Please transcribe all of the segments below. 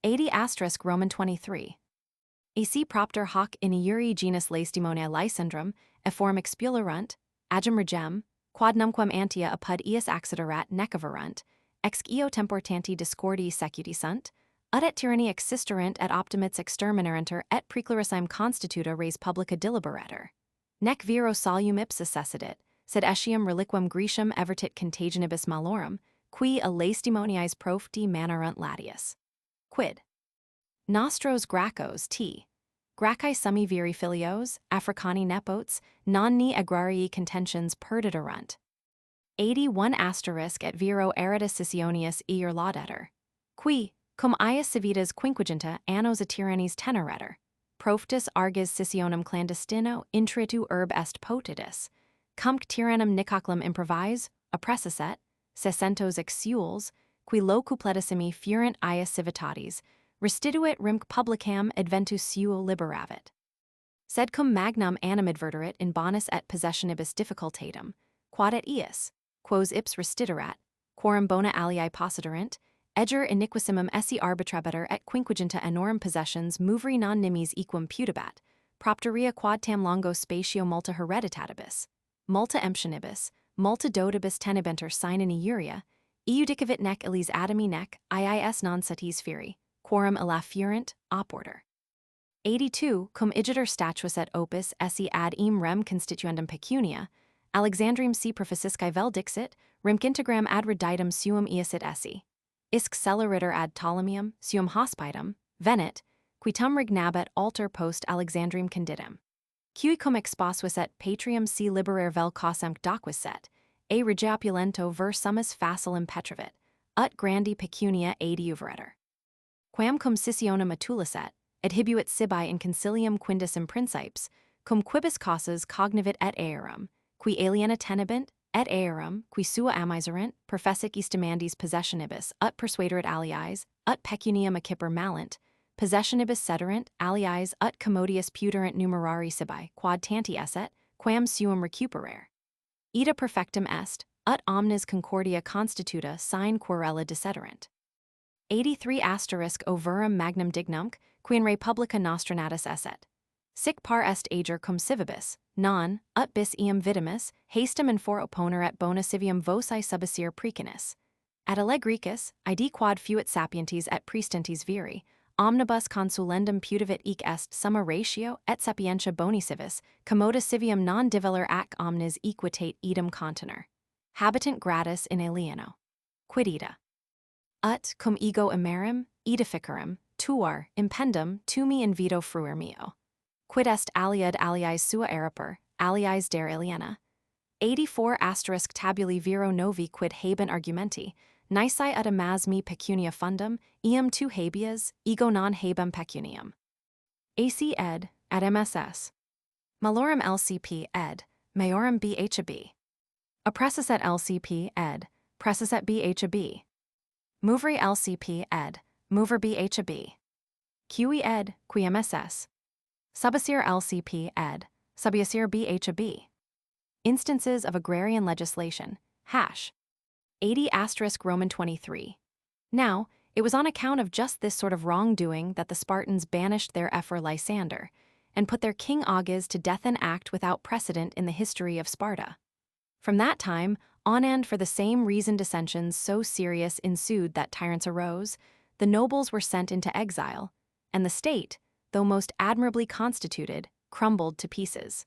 80 asterisk Roman 23. AC propter hoc in iuri genus Laestimonia lysyndrome, efform expulerunt, agem regem, quod numquam antia apud ius acciderat necaverunt, ex eo temportanti discordi secuti sunt, ut et tyranni existerant et optimates exterminaranter et preclarissime constituta res publica deliberator. Nec viro solum ipsa cessidit, sed etiam reliquam Greciam evertit contagionibus malorum, qui a Laestimoniae profti manerunt latius. Quid? Nostros Gracchos t. Gracchi summi viri filios, Africani nepotes, non ni agrarii contentions perditerunt. 81 asterisk et viro eritus Sicyonius iur laudator. Qui, cum ius civitas quinquaginta annos a tyrannis teneretur, proftus arges Sicyonum clandestino intritu urb est potidus, cumc tyrannum nicoclum improvise, oppressisset, secentos exules, qui locupletissimi furent ius civitatis, restituit rimc publicam adventus suo liberavit. Sed cum magnam animadverterit in bonus et possessionibus difficultatum, quod et ius, quos ips restituerat, quorum bona aliae possiderint, eger iniquissimum esse arbitrabetur et quinquaginta enorm possessions moveri non nimis equum putabat, propteria quod tam longo spatio multa hereditatibus, multa emptionibus, multa dotibus tenebenter sine in iuria, iudicavit nec illis adami nec, iis non satis feri, quorum illa furent, oporter. 82 cum igitur statuus et opus esse ad eam rem constituendum pecunia, Alexandrium si proficiscae vel dixit, rimc integram ad reditum suum iasit esse. Isc celeritur ad Ptolemium, suum hospitem, venit, qui tum regnabat alter post Alexandrium conditum. Cui cum exposuus et patrium si liberare vel causam doquis set, a regiopulento ver summus facilem petravit, ut grandi pecunia adiuveretur. Quam cum Sicyonum atuliset, adhibuit sibi in concilium quindus principes, cum quibus causas cognivit et aerum, qui aliena tenebant, et aerum, qui sua amiserant, professic istimandis possessionibus, ut persuaderit aliis, ut pecuniam acciper malent, possessionibus sederant, aliis, ut commodius puderant numerari sibi, quod tanti esset, quam suum recuperare. Ida perfectum est, ut omnes concordia constituta sine querella deceterant. 83 asterisk overum magnum dignumc, qui in republica nostranatus esset. Sic par est ager cum civibus, non, ut bis eam vitimus, hastem in for opponer et bona civium vosae subasir precanis. Ad allegricus, id quod fuit sapientis et praestantes viri, omnibus consulendum putavit ec est summa ratio et sapientia boni civis, commoda civium non diveller ac omnes equitate idem contener. Habitant gratis in alieno. Quid ida? Ut cum ego emerim, edificarum, tuar, impendum, tumi in vito fruer meo. Quid est aliud aliis sua eriper, aliis der aliena. 84 asterisk tabuli viro novi quid habent argumenti, nisi ut amas me pecunia fundum, eam tu habeas, ego non habem pecuniam. AC ed, ad MSS. Malorum LCP ed, maiorum BHAB. Oppressus et LCP ed, pressus et BHAB. Moveri LCP ed, mover BHAB. QE ed, qui MSS. Subasir LCP ed, subasir BHAB. Instances of agrarian legislation, hash. 80 asterisk Roman 23. Now, it was on account of just this sort of wrongdoing that the Spartans banished their Ephor Lysander, and put their king Agis to death, an act without precedent in the history of Sparta. From that time on, and for the same reason dissensions so serious ensued that tyrants arose, the nobles were sent into exile, and the state, though most admirably constituted, crumbled to pieces.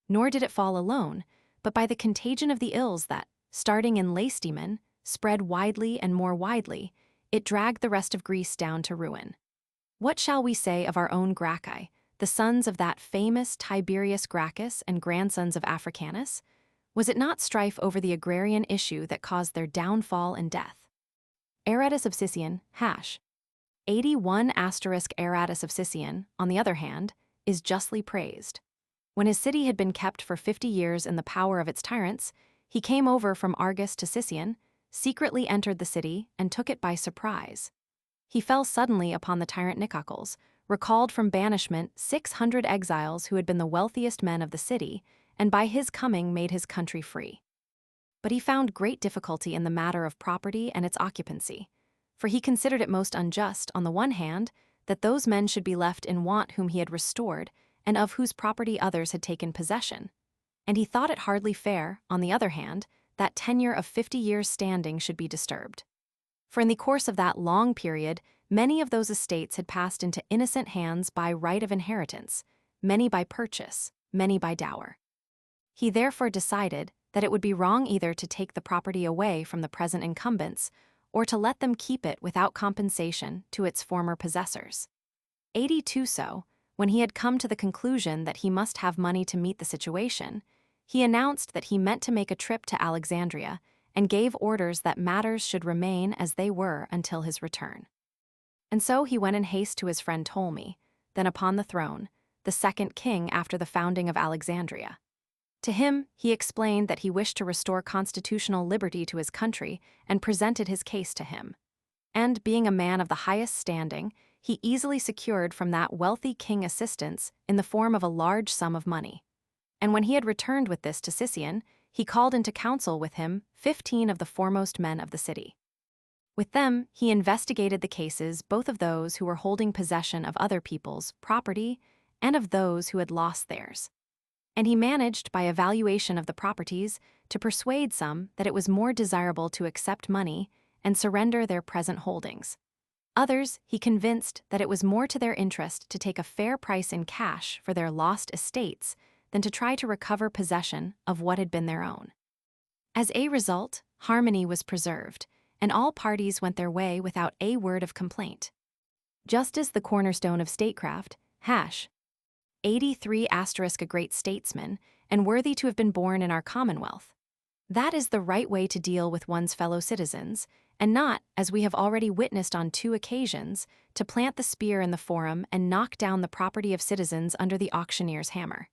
Nor did it fall alone, but by the contagion of the ills that, starting in Lacedaemon, spread widely and more widely, it dragged the rest of Greece down to ruin. What shall we say of our own Gracchi, the sons of that famous Tiberius Gracchus and grandsons of Africanus? Was it not strife over the agrarian issue that caused their downfall and death? Aratus of Sicyon, hash. 81 asterisk Aratus of Sicyon, on the other hand, is justly praised. When his city had been kept for 50 years in the power of its tyrants, he came over from Argos to Sicyon, secretly entered the city, and took it by surprise. He fell suddenly upon the tyrant Nicocles, recalled from banishment 600 exiles who had been the wealthiest men of the city, and by his coming made his country free. But he found great difficulty in the matter of property and its occupancy, For he considered it most unjust, on the one hand, that those men should be left in want whom he had restored, and of whose property others had taken possession. And he thought it hardly fair, on the other hand, that tenure of 50 years' standing should be disturbed. For in the course of that long period, many of those estates had passed into innocent hands by right of inheritance, many by purchase, many by dower. He therefore decided that it would be wrong either to take the property away from the present incumbents or to let them keep it without compensation to its former possessors. 82 so, when he had come to the conclusion that he must have money to meet the situation, he announced that he meant to make a trip to Alexandria and gave orders that matters should remain as they were until his return. And so he went in haste to his friend Ptolemy, then upon the throne, the second king after the founding of Alexandria. To him he explained that he wished to restore constitutional liberty to his country and presented his case to him. And, being a man of the highest standing, he easily secured from that wealthy king assistance in the form of a large sum of money. And when he had returned with this to Sicyon, he called into council with him 15 of the foremost men of the city. With them he investigated the cases both of those who were holding possession of other people's property and of those who had lost theirs. And he managed, by evaluation of the properties, to persuade some that it was more desirable to accept money and surrender their present holdings. Others he convinced that it was more to their interest to take a fair price in cash for their lost estates than to try to recover possession of what had been their own. As a result, harmony was preserved, and all parties went their way without a word of complaint. Just as the cornerstone of statecraft, 83 * a great statesman, and worthy to have been born in our commonwealth. That is the right way to deal with one's fellow citizens, and not, as we have already witnessed on 2 occasions, to plant the spear in the forum and knock down the property of citizens under the auctioneer's hammer.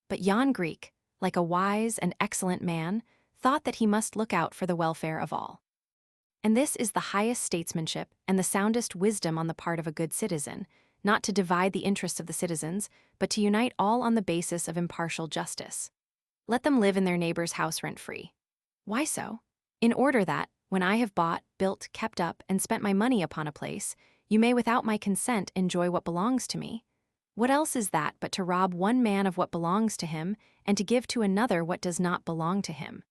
But yon Greek, like a wise and excellent man, thought that he must look out for the welfare of all. And this is the highest statesmanship and the soundest wisdom on the part of a good citizen, not to divide the interests of the citizens, but to unite all on the basis of impartial justice. Let them live in their neighbor's house rent-free. Why so? In order that, when I have bought, built, kept up, and spent my money upon a place, you may without my consent enjoy what belongs to me. What else is that but to rob one man of what belongs to him and to give to another what does not belong to him?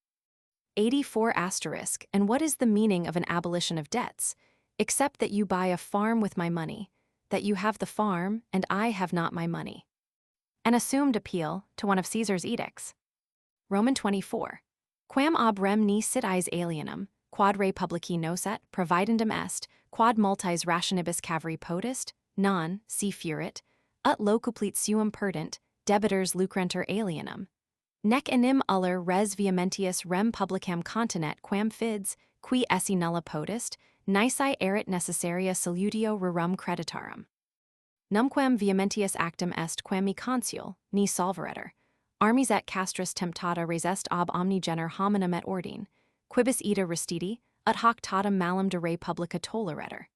84 *, and what is the meaning of an abolition of debts, except that you buy a farm with my money, that you have the farm, and I have not my money? An assumed appeal to one of Caesar's edicts. Roman 24. Quam ob rem ni sit eis alienum, quod re publici nocet, providendum est, quod multis rationibus caveri potest, non, si furit, ut locuplit suum perdent, debitors lucrenter alienum. Nec enim uller res vehementius rem publicam continet quam fids, qui esse nulla potest, nisi erit necessaria salutio rerum creditarum. Numquam vehementius actum est quam me consul, ni solveretur. Armis et castris temptata resest ob omni gener hominum et ordine, quibus ita restiti, ut hoc tatum malum de re publica toleretur.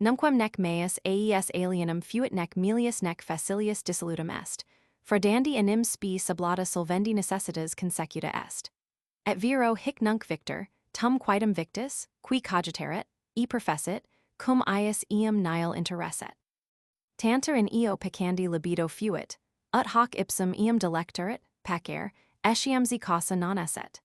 Numquam nec meus aes alienum fuit nec melius nec facilius dissolutum est, fraudandi enim spi sublata solvendi necessitas consecuta est. Et viro hic nunc victor, tum quidem victus, qui cogitaret, e professit, cum ius eum nihil interesset. Tanter in eo peccandi libido fuit, ut hoc ipsum eum delectaret, pecere, etiam zi causa non esset.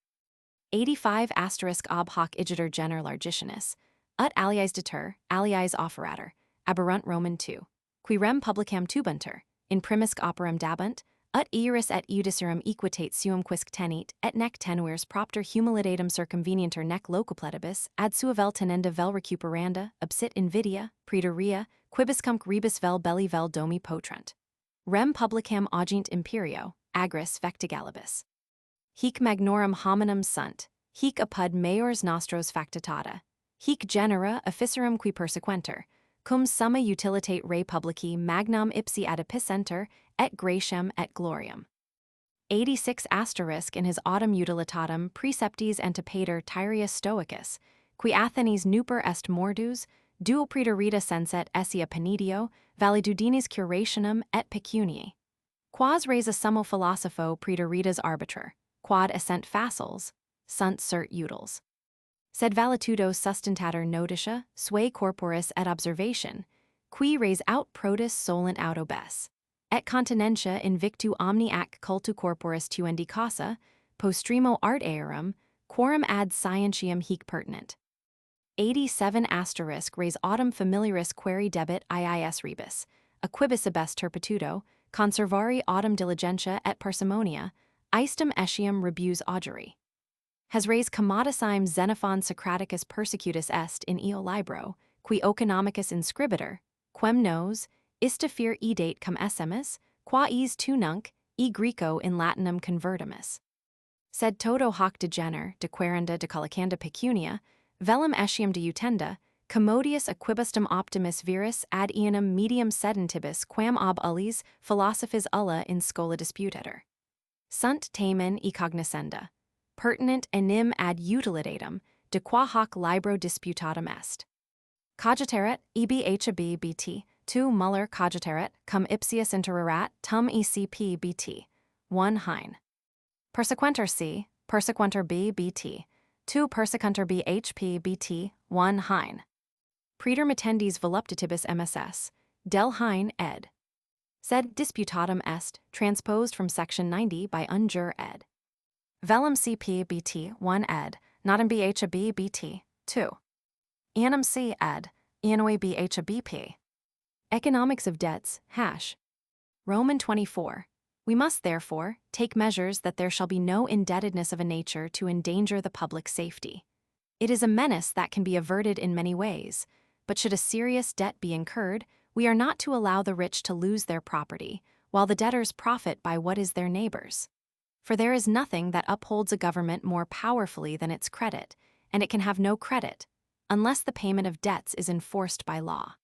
85 * ob hoc igitur gener largitionis, ut aliis deter, aliis offeratur, aberunt Roman 2. Qui rem publicam tubuntur, in primisc operam dabunt, ut iuris et iudicium equitate suum quisque tenit, et nec tenuirs propter humilidatum circumvenienter nec locupletibus, ad sua vel tenenda vel recuperanda, absit invidia, praeterea, quibuscumque rebus vel belli vel domi potrunt. Rem publicam augint imperio, agris vectigalibus. Hic magnorum hominum sunt, hic apud maiores nostros factitata, hic genera officium qui persequenter, cum summa utilitate re publici magnam ipsi adipicenter, et gratiam et gloriam. 86 * in his autumn utilitatum preceptis antipater Tyrius Stoicus, qui Athenes nuper est mordus, duo praeterita senset essia penidio, validudinis curationum et pecuniae. Quas res a summo philosopho praeteritas arbiter, quod essent faciles, sunt cert utiles. Sed valutudo sustentator notitia, sui corporis et observation, qui res aut protus solent aut obes. Et continentia invictu omni ac cultu corporis tuendi causa, postremo art earum, quorum ad scientiam hic pertinent. 87 asterisk res autem familiaris quaeri debit iis rebus, a quibus abest turpitudo, conservari autem diligentia et parsimoniae, aestum etiam rebus auguri. Has res commodisime Xenophon Socraticus persecutus est in eo libro, qui economicus inscribitur, quem nos, ista fear edate cum essemus, qua is tu nunc, e Greco in Latinum convertimus. Sed toto hoc degener, dequerenda decollicanda pecunia, velum etiam de utenda, commodius equibustum optimus viris ad eanum medium sedentibus quam ob ullis philosophis ulla in schola disputator. Sunt tamen e cognoscenda. Pertinent enim ad utilitatem, de qua hoc libro disputatum est. Cogitaret, ebhab bt, tu muller cogitaret, cum ipsius intererat, tum ecp bt. 1 hein. Persequenter c, persequenter b bt, tu persequenter bhp bt. 1 hein. Praeter mittendis voluptatibus MSS, del hein ed. Sed disputatum est, transposed from section 90 by unjur ed. Velum CP BT 1 ed, natum BHAB BT 2. Annum C ed, annoi BHABP. Economics of debts, hash. Roman 24. We must therefore take measures that there shall be no indebtedness of a nature to endanger the public safety. It is a menace that can be averted in many ways, but should a serious debt be incurred, we are not to allow the rich to lose their property, while the debtors profit by what is their neighbor's. For there is nothing that upholds a government more powerfully than its credit, and it can have no credit, unless the payment of debts is enforced by law.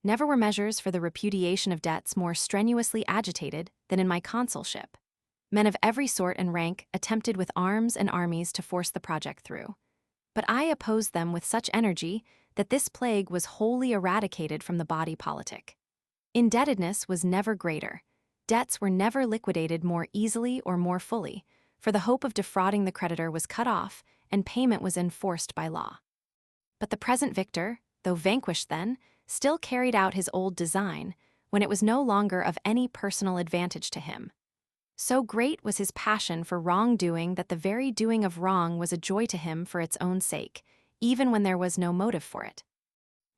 Never were measures for the repudiation of debts more strenuously agitated than in my consulship. Men of every sort and rank attempted with arms and armies to force the project through. But I opposed them with such energy that this plague was wholly eradicated from the body politic. Indebtedness was never greater. Debts were never liquidated more easily or more fully, for the hope of defrauding the creditor was cut off and payment was enforced by law. But the present victor, though vanquished then, still carried out his old design, when it was no longer of any personal advantage to him. So great was his passion for wrongdoing that the very doing of wrong was a joy to him for its own sake, even when there was no motive for it.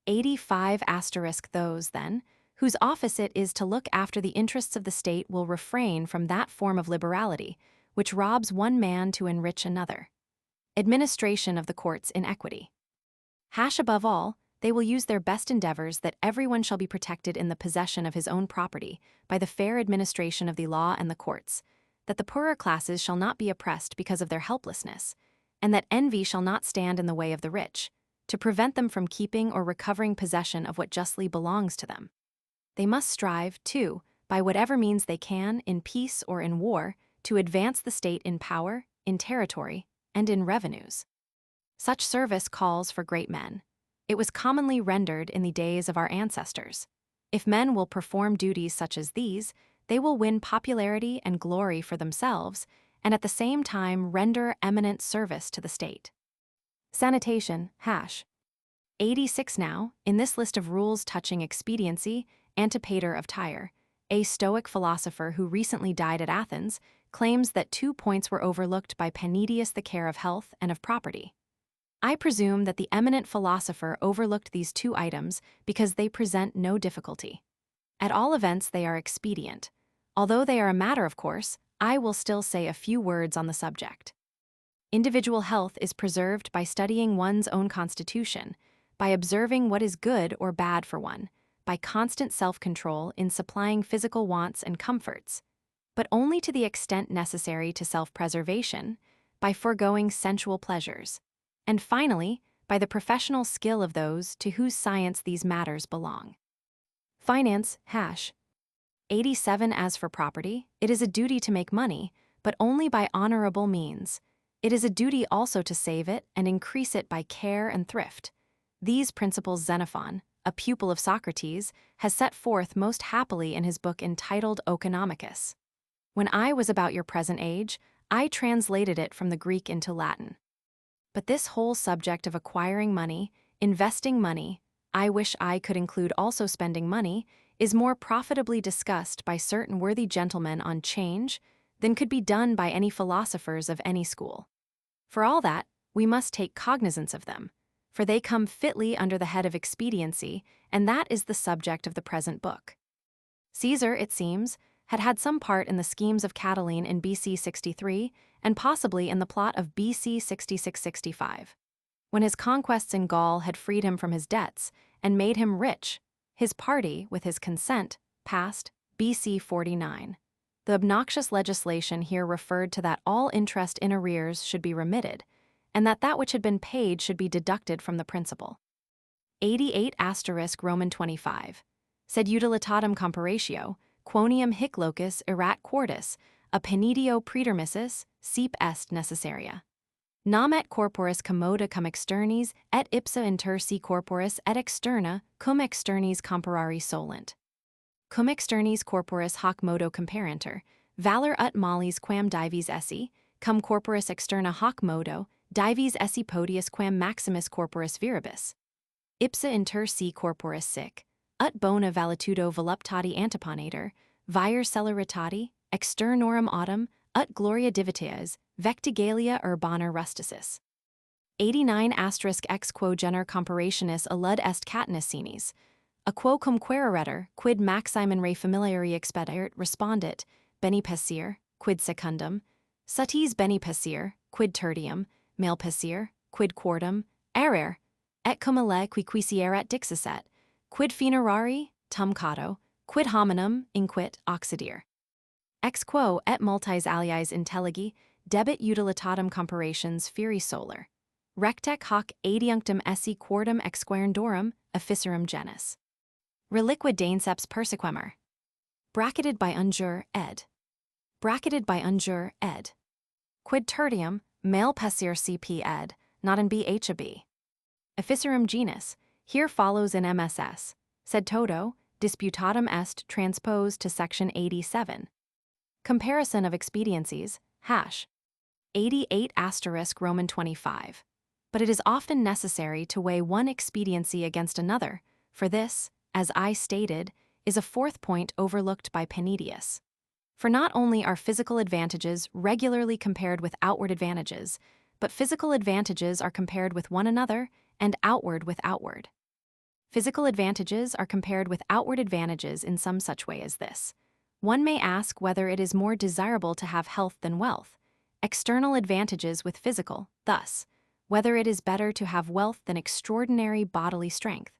85 asterisk those, then, whose office it is to look after the interests of the state will refrain from that form of liberality which robs one man to enrich another. Administration of the courts in equity. Hash above all, they will use their best endeavors that everyone shall be protected in the possession of his own property by the fair administration of the law and the courts, that the poorer classes shall not be oppressed because of their helplessness, and that envy shall not stand in the way of the rich, to prevent them from keeping or recovering possession of what justly belongs to them. They must strive, too, by whatever means they can, in peace or in war, to advance the state in power, in territory, and in revenues. Such service calls for great men. It was commonly rendered in the days of our ancestors. If men will perform duties such as these, they will win popularity and glory for themselves, and at the same time render eminent service to the state. Sanitation, hash. 86 now, in this list of rules touching expediency, Antipater of Tyre, a Stoic philosopher who recently died at Athens, claims that 2 points were overlooked by Panidius: the care of health and of property. I presume that the eminent philosopher overlooked these 2 items because they present no difficulty. At all events, they are expedient. Although they are a matter of course, I will still say a few words on the subject. Individual health is preserved by studying one's own constitution, by observing what is good or bad for one, by constant self-control in supplying physical wants and comforts, but only to the extent necessary to self-preservation, by foregoing sensual pleasures, and finally, by the professional skill of those to whose science these matters belong. Finance, hash. 87 As for property, it is a duty to make money, but only by honorable means. It is a duty also to save it and increase it by care and thrift. These principles Xenophon, a pupil of Socrates, has set forth most happily in his book entitled Oeconomicus. When I was about your present age, I translated it from the Greek into Latin. But this whole subject of acquiring money, investing money, I wish I could include also spending money, is more profitably discussed by certain worthy gentlemen on 'Change than could be done by any philosophers of any school. For all that, we must take cognizance of them, for they come fitly under the head of expediency, and that is the subject of the present book. Caesar, it seems, had had some part in the schemes of Catiline in BC 63, and possibly in the plot of BC 66-65. When his conquests in Gaul had freed him from his debts and made him rich, his party, with his consent, passed BC 49. The obnoxious legislation here referred to that all interest in arrears should be remitted, and that which had been paid should be deducted from the principal. 88 Roman 25. Sed utilitatem comparatio, quoniam hic locus erat quartus, a penitio praetermissus, sep est necessaria. Nam et corporis commoda cum externis, et ipsa inter si corporis et externa, cum externis comparari solent. Cum externis corporis hoc modo comparantur, valor ut malis quam dives esse, cum corporis externa hoc modo, dives esse podius quam maximus corporis viribus. Ipsa inter si corporis sic, ut bona valitudo voluptati antiponator, vir celeritati, externorum autem, ut gloria divitias, vectigalia urbana rusticis. 89 Ex quo gener comparationis alud est catinus sinis, a quo cum quaereretur, quid maximum re familiari expediert respondit, bene passir, quid secundum, sutis bene passir, quid tertium, male passir, quid quartum, error, et cum alle qui quisierat dixisset, quid finerari, tum cato, quid hominum, inquit, occidir. Ex quo et multis aliis intelligi, debit utilitatem comparations feri solar. Rectec hoc adiunctum esse quartum exquarendorum, officium genus. Reliquid dainceps persequemur. Bracketed by unjure, ed. Bracketed by unjure, ed. Quid tertium, male passir cp ed, not in bhab. Officium genus, here follows in MSS, sed toto, disputatum est transposed to section 87. Comparison of expediencies, hash. 88 Roman 25. But it is often necessary to weigh one expediency against another, for this, as I stated, is a fourth point overlooked by Penidius. For not only are physical advantages regularly compared with outward advantages, but physical advantages are compared with one another and outward with outward. Physical advantages are compared with outward advantages in some such way as this. One may ask whether it is more desirable to have health than wealth, external advantages with physical, thus, whether it is better to have wealth than extraordinary bodily strength.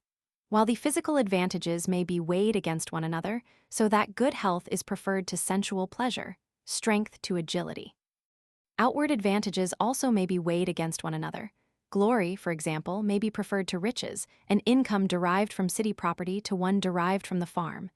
While the physical advantages may be weighed against one another, so that good health is preferred to sensual pleasure, strength to agility. Outward advantages also may be weighed against one another. Glory, for example, may be preferred to riches, an income derived from city property to one derived from the farm.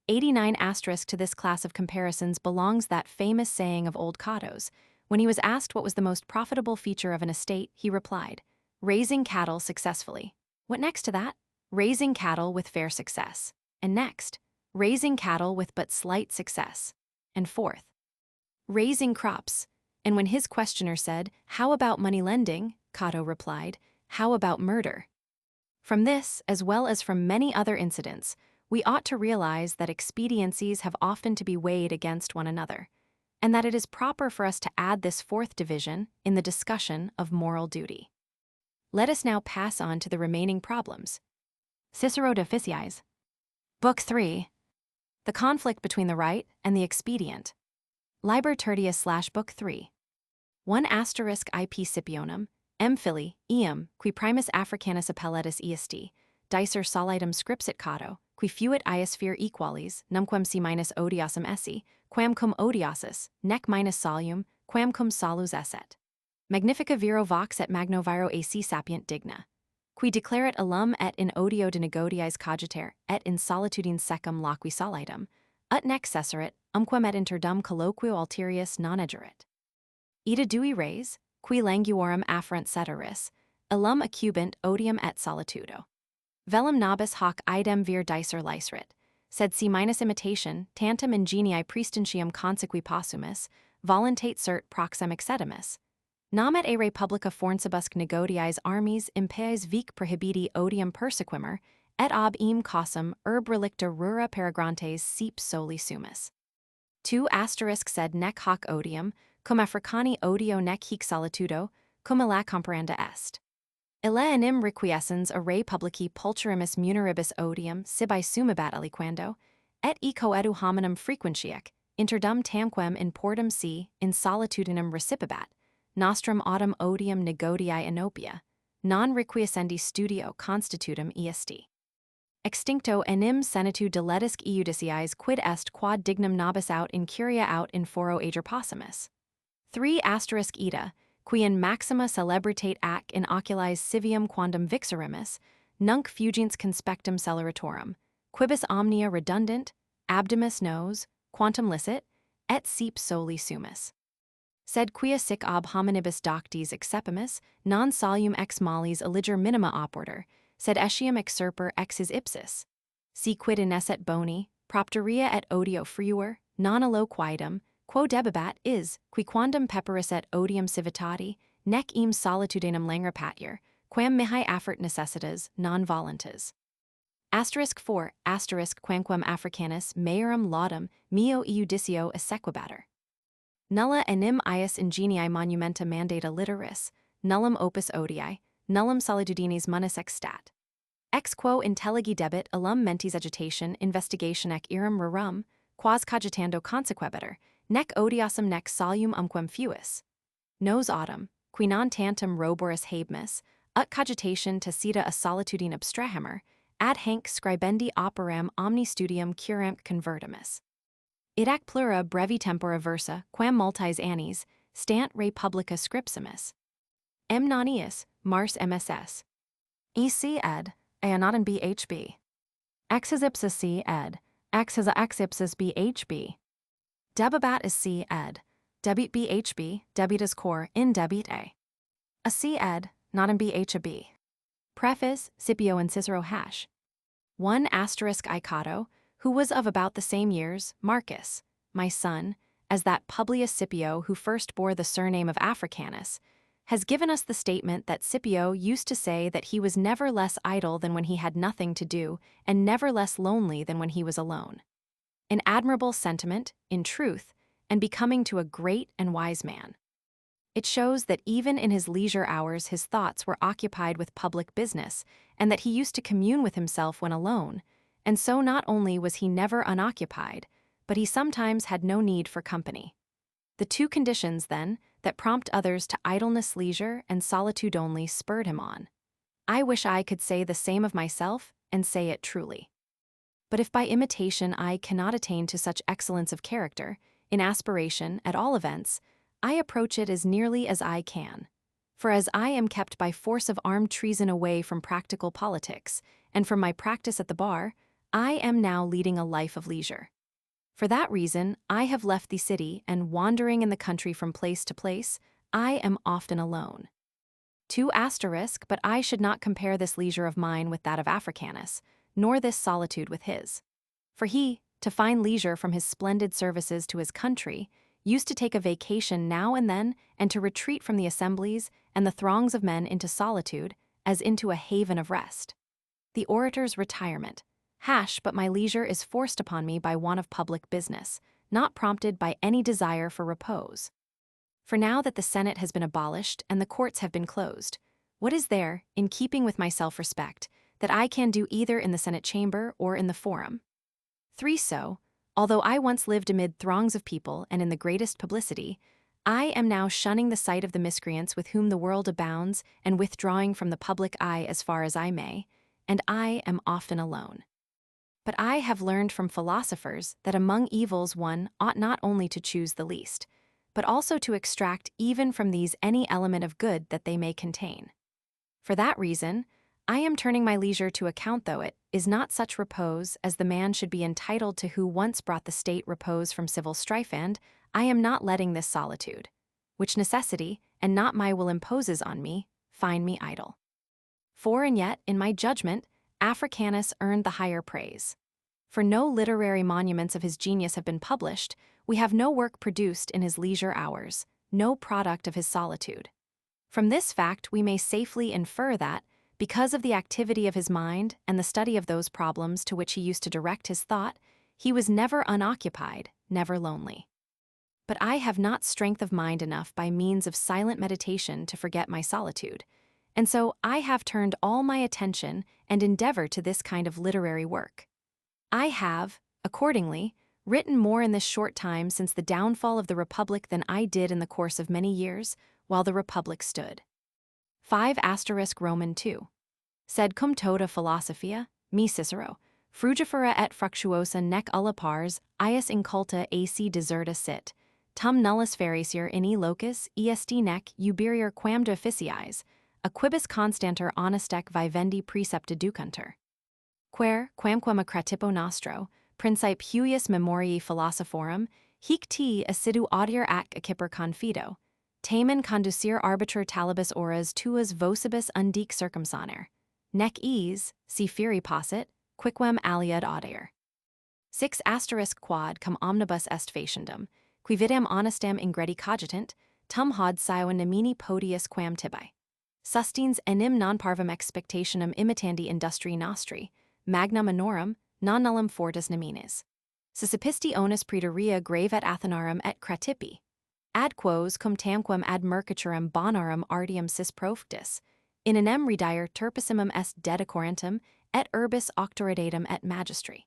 89 to this class of comparisons belongs that famous saying of old Cato's. When he was asked what was the most profitable feature of an estate, he replied, raising cattle successfully. What next to that? Raising cattle with fair success. And next, raising cattle with but slight success. And fourth, raising crops. And when his questioner said, how about money lending? Cato replied, how about murder? From this, as well as from many other incidents, we ought to realize that expediencies have often to be weighed against one another, and that it is proper for us to add this fourth division in the discussion of moral duty. Let us now pass on to the remaining problems. Cicero de Officiis. Book 3. The conflict between the right and the expedient. Liber Tertius / Book 3. 1 IP Scipionum, M. Fili, eum, qui primus Africanus appellatus iesti, dicer solitum scripsit Cato, qui fuit iosphere equalis, numquam si minus odiosum esse, quam cum odiosus, nec minus solium, quam cum solus esset. Magnifica viro vox et magno viro ac sapient digna. Qui declaret alum et in odio de negodiis cogiter, et in solitudine secum laqui solitum, ut nec cesserit, umquam et interdum colloquio alterius non egerit. Ita dui res, qui languorum afferent ceteris, illum accubant odium et solitudo. Velum nobis hoc idem vir dicer licerit, sed si minus imitation, tantum ingenii praestentium consequi possumus, voluntate cert proxem excedimus. Nam et a republica fornsibusque negodiis armies impeis vic prohibiti odium persequimer, et ob eam causam relicta rura perigrantes sep soli sumus. 2 sed nec hoc odium, cum Africani odio nec hic solitudo, cum illa comparanda est. Ille enim requiescens a re publici pulcherimus muneribus odium sibi sumibat aliquando, et eco edu hominum frequentiac, interdum tamquem in portum si, in solitudinem recipibat, nostrum autem odium negodii inopia, non requiescendi studio constitutum est. Extincto enim senetu diletisque eudiciis quid est quod dignum nobis aut in curia aut in foro ager possumus. 3 ida, qui in maxima celebritate ac in oculis civium quandam vixerimus, nunc fugiens conspectum celeratorum, quibus omnia redundant, abdomus nos, quantum licet, et sep soli sumus. Sed quia sic ob hominibus doctis excepimus, non solum ex mollis eliger minima oporter, sed etiam exserper ex his ipsis. Si quid inesset boni, propteria et odio friuer, non allo quaedam, quo debibat is, qui quandam peperis et odium civitati, nec eam solitudenum langra patier, quam mihi affert necessitas, non voluntas. Asterisk 4, asterisk quamquam Africanus meorum laudum, meo ejudicio essequibater. Nulla enim ius ingenii monumenta mandata literis, nullum opus odii, nullum solitudinis munus exstat. Ex quo intelligi debit alum mentis agitation investigation ec irum rerum, quas cogitando consequebater, nec odiosum nec solum umquam fuis. Nos autem, qui non tantum roboris habemus, ut cogitation tacita a solitudine abstrahamur, ad hanc scribendi operam omni studium curamque convertimus. Idac plura brevi tempora versa, quam multis annis, stant re publica scripsimus. M. Nonius, Mars MSS. EC ed, Aonaton BHB. Exis ipsis C ed, exis ex ipsis BHB. Debibat is C ed, debit BHB, debitus cor in debit A C ed, not in BHB. Preface, Scipio and Cicero hash. 1 Icato, who was of about the same years, Marcus, my son, as that Publius Scipio who first bore the surname of Africanus, has given us the statement that Scipio used to say that he was never less idle than when he had nothing to do, and never less lonely than when he was alone. An admirable sentiment, in truth, and becoming to a great and wise man. It shows that even in his leisure hours his thoughts were occupied with public business, and that he used to commune with himself when alone, and so not only was he never unoccupied, but he sometimes had no need for company. The 2 conditions, then, that prompt others to idleness, leisure, and solitude only spurred him on. I wish I could say the same of myself, and say it truly. But if by imitation I cannot attain to such excellence of character, in aspiration, at all events, I approach it as nearly as I can. For as I am kept by force of armed treason away from practical politics, and from my practice at the bar, I am now leading a life of leisure. For that reason, I have left the city, and wandering in the country from place to place, I am often alone. 2 but I should not compare this leisure of mine with that of Africanus, nor this solitude with his. For he, to find leisure from his splendid services to his country, used to take a vacation now and then, and to retreat from the assemblies and the throngs of men into solitude, as into a haven of rest. The orator's retirement. But my leisure is forced upon me by want of public business, not prompted by any desire for repose. For now that the Senate has been abolished and the courts have been closed, what is there, in keeping with my self-respect, that I can do either in the Senate chamber or in the forum? 3 although I once lived amid throngs of people and in the greatest publicity, I am now shunning the sight of the miscreants with whom the world abounds and withdrawing from the public eye as far as I may, and I am often alone. But I have learned from philosophers that among evils one ought not only to choose the least, but also to extract even from these any element of good that they may contain. For that reason, I am turning my leisure to account, though it is not such repose as the man should be entitled to who once brought the state repose from civil strife, and I am not letting this solitude, which necessity, and not my will imposes on me, find me idle. For and yet, in my judgment, Africanus earned the higher praise. For no literary monuments of his genius have been published, we have no work produced in his leisure hours, no product of his solitude. From this fact we may safely infer that, because of the activity of his mind and the study of those problems to which he used to direct his thought, he was never unoccupied, never lonely. But I have not strength of mind enough by means of silent meditation to forget my solitude, and so I have turned all my attention and endeavor to this kind of literary work. I have, accordingly, written more in this short time since the downfall of the Republic than I did in the course of many years, while the Republic stood. 5 Roman 2. Sed cum tota philosophia, me Cicero, frugifera et fructuosa nec ulla pars, ius inculta ac deserta sit, tum nullus fericior in e locus, est nec uberior quam de officiis, a quibus constanter honestec vivendi precepta ducuntur. Quer, quamquam acratipo nostro, principe huius memoriae philosophorum, hic te assidu audier ac acciper confido, tamen conducere arbiter talibus horas tuas vocibus undique circumsoner, nec ease, si feri possit, quicquam aliud audier. 6 quad cum omnibus est faciendum, qui vidam honestam ingredi cogitant, tum haud scio nemini podius quam tibi. Sustines enim non parvum expectationem imitandi industri nostri, magnam honorum, non nullum fortis neminis. Sissipisti onus praetoria grave et Athenarum et Cratipi. Ad quos cum tamquam ad mercaturem bonarum artium sis profectus, in enem redire turpissimum est dedicorentum, et urbis octoradatum et magistri.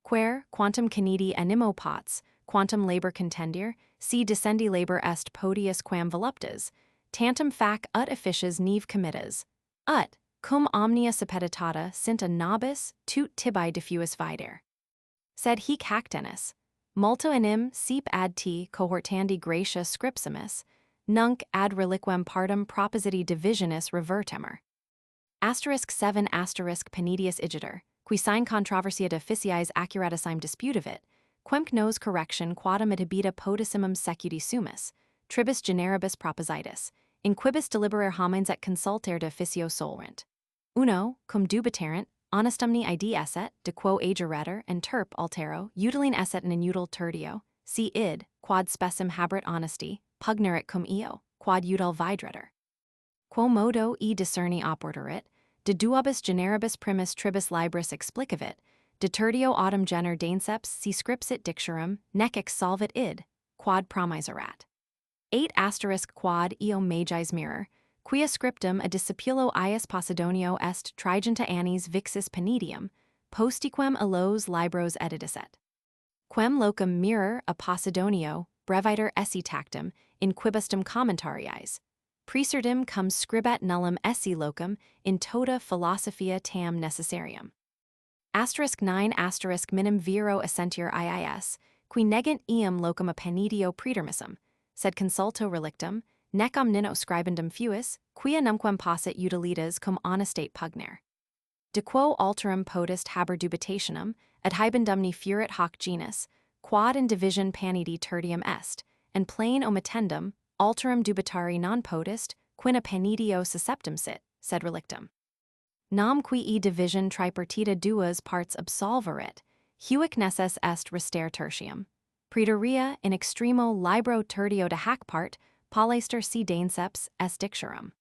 Quer, quantum canidi animo pots, quantum labor contendir, si descendi labor est podius quam voluptas, tantum fac ut officiis neve committas, ut, cum omnia suppeditata sint a nobis, tut tibi diffuus vider. Sed hic hac tenis, multo enim sep ad te cohortandi gratia scripsimus, nunc ad reliquem partum propositi divisionis revertemur. 7 Penidius igitur, qui sine controversia de officiis accuratisime disputavit, quemque nos correction quadam ad habita podissimum secuti sumus, tribus generibus propositus, in quibus deliberer homines et consulter de officio solrent. Uno, cum dubiterant, honestumni id esset, de quo ageretur and terp altero, utiline esset in inutile tertio, si id, quad specim haberet honesty, pugnerit cum eo, quad udal vidretur. Quo modo e discerni oporterit, de duobus generibus primus tribus libris explicavit, de tertio autem gener dainceps si scripsit dicturum, nec exsolvit id, quad promiserat. 8 quad eo magis mirror, quia scriptum a discipulo ius Posidonio est trigenta annis vixis penidium, postiquem allos libros editiset. Quem locum mirror a Posidonio, breviter esse tactum, in quibustum commentariis, praesertim cum scribat nullum esse locum, in tota philosophia tam necessarium. 9 minim viro essentior iis, qui negant eam locum a penidio pretermissum, sed consulto relictum, nec omnino scribendum fuis, quia numquam possit utilitas cum honestate pugner. De quo alterum potest haber dubitationem, ad hibendumni furit hoc genus, quad in division panidi tertium est, and plain omitendum, alterum dubitari non potest, quina penidio susceptum sit, sed relictum. Nam qui e division tripartita duas parts absolverit, huic nesses est restare tertium. Praetoria in extremo libro tertio de hac part, palaister si dainceps est dicturum.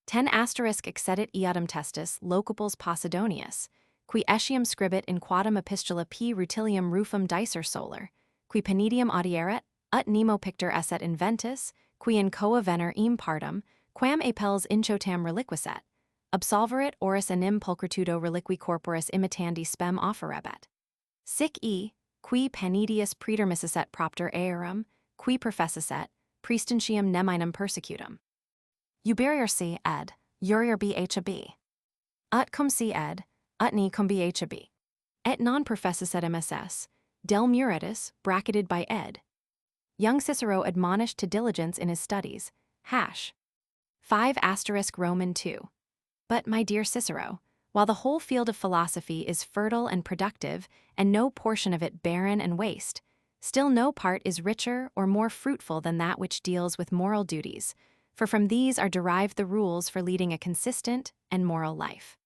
10 excedit eadem testis locubles Posidonius, qui etiam scribit in quadam epistula p rutilium rufum dicer solar, qui penidium audieret, ut nemo pictor esset inventus, qui in coa vener eam partum, quam apels inchotam reliquisset, absolverit oris enim pulchritudo reliqui corporis imitandi spem offerebet. Sic e, qui penidius pretermisset propter aerum, qui professisset, priestentium neminum persecutum. Uberior c ed, urior bhab. Ut cum c ed, ut ni cum bhab. Et non professisset MSS, del muretis, bracketed by ed. Young Cicero admonished to diligence in his studies, hash. 5 Roman 2. But, my dear Cicero, while the whole field of philosophy is fertile and productive, and no portion of it barren and waste, still no part is richer or more fruitful than that which deals with moral duties, for from these are derived the rules for leading a consistent and moral life.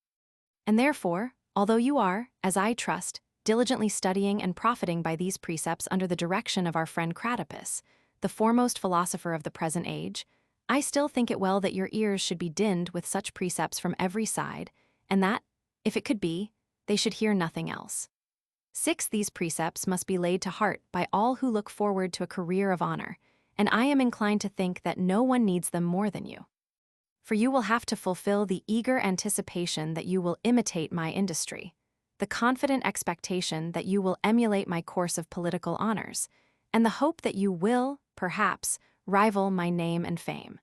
And therefore, although you are, as I trust, diligently studying and profiting by these precepts under the direction of our friend Cratipus, the foremost philosopher of the present age, I still think it well that your ears should be dinned with such precepts from every side, and that, if it could be, they should hear nothing else. 6. These precepts must be laid to heart by all who look forward to a career of honor, and I am inclined to think that no one needs them more than you. For you will have to fulfill the eager anticipation that you will imitate my industry, the confident expectation that you will emulate my course of political honors, and the hope that you will, perhaps, rival my name and fame.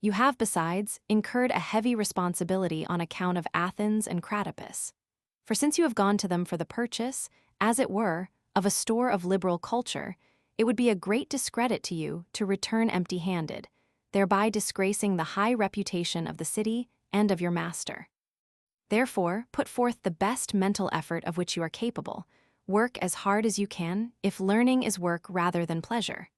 You have, besides, incurred a heavy responsibility on account of Athens and Cratopus. For since you have gone to them for the purchase, as it were, of a store of liberal culture, it would be a great discredit to you to return empty-handed, thereby disgracing the high reputation of the city and of your master. Therefore, put forth the best mental effort of which you are capable. Work as hard as you can, if learning is work rather than pleasure.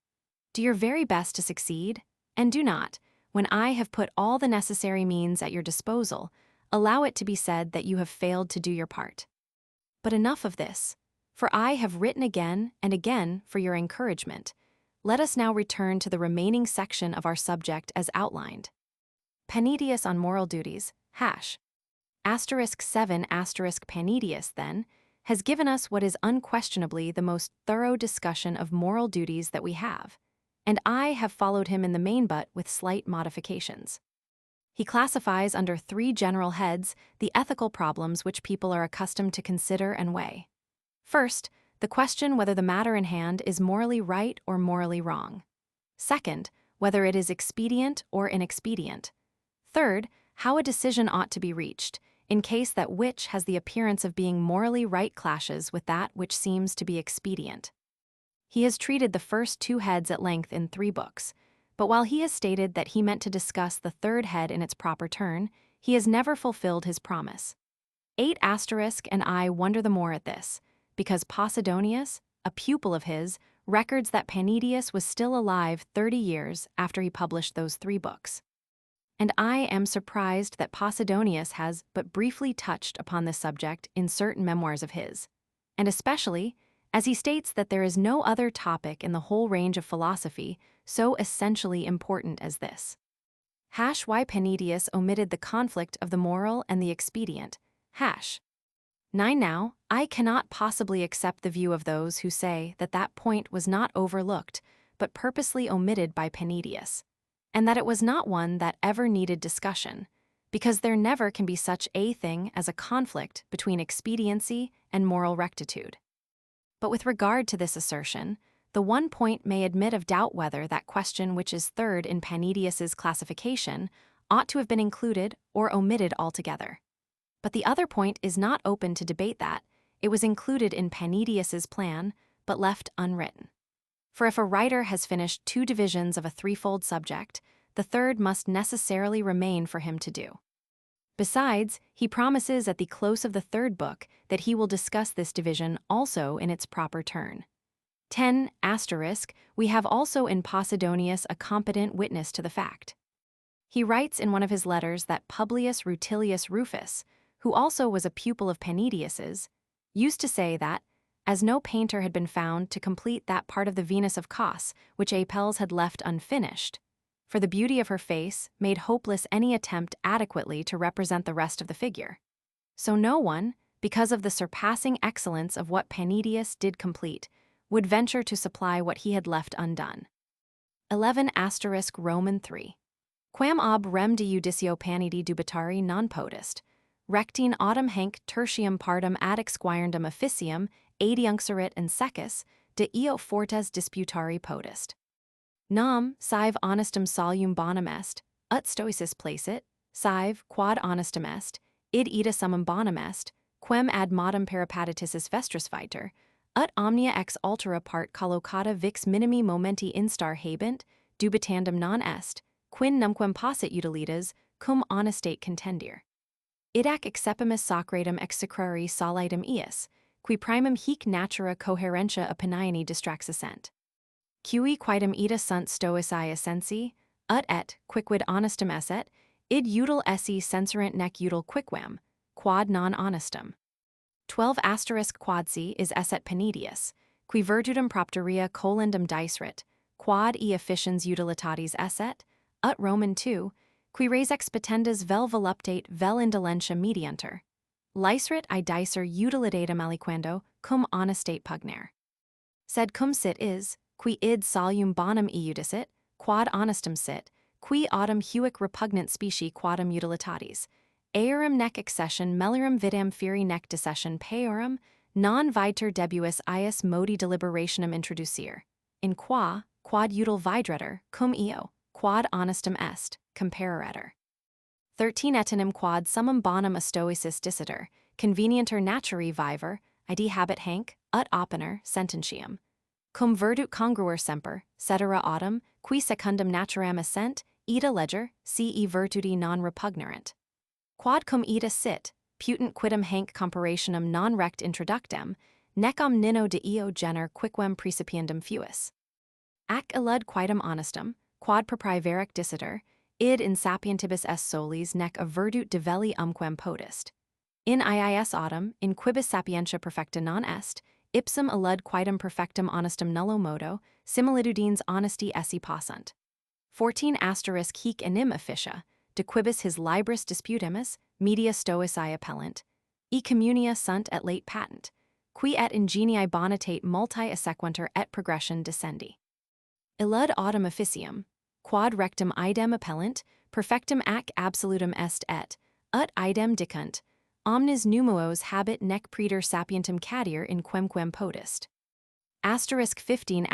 Do your very best to succeed, and do not, when I have put all the necessary means at your disposal, allow it to be said that you have failed to do your part. But enough of this, for I have written again and again for your encouragement. Let us now return to the remaining section of our subject as outlined. Panidius on moral duties, *7 Panidius, then, has given us what is unquestionably the most thorough discussion of moral duties that we have, and I have followed him in the main but with slight modifications. He classifies under 3 general heads the ethical problems which people are accustomed to consider and weigh. First, the question whether the matter in hand is morally right or morally wrong. Second, whether it is expedient or inexpedient. Third, how a decision ought to be reached, in case that which has the appearance of being morally right clashes with that which seems to be expedient. He has treated the first 2 heads at length in 3 books, but while he has stated that he meant to discuss the 3rd head in its proper turn, he has never fulfilled his promise. 8 and I wonder the more at this, because Posidonius, a pupil of his, records that Panidius was still alive 30 years after he published those 3 books. And I am surprised that Posidonius has but briefly touched upon this subject in certain memoirs of his, and especially as he states that there is no other topic in the whole range of philosophy so essentially important as this. Why Panidius omitted the conflict of the moral and the expedient. 9. Now, I cannot possibly accept the view of those who say that that point was not overlooked, but purposely omitted by Panidius, and that it was not one that ever needed discussion, because there never can be such a thing as a conflict between expediency and moral rectitude. But with regard to this assertion, the one point may admit of doubt whether that question which is 3rd in Panidius's classification ought to have been included or omitted altogether. But the other point is not open to debate that it was included in Panidius's plan, but left unwritten. For if a writer has finished 2 divisions of a 3-fold subject, the 3rd must necessarily remain for him to do. Besides, he promises at the close of the 3rd book that he will discuss this division also in its proper turn. 10 We have also in Posidonius a competent witness to the fact. He writes in one of his letters that Publius Rutilius Rufus, who also was a pupil of Panidius's, used to say that, as no painter had been found to complete that part of the Venus of Cos which Apelles had left unfinished, for the beauty of her face made hopeless any attempt adequately to represent the rest of the figure. So no one, because of the surpassing excellence of what Panidius did complete, would venture to supply what he had left undone. 11 Roman 3. Quam ob rem de judicio Panidi dubitari non potest, rectine autem hanc tertium partem ad exquirendum officium adiunceret and secus, de eo fortes disputari potest. Nam, sive honestum solum bonum est, ut stoicis placet, sive, quod honestum est, id ita summum bonum est, quem ad modum peripateticis vestris viter, ut omnia ex altera part collocata vix minimi momenti instar habent, dubitandum non est, quin numquam possit utilitas, cum honestate contendir. Idac excepimus sacratum execrari solitum ius, qui primum hic natura coherentia opinioni distraxissent. Cui quidem ita sunt stoici essensi, ut et, quicquid honestum esset, id util esse censurant nec util quicquam, quod non honestum. 12 Quodsi is esset Panidius, qui virtutum propteria colendum diceret, quod e officiens utilitatis esset, ut Roman II, qui res expetendas vel voluptate vel indolentia medianter. Licerit I dicer utilitatem aliquando, cum honestate pugner. Sed cum sit is, qui id solum bonum iudicit, quod honestum sit, qui autem huic repugnant specie quadam utilitatis. Eorum nec accession meliorum vidam feri nec decession peorum, non viter debuis ius modi deliberationum introducere. In quod util videretur, cum eo, quod honestum est, compararetur. 13 Etenim quod summum bonum a Stoicis dicitur, convenienter naturae viver, id habet hanc, ut opiner, sententiam. Cum verdut congruer semper, cetera autem, qui secundum naturam essent, ida leger, ce virtudi non repugnerant. Quod cum ida sit, putent quidem hanc comparationem non rect introductem, necam nino de eo gener quicquem precipiendum fuis. Ac illud quidem honestum, quod proprie veric dicitur, id in sapientibus est solis nec a verdut develli umquem potest. In iis autem, in quibus sapientia perfecta non est, ipsum illud quidem perfectum honestum nullo modo, similitudines honesti esse possunt. 14 hic enim officia, de quibus his libris disputimus, media Stoici appellant, e communia sunt et late patent, qui et ingenii bonitate multi assequenter et progression descendi. Illud autem officium, quod rectum idem appellant, perfectum ac absolutum est et, ut idem dicunt, omnes numeros habet nec praeter sapientum cadere in quemquem potest. 15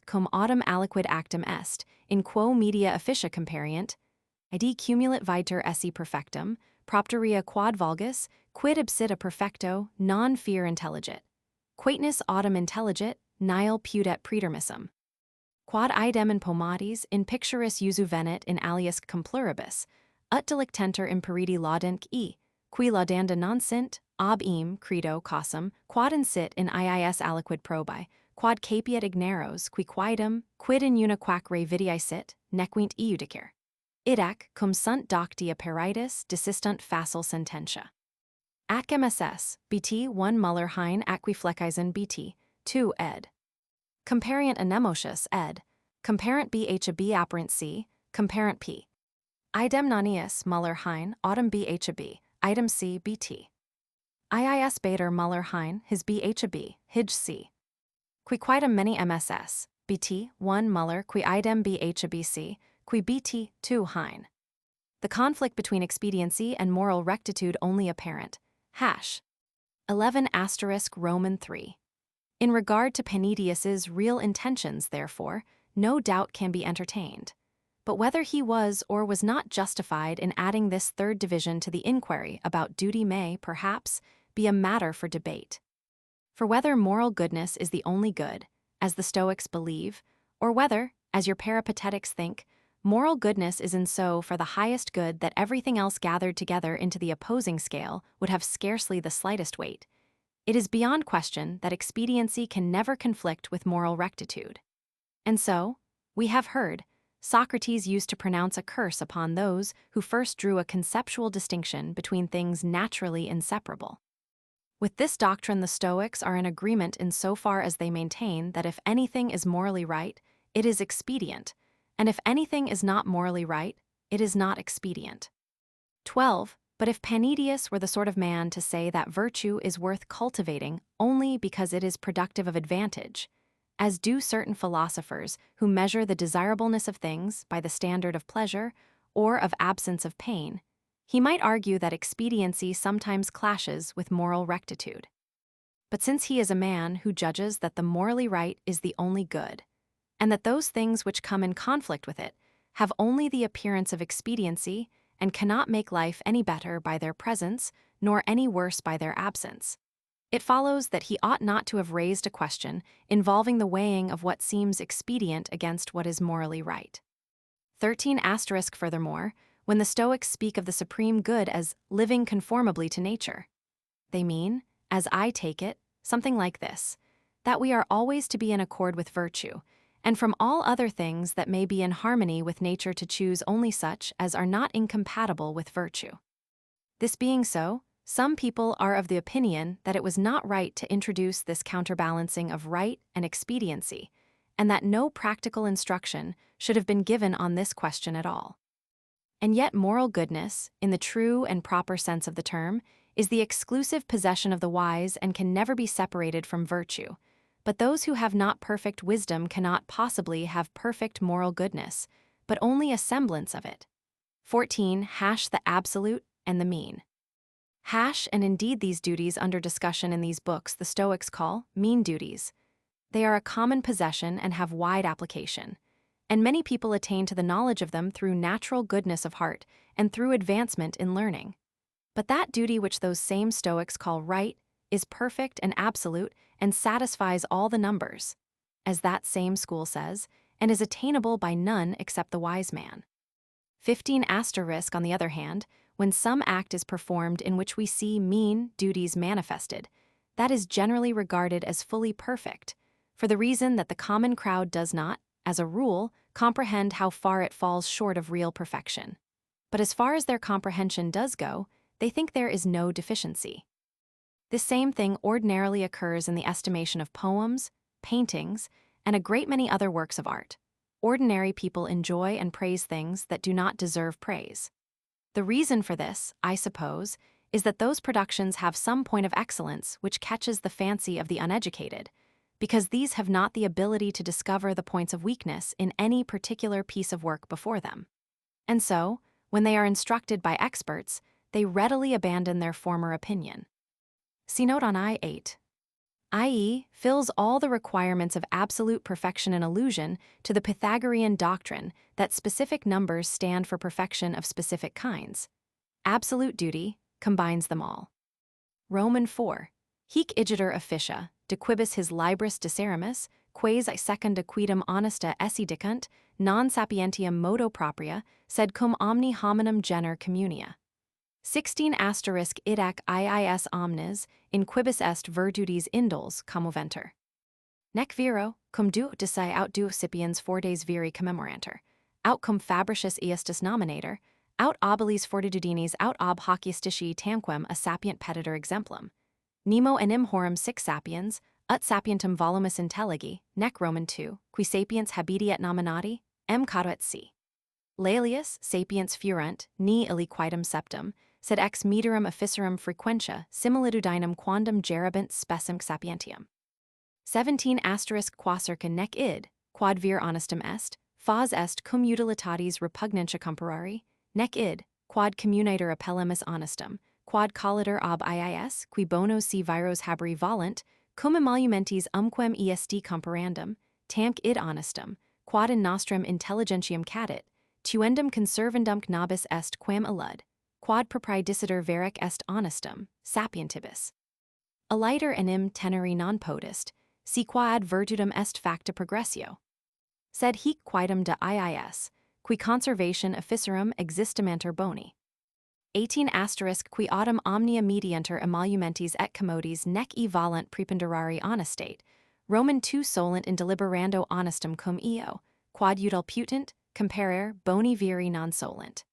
cum autem aliquid actum est, in quo media officia comparient, id cumulat viter esse perfectum, propteria quod vulgus, quid absit a perfecto, non fear intelligit. Quatenus autem intelligit, nihil pudet praetermissum. Quod idem in pomatis, in picturis usu venet in alius cum pluribus, ut delictenter imperiti laudent qui laudanda non sint, ob eam, credo, causam, quod insit in iis aliquid probi, quod capiat igneros, qui quidem, quid in una quac re vidii sit, nequint iudicere. Idac, cum sunt doctia peritus, desistunt facile sententia. Ac MSS, BT 1 Muller hein acqui fleckisen BT, 2 ed. Comparient anemotius ed. Comparent BHAB apparent C, comparent P. Idem nonius Muller hein, autumn BHAB, item C BT. IIS Bader Muller hein, his BHAB, hij C. Qui quidem many MSS, BT 1 Muller qui idem BHABC, qui BT 2 hein. The conflict between expediency and moral rectitude only apparent. 11 Roman 3. In regard to Panidius's real intentions, therefore, no doubt can be entertained. But whether he was or was not justified in adding this third division to the inquiry about duty may, perhaps, be a matter for debate. For whether moral goodness is the only good, as the Stoics believe, or whether, as your peripatetics think, moral goodness is in so for the highest good that everything else gathered together into the opposing scale would have scarcely the slightest weight, it is beyond question that expediency can never conflict with moral rectitude. And so, we have heard, Socrates used to pronounce a curse upon those who first drew a conceptual distinction between things naturally inseparable. With this doctrine, the Stoics are in agreement in so far as they maintain that if anything is morally right, it is expedient, and if anything is not morally right, it is not expedient. 12. But if Panidius were the sort of man to say that virtue is worth cultivating only because it is productive of advantage, as do certain philosophers who measure the desirableness of things by the standard of pleasure or of absence of pain, he might argue that expediency sometimes clashes with moral rectitude. But since he is a man who judges that the morally right is the only good, and that those things which come in conflict with it have only the appearance of expediency and cannot make life any better by their presence, nor any worse by their absence, it follows that he ought not to have raised a question involving the weighing of what seems expedient against what is morally right. 13 Furthermore, when the Stoics speak of the supreme good as living conformably to nature, they mean, as I take it, something like this, that we are always to be in accord with virtue, and from all other things that may be in harmony with nature to choose only such as are not incompatible with virtue. This being so, some people are of the opinion that it was not right to introduce this counterbalancing of right and expediency, and that no practical instruction should have been given on this question at all. And yet moral goodness, in the true and proper sense of the term, is the exclusive possession of the wise and can never be separated from virtue. But those who have not perfect wisdom cannot possibly have perfect moral goodness, but only a semblance of it. 14. The absolute and the mean. And indeed these duties under discussion in these books the Stoics call mean duties. They are a common possession and have wide application, and many people attain to the knowledge of them through natural goodness of heart and through advancement in learning. But that duty which those same Stoics call right is perfect and absolute and satisfies all the numbers, as that same school says, and is attainable by none except the wise man. 15. On the other hand, when some act is performed in which we see mean duties manifested, that is generally regarded as fully perfect, for the reason that the common crowd does not, as a rule, comprehend how far it falls short of real perfection. But as far as their comprehension does go, they think there is no deficiency. This same thing ordinarily occurs in the estimation of poems, paintings, and a great many other works of art. Ordinary people enjoy and praise things that do not deserve praise. The reason for this, I suppose, is that those productions have some point of excellence which catches the fancy of the uneducated, because these have not the ability to discover the points of weakness in any particular piece of work before them. And so, when they are instructed by experts, they readily abandon their former opinion. See note on I8. I.e., fills all the requirements of absolute perfection and illusion to the Pythagorean doctrine that specific numbers stand for perfection of specific kinds. Absolute duty combines them all. Roman 4. Hic igitur officia, de quibus his libris diserimus, quaes secunda quidem honesta esse dicunt, non sapientium modo propria, sed cum omni hominum gener communia. 16. Idac iis omnes, in quibus est virtutis indoles commoventer. Nec viro, cum duodicei aut duocipiens fortes viri commemoranter, aut cum fabricius iestus nominator, aut obilis fortitudinis aut ob hoc iustitii tamquem a sapient petitor exemplum. Nemo enim horum sic sapiens, ut sapientum volumus intelligi, nec Roman 2, qui sapiens habiti et nominati, cado et si. Laelius, sapiens furunt, ni illiquidem septum, sed ex meterum officium frequentia similitudinem quondam gerabint specem sapientium. 17. Quacerca nec id, quod vir honestum est, fas est cum utilitatis repugnantia comparari, nec id, quod communitor appellemus honestum, quod collider ob iis, qui bonos si viros haberi volunt, cum emolumentis umquem est comparandum, tamque id honestum, quod in nostrum intelligentiam cadit, tuendum conservandum nobis est quam illud, quod propriedicitor veric est honestum, sapientibus. Aliter enim teneri non potest, si quad virtutum est facta progressio. Sed hic quidem de iis, qui conservation officium existimanter boni. 18. Qui autem omnia medianter emolumentis et commodis nec e volunt preponderari honestate, Roman 2 solent in deliberando honestum cum eo, quod udal putant, comparer boni viri non solent.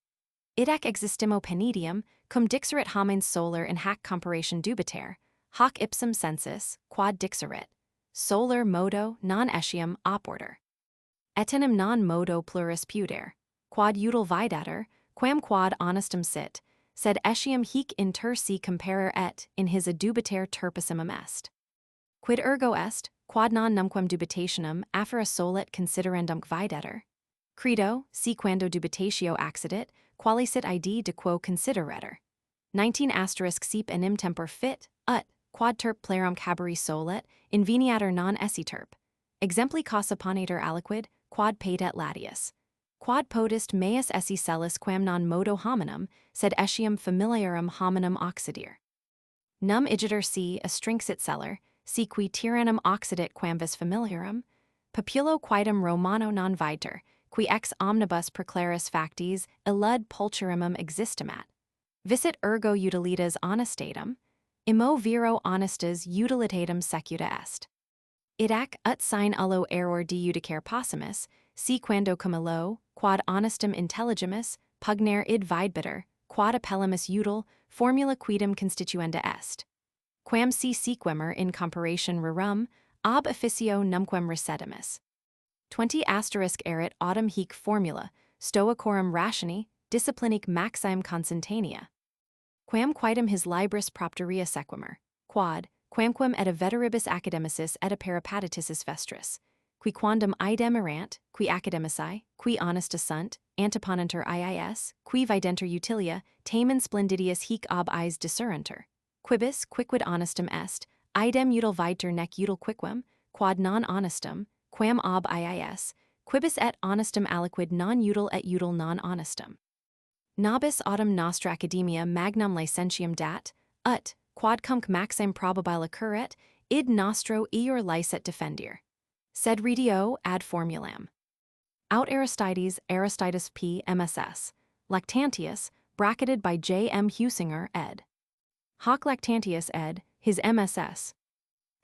Idac existimo penedium, cum dixerit homines solar in hac comparation dubiter, hoc ipsum sensus, quod dixerit, solar modo non etiam oporter. Etenim non modo pluris puder, quod udal vidator, quam quod honestum sit, sed etiam hic inter si comparer et in his adubiter turpissimum est. Quid ergo est, quod non numquam dubitationem affera solet considerandum videtur? Credo, si quando dubitatio accidit, quali sit id de quo consideretur. 19. Sip enim tempor fit, ut, quad terp plerum caberi solet, inveniatur non esse terp. Exempli causa ponator aliquid, quad patet latius. Quad potest meus esse cellus quam non modo hominum, sed etiam familiarum hominum occidir. Num igitur si astrinxit celler, si qui tyrannum occidit quamvis familiarum, populo quidem Romano non viter, qui ex omnibus preclaris factis illud pulcherimum existimat. Visit ergo utilitas honestatum, immo viro honestas utilitatem secuta est. Idac ut sine ullo error de judicare possumus, si quando cum illo, quod honestum intelligimus, pugner id videbiter, quod appellemus util, formula quidem constituenda est. Quam si sequemer in comparation rerum, ob officio numquam recedimus. 20 erit autumn hic formula, stoicorum rationi, disciplinic maxime constantia. Quam quidem his libris propteria sequimer, quod, quamquam et a veteribus academicis et a peripateticis vestris, qui quandam idem erant, qui academici, qui honesta sunt, anteponenter iis, qui videnter utilia, tamen splendidius hic ob iis discerenter, quibus quicquid honestum est, idem util vidter nec util quicquam, quod non honestum, quam ob iis, quibus et honestum aliquid non util et util non honestum. Nobis autem nostra academia magnam licentium dat, ut, quodcumque maxime probabile occurret, id nostro iur licet defendir. Sed redio ad formulam. Aut Aristides P. MSS. Lactantius, bracketed by J. M. Husinger, ed. Hoc Lactantius ed. His MSS.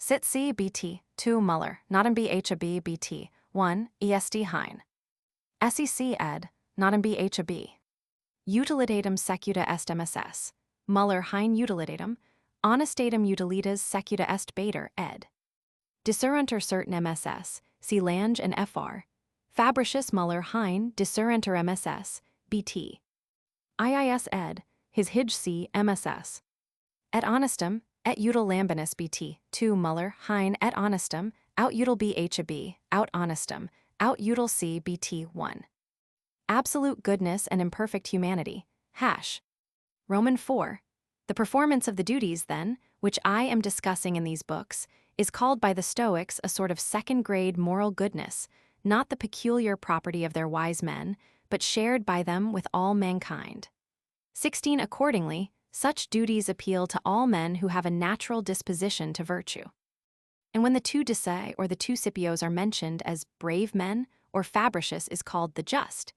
Sit C. BT. 2 Muller, Notem BHAB BT. 1. ESD Hein. SEC ed. Notem BHAB. Utilitatem secuta est MSS. Muller Hein utilitatem. Honestatem utilitas secuta est Bader, ed. Discerenter certain MSS. See Lange and Fr. Fabricius Muller Hein discerenter MSS. BT. IIS ed. His Hij C. MSS. Et honestum, et util lambinus BT. 2 Muller Hein et honestum, out util BHAB, out honestum, out util C. BT. 1. Absolute goodness and imperfect humanity. Roman 4. The performance of the duties, then, which I am discussing in these books, is called by the Stoics a sort of second-grade moral goodness, not the peculiar property of their wise men, but shared by them with all mankind. 16. Accordingly, such duties appeal to all men who have a natural disposition to virtue. And when the two Dicei or the two Scipios are mentioned as brave men, or Fabricius is called the just,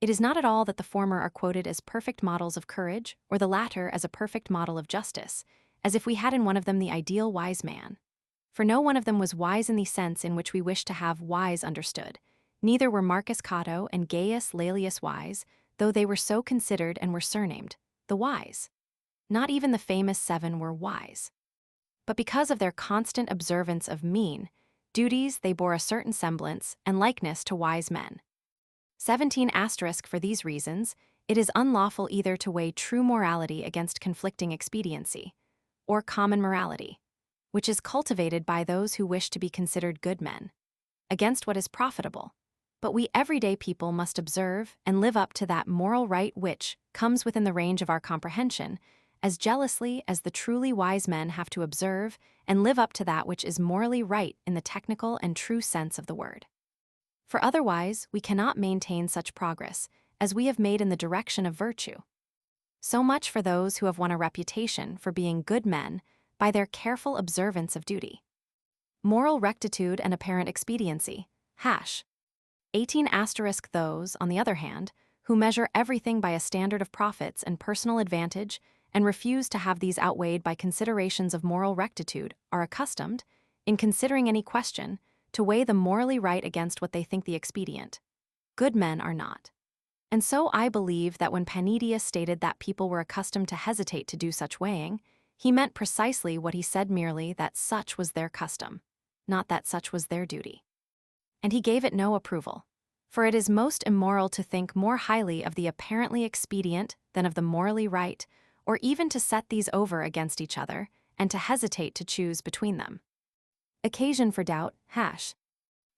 it is not at all that the former are quoted as perfect models of courage, or the latter as a perfect model of justice, as if we had in one of them the ideal wise man. For no one of them was wise in the sense in which we wish to have wise understood. Neither were Marcus Cato and Gaius Laelius wise, though they were so considered and were surnamed the wise. Not even the famous 7 were wise. But because of their constant observance of mean duties, they bore a certain semblance and likeness to wise men. 17 For these reasons, it is unlawful either to weigh true morality against conflicting expediency, or common morality, which is cultivated by those who wish to be considered good men, against what is profitable. But we everyday people must observe and live up to that moral right which comes within the range of our comprehension, as jealously as the truly wise men have to observe and live up to that which is morally right in the technical and true sense of the word. For otherwise, we cannot maintain such progress as we have made in the direction of virtue. So much for those who have won a reputation for being good men by their careful observance of duty. Moral rectitude and apparent expediency. 18 Those, on the other hand, who measure everything by a standard of profits and personal advantage and refuse to have these outweighed by considerations of moral rectitude are accustomed, in considering any question, to weigh the morally right against what they think the expedient. Good men are not. And so I believe that when Panidius stated that people were accustomed to hesitate to do such weighing, he meant precisely what he said, merely that such was their custom, not that such was their duty. And he gave it no approval, for it is most immoral to think more highly of the apparently expedient than of the morally right, or even to set these over against each other, and to hesitate to choose between them. Occasion for doubt.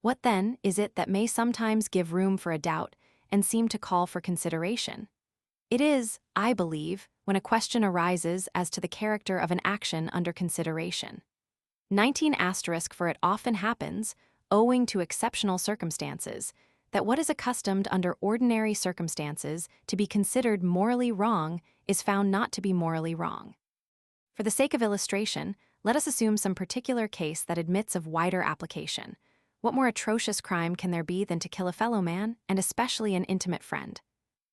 What then is it that may sometimes give room for a doubt and seem to call for consideration? It is, I believe, when a question arises as to the character of an action under consideration. 19 For it often happens, owing to exceptional circumstances, that what is accustomed under ordinary circumstances to be considered morally wrong is found not to be morally wrong. For the sake of illustration, let us assume some particular case that admits of wider application. What more atrocious crime can there be than to kill a fellow man, and especially an intimate friend?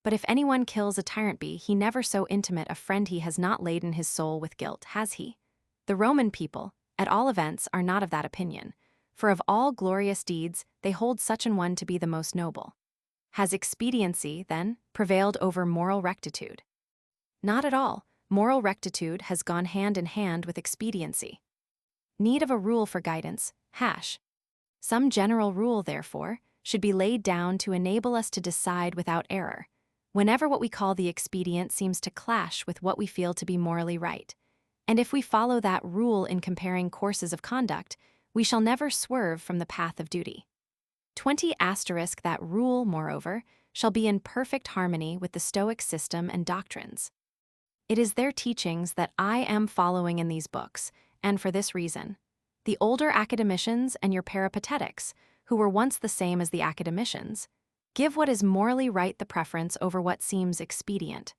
But if anyone kills a tyrant, be he never so intimate a friend, he has not laden his soul with guilt, has he? The Roman people, at all events, are not of that opinion, for of all glorious deeds they hold such an one to be the most noble. Has expediency, then, prevailed over moral rectitude? Not at all. Moral rectitude has gone hand in hand with expediency. Need of a rule for guidance. Some general rule, therefore, should be laid down to enable us to decide without error, whenever what we call the expedient seems to clash with what we feel to be morally right. And if we follow that rule in comparing courses of conduct, we shall never swerve from the path of duty. 20 asterisk that rule, moreover, shall be in perfect harmony with the Stoic system and doctrines. It is their teachings that I am following in these books, and for this reason. The older academicians and your peripatetics, who were once the same as the academicians, give what is morally right the preference over what seems expedient.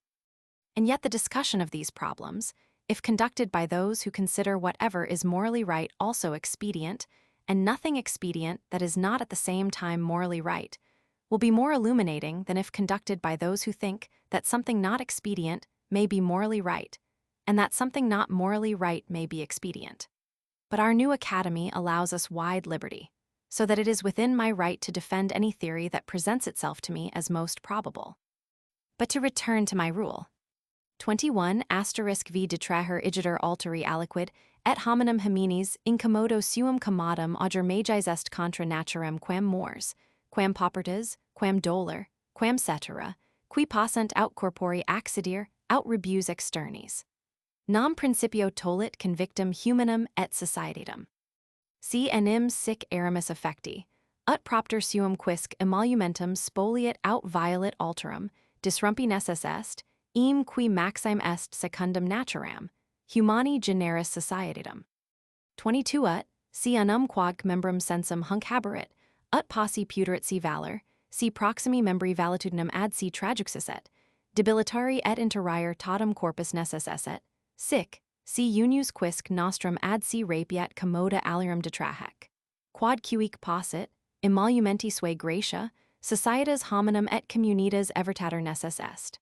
And yet the discussion of these problems, if conducted by those who consider whatever is morally right also expedient, and nothing expedient that is not at the same time morally right, will be more illuminating than if conducted by those who think that something not expedient may be morally right, and that something not morally right may be expedient. But our new academy allows us wide liberty, so that it is within my right to defend any theory that presents itself to me as most probable. But to return to my rule. 21 asterisk v detraher igitur alteri aliquid, et hominum homines incommodo suum commodum auger magis est contra naturem quam mors, quam paupertas, quam dolor, quam cetera, qui passant aut corpori accidir, aut rebus externis. Nam principio tollit convictum humanum et societatem. Si enim sic aramis affecti, ut propter suum quisque emolumentum spoliat aut violet alterum, disrumpi necess est, eam qui maxime est secundum naturam, humani generis societatem. 22 ut, si unum quod membrum sensum hunc haberit, ut posse puterit si valor, si proximi membri valetudinem ad si trajuxus et, debilitari et interire totum corpus necess esset, sic, si unius quisque nostrum ad si rapiat commoda alirum detrahec. Quod cuique possit, emolumenti sui gratia, societas hominum et communitas evertater necess est.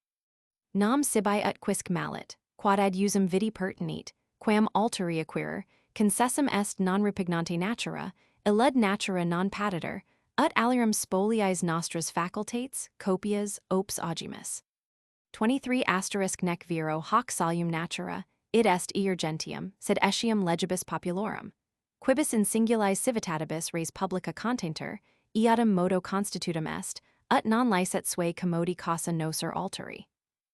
Nam sibi ut quisque malit, quod ad usum vidi pertinit, quam alteri acquirer, concessum est non repugnante natura, illud natura non patitor, ut alirum spoliis nostras facultates, copias, opes agimus. 23 asterisk nec viro hoc solum natura, id est urgentium, sed etiam legibus populorum. Quibus in singulis civitatibus res publica contenter, iadam modo constitutum est, ut non licet sui commodi causa nocer alteri.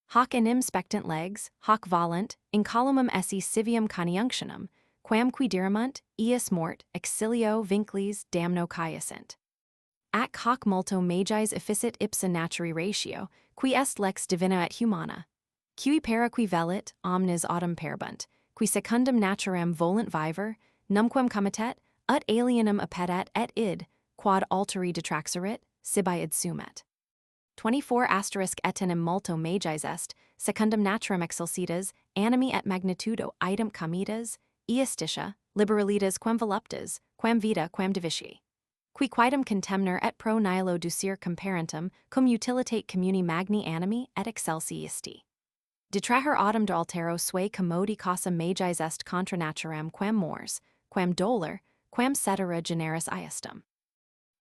Hoc enim spectant legs, hoc volunt, in columnum esse civium coniunctionum, quam qui diramunt, ius mort, exilio vinclis damno caiusint. Ac hoc multo magis efficit ipsa naturi ratio, qui est lex divina et humana. Cui para qui velit, omnes autem perbunt, qui secundum naturam volunt viver, numquam committet, ut alienum appedat et id, quod alteri detraxerit, sibi id sumet. 24 asterisk etenim multo magis est, secundum naturam excelsitas, animi et magnitudo idem comitas, iustitia, liberalitas quam voluptas, quam vita quam divici. Qui quaedam contemner et pro nihilo ducere comparentum, cum utilitate communi magni animi et excelsi isti. Detraher autem de altero sui commodi causa magis est contra naturam quam mors, quam dolor, quam cetera generis iustum.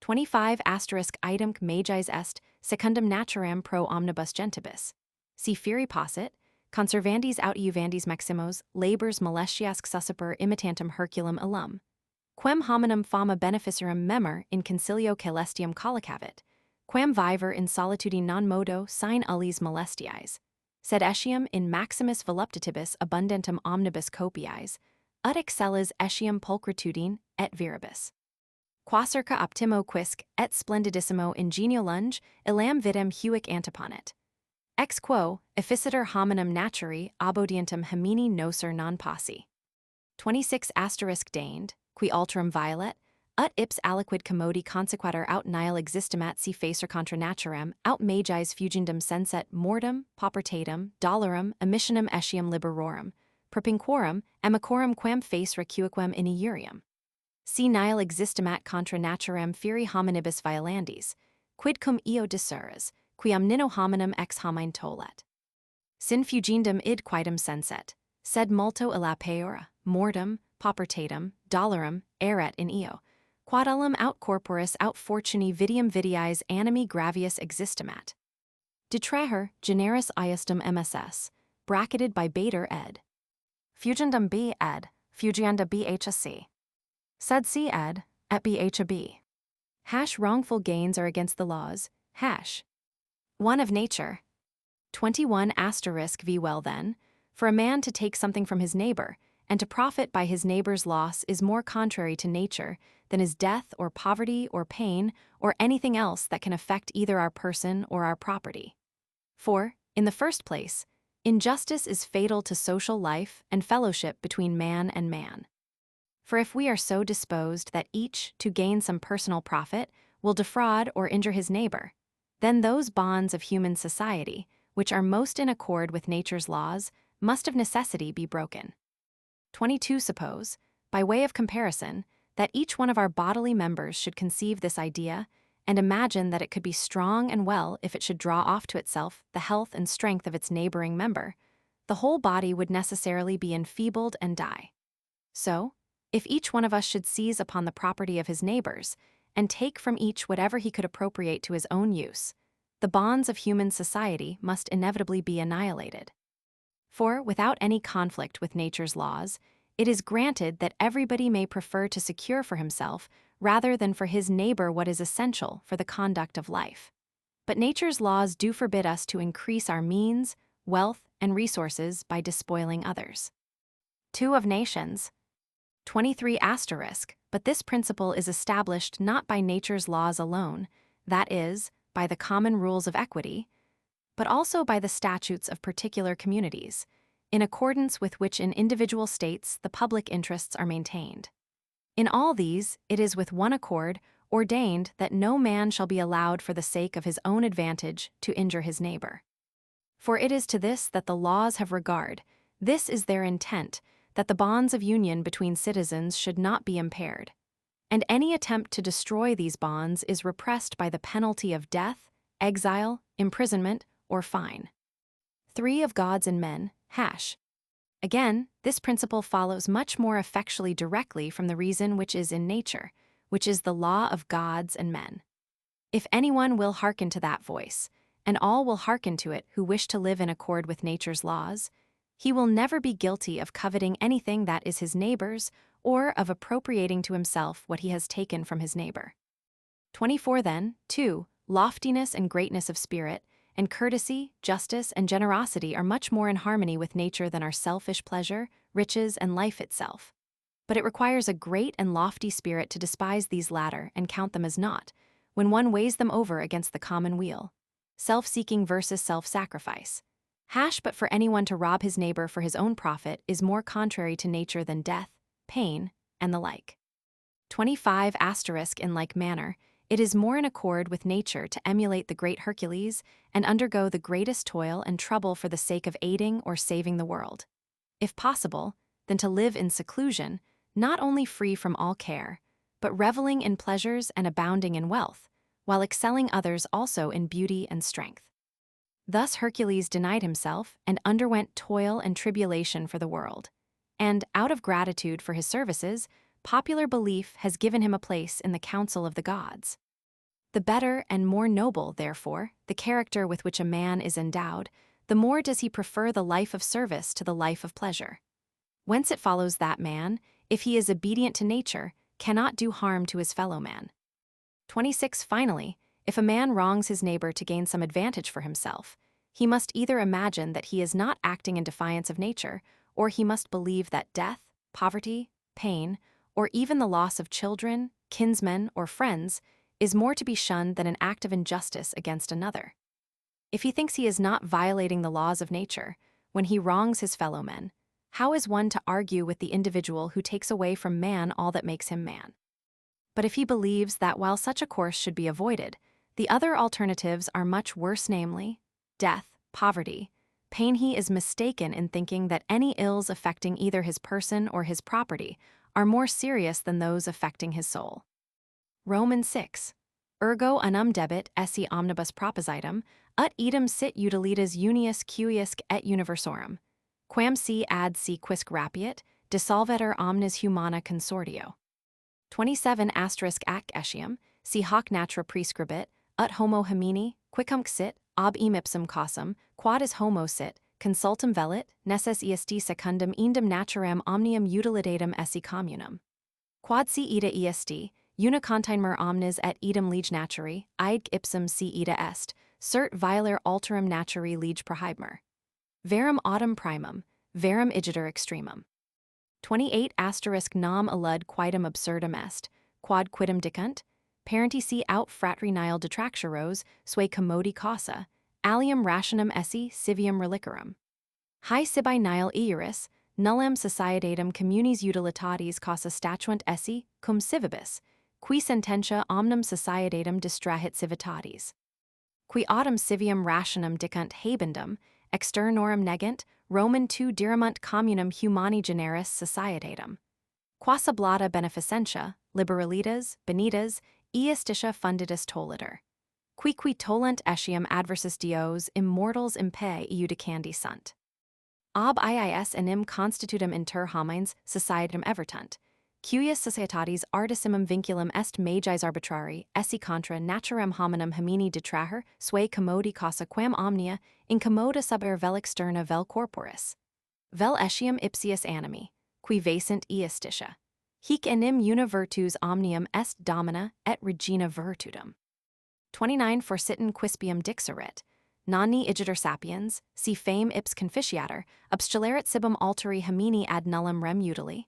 25 asterisk idem magis est, secundum naturam pro omnibus gentibus. Si feri possit, conservandis aut iuvandis maximos, labors molestiasque susciper imitantum Herculum illum. Quem hominum fama beneficiarum memor in concilio caelestium collicavit, quam viver in solitudine non modo sine ullis molestiais, sed etiam in maximis voluptatibus abundantum omnibus copiais, ut excellis etiam pulchritude et viribus. Quacerca optimo quisque et splendidissimo ingenio lunge, illam vitam huic anteponet. Ex quo, efficiter hominum naturi obodientem homini nocer non possi. 26 asterisk deigned, qui alterum violet, ut ips aliquid commodi consequatur aut nihil existimat si facer contra naturam, aut magis fugendum senset mortem, paupertatem, dolorum, emissionem etiam liberorum, propinquorum, amicorum quam face recuiquem in iurium. Si nihil existimat contra naturam feri hominibus violandis, quid cum eo disseras, quiam nino hominum ex homine tollet. Sin fugendum id quaedam senset, sed multo illa peora, mortem, paupertatem, dolorum, erat in eo, quod ullum aut corporis aut fortuni vitium vitiis animi gravius existimat. Detraher, generis iustum MSS, bracketed by Bader ed. Fugendum B ed, fugienda BHC. Sed C ed, et BHB. Wrongful gains are against the laws. 1 of nature. 21 V. Well then, for a man to take something from his neighbor, and to profit by his neighbor's loss is more contrary to nature than is death or poverty or pain or anything else that can affect either our person or our property. For, in the first place, injustice is fatal to social life and fellowship between man and man. For if we are so disposed that each, to gain some personal profit, will defraud or injure his neighbor, then those bonds of human society, which are most in accord with nature's laws, must of necessity be broken. 22 Suppose, by way of comparison, that each one of our bodily members should conceive this idea and imagine that it could be strong and well if it should draw off to itself the health and strength of its neighboring member, the whole body would necessarily be enfeebled and die. So, if each one of us should seize upon the property of his neighbors, and take from each whatever he could appropriate to his own use, the bonds of human society must inevitably be annihilated. For, without any conflict with nature's laws, it is granted that everybody may prefer to secure for himself rather than for his neighbor what is essential for the conduct of life. But nature's laws do forbid us to increase our means, wealth, and resources by despoiling others. 2 of nations. 23 But this principle is established not by nature's laws alone, that is, by the common rules of equity, but also by the statutes of particular communities, in accordance with which in individual states the public interests are maintained. In all these, it is with one accord ordained that no man shall be allowed for the sake of his own advantage to injure his neighbor. For it is to this that the laws have regard, this is their intent, that the bonds of union between citizens should not be impaired, and any attempt to destroy these bonds is repressed by the penalty of death, exile, imprisonment, or fine. 3 of gods and men. Again, this principle follows much more effectually directly from the reason which is in nature, which is the law of gods and men. If anyone will hearken to that voice, and all will hearken to it who wish to live in accord with nature's laws, he will never be guilty of coveting anything that is his neighbor's or of appropriating to himself what he has taken from his neighbor. 24 Then, 2, loftiness and greatness of spirit, and courtesy, justice, and generosity are much more in harmony with nature than are selfish pleasure, riches, and life itself. But it requires a great and lofty spirit to despise these latter and count them as naught, when one weighs them over against the common weal. Self-seeking versus self-sacrifice. But for anyone to rob his neighbor for his own profit is more contrary to nature than death, pain, and the like. 25 In like manner, it is more in accord with nature to emulate the great Hercules and undergo the greatest toil and trouble for the sake of aiding or saving the world, if possible, than to live in seclusion, not only free from all care, but reveling in pleasures and abounding in wealth, while excelling others also in beauty and strength. Thus Hercules denied himself and underwent toil and tribulation for the world, and, out of gratitude for his services, popular belief has given him a place in the council of the gods. The better and more noble, therefore, the character with which a man is endowed, the more does he prefer the life of service to the life of pleasure. Whence it follows that man, if he is obedient to nature, cannot do harm to his fellow man. 26 Finally, if a man wrongs his neighbor to gain some advantage for himself, he must either imagine that he is not acting in defiance of nature, or he must believe that death, poverty, pain, or even the loss of children, kinsmen, or friends is more to be shunned than an act of injustice against another. If he thinks he is not violating the laws of nature when he wrongs his fellow men, how is one to argue with the individual who takes away from man all that makes him man? But if he believes that while such a course should be avoided, the other alternatives are much worse, namely, death, poverty, pain, he is mistaken in thinking that any ills affecting either his person or his property are more serious than those affecting his soul. Romans 6. Ergo unum debet esse omnibus propositum, ut idem sit utilitas unius cuiusque et universorum, quam si ad si quisque rapiet, dissolvetur omnes humana consortio. 27 ac etiam, si hoc natura prescribit, ut homo homini, quicumque sit, ob emipsum causam, quod is homo sit, consultum velit, nesses est secundum indem naturam omnium utilitatem esse communum. Quod si ida est, Unicontinmer omnes et idem lege naturi, id ipsum si ida est, cert violare alterum naturi lege prohibmer. Verum autem primum, verum igitur extremum. 28 nam alud quidem absurdum est, quod quidem dicunt, parentesi aut fratri nihil detracturos, sui commodi causa, alium rationem esse civium reliquarum. Hi sibi nihil iuris, nullum societatem communis utilitatis causa statuant esse, cum civibus, qui sententia omnum societatem distrahit civitatis. Qui autem civium rationem dicunt habendum, externorum negant, Roman II diramunt communum humani generis societatem. Quasi blata beneficentia, liberalitas, benitas, iustitia funditus tolliter. Qui tollant etiam adversus dios immortals impe iudicandi sunt. Ob iis enim constitutum inter homines societum evertunt, cuius societatis artissimum vinculum est magis arbitrari, esse contra naturem hominum homini detraher, sui commodi causa quam omnia, incommoda sub vel externa vel corporis. Vel etiam ipsius animi, qui vasent iustitia. Hic enim una virtus omnium est domina et regina virtutum. 29 Forsitan quispium dixerit. Nonni igitur sapiens, si fame ips conficiator, obstularet sibum alteri homini ad nullum rem utili.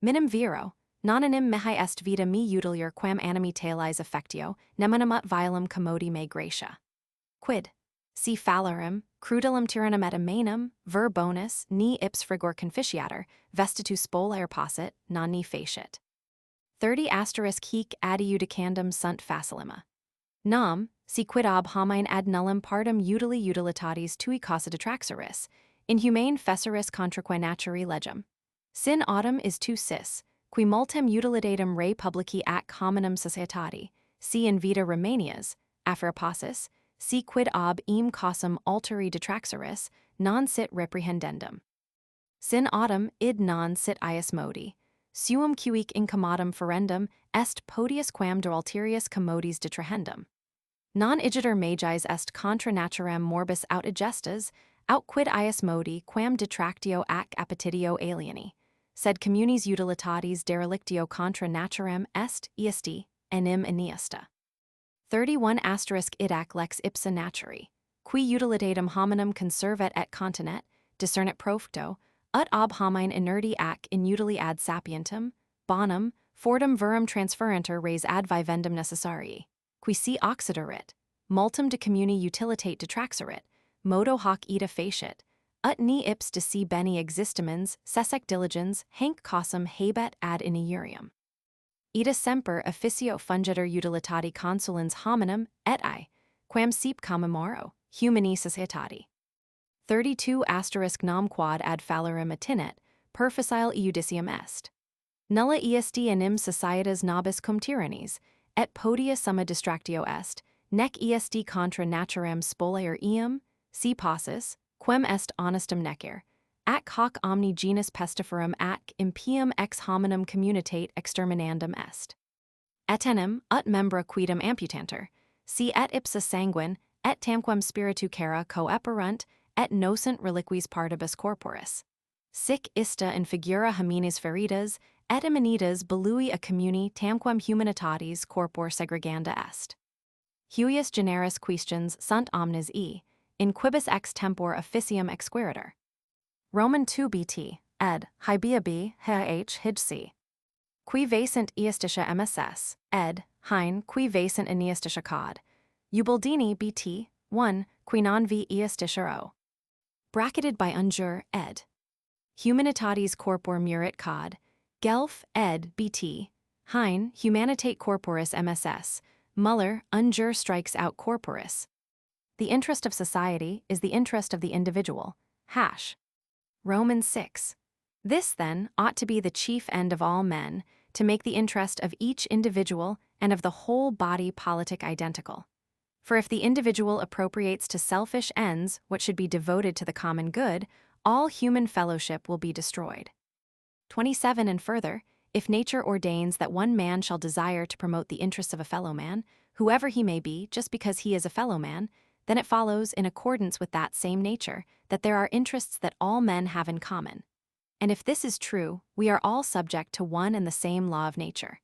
Minim viro, nonanim mehi est vita me utilior quam animi talis affectio, neminimut violum commodi me gratia. Quid? Si fallorum, crudulum tyrannum et amanum, ver bonus, ni ips frigor conficiator, vestitu spolaire possit, nonni facit. 30 hic adiudicandum sunt facilima. Nam, si quid ob homine ad nullum partum utili utilitatis tui causa detraxeris, inhumane fesseris contraque naturi legem. Sin autem is tu sis, qui multem utilitatem re publici ac hominum societati, si in vita Romanias, apharoposis, si quid ob eam causam alteri detraxeris, non sit reprehendendum. Sin autem id non sit ius modi, suum cuique incommodum ferendum est podius quam de alterius commodis detrahendum. Non igitur magis est contra naturem morbis aut egestas, aut quid ius modi quam detractio ac appetitio alieni, sed communis utilitatis derelictio contra naturem est iesti, enim iniesta. 31 idac lex ipsa naturi, qui utilitatem hominum conservet et continet, discernit profto, ut ob homine inerti ac inutili ad sapientem, bonum, fordum verum transferenter res ad vivendum necessarii, qui si oxiderit, multum de communi utilitate detraxerit, modo hoc ida facit, ut ni ips de si bene existimens, sesec diligens, hanc causam habet ad iniurium. Ida semper officio fungitur utilitati consulens hominum, et I, quam sip commemoro, humani societati. 32 nam quod ad fallorum attinet, per facile iudicium est. Nulla est enim societas nobis cum tyrannis, et podia summa distractio est, nec est contra naturem spolaer eam, si possis, quem est honestum necer, ac hoc omni genus pestiferum ac impium ex hominum communitate exterminandum est. Etenim, ut membra quidem amputanter, si et ipsa sanguine, et tamquam spiritu cara coeperunt, et nocent reliquis partibus corporis. Sic ista in figura hominis feridas, et imanitas belui a communi tamquam humanitatis corpor segreganda est. Huius generis questions sunt omnes in quibus ex tempor officium exquiritur. Roman II bt, ed, hibia b, h hidc. Qui vasent iustitia MSS, ed, hein, qui vasent in iustitia cod. Ubaldini bt, 1, qui non vi iustitia o. Bracketed by unjure, ed. Humanitatis corpor murit cod, Gelf, ed. bt. Hein, humanitate corporis MSS, Muller, unjure strikes out corporis. The interest of society is the interest of the individual. Romans 6. This, then, ought to be the chief end of all men, to make the interest of each individual and of the whole body politic identical. For if the individual appropriates to selfish ends what should be devoted to the common good, all human fellowship will be destroyed. 27 And further, if nature ordains that one man shall desire to promote the interests of a fellow man, whoever he may be, just because he is a fellow man, then it follows, in accordance with that same nature, that there are interests that all men have in common. And if this is true, we are all subject to one and the same law of nature.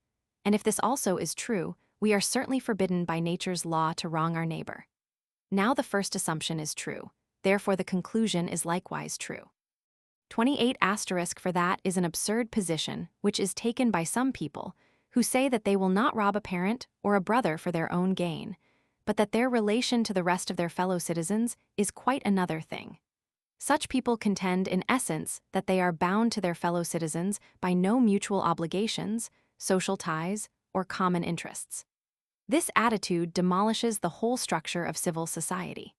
And if this also is true, we are certainly forbidden by nature's law to wrong our neighbor. Now the first assumption is true, therefore the conclusion is likewise true. 28 asterisk for that is an absurd position which is taken by some people who say that they will not rob a parent or a brother for their own gain, but that their relation to the rest of their fellow citizens is quite another thing. Such people contend in essence that they are bound to their fellow citizens by no mutual obligations, social ties, or common interests. This attitude demolishes the whole structure of civil society.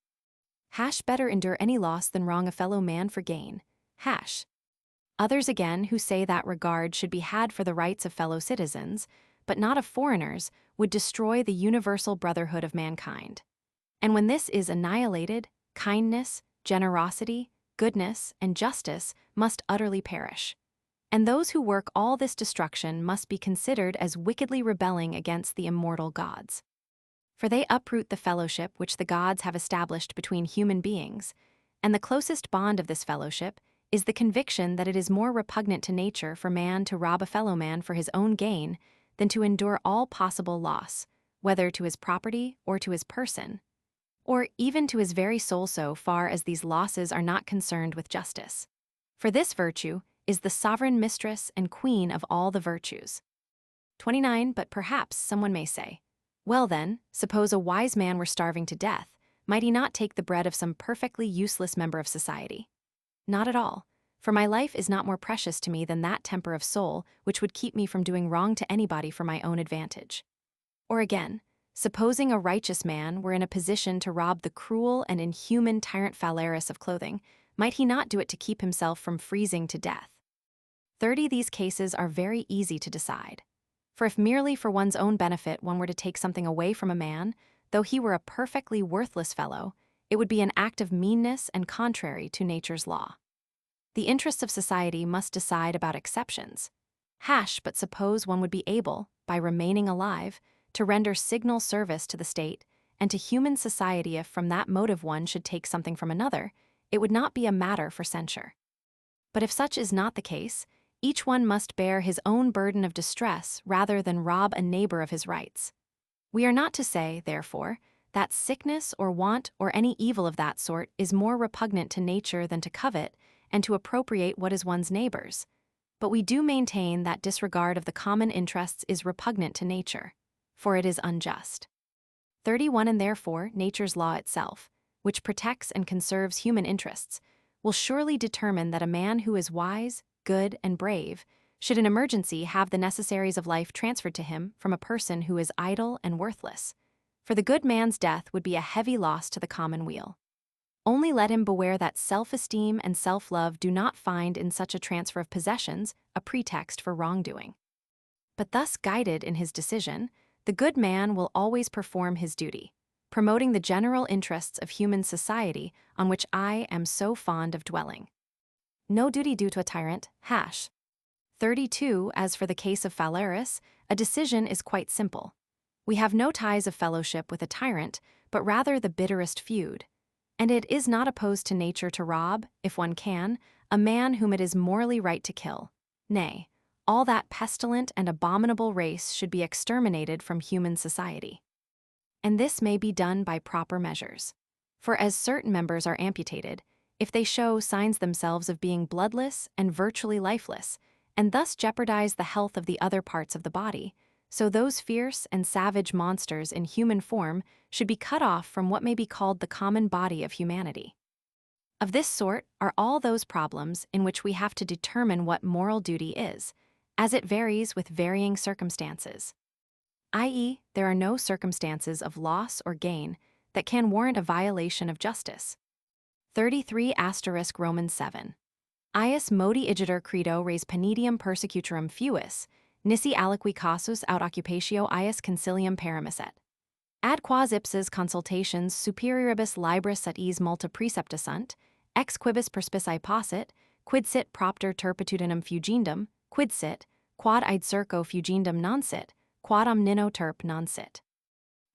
Better endure any loss than wrong a fellow man for gain. Others again who say that regard should be had for the rights of fellow citizens, but not of foreigners, would destroy the universal brotherhood of mankind. And when this is annihilated, kindness, generosity, goodness, and justice must utterly perish. And those who work all this destruction must be considered as wickedly rebelling against the immortal gods. For they uproot the fellowship which the gods have established between human beings, and the closest bond of this fellowship is the conviction that it is more repugnant to nature for man to rob a fellow man for his own gain than to endure all possible loss, whether to his property or to his person, or even to his very soul so far as these losses are not concerned with justice. For this virtue is the sovereign mistress and queen of all the virtues. 29 But perhaps someone may say, well then, suppose a wise man were starving to death, might he not take the bread of some perfectly useless member of society? Not at all, for my life is not more precious to me than that temper of soul which would keep me from doing wrong to anybody for my own advantage. Or again, supposing a righteous man were in a position to rob the cruel and inhuman tyrant Phalaris of clothing, might he not do it to keep himself from freezing to death? 30 These cases are very easy to decide. For if merely for one's own benefit one were to take something away from a man, though he were a perfectly worthless fellow, it would be an act of meanness and contrary to nature's law. The interests of society must decide about exceptions. But suppose one would be able, by remaining alive, to render signal service to the state and to human society if from that motive one should take something from another, it would not be a matter for censure. But if such is not the case, each one must bear his own burden of distress rather than rob a neighbor of his rights. We are not to say, therefore, that sickness or want or any evil of that sort is more repugnant to nature than to covet and to appropriate what is one's neighbor's. But we do maintain that disregard of the common interests is repugnant to nature, for it is unjust. 31 And therefore, nature's law itself, which protects and conserves human interests, will surely determine that a man who is wise, good, and brave should in emergency have the necessaries of life transferred to him from a person who is idle and worthless. For the good man's death would be a heavy loss to the common weal. Only let him beware that self-esteem and self-love do not find in such a transfer of possessions a pretext for wrongdoing. But thus guided in his decision, the good man will always perform his duty, promoting the general interests of human society on which I am so fond of dwelling. No duty due to a tyrant, 32 As for the case of Phalaris, a decision is quite simple. We have no ties of fellowship with a tyrant, but rather the bitterest feud. And it is not opposed to nature to rob, if one can, a man whom it is morally right to kill. Nay, all that pestilent and abominable race should be exterminated from human society. And this may be done by proper measures. For as certain members are amputated, if they show signs themselves of being bloodless and virtually lifeless, and thus jeopardize the health of the other parts of the body, so those fierce and savage monsters in human form should be cut off from what may be called the common body of humanity. Of this sort are all those problems in which we have to determine what moral duty is, as it varies with varying circumstances. I.e., there are no circumstances of loss or gain that can warrant a violation of justice. 33 Romans 7. Ius modi igitur credo res penitium persecutorum fuis, nisi aliqui casus aut occupatio ius concilium peramisset. Ad quas ipses consultations superioribus libris et ease multa precepta sunt, ex quibus perspicae possit, quid sit propter turpitudinem fugendum, quid sit, quod id circo fugendum non sit, quod omnino turp non sit.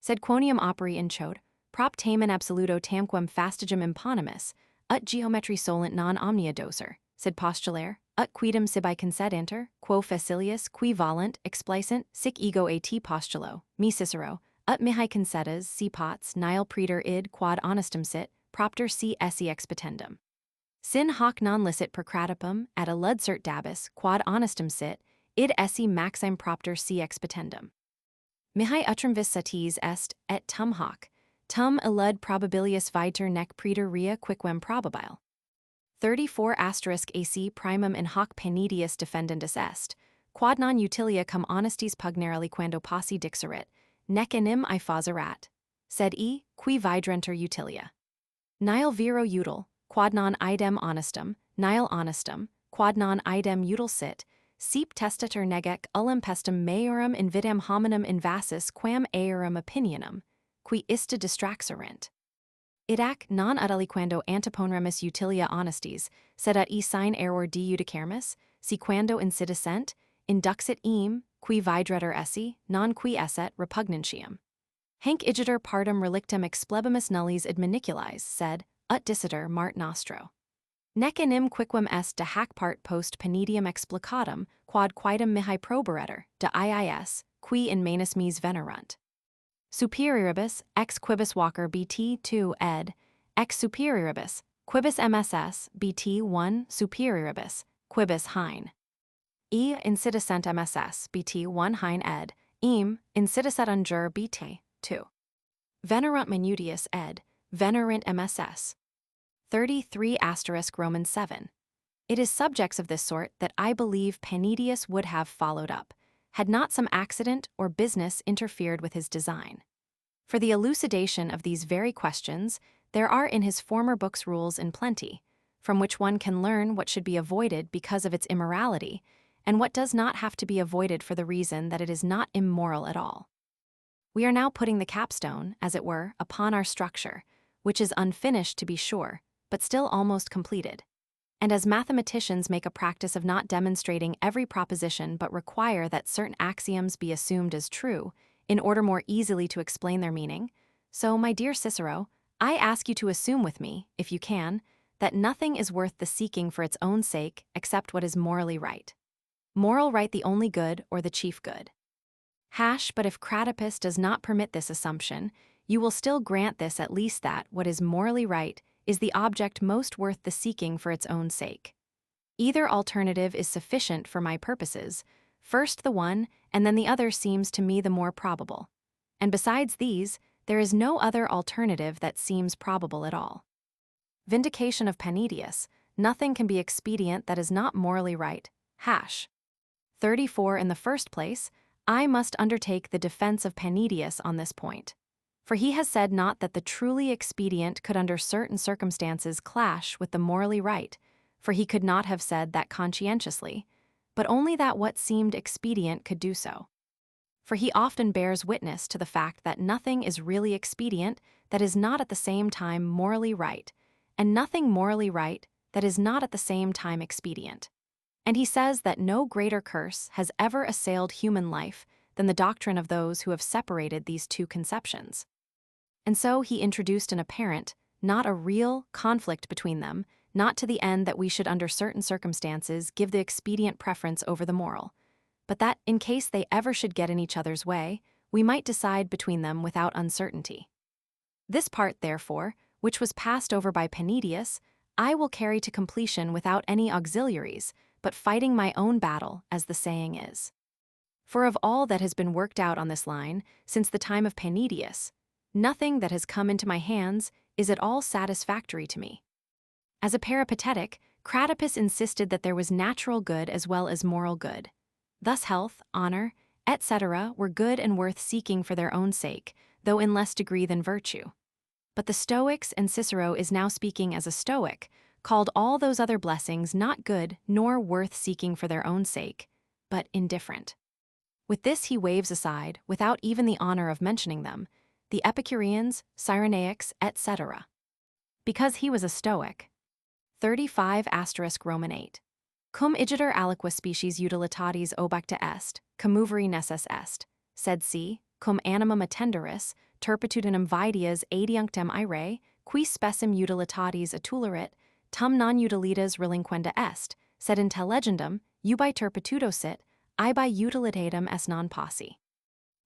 Sed quoniam operi incode, prop tamen absoluto tamquam fastigem imponimus, ut geometri solent non omnia doser, sed postulare, ut quidem sibi concedanter, quo facilius, qui volunt, explicent, sic ego at postulo, me Cicero, ut mihi concedas, si pots, nihil praeter id quod honestum sit, propter si esse expetendum. Sin hoc non licet per cratipum, ad aludcert dabis, quod honestum sit, id esse maxime propter si expetendum. Mihi utrum satis est, et tum hoc, tum illud probabilius viter nec praeter rea quicquem probabile. 34 AC primum in hoc penidius defendendus est, quod non utilia cum honestis pugnare aliquando possi dixerit, nec enim facerat, sed qui vidrenter utilia. Nihil viro util, quod non idem honestum, nihil honestum, quod non idem util sit, sep testator negec ullum pestum meorum invidem hominum invasis quam eorum opinionum, qui ista distraxerint. Idac non ut aliquando antiponeremus utilia honestis, sed ut sine error de judicermus, si quando insidescent, induxit qui vidretur esse, non qui esset repugnantium. Hanc igiter partum relictum explebimus nullis adminiculis, sed, ut dissiter mart nostro. Nec enim quicquam est de hac part post penidium explicatum, quod quaedam mihi proberetur, de iis, qui in manus mes venerunt. Superioribus, ex quibus Walker BT 2 ed. Ex superioribus, quibus MSS BT 1 superioribus, quibus hein. Insidescent MSS BT 1 hein ed. Insidescet unjur BT 2. Venerunt minutius ed. Venerant MSS. 33 Roman 7. It is subjects of this sort that I believe Penidius would have followed up, had not some accident or business interfered with his design. For the elucidation of these very questions, there are in his former books rules in plenty, from which one can learn what should be avoided because of its immorality, and what does not have to be avoided for the reason that it is not immoral at all. We are now putting the capstone, as it were, upon our structure, which is unfinished to be sure, but still almost completed. And as mathematicians make a practice of not demonstrating every proposition but require that certain axioms be assumed as true, in order more easily to explain their meaning, so, my dear Cicero, I ask you to assume with me, if you can, that nothing is worth the seeking for its own sake except what is morally right. Moral right the only good or the chief good. But if Cratipus does not permit this assumption, you will still grant this at least that what is morally right is the object most worth the seeking for its own sake. Either alternative is sufficient for my purposes. First the one, and then the other seems to me the more probable. And besides these, there is no other alternative that seems probable at all. Vindication of Penidius, nothing can be expedient that is not morally right. 34 In the first place, I must undertake the defense of Penidius on this point. For he has said not that the truly expedient could under certain circumstances clash with the morally right, for he could not have said that conscientiously, but only that what seemed expedient could do so. For he often bears witness to the fact that nothing is really expedient that is not at the same time morally right, and nothing morally right that is not at the same time expedient. And he says that no greater curse has ever assailed human life than the doctrine of those who have separated these two conceptions. And so he introduced an apparent, not a real, conflict between them, not to the end that we should under certain circumstances give the expedient preference over the moral, but that, in case they ever should get in each other's way, we might decide between them without uncertainty. This part, therefore, which was passed over by Penidius, I will carry to completion without any auxiliaries, but fighting my own battle, as the saying is. For of all that has been worked out on this line, since the time of Penidius, nothing that has come into my hands is at all satisfactory to me. As a peripatetic, Cratipus insisted that there was natural good as well as moral good. Thus health, honor, etc. were good and worth seeking for their own sake, though in less degree than virtue. But the Stoics, and Cicero is now speaking as a Stoic, called all those other blessings not good nor worth seeking for their own sake, but indifferent. With this he waves aside, without even the honor of mentioning them, the Epicureans, Cyrenaics, etc. Because he was a Stoic. 35 Roman 8. Cum igiter aliqua species utilitatis obacta est, commovere nessus est, sed si, cum animum attenderis, turpitudinem videas adiunctem ire, qui specim utilitatis atulerit, tum non utilitas relinquenda est, sed intellegendum, ubi turpitudo sit, ibi utilitatem est non possi.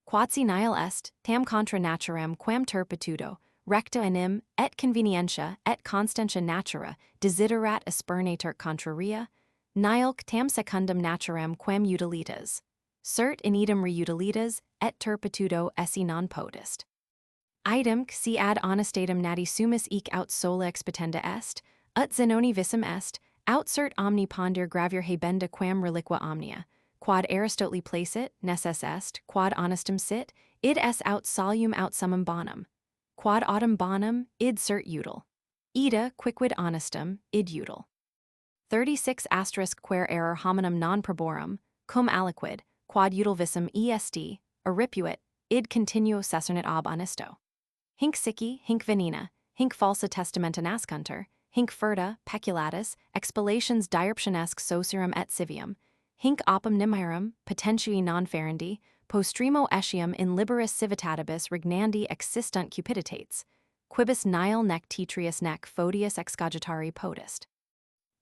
Quodsi nihil est, tam contra naturem quam turpitudo, recta enim, et convenientia, et constantia natura, desiderat aspernatur contraria, nihil tam secundum naturem quam utilitas. Cert in idem reutilitas, et turpitudo esse non potest. Idem si ad honestatem nati sumus ec aut sola expetenda est, ut Zenoni visum est, aut cert omni ponder gravir habenda quam reliqua omnia, quod Aristotle placet, nesses est, quod honestum sit, id es aut solum aut summum bonum, quod autem bonum, id cert util. Ida quicquid honestum, id util. 36 quare error hominum non proborum, cum aliquid, quod util visum est, aripuit, id continuo cessernit ab honesto. Hinc sici, hinc venina, hinc falsa testamenta nascuntur, hinc furta, peculatus, expilations diurptionesque socium et civium, hinc opum nimirum, potentiae non ferendi, postremo etiam in liberis civitatibus regnandi existunt cupiditates, quibus nihil nec titrius nec fodius excogitari potest.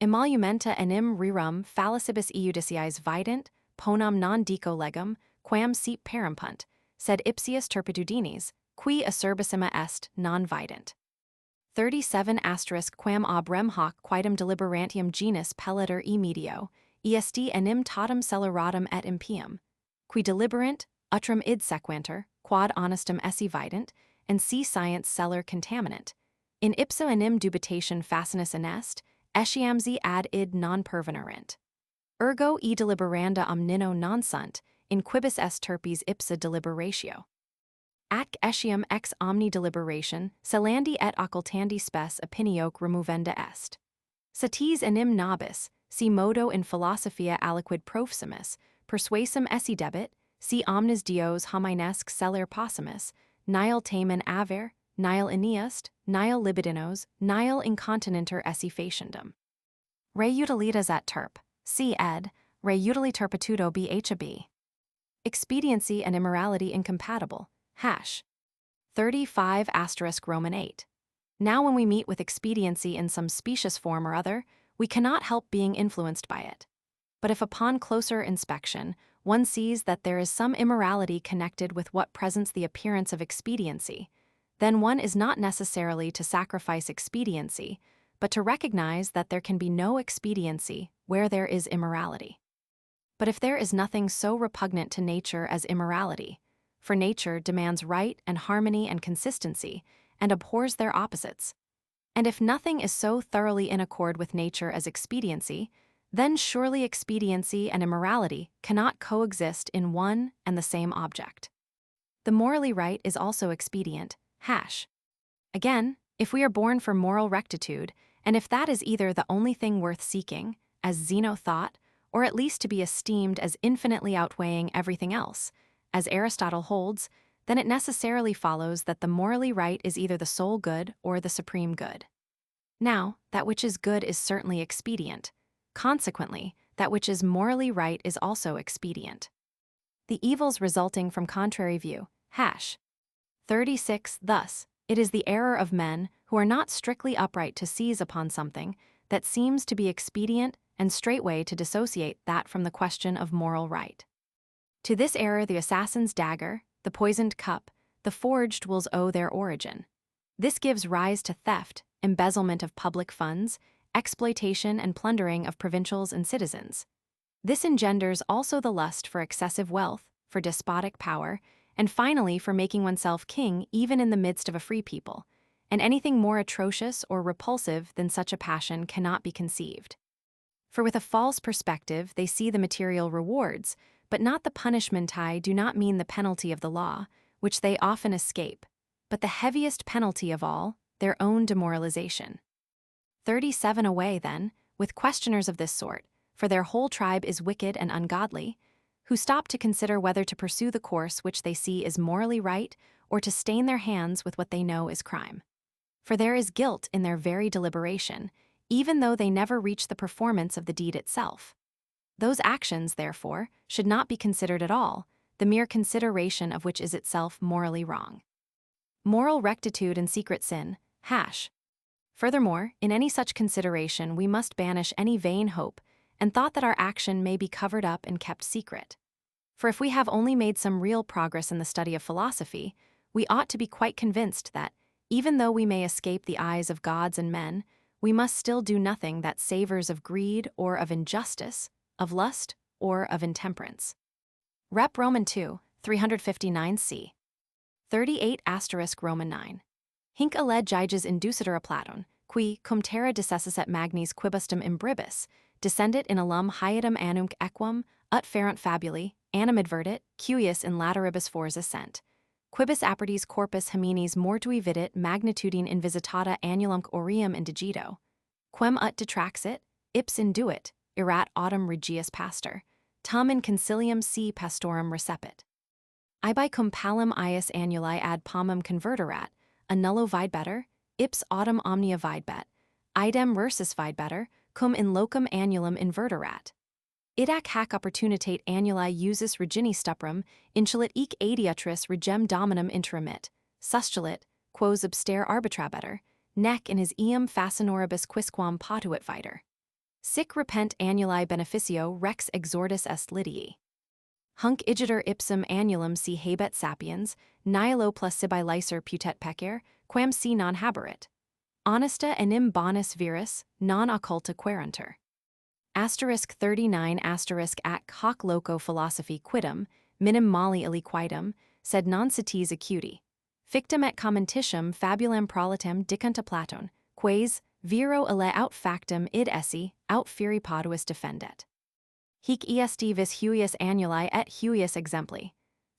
Emolumenta enim rerum fallicibus eudiciis vident, ponam non dico legum, quam seep perimpunt, sed ipsius turpitudinis, qui acerbissima est, non vident. 37 quam ob rem hoc quidem deliberantium genus pellitor e medio, est enim totum celeratum et impium, qui deliberant, utrum id sequantur, quod honestum esse vident, and si science celer contaminant. In ipso enim dubitation facinus inest, etiamzi ad id non pervenerant. Ergo e deliberanda omnino non sunt, in quibus est turpes ipsa deliberatio. Ac etiam ex omni deliberation, celandi et occultandi spes opinioque removenda est. Satis enim nobis, si modo in philosophia aliquid profissimus, persuasum esse debit, si omnes dios homines celer possumus, nihil tamen aver, nihil ineast, nihil libidinos, nihil incontinenter esse faciendum. Re utilitas et turp, c. ed., re utili turpitudo bhab. Expediency and immorality incompatible, hash. 35 Roman 8. Now when we meet with expediency in some specious form or other, we cannot help being influenced by it. But if upon closer inspection, one sees that there is some immorality connected with what presents the appearance of expediency, then one is not necessarily to sacrifice expediency, but to recognize that there can be no expediency where there is immorality. But if there is nothing so repugnant to nature as immorality, for nature demands right and harmony and consistency, and abhors their opposites, and if nothing is so thoroughly in accord with nature as expediency, then surely expediency and immorality cannot coexist in one and the same object. The morally right is also expedient, hash. Again, if we are born for moral rectitude, and if that is either the only thing worth seeking, as Zeno thought, or at least to be esteemed as infinitely outweighing everything else, as Aristotle holds, then it necessarily follows that the morally right is either the sole good or the supreme good. Now, that which is good is certainly expedient. Consequently, that which is morally right is also expedient. The evils resulting from contrary view, hash. 36 Thus, it is the error of men who are not strictly upright to seize upon something that seems to be expedient and straightway to dissociate that from the question of moral right. To this error the assassin's dagger, the poisoned cup, the forged wills owe their origin. This gives rise to theft, embezzlement of public funds, exploitation and plundering of provincials and citizens. This engenders also the lust for excessive wealth, for despotic power, and finally for making oneself king even in the midst of a free people, and anything more atrocious or repulsive than such a passion cannot be conceived. For with a false perspective they see the material rewards, but not the punishmenti do not mean the penalty of the law, which they often escape, but the heaviest penalty of all, their own demoralization. 37 Away, then, with questioners of this sort, for their whole tribe is wicked and ungodly, who stop to consider whether to pursue the course which they see is morally right or to stain their hands with what they know is crime. For there is guilt in their very deliberation, even though they never reach the performance of the deed itself. Those actions, therefore, should not be considered at all, the mere consideration of which is itself morally wrong. Moral rectitude and secret sin, hash. Furthermore, in any such consideration we must banish any vain hope, and thought that our action may be covered up and kept secret. For if we have only made some real progress in the study of philosophy, we ought to be quite convinced that, even though we may escape the eyes of gods and men, we must still do nothing that savors of greed or of injustice, of lust or of intemperance. Rep. Roman 2, 359 c. 38 Roman 9. Hinc aled giges inducitur Platon, qui, cum terra decessit magnis quibustum imbribus, descendit in alum hiatum annumque equum, ut ferunt fabuli, annum advertit, cuius in lateribus forza sent. Quibus apertis corpus homines mortui vidit magnitudine invisitata annulumque aureum indigito. Quem ut detraxit, ips induit, erat autem regius pastor, tum in concilium si pastorum recepit. Ibi cum palum ius annuli ad pomum converterat, a nullo videbetter, ips autem omnia videbet, idem rursus videbetter, cum in locum annulum inverterat. Idac hac opportunitate annuli usus regini stuprum, insulit ec adiutris regem dominum interimit, sustulit, quos obstare arbitrabetter, nec in his eum fascinoribus quisquam potuit viter. Sic repent annuli beneficio rex exortus est lidii. Hunc igitur ipsum annulum si habet sapiens, nihilo plus sibi licer putet pecer, quam si non haberit. Honesta enim bonus viris, non occulta queruntur. Asterisk 39 asterisk ac hoc loco philosophy quidem, minim mali aliquidem, sed non citis acuti. Fictum et commentitium fabulam prolatem dicunta Platon, quaes, viro alle aut factum id esse, aut feri poduus defendet. Hic est vis huius annuli et huius exempli.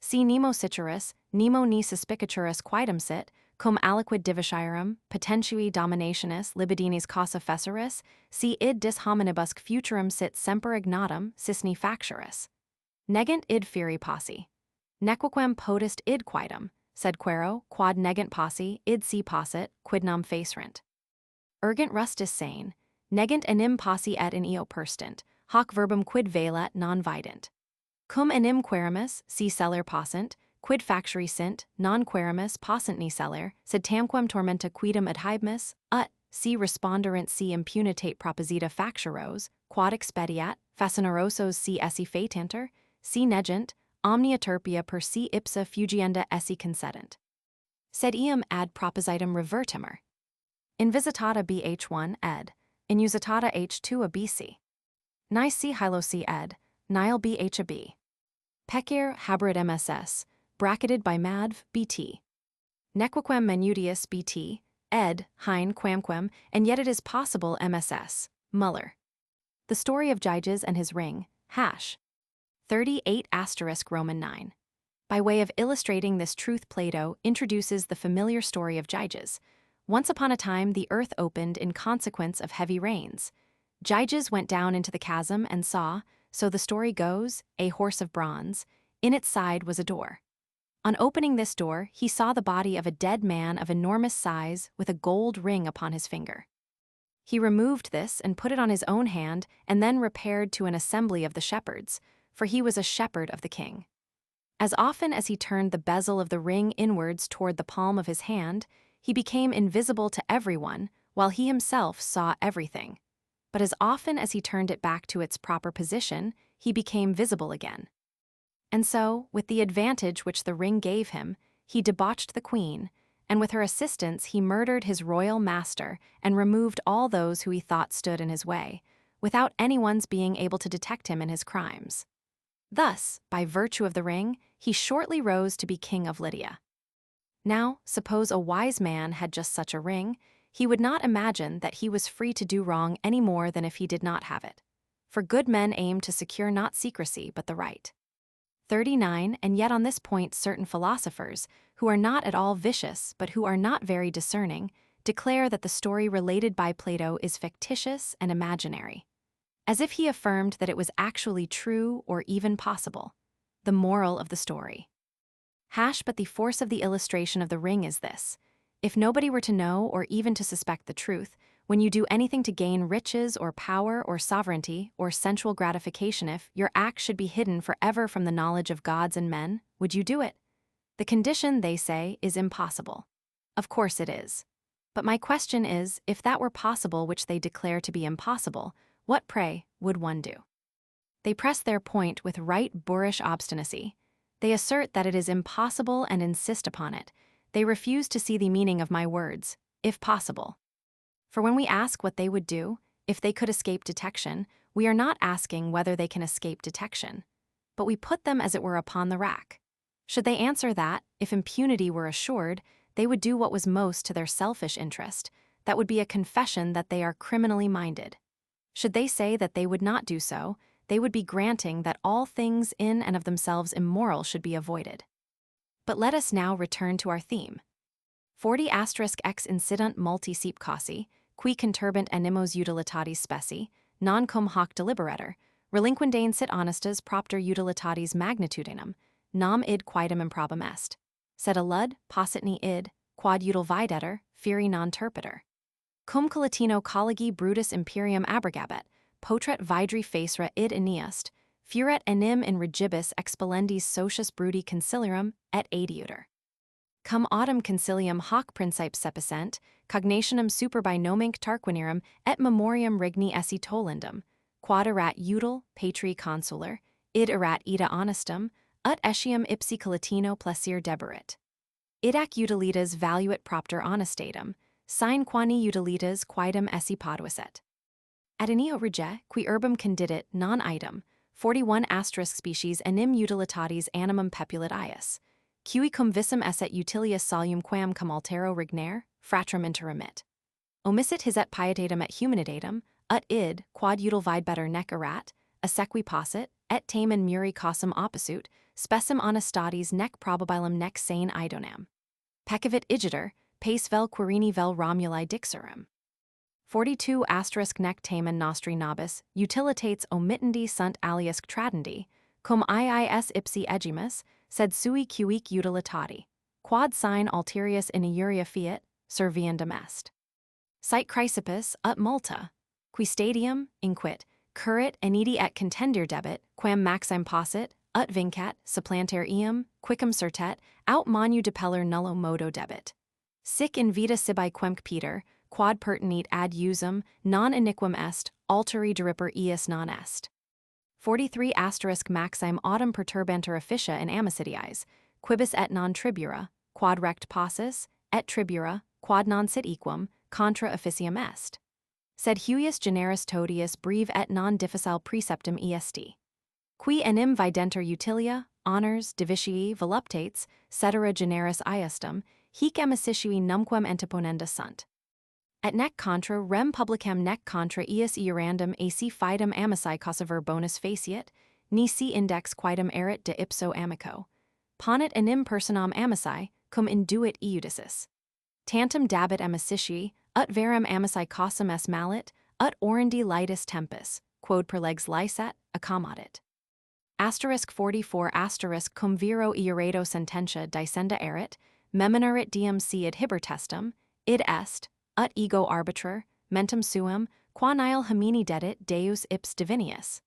Si nemo cicerus, nemo ni suspicaturus quidem sit, cum aliquid divisciarum, potentui dominationis libidinis causa fesseris, si id dis hominibusque futurum sit semper ignatum, cisni facturus. Negant id feri posse. Nequaquem potest id quidem, sed quero, quod negant posse, id si possit, quid nam facerint. Urgent rustis sane, negant enim posse et in eo perstant, hoc verbum quid velat non vident. Cum enim querimus, si celer possent, quid facturi sint, non querimus possent ni celer, sed tamquam tormenta quidem adhibimus, ut, si responderent si impunitate proposita facturos, quod expediat, fascinerosos si esse fatanter, si negent, omnia turpia per si ipsa fugienda esse concedent. Sed eum ad propositum revertimer. Invisitata bh1 ed, inusitata h2 a bc. Ni si hilo c ed, nihil bh a b. Pecir haberit mss, bracketed by madv bt. Nequaquem minutius bt, ed, hein quamquem, and yet it is possible mss, Muller. The story of Gyges and his ring, hash. 38 Roman 9. By way of illustrating this truth, Plato introduces the familiar story of Gyges. Once upon a time, the earth opened in consequence of heavy rains. Gyges went down into the chasm and saw, so the story goes, a horse of bronze. In its side was a door. On opening this door, he saw the body of a dead man of enormous size with a gold ring upon his finger. He removed this and put it on his own hand and then repaired to an assembly of the shepherds, for he was a shepherd of the king. As often as he turned the bezel of the ring inwards toward the palm of his hand, he became invisible to everyone, while he himself saw everything. But as often as he turned it back to its proper position, he became visible again. And so, with the advantage which the ring gave him, he debauched the queen, and with her assistance he murdered his royal master and removed all those who he thought stood in his way, without anyone's being able to detect him in his crimes. Thus, by virtue of the ring, he shortly rose to be king of Lydia. Now, suppose a wise man had just such a ring, he would not imagine that he was free to do wrong any more than if he did not have it. For good men aim to secure not secrecy but the right. 39 And yet on this point certain philosophers, who are not at all vicious but who are not very discerning, declare that the story related by Plato is fictitious and imaginary, as if he affirmed that it was actually true or even possible. The moral of the story. But the force of the illustration of the ring is this. If nobody were to know or even to suspect the truth, when you do anything to gain riches or power or sovereignty or sensual gratification, if your act should be hidden forever from the knowledge of gods and men, would you do it? The condition, they say, is impossible. Of course it is. But my question is, if that were possible which they declare to be impossible, What, pray, would one do? They press their point with right boorish obstinacy. They assert that it is impossible and insist upon it. They refuse to see the meaning of my words, if possible. For when we ask what they would do, if they could escape detection, we are not asking whether they can escape detection, but we put them as it were upon the rack. Should they answer that, if impunity were assured, they would do what was most to their selfish interest, that would be a confession that they are criminally minded. Should they say that they would not do so, they would be granting that all things in and of themselves immoral should be avoided. But let us now return to our theme. 40 ex incident multi seep causi, qui conturbant animos utilitatis specie, non cum hoc deliberator, relinquendane sit honestas propter utilitatis magnitudinem, nam id quaedam improbum est. Sed allud, positni id, quod util videtur, feri non turpiter. Cum collatino collegi brutus imperium abrogabet, potret vidri facere id aeneast, furet enim in regibus expellendis socius brudi conciliarum et adiutor. Cum autem concilium hoc principe sepicent, cognationem superbinominc tarquinirum et memoriam regni esse tolendum, quod erat util, patri consular, id erat ida honestum, ut etiam ipsi collatino placer deberit. Id ac utilitas valuit propter honestatum, sine quani utilitas quaedam esse poduisset. Ad inio rege, qui urbum condidit non item, 41 species enim utilitatis animum pepulit ius, cui cum visum esset utilius solum quam cum altero regnare, fratrum interremit. Omissit his et pietatem et humanidatum, ut id, quod util videbetter nec erat, assequi possit, et tamen muri causam opposut, specim honestatis nec probabilum nec sane idonam. Peccavit igiter, pace vel quirini vel Romuli dixerum. 42 nec tamen nostri nobis, utilitates omittendi sunt alias tradendi, cum iis ipsi egimus, sed sui cuique utilitati, quod sine alterius in iuria fiat, serviendum est. Sic Chrysippus ut multa, qui stadium, inquit, currit enidi et contender debit, quam maxime possit, ut vincat, supplanter eum, quicum certet, aut manu depeller nullo modo debit. Sic in vita sibi quemque Peter, quod pertinit ad usum, non iniquum est, alteri deriper ius non est. 43 maxime autem perturbantur officia in amicidiis, quibus et non tribura, quod rect possis, et tribura, quod non sit equum, contra officium est. Sed huius generis todius breve et non difficile preceptum est. Qui enim videntur utilia, honors, divitii, voluptates, cetera generis iustum, hic amicitui numquam antiponenda sunt. Et nec contra rem publicam nec contra ius iurandum ac fidem amici causaver bonus faciet, nisi index quaedam erit de ipso amico. Ponit enim personam amici, cum induit iudicis. Tantum dabit amicitiae, ut verum amici causam est malit, ut orandi litis tempus, quod per legs licet, accomodit. 44 cum viro iuredo sententia dicenda erit, memonerit diem si id hiber testum, id est, ut ego arbiter, mentum suum, qua nihil homini dedit deus ips divinius.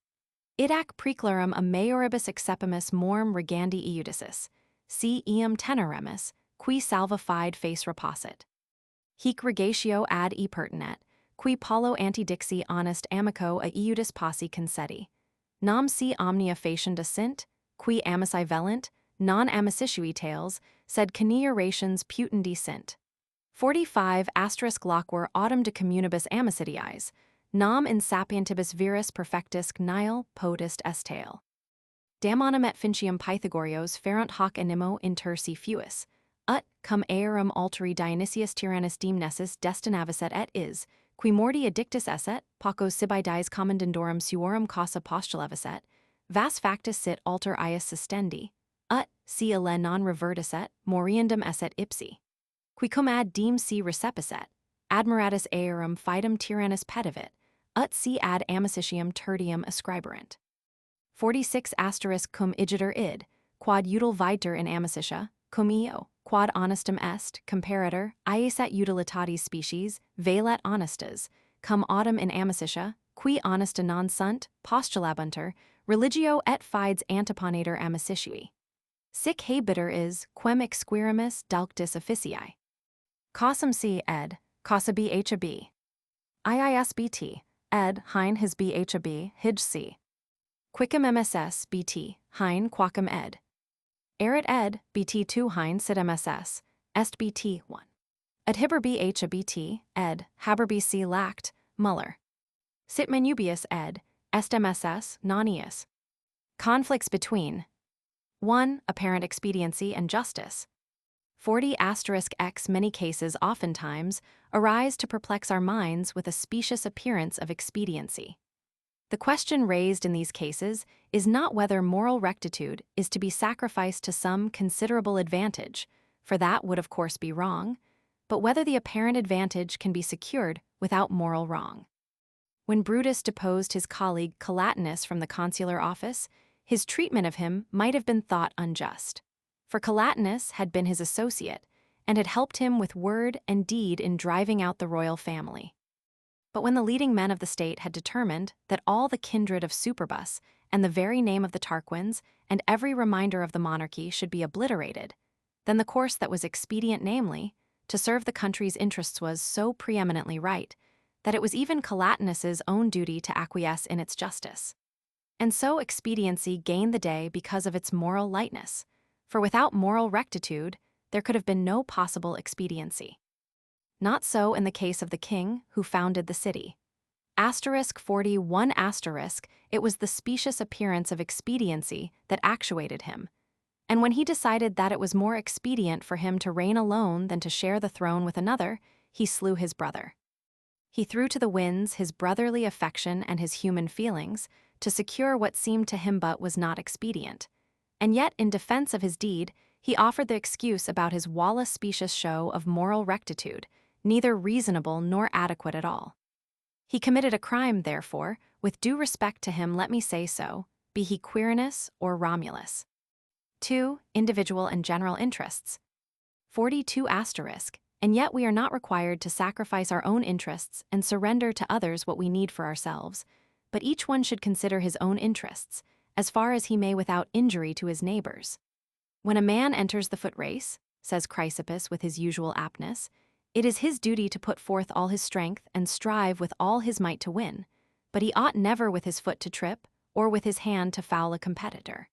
Id ac preclarum a maioribus accepimus morum regandi iudicis, si eum tenoremus, qui salva fide face repossit. Hic regatio ad e pertinet, qui paulo antidixi honest amico a iudis posse concedi. Nam si omnia facienda sint, qui amici velint, non amicitui tales, sed coniurations putendi sint. 45 loquor autem de communibus amicidiis, nam in sapientibus viris perfectus nihil potest est tale. Damonum et fintium Pythagorios ferunt hoc animo inter si fuis, ut, cum aerum alteri Dionysius tyrannus demnesis destinavicet et is, qui morti addictus esset, pacos sibi dies commandandorum suorum causa postulavicet, vas factus sit alter ius sustendi, ut, si alle non revertisset, moriendum esset ipsi. Qui cum ad diem si recepicet, admiratus aerum fidem tyrannus pedivit, ut si ad amicitium tertium ascriberant. 46 cum igiter id, quod util viter in amicitia, cum eo, quod honestum est, comparator, ies et utilitatis species, velat honestas, cum autem in amicitia, qui honesta non sunt, postulabunter, religio et fides antiponator amicitui. Sic habiter is, quem exquirimus dalctis officii. Causam C ed, causa B H a B. IISBT, ed. Hein his bhab, hij c. Quickum mss, bt, hein quacum ed. Erit ed, bt 2 hein sit mss, est bt 1. Ad hiber bh bt, ed, haber bc lact, Muller. Sit manubius ed, est mss, non eus. Conflicts between 1. Apparent expediency and justice. 40*x many cases oftentimes arise to perplex our minds with a specious appearance of expediency. The question raised in these cases is not whether moral rectitude is to be sacrificed to some considerable advantage, for that would of course be wrong, but whether the apparent advantage can be secured without moral wrong. When Brutus deposed his colleague Collatinus from the consular office, his treatment of him might have been thought unjust, for Collatinus had been his associate and had helped him with word and deed in driving out the royal family. But when the leading men of the state had determined that all the kindred of Superbus and the very name of the Tarquins and every reminder of the monarchy should be obliterated, then the course that was expedient, namely, to serve the country's interests, was so preeminently right that it was even Collatinus's own duty to acquiesce in its justice. And so expediency gained the day because of its moral lightness, for without moral rectitude, there could have been no possible expediency. Not so in the case of the king who founded the city. Asterisk 41 asterisk, it was the specious appearance of expediency that actuated him, and when he decided that it was more expedient for him to reign alone than to share the throne with another, he slew his brother. He threw to the winds his brotherly affection and his human feelings to secure what seemed to him but was not expedient, and yet in defense of his deed he offered the excuse about his Wallace specious show of moral rectitude, neither reasonable nor adequate at all. He committed a crime, therefore, with due respect to him, let me say so, be he Quirinus or Romulus. 2. Individual and general interests. 42 asterisk, and yet we are not required to sacrifice our own interests and surrender to others what we need for ourselves, but each one should consider his own interests, as far as he may without injury to his neighbors. When a man enters the foot race, says Chrysippus with his usual aptness, it is his duty to put forth all his strength and strive with all his might to win, but he ought never with his foot to trip or with his hand to foul a competitor.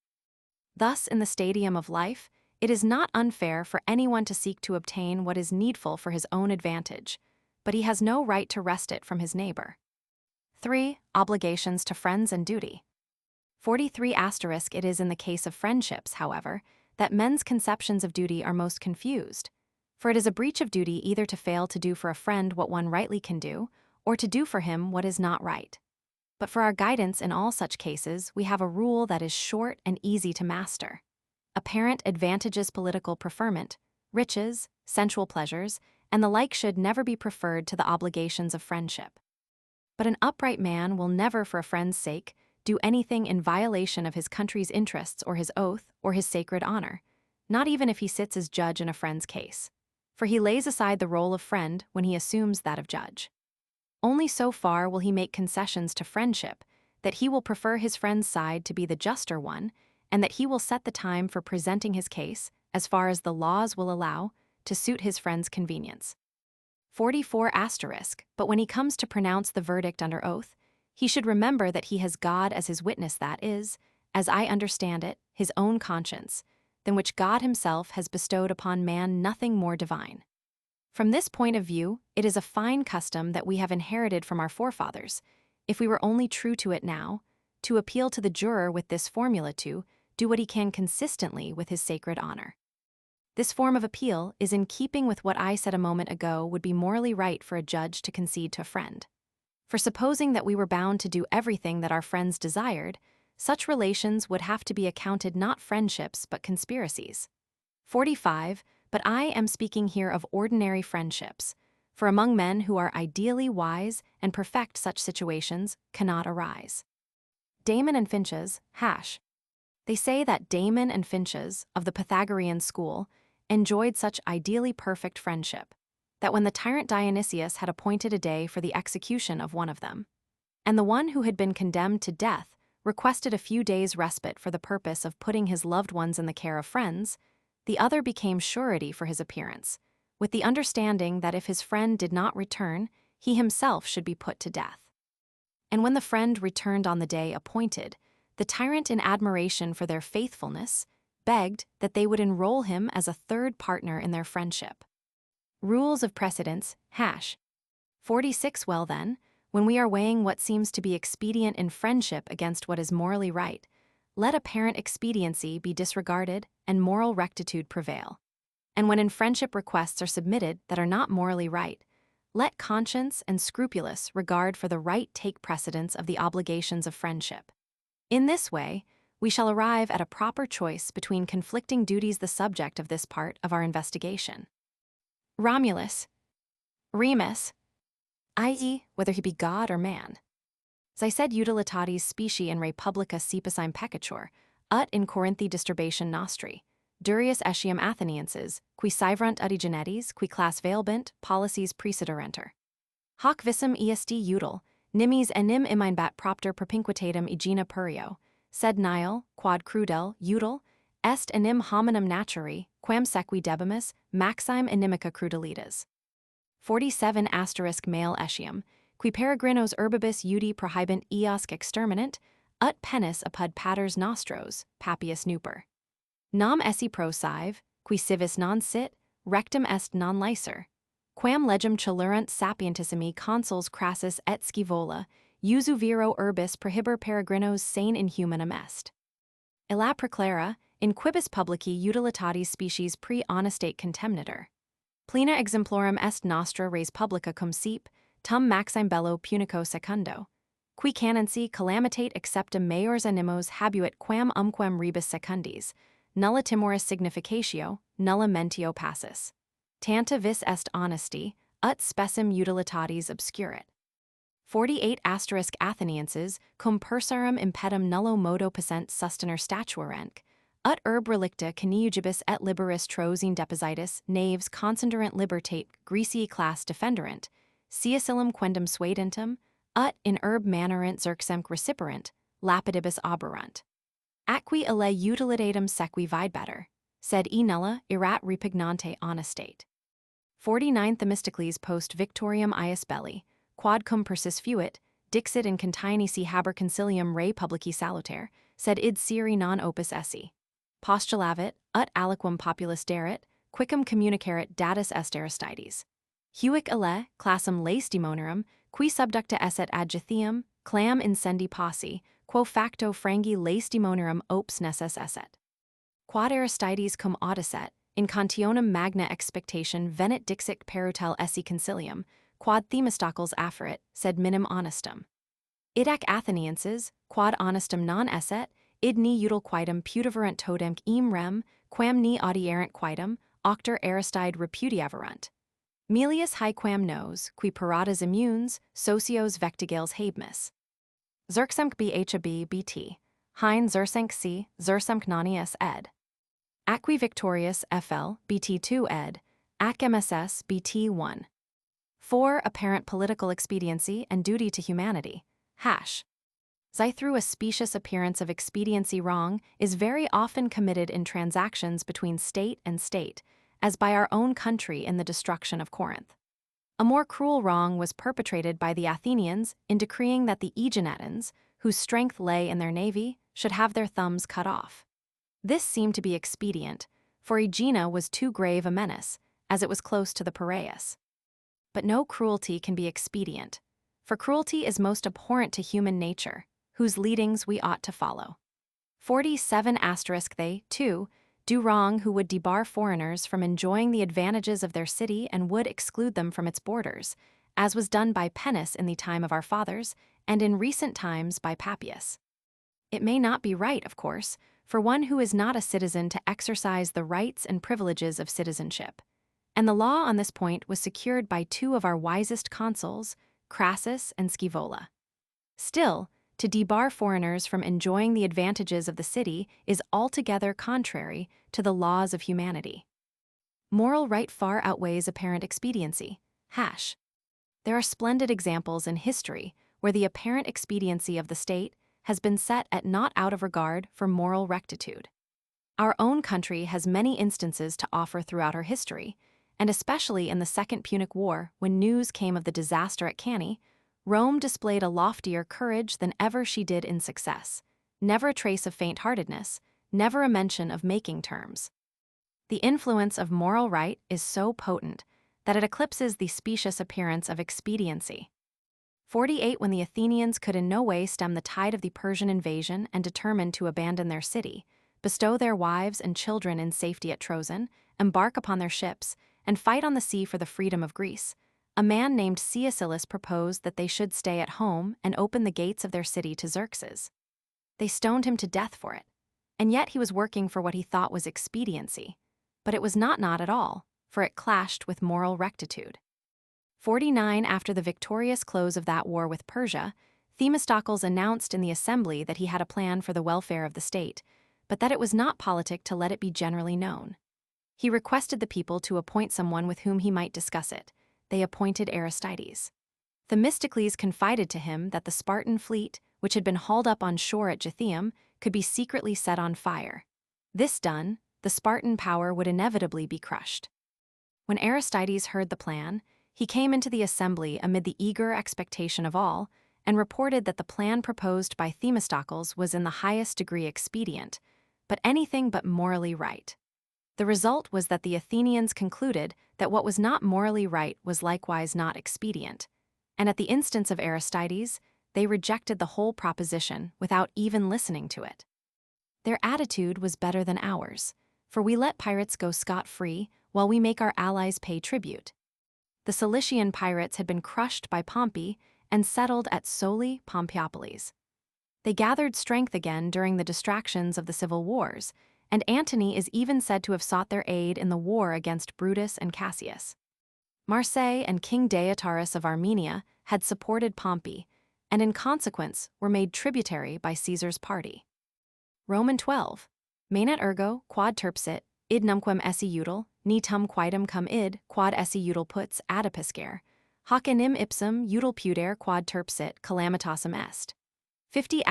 Thus, in the stadium of life, it is not unfair for anyone to seek to obtain what is needful for his own advantage, but he has no right to wrest it from his neighbor. 3. Obligations to friends and duty. 43 asterisk, it is in the case of friendships, however, that men's conceptions of duty are most confused, for it is a breach of duty either to fail to do for a friend what one rightly can do, or to do for him what is not right. But for our guidance in all such cases, we have a rule that is short and easy to master. Apparent advantages, political preferment, riches, sensual pleasures, and the like should never be preferred to the obligations of friendship. But an upright man will never, for a friend's sake, do anything in violation of his country's interests or his oath or his sacred honor, not even if he sits as judge in a friend's case, for he lays aside the role of friend when he assumes that of judge. Only so far will he make concessions to friendship that he will prefer his friend's side to be the juster one, and that he will set the time for presenting his case, as far as the laws will allow, to suit his friend's convenience. 44 asterisk, but when he comes to pronounce the verdict under oath, he should remember that he has God as his witness, that is, as I understand it, his own conscience, than which God himself has bestowed upon man nothing more divine. From this point of view, it is a fine custom that we have inherited from our forefathers, if we were only true to it now, to appeal to the juror with this formula to do what he can consistently with his sacred honor. This form of appeal is in keeping with what I said a moment ago would be morally right for a judge to concede to a friend. For supposing that we were bound to do everything that our friends desired, such relations would have to be accounted not friendships but conspiracies. 45. But I am speaking here of ordinary friendships, for among men who are ideally wise and perfect such situations cannot arise. Damon and Finches, hash. They say that Damon and Finches, of the Pythagorean school, enjoyed such ideally perfect friendship, that when the tyrant Dionysius had appointed a day for the execution of one of them, and the one who had been condemned to death requested a few days' respite for the purpose of putting his loved ones in the care of friends, the other became surety for his appearance, with the understanding that if his friend did not return, he himself should be put to death. And when the friend returned on the day appointed, the tyrant, in admiration for their faithfulness, begged that they would enroll him as a third partner in their friendship. Rules of precedence, 46. Well then, when we are weighing what seems to be expedient in friendship against what is morally right, let apparent expediency be disregarded and moral rectitude prevail. And when in friendship requests are submitted that are not morally right, let conscience and scrupulous regard for the right take precedence of the obligations of friendship. In this way, we shall arrive at a proper choice between conflicting duties, the subject of this part of our investigation. Romulus, Remus, i.e., whether he be god or man. As I said, utilitatis specie in republica sepisime peccatur, ut in Corinthi disturbation nostri, durius etiam Athenienses, qui saeverunt udi genetis, qui class vailbent, policies precederenter. Hoc visum est util, nimis enim imeinbat propter propinquitatem igena purio, sed nihil, quod crudel, util, est enim hominum naturi, quam sequi debimus, maxime inimica crudelitas. 47 male etiam, qui peregrinos urbibus iudi prohibent eosc exterminant, ut pennis apud paters nostros, papius nuper. Nam esse pro sive, qui civis non sit, rectum est non licer. Quam legem celurunt sapientissimi consuls crassus et scivola, usu viro urbis prohiber peregrinos sane inhumanum est. Illa preclara, in quibus publici utilitatis species pre honestate contemnitor. Plena exemplorum est nostra res publica cum sep, tum maxime bello punico secundo. Qui canonsi calamitate acceptum maiores animos habuit quam umquam rebus secundis, nulla timoris significatio, nulla mentio passus. Tanta vis est honesty, ut specim utilitatis obscurit. 48 Athenienses, cum persarum impedum nullo modo passent sustener statuerenc, ut urb relicta coniugibus et liberis trosine depositis naves considerant libertate Greci class defenderant, ciasilum quendam suadentum, ut in urb manerant xerxemc reciperant, lapidibus oberunt. Atqui ille utilitatem sequi videbetter, sed e nulla erat repugnante honestate. 49 Themistocles post victoriam ius belli, quod cum persis fuit, dixit in continisi haber concilium rei publici salutaire, sed id siri non opus esse. Postulavit, ut aliquam populus daret, quicum communicaret datus est Aristides. Huic ille, classum laestimonerum, qui subducta esset adjuthium, clam incendi posse, quo facto frangi laestimonerum ops nessus esset. Quod Aristides cum audiset, in contionem magna expectation venit dixit perutel esse concilium, quod Themistocles afferit, sed minim honestum. Idac Athenienses, quod honestum non esset, id ni util quidem putiverant todem em rem, quam ni audierant quidem, octer Aristide repudiaverunt. Melius haequam nos, qui paratas immunes, socios vectigales habemus. Xerxemc bhab bt, hein xerxenc c, xerxemc nonius ed. Atqui victorius fl, bt2 ed, ac mss bt1. 4. Apparent political expediency and duty to humanity, through a specious appearance of expediency wrong is very often committed in transactions between state and state, as by our own country in the destruction of Corinth. A more cruel wrong was perpetrated by the Athenians in decreeing that the Aeginetans, whose strength lay in their navy, should have their thumbs cut off. This seemed to be expedient, for Aegina was too grave a menace, as it was close to the Piraeus. But no cruelty can be expedient, for cruelty is most abhorrent to human nature, whose leadings we ought to follow. 47 They, too, do wrong who would debar foreigners from enjoying the advantages of their city and would exclude them from its borders, as was done by Pennis in the time of our fathers, and in recent times by Papias. It may not be right, of course, for one who is not a citizen to exercise the rights and privileges of citizenship, and the law on this point was secured by two of our wisest consuls, Crassus and Scaevola. Still, to debar foreigners from enjoying the advantages of the city is altogether contrary to the laws of humanity. Moral right far outweighs apparent expediency. There are splendid examples in history where the apparent expediency of the state has been set at naught out of regard for moral rectitude. Our own country has many instances to offer throughout her history, and especially in the Second Punic War when news came of the disaster at Cannae, Rome displayed a loftier courage than ever she did in success. Never a trace of faint-heartedness, never a mention of making terms. The influence of moral right is so potent that it eclipses the specious appearance of expediency. 48 When the Athenians could in no way stem the tide of the Persian invasion and determined to abandon their city, bestow their wives and children in safety at Troezen, embark upon their ships, and fight on the sea for the freedom of Greece, a man named Caecilius proposed that they should stay at home and open the gates of their city to Xerxes. They stoned him to death for it, and yet he was working for what he thought was expediency. But it was not at all, for it clashed with moral rectitude. 49 After the victorious close of that war with Persia, Themistocles announced in the assembly that he had a plan for the welfare of the state, but that it was not politic to let it be generally known. He requested the people to appoint someone with whom he might discuss it. They appointed Aristides. Themistocles confided to him that the Spartan fleet, which had been hauled up on shore at Gythium, could be secretly set on fire. This done, the Spartan power would inevitably be crushed. When Aristides heard the plan, he came into the assembly amid the eager expectation of all, and reported that the plan proposed by Themistocles was in the highest degree expedient, but anything but morally right. The result was that the Athenians concluded that what was not morally right was likewise not expedient, and at the instance of Aristides, they rejected the whole proposition without even listening to it. Their attitude was better than ours, for we let pirates go scot-free while we make our allies pay tribute. The Cilician pirates had been crushed by Pompey and settled at Soli Pompeiopolis. They gathered strength again during the distractions of the civil wars, and Antony is even said to have sought their aid in the war against Brutus and Cassius. Marseilles and King Deiotarus of Armenia had supported Pompey, and in consequence were made tributary by Caesar's party. Roman 12. Manet ergo, quod terpsit, id numquam esse util, ni tum quidem cum id, quod esse util puts adipiscere, hoc enim ipsum util pudere quad terpsit calamitasum est. 50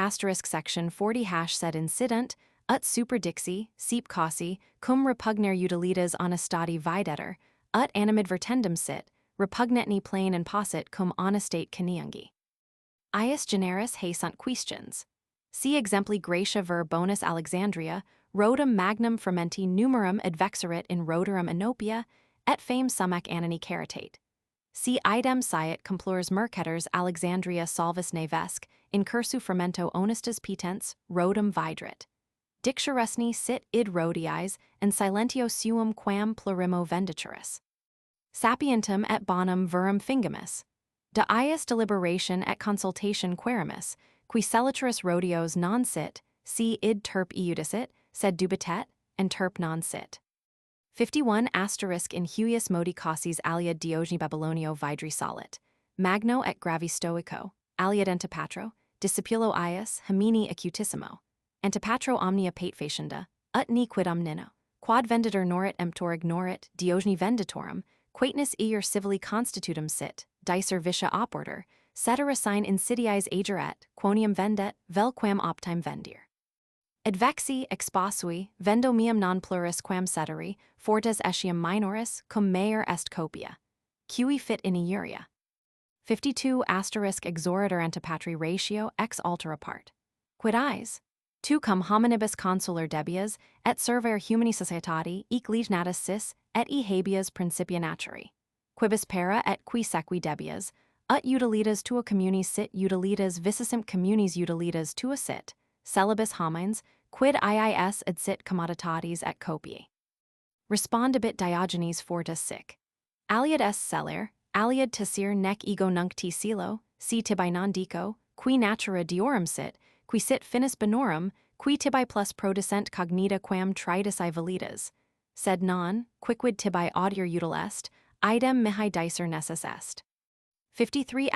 Section 40 sed incident, ut super dixi, seep causi, cum repugner utilitas honestati videtur, ut animadvertendum sit, repugnetni plain and possit cum honestate coniungi. Ius generis he sunt questions. Si exempli Graecia ver bonus Alexandria, rodum magnum fermenti numerum advexerit in roderum Enopia, et fame sumac anani caritate. Si idem siet complurs mercators Alexandria solvis nevesc, in cursu fermento honestus petens, rodum vidrit. Dicturusni sit id rodiis, and silentio suum quam plurimo vendituris. Sapientum et bonum verum fingimus. De ius deliberation et consultation querimus, qui celituris rodios non sit, si id terp iudicit, sed dubitet, and terp non sit. 51 in huius modi causis aliad Diogni Babylonio vidri solit. Magno et gravi stoico, aliad Antipatro, discipulo ius, hamini acutissimo. Antipatro omnia pate facienda, ut ni quid omnino, quad venditor norit emptor ignorit, Diogni venditorum, quatenus eir civili constitutum sit, dicer vicia oporter, cetera sine insidiais agerat, quonium vendet, vel quam optime vendir. Advexi expasui, vendo meum non pluris quam ceteri, fortes etiam minoris, cum meior est copia. Cui fit in iuria. 52 exoritor antipatri ratio ex altera part. Quid is? Tu cum hominibus consular debias, et servere humani societati, ec legnatus sis, et e habeas principia naturi. Quibus para et qui sequi debias, ut utilitas tua communis sit utilitas vicissim communis utilitas tua sit, celibus homines, quid iis ad sit commoditatis et copii. Respondibit Diogenes fortis sic. Aliad est celer, aliad tessir nec ego nunc ti silo, si tibi non dico, qui natura diorum sit, qui sit finis bonorum, qui tibi plus prodicent cognita quam tritus validas, sed non, quicquid tibi audior util est, idem mihi dicer nessus est. 53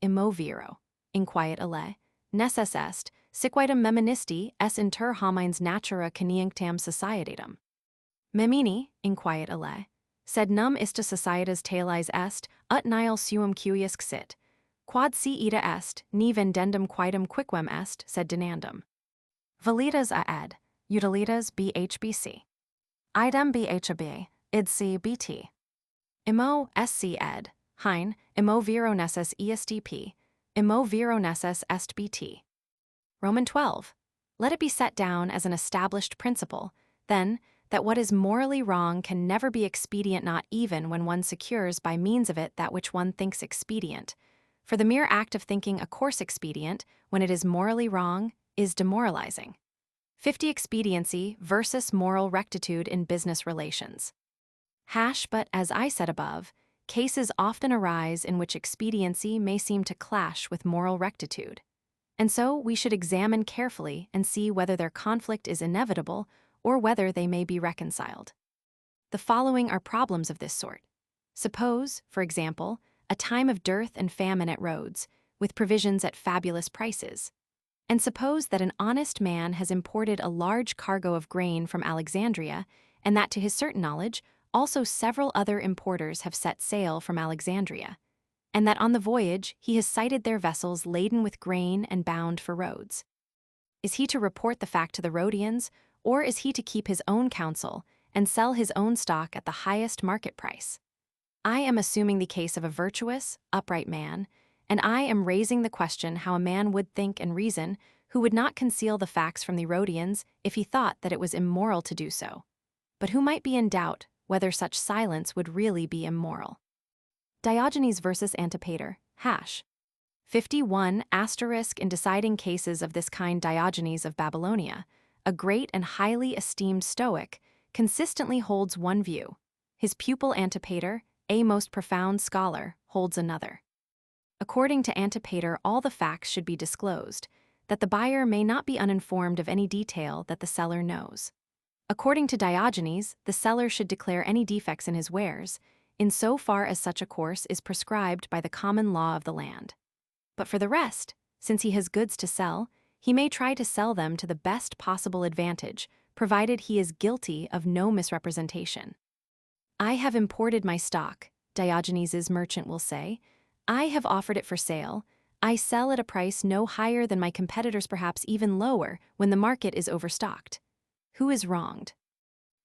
immo viro, inquiet alle, nessus est, siquidem meministi es inter homines natura coniunctam societatem. Memini, inquiet alle, sed num ista societas talis est, ut nihil suum cuiusque sit, quod si ita est, ni vendendum quidem quicquem est, sed denandum. Validas a ed, utilitas bhbc. Idem bhab, id c bt. Immo sc ed, Hein, imo viro nessus estp, imo viro nessus est bt. Roman 12. Let it be set down as an established principle, then, that what is morally wrong can never be expedient, not even when one secures by means of it that which one thinks expedient. For the mere act of thinking a course expedient, when it is morally wrong, is demoralizing. 50. Expediency versus moral rectitude in business relations. But, as I said above, cases often arise in which expediency may seem to clash with moral rectitude. And so we should examine carefully and see whether their conflict is inevitable or whether they may be reconciled. The following are problems of this sort. Suppose, for example, a time of dearth and famine at Rhodes, with provisions at fabulous prices. And suppose that an honest man has imported a large cargo of grain from Alexandria, and that to his certain knowledge, also several other importers have set sail from Alexandria, and that on the voyage he has sighted their vessels laden with grain and bound for Rhodes. Is he to report the fact to the Rhodians, or is he to keep his own counsel and sell his own stock at the highest market price? I am assuming the case of a virtuous, upright man, and I am raising the question how a man would think and reason who would not conceal the facts from the Rhodians if he thought that it was immoral to do so, but who might be in doubt whether such silence would really be immoral. Diogenes versus Antipater, 51 *. In deciding cases of this kind, Diogenes of Babylonia, a great and highly esteemed Stoic, consistently holds one view. His pupil Antipater, a most profound scholar, holds another. According to Antipater, all the facts should be disclosed, that the buyer may not be uninformed of any detail that the seller knows. According to Diogenes, the seller should declare any defects in his wares, in so far as such a course is prescribed by the common law of the land. But for the rest, since he has goods to sell, he may try to sell them to the best possible advantage, provided he is guilty of no misrepresentation. I have imported my stock, Diogenes's merchant will say. I have offered it for sale. I sell at a price no higher than my competitors, perhaps even lower, when the market is overstocked. Who is wronged?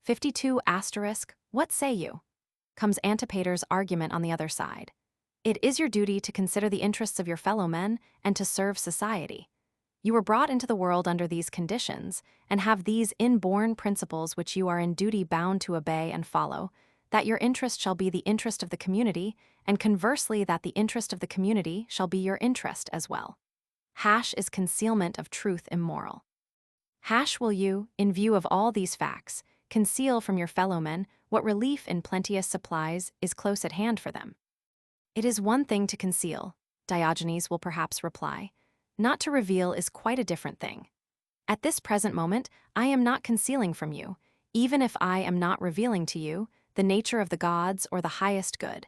52 *. What say you? Comes Antipater's argument on the other side. It is your duty to consider the interests of your fellow men and to serve society. You were brought into the world under these conditions, and have these inborn principles which you are in duty bound to obey and follow, that your interest shall be the interest of the community, and conversely that the interest of the community shall be your interest as well. Is concealment of truth immoral? Will you, in view of all these facts, conceal from your fellow men what relief in plenteous supplies is close at hand for them? It is one thing to conceal, Diogenes will perhaps reply. Not to reveal is quite a different thing. At this present moment, I am not concealing from you, even if I am not revealing to you the nature of the gods or the highest good,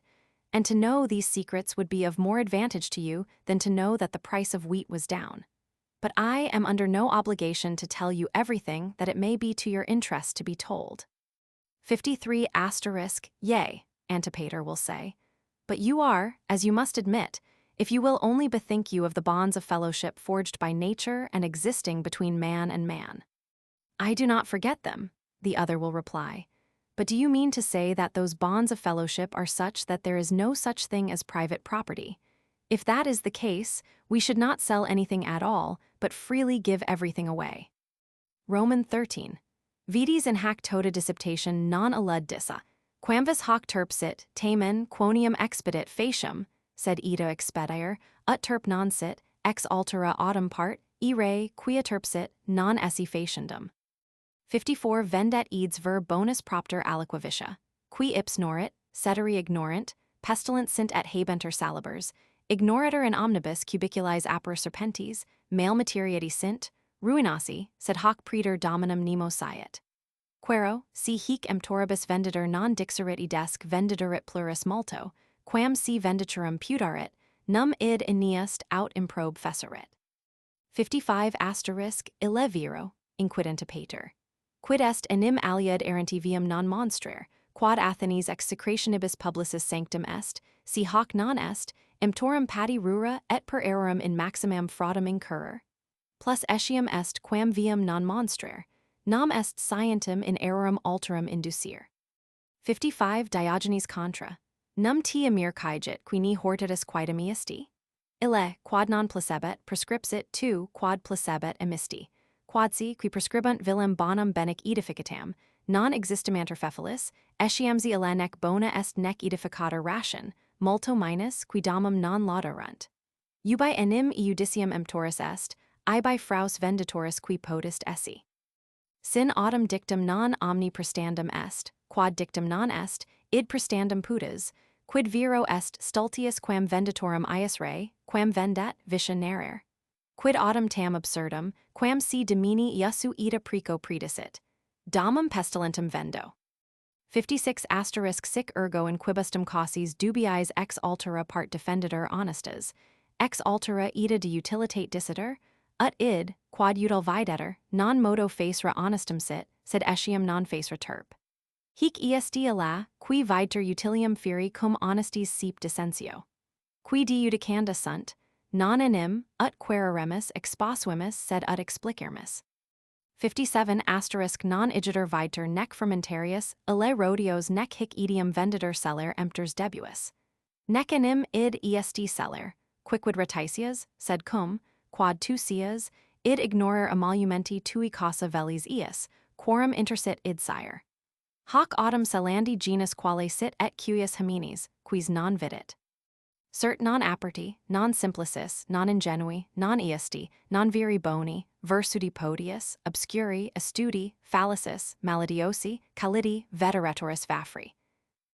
and to know these secrets would be of more advantage to you than to know that the price of wheat was down. But I am under no obligation to tell you everything that it may be to your interest to be told. 53 *. Yea, Antipater will say. But you are, as you must admit, if you will only bethink you of the bonds of fellowship forged by nature and existing between man and man. I do not forget them, the other will reply. But do you mean to say that those bonds of fellowship are such that there is no such thing as private property? If that is the case, we should not sell anything at all, but freely give everything away. Roman 13. Vides in hac tota disiptation non allud dissa, quamvis hoc terpsit, tamen quoniam expedit faciam, sed ita expedire, ut terp non sit, ex altera autem part, ire quia terpsit, non esse faciendum. 54 Vendet ids ver bonus propter aliquavitia, qui ips norit, ceteri ignorant, pestilent sint et habenter salibers, ignorator in omnibus cubiculis apera serpentis, male materieti sint, ruinasi, sed hoc praeter dominum nemo siet. Quero, si hic emptoribus venditor non dixerit edesc vendidorit pluris multo, quam si venditurum pudarit, num id ineast aut improbe fecerit. 55 *. Viro, inquid Antipater. Quid est enim aliud errantivium non monstrer, quod Athens ex secretionibus publicis sanctum est, si hoc non est, emptorum pati rura et per erorum in maximam fraudum incurrer. Plus etiam est quam viam non monstrer, nam est scientum in erorum alterum inducere. 55 Diogenes contra. Num ti amir kaigit qui ni hortatus quidem iesti? Ille, quod non placebet, prescripsit tu, quod placebet emisti. Quodsi, qui prescribunt villam bonum benic edificatam, non existimanter fephilis, etiamsi ille nec bona est nec edificator ration, multo minus, qui domum non laudarunt. Ubi enim iudicium emptoris est, ibi fraus venditoris qui potest esse. Sin autem dictum non omni prestandum est, quod dictum non est, id prestandum putas, quid viro est stultius quam venditorum ius re, quam vendet, vitia nerer. Quid autem tam absurdum, quam si domini iussu ita preco predicit. Domum pestilentem vendo. 56 sic ergo in quibustum causis dubiis ex altera part defenditor honestas, ex altera ita de utilitate dicitor, ut id, quod util videtur, non modo facere honestum sit, sed etiam non facere terp. Hic est illa, qui videtur utilium feri cum honestis sep dissentio. Qui deudicanda sunt, non enim, ut quereremus exposuimus sed ut explicermus. 57 non igitur videtur nec fermentarius, ille rhodios nec hic idiom venditor celer empters debuis. Nec enim id est celer, quicquid retitias, sed cum, quod tu sias, id ignorer emolumenti tui causa velis ius, quorum intersit id sire. Hoc autem celandi genus quale sit et cuius homines, quis non vidit. Cert non aperti, non simplicis, non ingenui, non iesti, non viri boni, versudi podius, obscuri, astudi, fallacis, maladiosi, calidi, veteratoris vafri.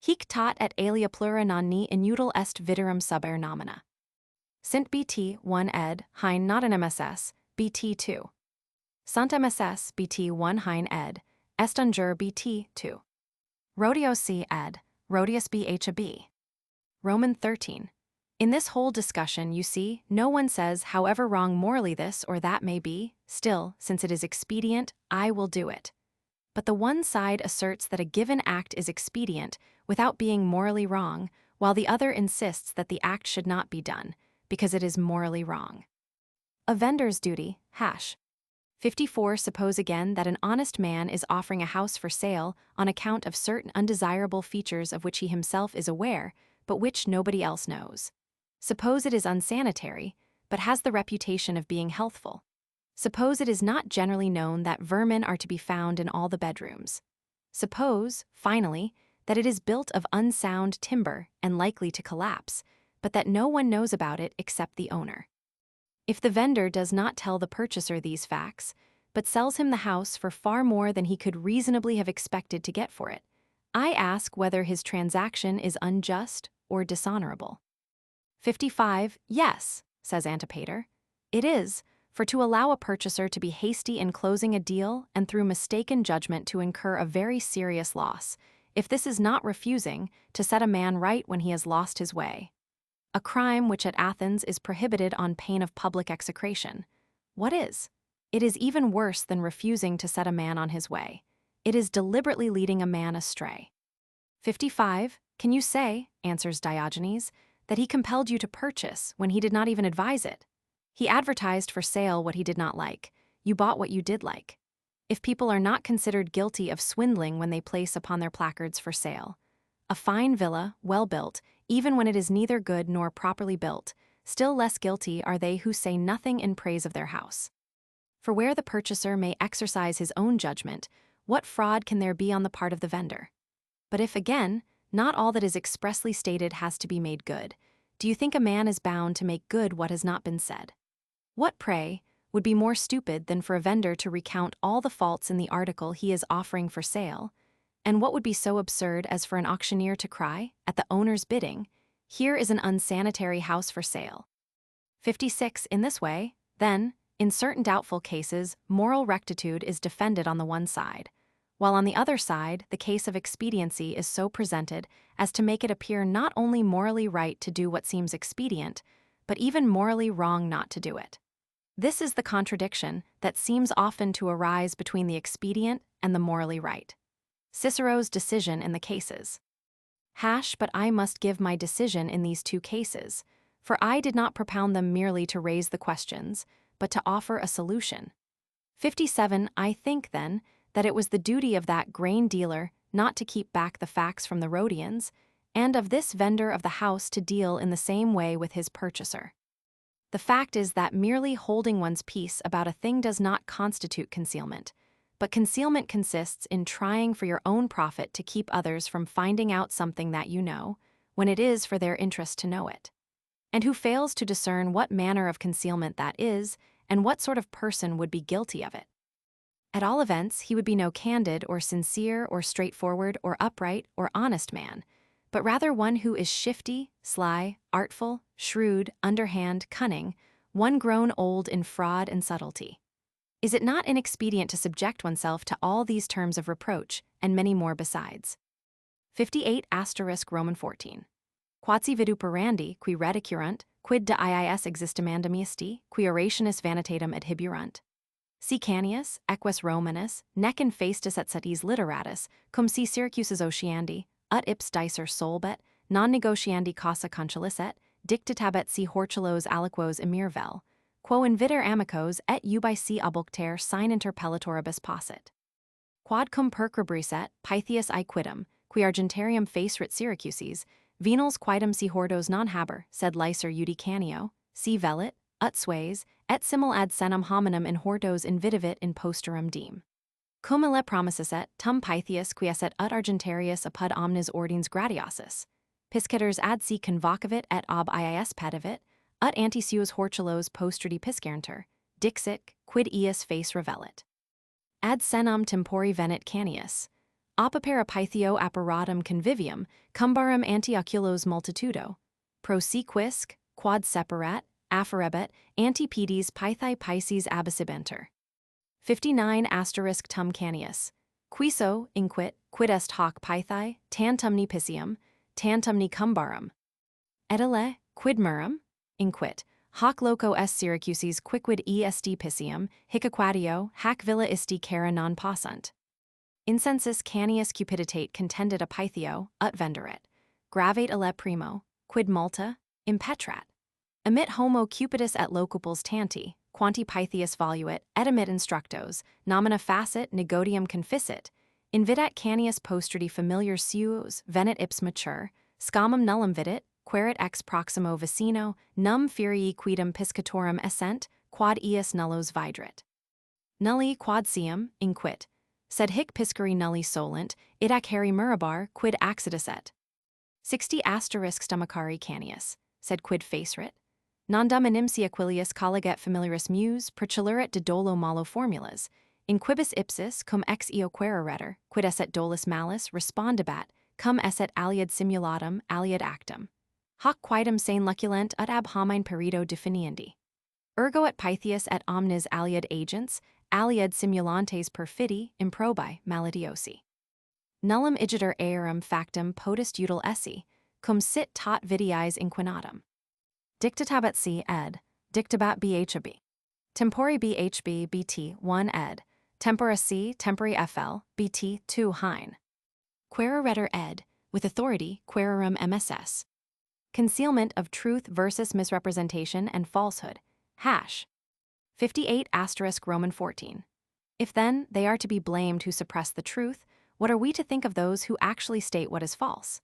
Hic tot et alia plura non ni inutil est viderum sub aer nomina. Sint BT 1 ed, hein not an MSS, BT 2. Sunt MSS, BT 1 hein ed, est unjur BT 2. Rhodios C ed, Rhodius BHAB. Roman 13. In this whole discussion, you see, no one says, however wrong morally this or that may be, still, since it is expedient, I will do it. But the one side asserts that a given act is expedient without being morally wrong, while the other insists that the act should not be done, because it is morally wrong. A vendor's duty, 54. Suppose again that an honest man is offering a house for sale on account of certain undesirable features of which he himself is aware, but which nobody else knows. Suppose it is unsanitary, but has the reputation of being healthful. Suppose it is not generally known that vermin are to be found in all the bedrooms. Suppose, finally, that it is built of unsound timber and likely to collapse, but that no one knows about it except the owner. If the vendor does not tell the purchaser these facts, but sells him the house for far more than he could reasonably have expected to get for it, I ask whether his transaction is unjust or dishonorable. 55. Yes, says Antipater. It is, for to allow a purchaser to be hasty in closing a deal and through mistaken judgment to incur a very serious loss, if this is not refusing to set a man right when he has lost his way. A crime which at Athens is prohibited on pain of public execration. What is? It is even worse than refusing to set a man on his way. It is deliberately leading a man astray. 55. Can you say, answers Diogenes, that he compelled you to purchase when he did not even advise it? He advertised for sale what he did not like. You bought what you did like. If people are not considered guilty of swindling when they place upon their placards for sale, a fine villa, well built, even when it is neither good nor properly built, still less guilty are they who say nothing in praise of their house. For where the purchaser may exercise his own judgment, what fraud can there be on the part of the vendor? But if, again, not all that is expressly stated has to be made good, do you think a man is bound to make good what has not been said? What, pray, would be more stupid than for a vendor to recount all the faults in the article he is offering for sale? And what would be so absurd as for an auctioneer to cry, at the owner's bidding, "Here is an unsanitary house for sale"? 56. In this way, then, in certain doubtful cases, moral rectitude is defended on the one side, while on the other side, the case of expediency is so presented as to make it appear not only morally right to do what seems expedient, but even morally wrong not to do it. This is the contradiction that seems often to arise between the expedient and the morally right. Cicero's decision in the cases. But I must give my decision in these two cases, for I did not propound them merely to raise the questions, but to offer a solution. 57. I think, then, that it was the duty of that grain dealer not to keep back the facts from the Rhodians, and of this vendor of the house to deal in the same way with his purchaser. The fact is that merely holding one's peace about a thing does not constitute concealment, but concealment consists in trying for your own profit to keep others from finding out something that you know, when it is for their interest to know it. And who fails to discern what manner of concealment that is, and what sort of person would be guilty of it. At all events, he would be no candid or sincere or straightforward or upright or honest man, but rather one who is shifty, sly, artful, shrewd, underhand, cunning, one grown old in fraud and subtlety. Is it not inexpedient to subject oneself to all these terms of reproach, and many more besides? 58 Roman 14. Quatsi viduperandi, qui redicurunt, quid de iis existimandum isti, qui orationis vanitatum adhiburunt. Si Canius, equus Romanus, nec in festus et satis literatus, cum si Syracuses Oceandi, ut ips dicer solbet, non negotiandi causa conchalicet, dictatabet si hortulos aliquos emirvel, quo inviter amicos et ubi si obulcter sine interpellatoribus possit. Quod cum percrebriset, Pythius I quidem, qui argentarium facerit Syracuses, venals quidem si hordos non haber, sed licer judicanio, si velit, ut sues, et simul ad senum hominum in hortos invidivit in posterum diem. Cum ille promisset, tum Pythius quiescet ut argentarius apud omnes ordines gradiosus. Piscators ad si convocavit et ob iis pedivit, ut ante suos hortulos postridi piscernter, dixit, quid ius face revelit. Ad senum tempori venit Canius. Opipera Pythio apparatum convivium, cumbarum ante oculos multitudo. Pro si quisque, quod separat, afferebet, antipedes Pythi Pisces abicibenter. 59 tum Canius. Quiso, inquit, quid est hoc Pythi, tantumni piscium, tantumni cumbarum. Edile, quid murum? Inquit, hoc loco est Syracuses quicquid est piscium, hic aquatio, hac villa isti cara non possunt. Incensus Canius cupiditate contendit a Pythio, ut venderit. Gravate ille primo, quid multa, impetrat. Emit homo cupidus et locuples tanti, quanti Pythius voluit, et emit instructos, nomina facit negodium confissit, invidat Canius postridi familiar suos, venit ips mature, scamum nullum vidit, querit ex proximo vicino, num furii quidem piscatorum essent, quod ius nullos vidrit. Nulli quod sium, inquit, sed hic piscari nulli solent, id ac heri murabar, quid accidus et. 60 stomachari Canius, sed quid facerit? Non dominim si aquilius colleget familiaris mus, percilurit de dolo malo formulas, in quibus ipsis, cum ex eo querere, quid esset dolus malis, respondebat, cum esset aliad simulatum, aliad actum. Hoc quidem sane luculent ut ab homine perito definiendi. Ergo et Pythius et omnes aliad agents, aliad simulantes perfidi, improbi, maladiosi. Nullum igiter aerum factum potest util esse, cum sit tot vidiis inquinatum. Dictatabit C. ed. Dictabat BHB. Tempori BHB BT 1 ed. Tempora C. Tempori FL BT 2 hein. Quaereretur ed. With authority quaererum MSS. Concealment of truth versus misrepresentation and falsehood. Hash. 58 Roman 14. If then they are to be blamed who suppress the truth, what are we to think of those who actually state what is false?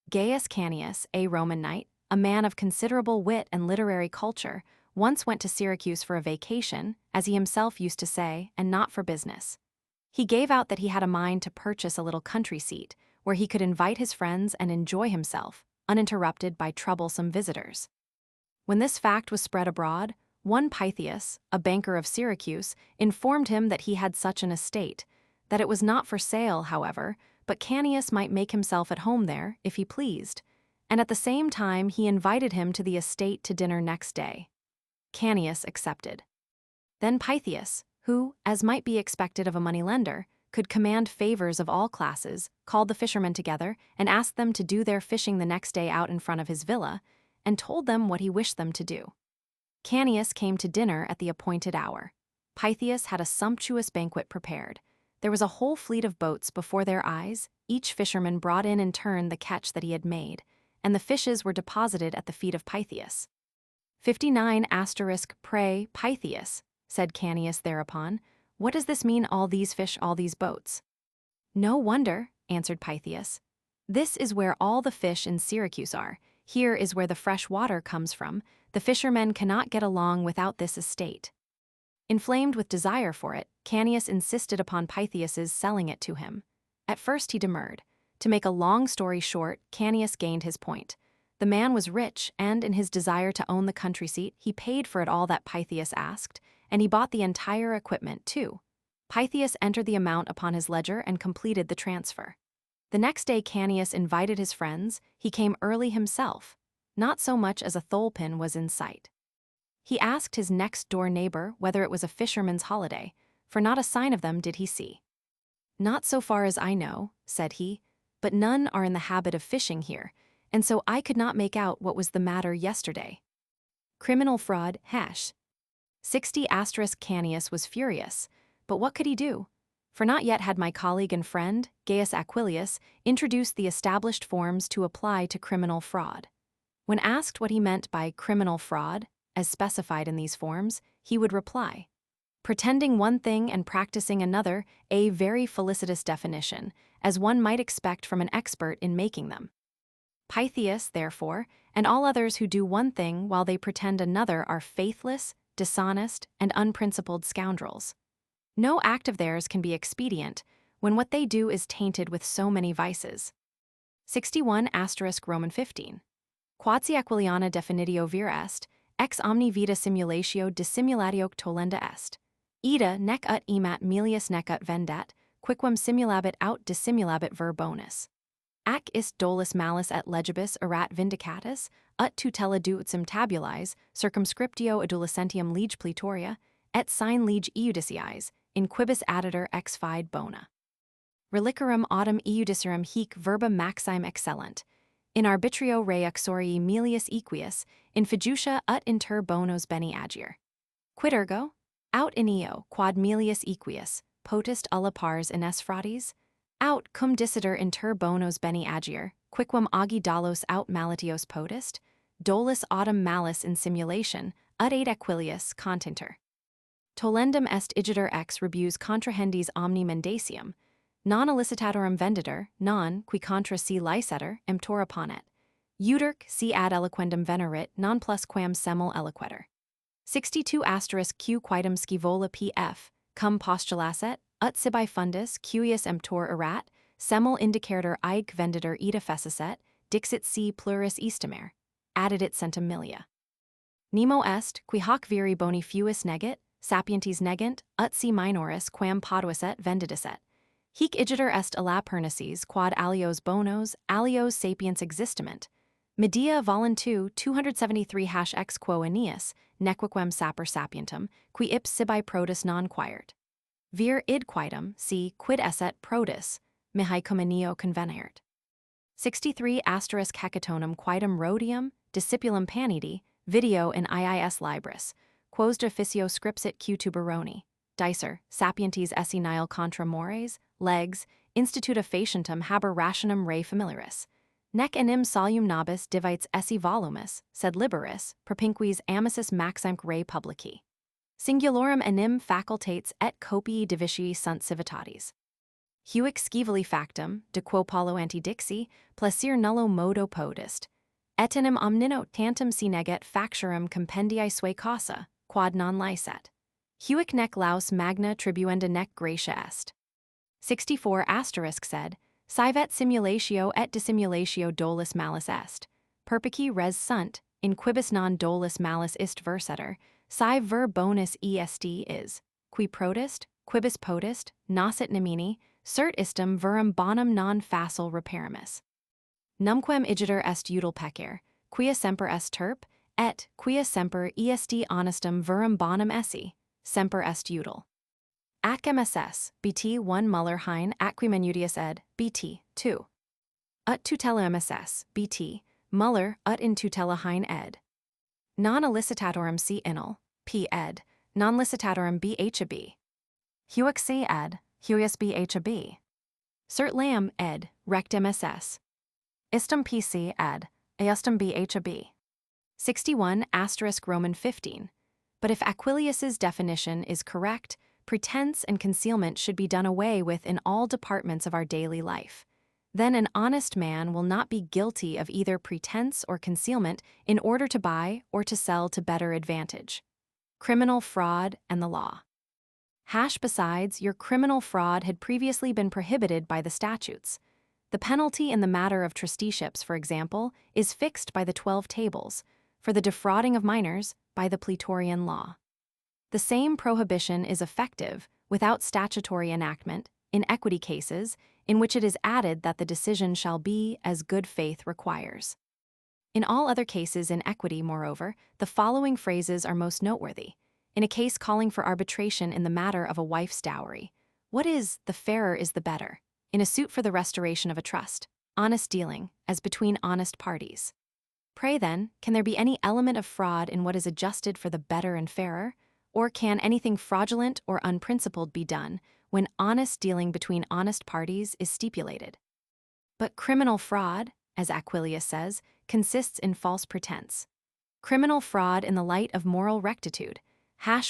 Gaius Canius, a Roman knight, a man of considerable wit and literary culture, once went to Syracuse for a vacation, as he himself used to say, and not for business. He gave out that he had a mind to purchase a little country seat, where he could invite his friends and enjoy himself, uninterrupted by troublesome visitors. When this fact was spread abroad, one Pythius, a banker of Syracuse, informed him that he had such an estate, that it was not for sale, however, but Canius might make himself at home there, if he pleased, and at the same time he invited him to the estate to dinner next day. Canius accepted. Then Pythius, who, as might be expected of a moneylender, could command favors of all classes, called the fishermen together and asked them to do their fishing the next day out in front of his villa, and told them what he wished them to do. Canius came to dinner at the appointed hour. Pythius had a sumptuous banquet prepared. There was a whole fleet of boats before their eyes, each fisherman brought in turn the catch that he had made, and the fishes were deposited at the feet of Pythius. 59 Pray, Pythius, said Canius thereupon, what does this mean, all these fish, all these boats? No wonder, answered Pythius. This is where all the fish in Syracuse are. Here is where the fresh water comes from. The fishermen cannot get along without this estate. Inflamed with desire for it, Canius insisted upon Pythias's selling it to him. At first he demurred. To make a long story short, Canius gained his point. The man was rich, and in his desire to own the country seat, he paid for it all that Pythias asked, and he bought the entire equipment too. Pythias entered the amount upon his ledger and completed the transfer. The next day Canius invited his friends. He came early himself. Not so much as a tholepin was in sight. He asked his next-door neighbor whether it was a fisherman's holiday, for not a sign of them did he see. "Not so far as I know," said he, "but none are in the habit of fishing here, and so I could not make out what was the matter yesterday." Criminal fraud, hash. 60 Canius was furious, but what could he do? For not yet had my colleague and friend, Gaius Aquilius, introduced the established forms to apply to criminal fraud. When asked what he meant by criminal fraud, as specified in these forms, he would reply, "Pretending one thing and practicing another, a very felicitous definition, as one might expect from an expert in making them." Pythias, therefore, and all others who do one thing while they pretend another are faithless, dishonest, and unprincipled scoundrels. No act of theirs can be expedient when what they do is tainted with so many vices. 61 Roman 15. Quodsi Aquiliana definitio vir est, ex omni vita simulatio dissimulatio tolenda est. Ida nec ut emat melius nec ut vendat, quicquam simulabit aut dissimulabit ver bonus. Ac ist dolus malus et legibus erat vindicatus, ut tutela duutsum tabulies, circumscriptio adolescentium lege pletoria, et sine lege eudiciis, in quibus additor ex fide bona. Reliquarum autem eudicium hic verba maxime excellent. In arbitrio re uxorii melius equius, in fiducia ut inter bonos beni agir. Quid ergo? Aut in eo, quod melius equius, potest ulla pars ines fratis? Aut cum disider inter bonos beni agir, quicquam agi dalos aut malitios potest? Dolus autem malus in simulation, ut ade Aquilius continter. Tolendum est igitur ex rebus contrahendis omni mendacium, non elicitatorum venditor, non, qui contra si liceter, emptora ponet. Euderc si ad eloquendum venerit, non plus quam semel eloqueter. 62 Q quidem scivola pf, cum postulasset, ut sibi fundus, cuius emptor erat, semel indicator aeg venditor ita fecesset, dixit si pluris istamer, addit centum milia. Nemo est, qui hoc viri boni fuis negit, sapientis negant, ut si minoris quam poduiset vendidisset. Hic igitur est alla pernices quod alios bonos, alios sapiens existiment. Medea volentu 273 ex quo Aeneas, nequequem saper sapientum, qui ip sibi produs non quiert. Vir id quidem, si quid esset produs, mihi cum Aeneo conveniert. 63 Hecatonum quidem rhodium, discipulum panidi, video in iis libris, quos de officio scripsit q tuberoni, dicer, sapientis esse nihil contra mores, legs, instituta facientum haber rationem re familiaris. Nec enim solum nobis divites esse volumus, sed liberis, propinquis amicis maximque re publici. Singulorum enim facultates et copii divici sunt civitatis. Huic scivoli factum, de quo paulo antidixi, placir nullo modo podest. Et enim omnino tantum si neget facturum compendii sua causa, quod non licet. Huic nec laus magna tribuenda nec gratia est. 64 said, Sivet simulatio et dissimulatio dolus malus est. Perpici res sunt, in quibus non dolus malus ist verseter, si ver bonus est is, qui prodest, quibus potest, nascit nemini, cert istum verum bonum non facile reparamus. Numquem igitur est util pecer, quia semper est terp, et quia semper est honestum verum bonum esse, semper est util. Ac MSS, BT 1 Muller hein acqui menutius ed, BT 2. Ut tutela MSS, BT, Muller ut in tutela hein ed. Non elicitatorum si inel, P ed, non licitatorum BHAB. Huic C ed, huius BHAB. Cert lam ed, rect MSS. Istum PC ed, eustum BHAB. 61 Roman 15. But if Aquilius's definition is correct, pretense and concealment should be done away with in all departments of our daily life. then an honest man will not be guilty of either pretense or concealment in order to buy or to sell to better advantage. Criminal fraud and the law. Besides, your criminal fraud had previously been prohibited by the statutes. The penalty in the matter of trusteeships, for example, is fixed by the 12 tables, for the defrauding of minors by the Praetorian law. The same prohibition is effective, without statutory enactment, in equity cases, in which it is added that the decision shall be as good faith requires. In all other cases in equity, moreover, the following phrases are most noteworthy. In a case calling for arbitration in the matter of a wife's dowry, what is the fairer is the better? In a suit for the restoration of a trust, honest dealing, as between honest parties. Pray then, can there be any element of fraud in what is adjusted for the better and fairer? Or can anything fraudulent or unprincipled be done when honest dealing between honest parties is stipulated? But criminal fraud, as Aquilius says, consists in false pretense. Criminal fraud in the light of moral rectitude.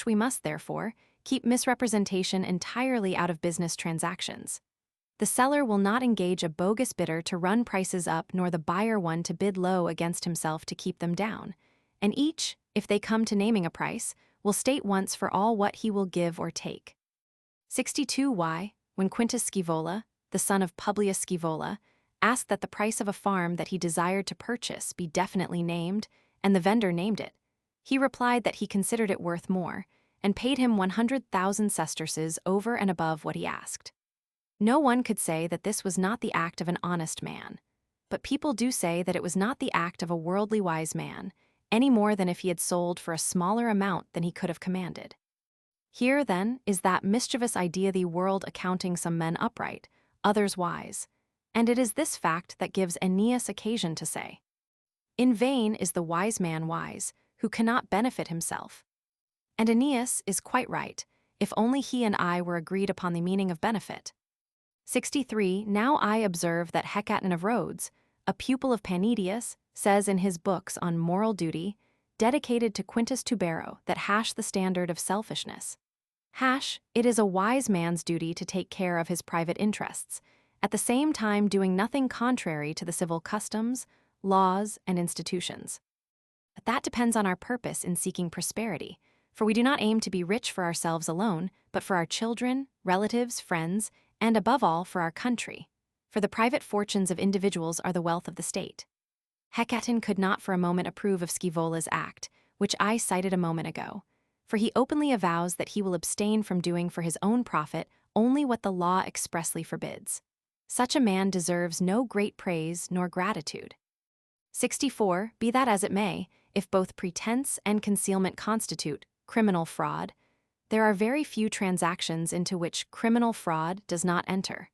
We must, therefore, keep misrepresentation entirely out of business transactions. The seller will not engage a bogus bidder to run prices up, nor the buyer one to bid low against himself to keep them down. And each, if they come to naming a price, will state once for all what he will give or take. 62 Why, when Quintus Scaevola, the son of Publius Scaevola, asked that the price of a farm that he desired to purchase be definitely named, and the vendor named it, he replied that he considered it worth more, and paid him 100,000 sesterces over and above what he asked. No one could say that this was not the act of an honest man, but people do say that it was not the act of a worldly wise man, any more than if he had sold for a smaller amount than he could have commanded. Here, then, is that mischievous idea the world accounting some men upright, others wise, and it is this fact that gives Aeneas occasion to say, "In vain is the wise man wise, who cannot benefit himself." And Aeneas is quite right, if only he and I were agreed upon the meaning of benefit. 63 Now I observe that Hecaton of Rhodes, a pupil of Panidius, says in his books on moral duty, dedicated to Quintus Tubero, that the standard of selfishness. It is a wise man's duty to take care of his private interests, at the same time doing nothing contrary to the civil customs, laws, and institutions. But that depends on our purpose in seeking prosperity, for we do not aim to be rich for ourselves alone, but for our children, relatives, friends, and above all for our country, for the private fortunes of individuals are the wealth of the state. Hecaton could not for a moment approve of Scevola's act, which I cited a moment ago, for he openly avows that he will abstain from doing for his own profit only what the law expressly forbids. Such a man deserves no great praise nor gratitude. 64 Be that as it may, if both pretense and concealment constitute criminal fraud, there are very few transactions into which criminal fraud does not enter.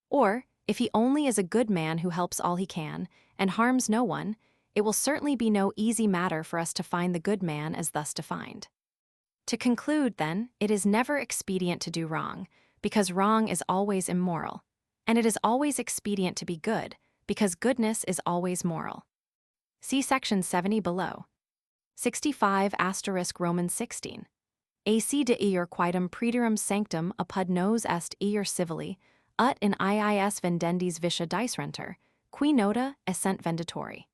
Or, if he only is a good man who helps all he can, and harms no one, it will certainly be no easy matter for us to find the good man as thus defined. To conclude, then, it is never expedient to do wrong, because wrong is always immoral, and it is always expedient to be good, because goodness is always moral. See section 70 below. 65 Romans 16. AC de iur quidem praeterum sanctum apud nos est iur civili, ut in iis vendendis vicia dicerenter, qui nota essent venditori.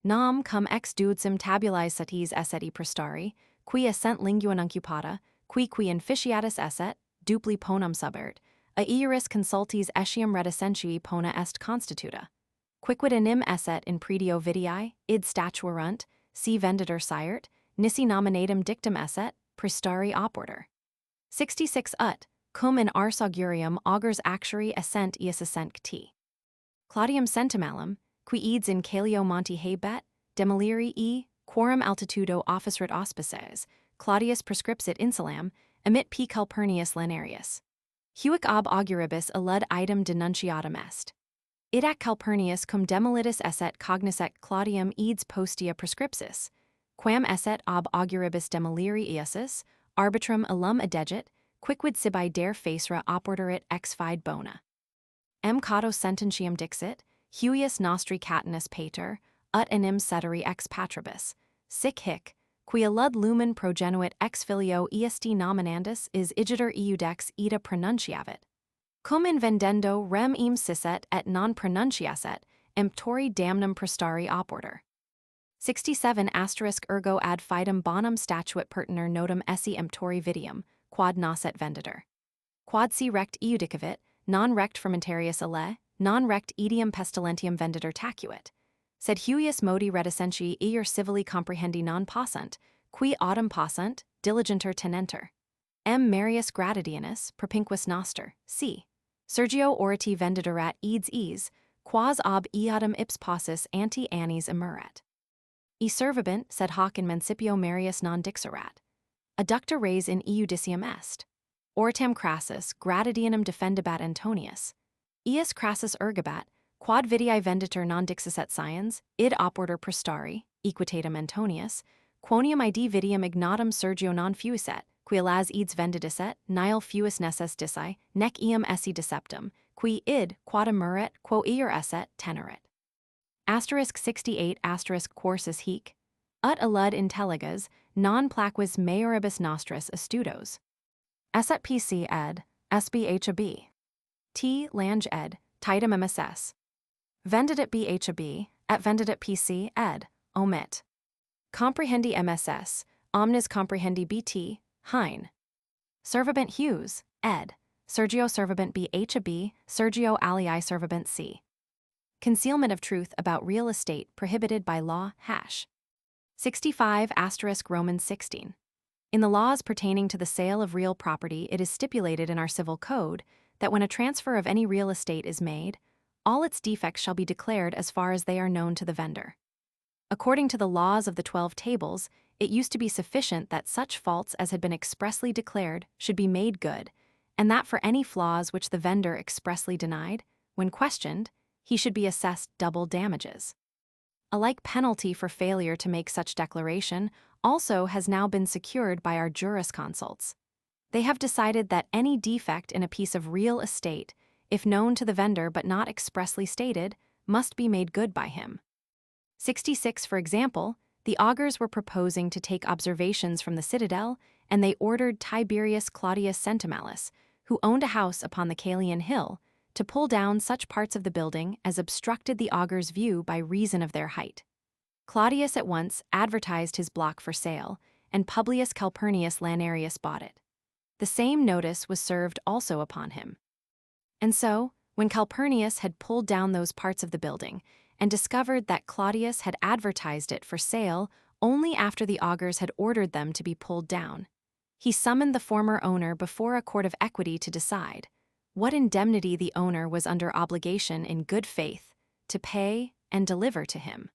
Nam cum ex duodecim tabulae satis esseti prestari, qui essent lingua uncupata, qui officiatus esset, dupli ponum subert, a iuris consultis etiam reticentiae pona est constituta. Quicquid enim esset in predio vidii, id statuerunt, si venditor siert, nisi nominatum dictum esset, prestari oporter. 66 Ut, cum in ars augurium augurs actuari essent ius essent t. Claudium centimalum, qui ids in calio monti habet, demoliri quorum altitudo officerit auspices, Claudius prescripsit insulam, emit p Calpurnius Lanarius. Huic ab auguribus illud idem denunciatum est. Id ac Calpurnius cum demolitus esset cognoscet Claudium ids postea prescripsis, quam esset ab auguribus demoliri iasus, arbitrum illum adegit, quicquid sibi der facere oporterit ex fide bona. M. Cato sententiam dixit, huius nostri catinus pater, ut enim ceteri ex patribus, sic hic, qui illud lumen progenuit ex filio est nominandus is igitur iudex ida pronunciavit. Cum invendendo rem im sisset et non pronunciaset, emptori damnum prestari oporter. 67 ergo ad fidem bonum statuit pertiner notum esse emptori vidium, quod nascet venditor. Quod si rect iudicavit, non rect fermentarius alle, non rect idiom pestilentium venditor tacuit. Sed huius modi reticentiae eir civili comprehendi non possunt, qui autem possunt, diligenter tenenter. M. Marius Gratidianus, propinquus noster, c. Sergio orati vendidorat eads ease, quas ob eadem ips possus anti annis emurat. E servabant, sed hoc in mancipio Marius non dixerat. Adducta res in eudicium est. Ortam crassus, gratidianum defendibat Antonius. Ius crassus ergabat, quod vidii venditor non dixisset sciens, id oporter prestari, equitatem Antonius, quoniam id vidium ignotum Sergio non fuiset, qui alas ids vendidisset, nihil fuis nesses disci, nec iam esse deceptum, qui id, quod emuret, quo eir esset, tenerit. 68 quarsus hic. Ut alud intelligas, non plaquis maioribus nostris estudos. Esset PC ed, SBHAB. T. Lange ed, Titum MSS. Vendidit BHAB, et vendidit PC ed, omit. Comprehendi MSS, omnis comprehendi BT, Hein. Servabant Hughes, ed. Sergio servabant BHAB, Sergio alii servabant C. Concealment of truth about real estate prohibited by law, hash. 65 Romans 16. In the laws pertaining to the sale of real property, it is stipulated in our civil code that when a transfer of any real estate is made, all its defects shall be declared as far as they are known to the vendor. According to the laws of the 12 tables, it used to be sufficient that such faults as had been expressly declared should be made good, and that for any flaws which the vendor expressly denied, when questioned, he should be assessed double damages. A like penalty for failure to make such declaration also has now been secured by our jurisconsults. They have decided that any defect in a piece of real estate, if known to the vendor but not expressly stated, must be made good by him. 66 For example, the augurs were proposing to take observations from the citadel, and they ordered Tiberius Claudius Centimalis, who owned a house upon the Caelian hill, to pull down such parts of the building as obstructed the augurs' view by reason of their height. Claudius at once advertised his block for sale, and Publius Calpurnius Lanarius bought it. The same notice was served also upon him. And so, when Calpurnius had pulled down those parts of the building, and discovered that Claudius had advertised it for sale only after the augurs had ordered them to be pulled down, he summoned the former owner before a court of equity to decide what indemnity the owner was under obligation in good faith to pay and deliver to him.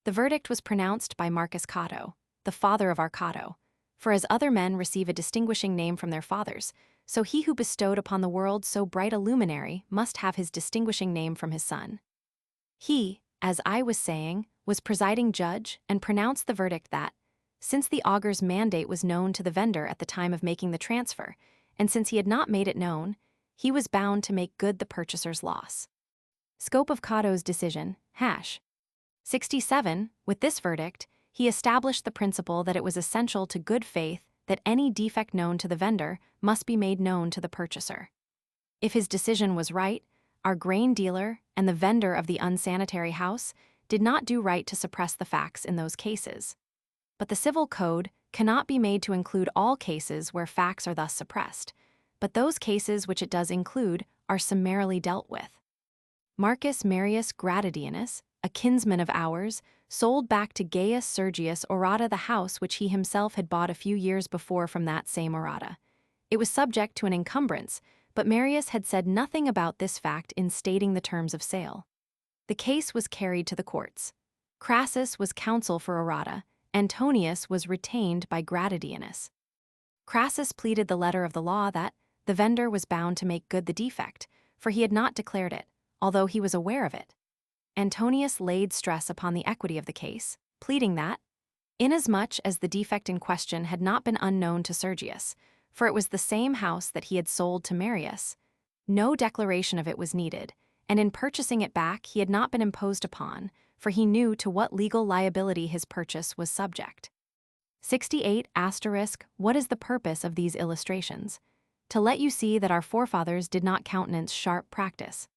The verdict was pronounced by Marcus Cato, the father of our Cato, for as other men receive a distinguishing name from their fathers, so he who bestowed upon the world so bright a luminary must have his distinguishing name from his son. He, as I was saying, was presiding judge and pronounced the verdict that, since the augur's mandate was known to the vendor at the time of making the transfer, and since he had not made it known, he was bound to make good the purchaser's loss. Scope of Cato's decision, hash. 67 With this verdict, he established the principle that it was essential to good faith that any defect known to the vendor must be made known to the purchaser. If his decision was right, our grain dealer and the vendor of the unsanitary house did not do right to suppress the facts in those cases. But the civil code cannot be made to include all cases where facts are thus suppressed, but those cases which it does include are summarily dealt with. Marcus Marius Gratidianus, a kinsman of ours, sold back to Gaius Sergius Orata the house which he himself had bought a few years before from that same Orata. It was subject to an encumbrance, but Marius had said nothing about this fact in stating the terms of sale. The case was carried to the courts. Crassus was counsel for Orata, Antonius was retained by Gratidianus. Crassus pleaded the letter of the law that the vendor was bound to make good the defect, for he had not declared it, although he was aware of it. Antonius laid stress upon the equity of the case, pleading that, inasmuch as the defect in question had not been unknown to Sergius, for it was the same house that he had sold to Marius, no declaration of it was needed, and in purchasing it back he had not been imposed upon, for he knew to what legal liability his purchase was subject. 68 What is the purpose of these illustrations? to let you see that our forefathers did not countenance sharp practice.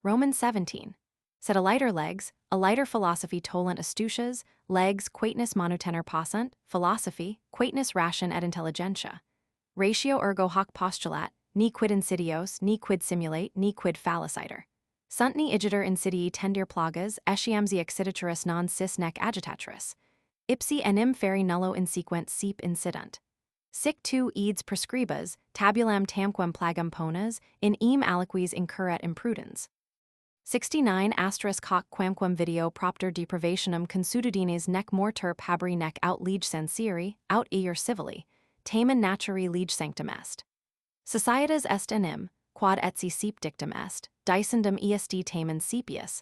Romans 17. Sed a lighter legs, a lighter philosophy tolent astucias, legs quatenus monotenor passant, philosophy, quatenus ration et intelligentia. Ratio ergo hoc postulat, ni quid insidios, ni quid simulate, ni quid falliciter. Sunt ni igiter insidii tendir plagas, etiamsi excitatoris non sis nec agitatoris. Ipsi enim feri nullo insequent seep incident. Sic tu ides prescribas, tabulam tamquam plagam ponas, in eam aliquis incurret imprudens. 69 hoc quamquam video propter deprivationum consudidines nec morter haberi nec out lege sensiri, out eir civili, tamen naturi lege sanctum est. Societas est enim, quod etsi seep dictum est, dicendum est tamen sepius,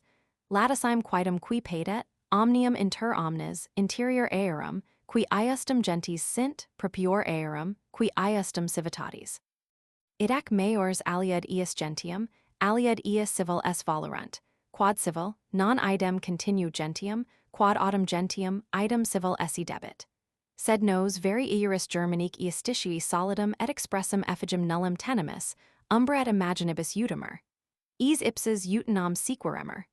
latisime quidem qui padet, omnium inter omnes, interior aerum, qui iustum gentes sint, propior aerum, qui iustum civitatis. Idac maiores aliad ius gentium, aliad ius civil es valerant, quod civil, non idem continu gentium, quod autem gentium, idem civil esse debit. Sed nos veri iuris Germanique iusticii solidum et expressum effigem nullum tenemus, umbra et imaginibus utemer. Eis ipses utinam sequeremur.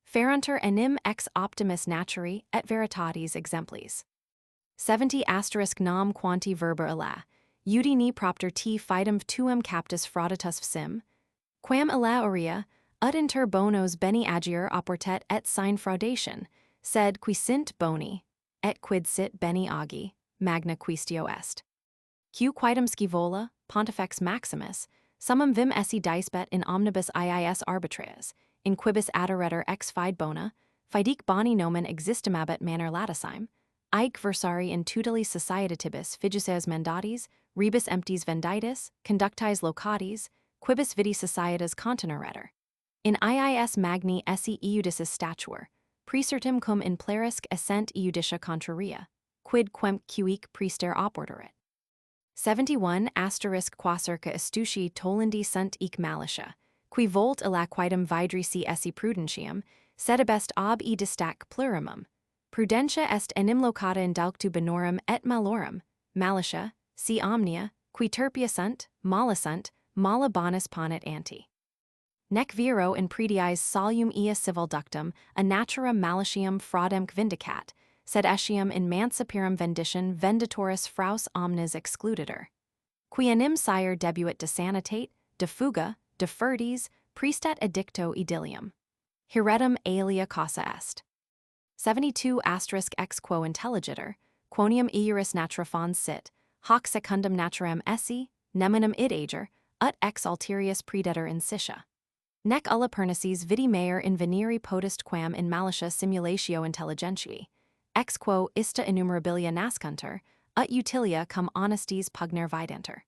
Ferunter enim ex optimis naturi et veritatis exemplis. 70 nam quanti verba illa, udi ni propter t fidem tuum captus frauditus sim, quam illa aurea, ut inter bonos beni agier oportet et sine fraudation, sed qui sint boni, et quid sit beni agi, magna quistio est. Q quidem scivola, pontifex maximus, summum vim esse dicebet in omnibus iis arbitres, in quibus adoretur ex fide bona, fidique boni nomen existimabit manner latisime, aec versari in tutili societatibus fiducies mandatis, rebus emptis venditis, conductis locatis, quibus vidi societas contineretur. In iis magni esse iudicis statuer, precertum cum in plerisque essent iudicia contraria, quid quem quique priester oporterit. 71 quacerca astutii tolendi sunt ec malicia, qui volt illa quidem vidrisi esse prudentium, sed abest ob e distac plurimum. Prudentia est enim locata indulctu benorum et malorum, malicia, si omnia, qui terpia sunt, mala sunt, mala bonus ponet anti. Nec viro in prediis solum ea civil ductum, a natura malicium fraudemque vindicat, sed etiam in mancipirum vendition venditoris fraus omnes excluditur. Qui enim sire debuit de sanitate, de fuga, de furtis, prestat edicto idillium. Hiretum alia causa est. 72 ex quo intelligitur, quonium iuris natura fons sit, hoc secundum naturam esse, neminum id ager, ut ex alterius predetur insitia. Nec ulla pernices vidi meier in veniri potest quam in malicia simulatio intelligentiae, ex quo ista innumerabilia nascuntur, ut utilia cum honestis pugner videnter.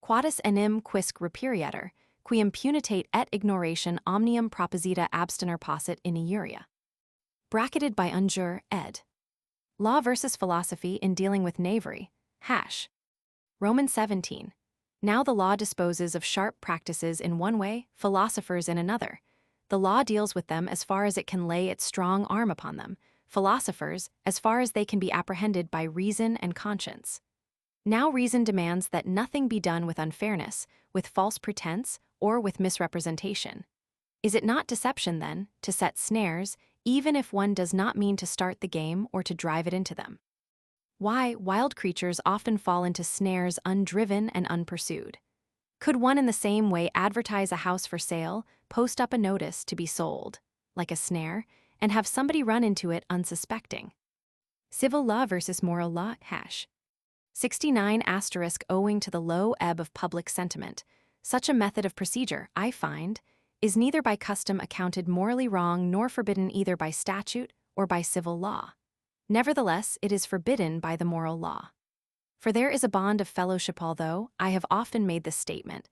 Quodus enim quisque reperietur, qui impunitate et ignoration omnium proposita abstiner possit in iuria. Bracketed by unjure, ed. Law versus philosophy in dealing with knavery, hash. Romans 17. Now the law disposes of sharp practices in one way, philosophers in another. The law deals with them as far as it can lay its strong arm upon them, philosophers as far as they can be apprehended by reason and conscience. Now reason demands that nothing be done with unfairness, with false pretense, or with misrepresentation. Is it not deception, then, to set snares, even if one does not mean to start the game or to drive it into them? Why, wild creatures often fall into snares undriven and unpursued. Could one in the same way advertise a house for sale, post up a notice to be sold, like a snare, and have somebody run into it unsuspecting? Civil law versus moral law, hash. 69 owing to the low ebb of public sentiment, such a method of procedure, I find, is neither by custom accounted morally wrong nor forbidden either by statute or by civil law. Nevertheless, it is forbidden by the moral law. For there is a bond of fellowship, although I have often made this statement,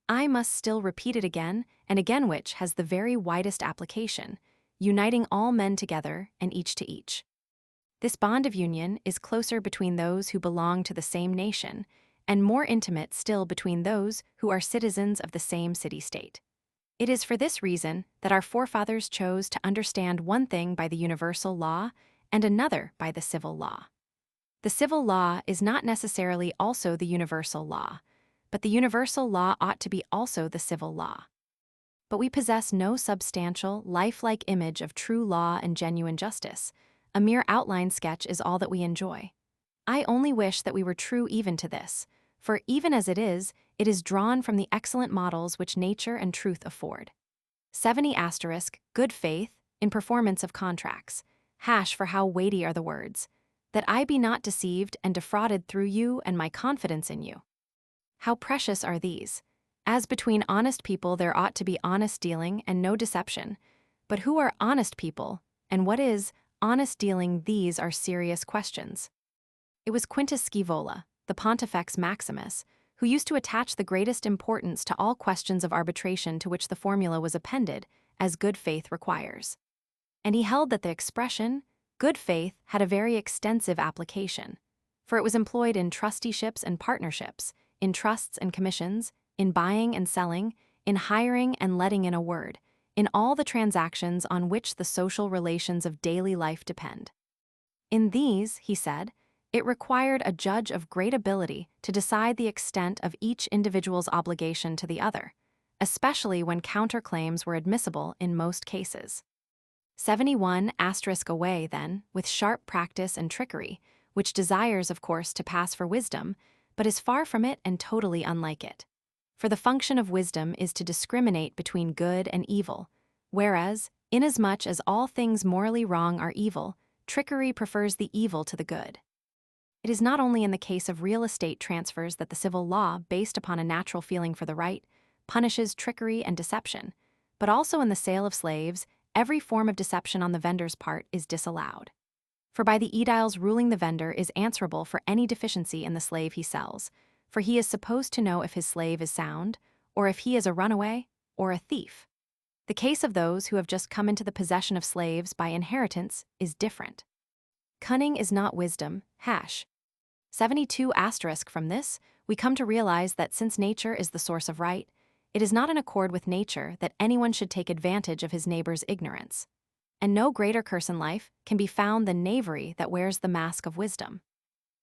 I must still repeat it again and again, which has the very widest application, uniting all men together and each to each. This bond of union is closer between those who belong to the same nation, and more intimate still between those who are citizens of the same city-state. It is for this reason that our forefathers chose to understand one thing by the universal law and another by the civil law. The civil law is not necessarily also the universal law, but the universal law ought to be also the civil law. But we possess no substantial, lifelike image of true law and genuine justice. A mere outline sketch is all that we enjoy. I only wish that we were true even to this, for even as it is drawn from the excellent models which nature and truth afford. 70 good faith, in performance of contracts. For how weighty are the words, that I be not deceived and defrauded through you and my confidence in you. How precious are these! As between honest people there ought to be honest dealing and no deception. But who are honest people, and what is honest dealing? These are serious questions. It was Quintus Scaevola, the Pontifex Maximus, who used to attach the greatest importance to all questions of arbitration to which the formula was appended, as good faith requires. And he held that the expression, good faith, had a very extensive application, for it was employed in trustyships and partnerships, in trusts and commissions, in buying and selling, in hiring and letting in a word, in all the transactions on which the social relations of daily life depend. In these, he said, it required a judge of great ability to decide the extent of each individual's obligation to the other, especially when counterclaims were admissible in most cases. 71 away, then, with sharp practice and trickery, which desires, of course, to pass for wisdom, but is far from it and totally unlike it. For the function of wisdom is to discriminate between good and evil, whereas, inasmuch as all things morally wrong are evil, trickery prefers the evil to the good. It is not only in the case of real estate transfers that the civil law, based upon a natural feeling for the right, punishes trickery and deception, but also in the sale of slaves, every form of deception on the vendor's part is disallowed. For by the aediles ruling the vendor is answerable for any deficiency in the slave he sells, for he is supposed to know if his slave is sound, or if he is a runaway, or a thief. The case of those who have just come into the possession of slaves by inheritance is different. Cunning is not wisdom, 72 from this, we come to realize that since nature is the source of right, it is not in accord with nature that anyone should take advantage of his neighbor's ignorance. And no greater curse in life can be found than knavery that wears the mask of wisdom.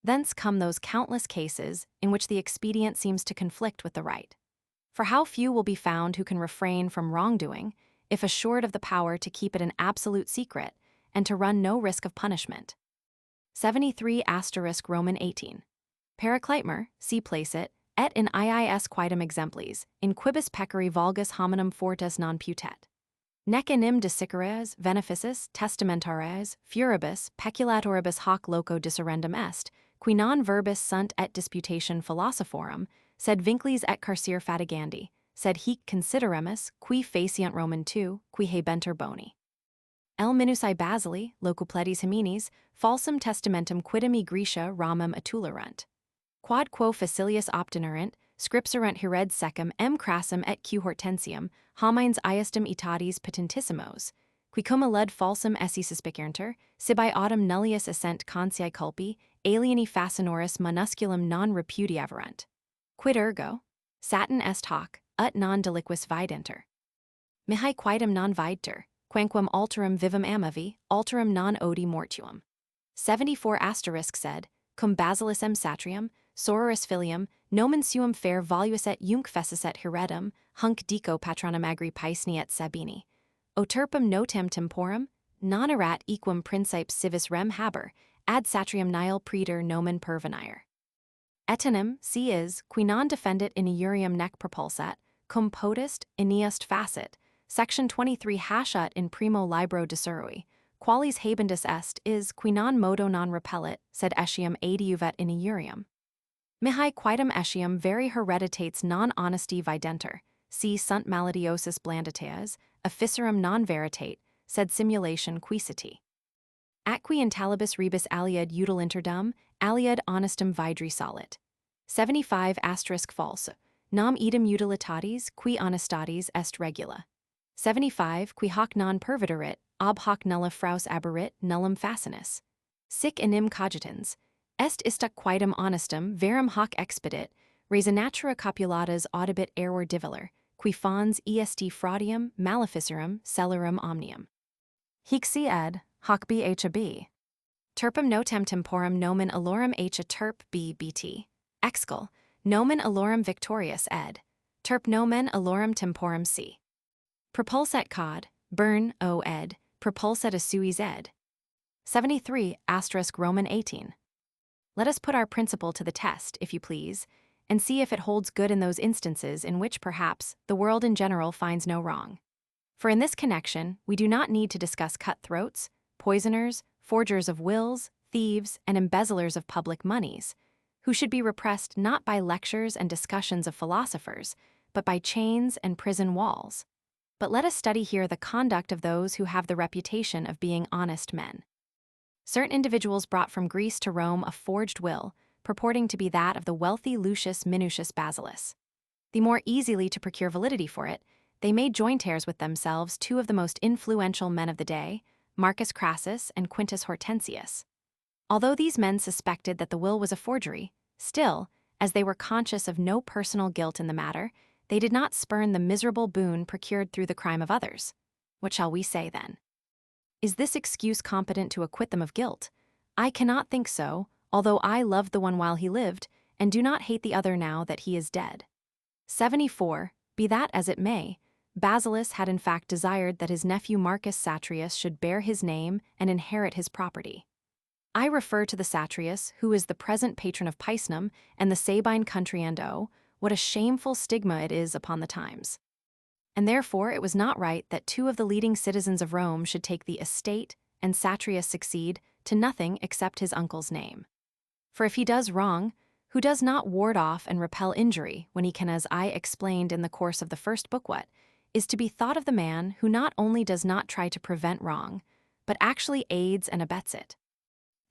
Thence come those countless cases in which the expedient seems to conflict with the right. For how few will be found who can refrain from wrongdoing, if assured of the power to keep it an absolute secret and to run no risk of punishment. 73 Roman 18. Paraclitmer, see placet, et in iis quidem exemplis, in quibus peccari valgus hominum fortis non putet. Nec enim desiceres, beneficis, testamentares, furibus, peculatoribus hoc loco disserendum est, qui non verbis sunt et disputation philosophorum, sed vinclis et carcere fatigandi, sed hic consideremus, qui faciant Roman II, qui habenter boni. El minusae basili, locupletis heminis, falsum testamentum quidem e Graecia ramum attulerunt. Quod quo facilius obtinerant, scripserant hered secum crassum et q hortensium, homines iestum etatis patentissimos, qui cum aled falsum esse suspicernter, sibi autem nullius essent consciae culpi, alieni fascinoris monusculum non repudiaverunt. Quid ergo? Satin est hoc, ut non deliquis videnter. Mihi quidem non vidter, quanquam alterum vivum amavi, alterum non odi mortuum. 74 said, cum basilis satrium, sororis filium, nomen suum fair voluus et iunc fessus et heredum, hunc dico patronum agri paisni et sabini. Oterpum notem temporum, non erat equum principes civis rem haber, ad satrium nihil praeter nomen pervenire. Etenim, si is, qui non defendit in iurium nec propulsat, cum potest, ineast facit, section 23 ut in primo libro desurui, qualis habendus est is, qui non modo non repellit, sed etiam adiuvet in iurium. Mihi quidem etiam veri hereditates non honesty videnter, si sunt maladiosus blanditaes, officerum non veritate, sed simulation quiciti. Atqui in talibus rebus aliud udil interdum, aliud honestum vidri solit. 75 false, nam idem utilitatis, qui honestatis est regula. 75 qui hoc non perviderit, ob hoc nulla fraus aberit nullum facinus. Sic enim cogitans, est istac quidem honestum verum hoc expedit, res natura copulatas audibit error diveler, qui fons est fraudium maleficerum cellarum omnium. Hic si ed, hoc b h a b. Terpum notem temporum nomen alorum h a terp b bt. Excal, Nomen allorum victorious ed. Terp nomen allorum temporum si. Propulset cod, burn, o ed, propulset a suis ed. 73 Roman 18. Let us put our principle to the test, if you please, and see if it holds good in those instances in which perhaps the world in general finds no wrong. For in this connection, we do not need to discuss cutthroats, poisoners, forgers of wills, thieves, and embezzlers of public moneys, who should be repressed not by lectures and discussions of philosophers, but by chains and prison walls. But let us study here the conduct of those who have the reputation of being honest men. Certain individuals brought from Greece to Rome a forged will, purporting to be that of the wealthy Lucius Minucius Basileus. The more easily to procure validity for it, they made joint-heirs with themselves two of the most influential men of the day, Marcus Crassus and Quintus Hortensius. Although these men suspected that the will was a forgery, still, as they were conscious of no personal guilt in the matter, they did not spurn the miserable boon procured through the crime of others. What shall we say, then? Is this excuse competent to acquit them of guilt? I cannot think so, although I loved the one while he lived, and do not hate the other now that he is dead. 74. Be that as it may, Basileus had in fact desired that his nephew Marcus Satrius should bear his name and inherit his property. I refer to the Satrius, who is the present patron of Picenum and the Sabine country, and oh, what a shameful stigma it is upon the times. And therefore it was not right that two of the leading citizens of Rome should take the estate, and Satrius succeed to nothing except his uncle's name. For if he does wrong, who does not ward off and repel injury when he can, as I explained in the course of the first book, what is to be thought of the man who not only does not try to prevent wrong, but actually aids and abets it?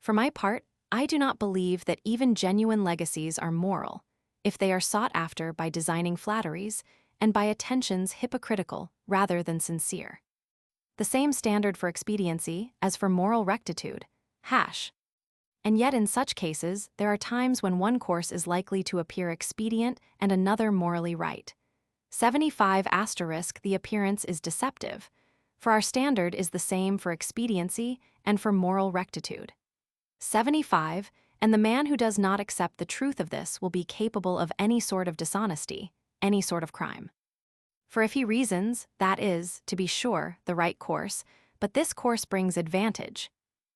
For my part, I do not believe that even genuine legacies are moral, if they are sought after by designing flatteries and by attentions hypocritical rather than sincere. The same standard for expediency as for moral rectitude, hash. And yet in such cases, there are times when one course is likely to appear expedient and another morally right. 75 The appearance is deceptive, for our standard is the same for expediency and for moral rectitude. 75 And the man who does not accept the truth of this will be capable of any sort of dishonesty, any sort of crime. For if he reasons, that is, to be sure, the right course, but this course brings advantage,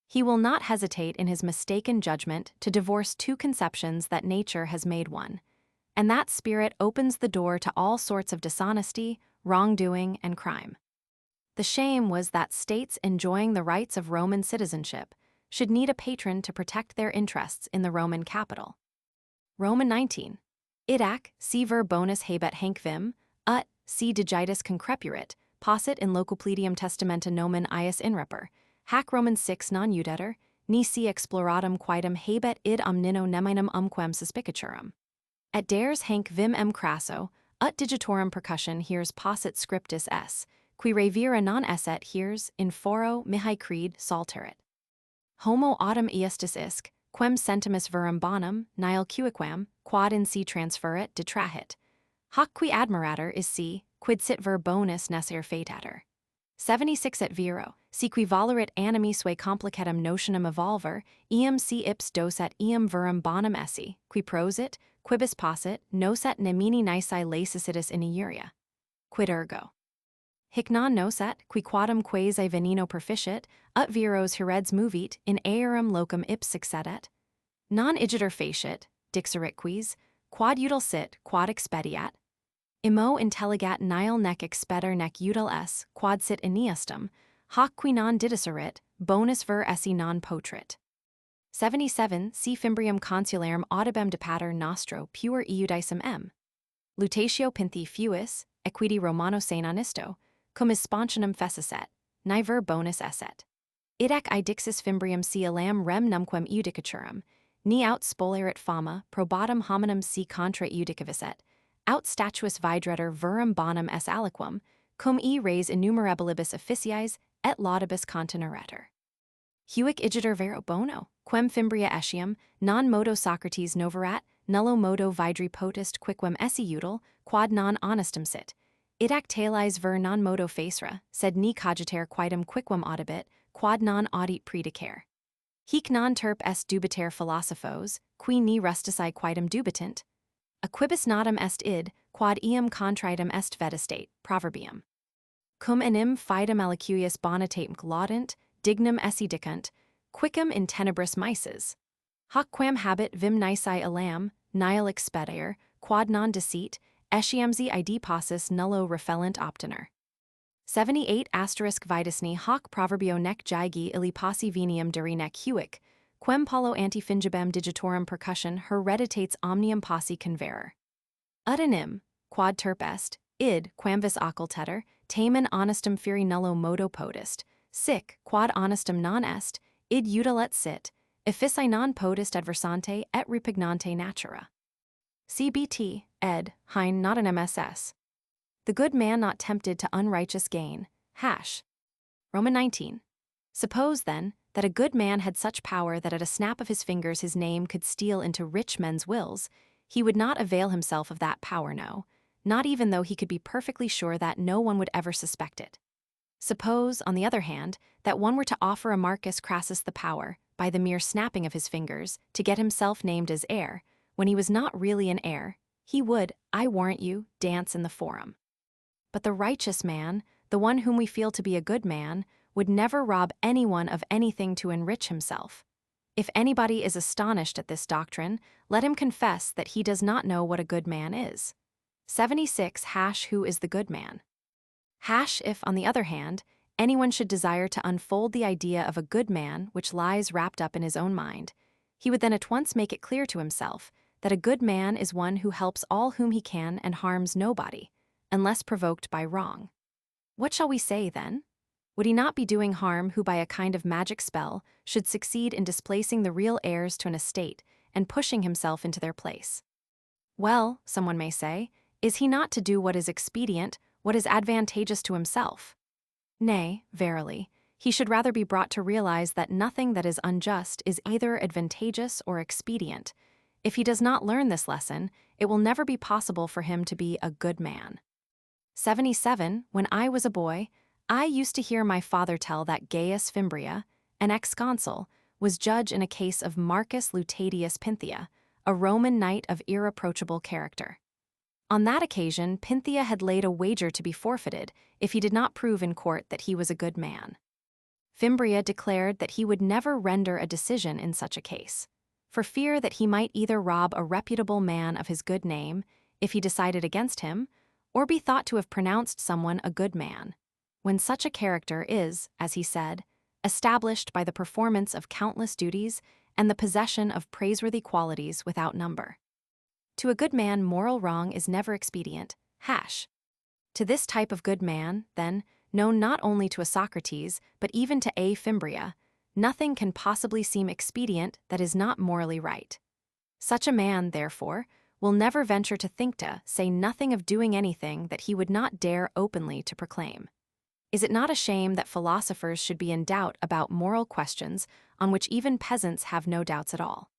he will not hesitate in his mistaken judgment to divorce two conceptions that nature has made one, and that spirit opens the door to all sorts of dishonesty, wrongdoing, and crime. The shame was that states enjoying the rights of Roman citizenship should need a patron to protect their interests in the Roman capital. Roman 19. Idac, si ver bonus habet hanc vim, ut, si digitus concrepurit, possit in locuplegium testamenta nomen ius inreper, hac Roman 6 non udeter, nisi exploratum quaedam habet id omnino neminum umquem suspiciaturum. Et dares hanc vim crasso, ut digitorum percussion hears possit scriptus s, qui revira non esset hears in foro mihi creed salterit. Homo autem iustus isc, quem sentimus verum bonum, nihil cuiquam, quod in si transferit detrahit. Hoc qui admirator is si, quid sit ver bonus nesser fatator. 76 Et viro, si qui valerit animi sui complicatum notionem evolver, eam si ips docet eam verum bonum esse, qui prosit, quibus possit, noset nemini nisi laecicidis in iuria. Quid ergo? Hic non noset, qui quadam quasi veneno perficit, ut viros hereds movit, in aerum locum ips succedet. Non igiter facit, dixerit quis, quod util sit, quod expediat. Immo intelligat nihil nec expeder nec util s, quod sit iniestum, hoc qui non didicerit, bonus ver esse non potrit. 77 Si fimbrium consularum audibem de pater nostro pure iudicem m. Lutatio pinthi fuis, equidi Romano senanisto, cum is spontionum fecesset, niver bonus esset. Idac idixis fimbrium si elam rem numquem iudicaturum, ni aut spolerit fama, probatum hominum si contra iudicaviset, aut statuus vidretur verum bonum s aliquum, cum e res innumerabilibus officiis et laudibus contineretur. Huic igiter vero bono, quem fimbria etiam, non modo Socrates noverat, nullo modo vidri potest quicquem esse util, quod non honestum sit. Idac tales ver non modo facere, sed ni cogiter quaedam quicquam audibit, quod non audit predicare. Hic non terp est dubiter philosophos, qui ni rustici quaedam dubitant. A quibus natum est id, quod eam contritum est vedestate, Proverbium. Cum enim fidem alicuius bonitatem laudant, dignum esse dicunt, quicum in tenebris mises. Hoc quam habet vim nisi elam, nihil expedier, quod non deceit, etiamzi id passus nullo refellant optiner. 78 Vitusni hoc proverbio nec jaegi illi passi venium duri nec huic, quem paulo antifingibem digitorum percussion hereditates omnium passi converer. Ut enim, quod terp est, id, quam vis occulteter, tamen honestum feri nullo modo potest, sic, quad honestum non est, id utilet sit, effici non potest adversante et repugnante natura. CBT, ed. Hein not an MSS. The good man not tempted to unrighteous gain. Roman 19. Suppose, then, that a good man had such power that at a snap of his fingers his name could steal into rich men's wills, he would not avail himself of that power, no, not even though he could be perfectly sure that no one would ever suspect it. Suppose, on the other hand, that one were to offer a Marcus Crassus the power, by the mere snapping of his fingers, to get himself named as heir, when he was not really an heir, he would, I warrant you, dance in the forum. But the righteous man, the one whom we feel to be a good man, would never rob anyone of anything to enrich himself. If anybody is astonished at this doctrine, let him confess that he does not know what a good man is. 76 Who is the good man? If, on the other hand, anyone should desire to unfold the idea of a good man which lies wrapped up in his own mind, he would then at once make it clear to himself that a good man is one who helps all whom he can and harms nobody, unless provoked by wrong. What shall we say, then? Would he not be doing harm who by a kind of magic spell should succeed in displacing the real heirs to an estate and pushing himself into their place? Well, someone may say, is he not to do what is expedient, what is advantageous to himself? Nay, verily, he should rather be brought to realize that nothing that is unjust is either advantageous or expedient. If he does not learn this lesson, it will never be possible for him to be a good man. 77 When I was a boy, I used to hear my father tell that Gaius Fimbria, an ex-consul, was judge in a case of Marcus Lutatius Pinthia, a Roman knight of irreproachable character. On that occasion, Pinthia had laid a wager to be forfeited if he did not prove in court that he was a good man. Fimbria declared that he would never render a decision in such a case, for fear that he might either rob a reputable man of his good name, if he decided against him, or be thought to have pronounced someone a good man, when such a character is, as he said, established by the performance of countless duties and the possession of praiseworthy qualities without number. To a good man, moral wrong is never expedient. To this type of good man, then, known not only to a Socrates, but even to a Fimbria, nothing can possibly seem expedient that is not morally right. Such a man, therefore, will never venture to think to say nothing of doing anything that he would not dare openly to proclaim. Is it not a shame that philosophers should be in doubt about moral questions on which even peasants have no doubts at all?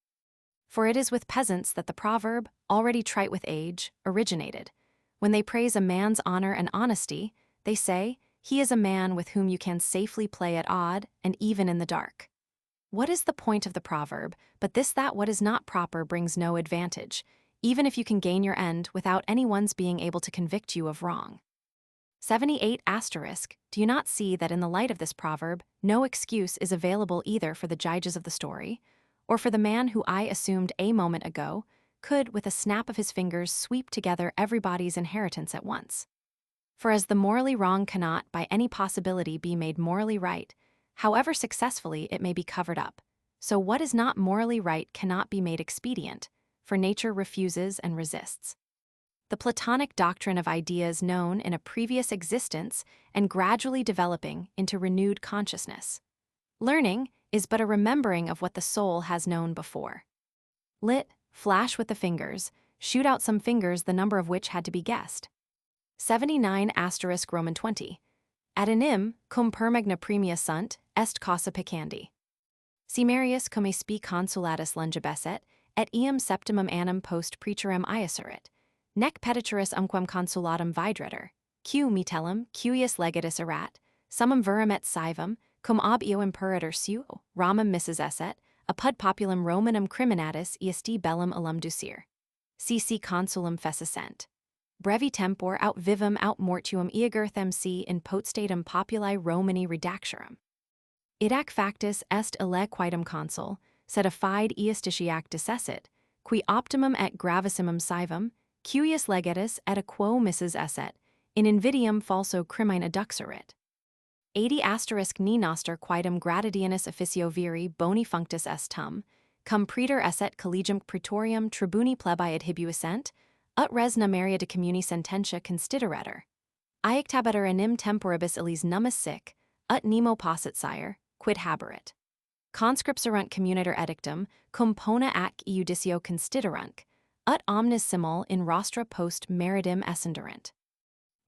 For it is with peasants that the proverb, already trite with age, originated. When they praise a man's honor and honesty, they say, he is a man with whom you can safely play at odd and even in the dark. What is the point of the proverb, but this that what is not proper brings no advantage, even if you can gain your end without anyone's being able to convict you of wrong? 78 Do you not see that in the light of this proverb, no excuse is available either for the judges of the story, or for the man who I assumed a moment ago could, with a snap of his fingers, sweep together everybody's inheritance at once? For as the morally wrong cannot, by any possibility, be made morally right, however successfully it may be covered up, so what is not morally right cannot be made expedient, for nature refuses and resists. The Platonic doctrine of ideas known in a previous existence and gradually developing into renewed consciousness. Learning is but a remembering of what the soul has known before. Flash with the fingers, shoot out some fingers the number of which had to be guessed. 79 Roman 20. Ad enim, cum per magna premia sunt, est causa peccandi. Si Marius cum spe consulatus lungebesset, et eam septimum annum post preterem iasserit, nec petituris umquam consulatum vidreter, q metellum, cuius legatus erat, summum verum et saevum, cum ob eo imperator suo, ramum missus esset, apud populum Romanum criminatis isti bellum alum ducere. cc consulum fecissent. Brevi tempor aut vivum aut mortuum eagerthem si in potestatem populi Romani redacturum. Idac factus est ille quaedam consul, sed afide iustitiac decessit, qui optimum et gravissimum saevum, cuius legatus et quo missus esset, in invidium falso crimine adduxerit. 80 ni noster quaedam gradatianus officio viri boni functus est tum, cum praetor esset collegium praetorium tribuni plebi adhibuissent, ut res numeria de communi sententia consideretur. Iactabetur enim temporibus illis nummus sic, ut nemo possit sire, quid haberit. Conscripserunt communiter edictum, cum pona ac iudicio considerunc, ut omnis simul in rostra post meridim escenderent.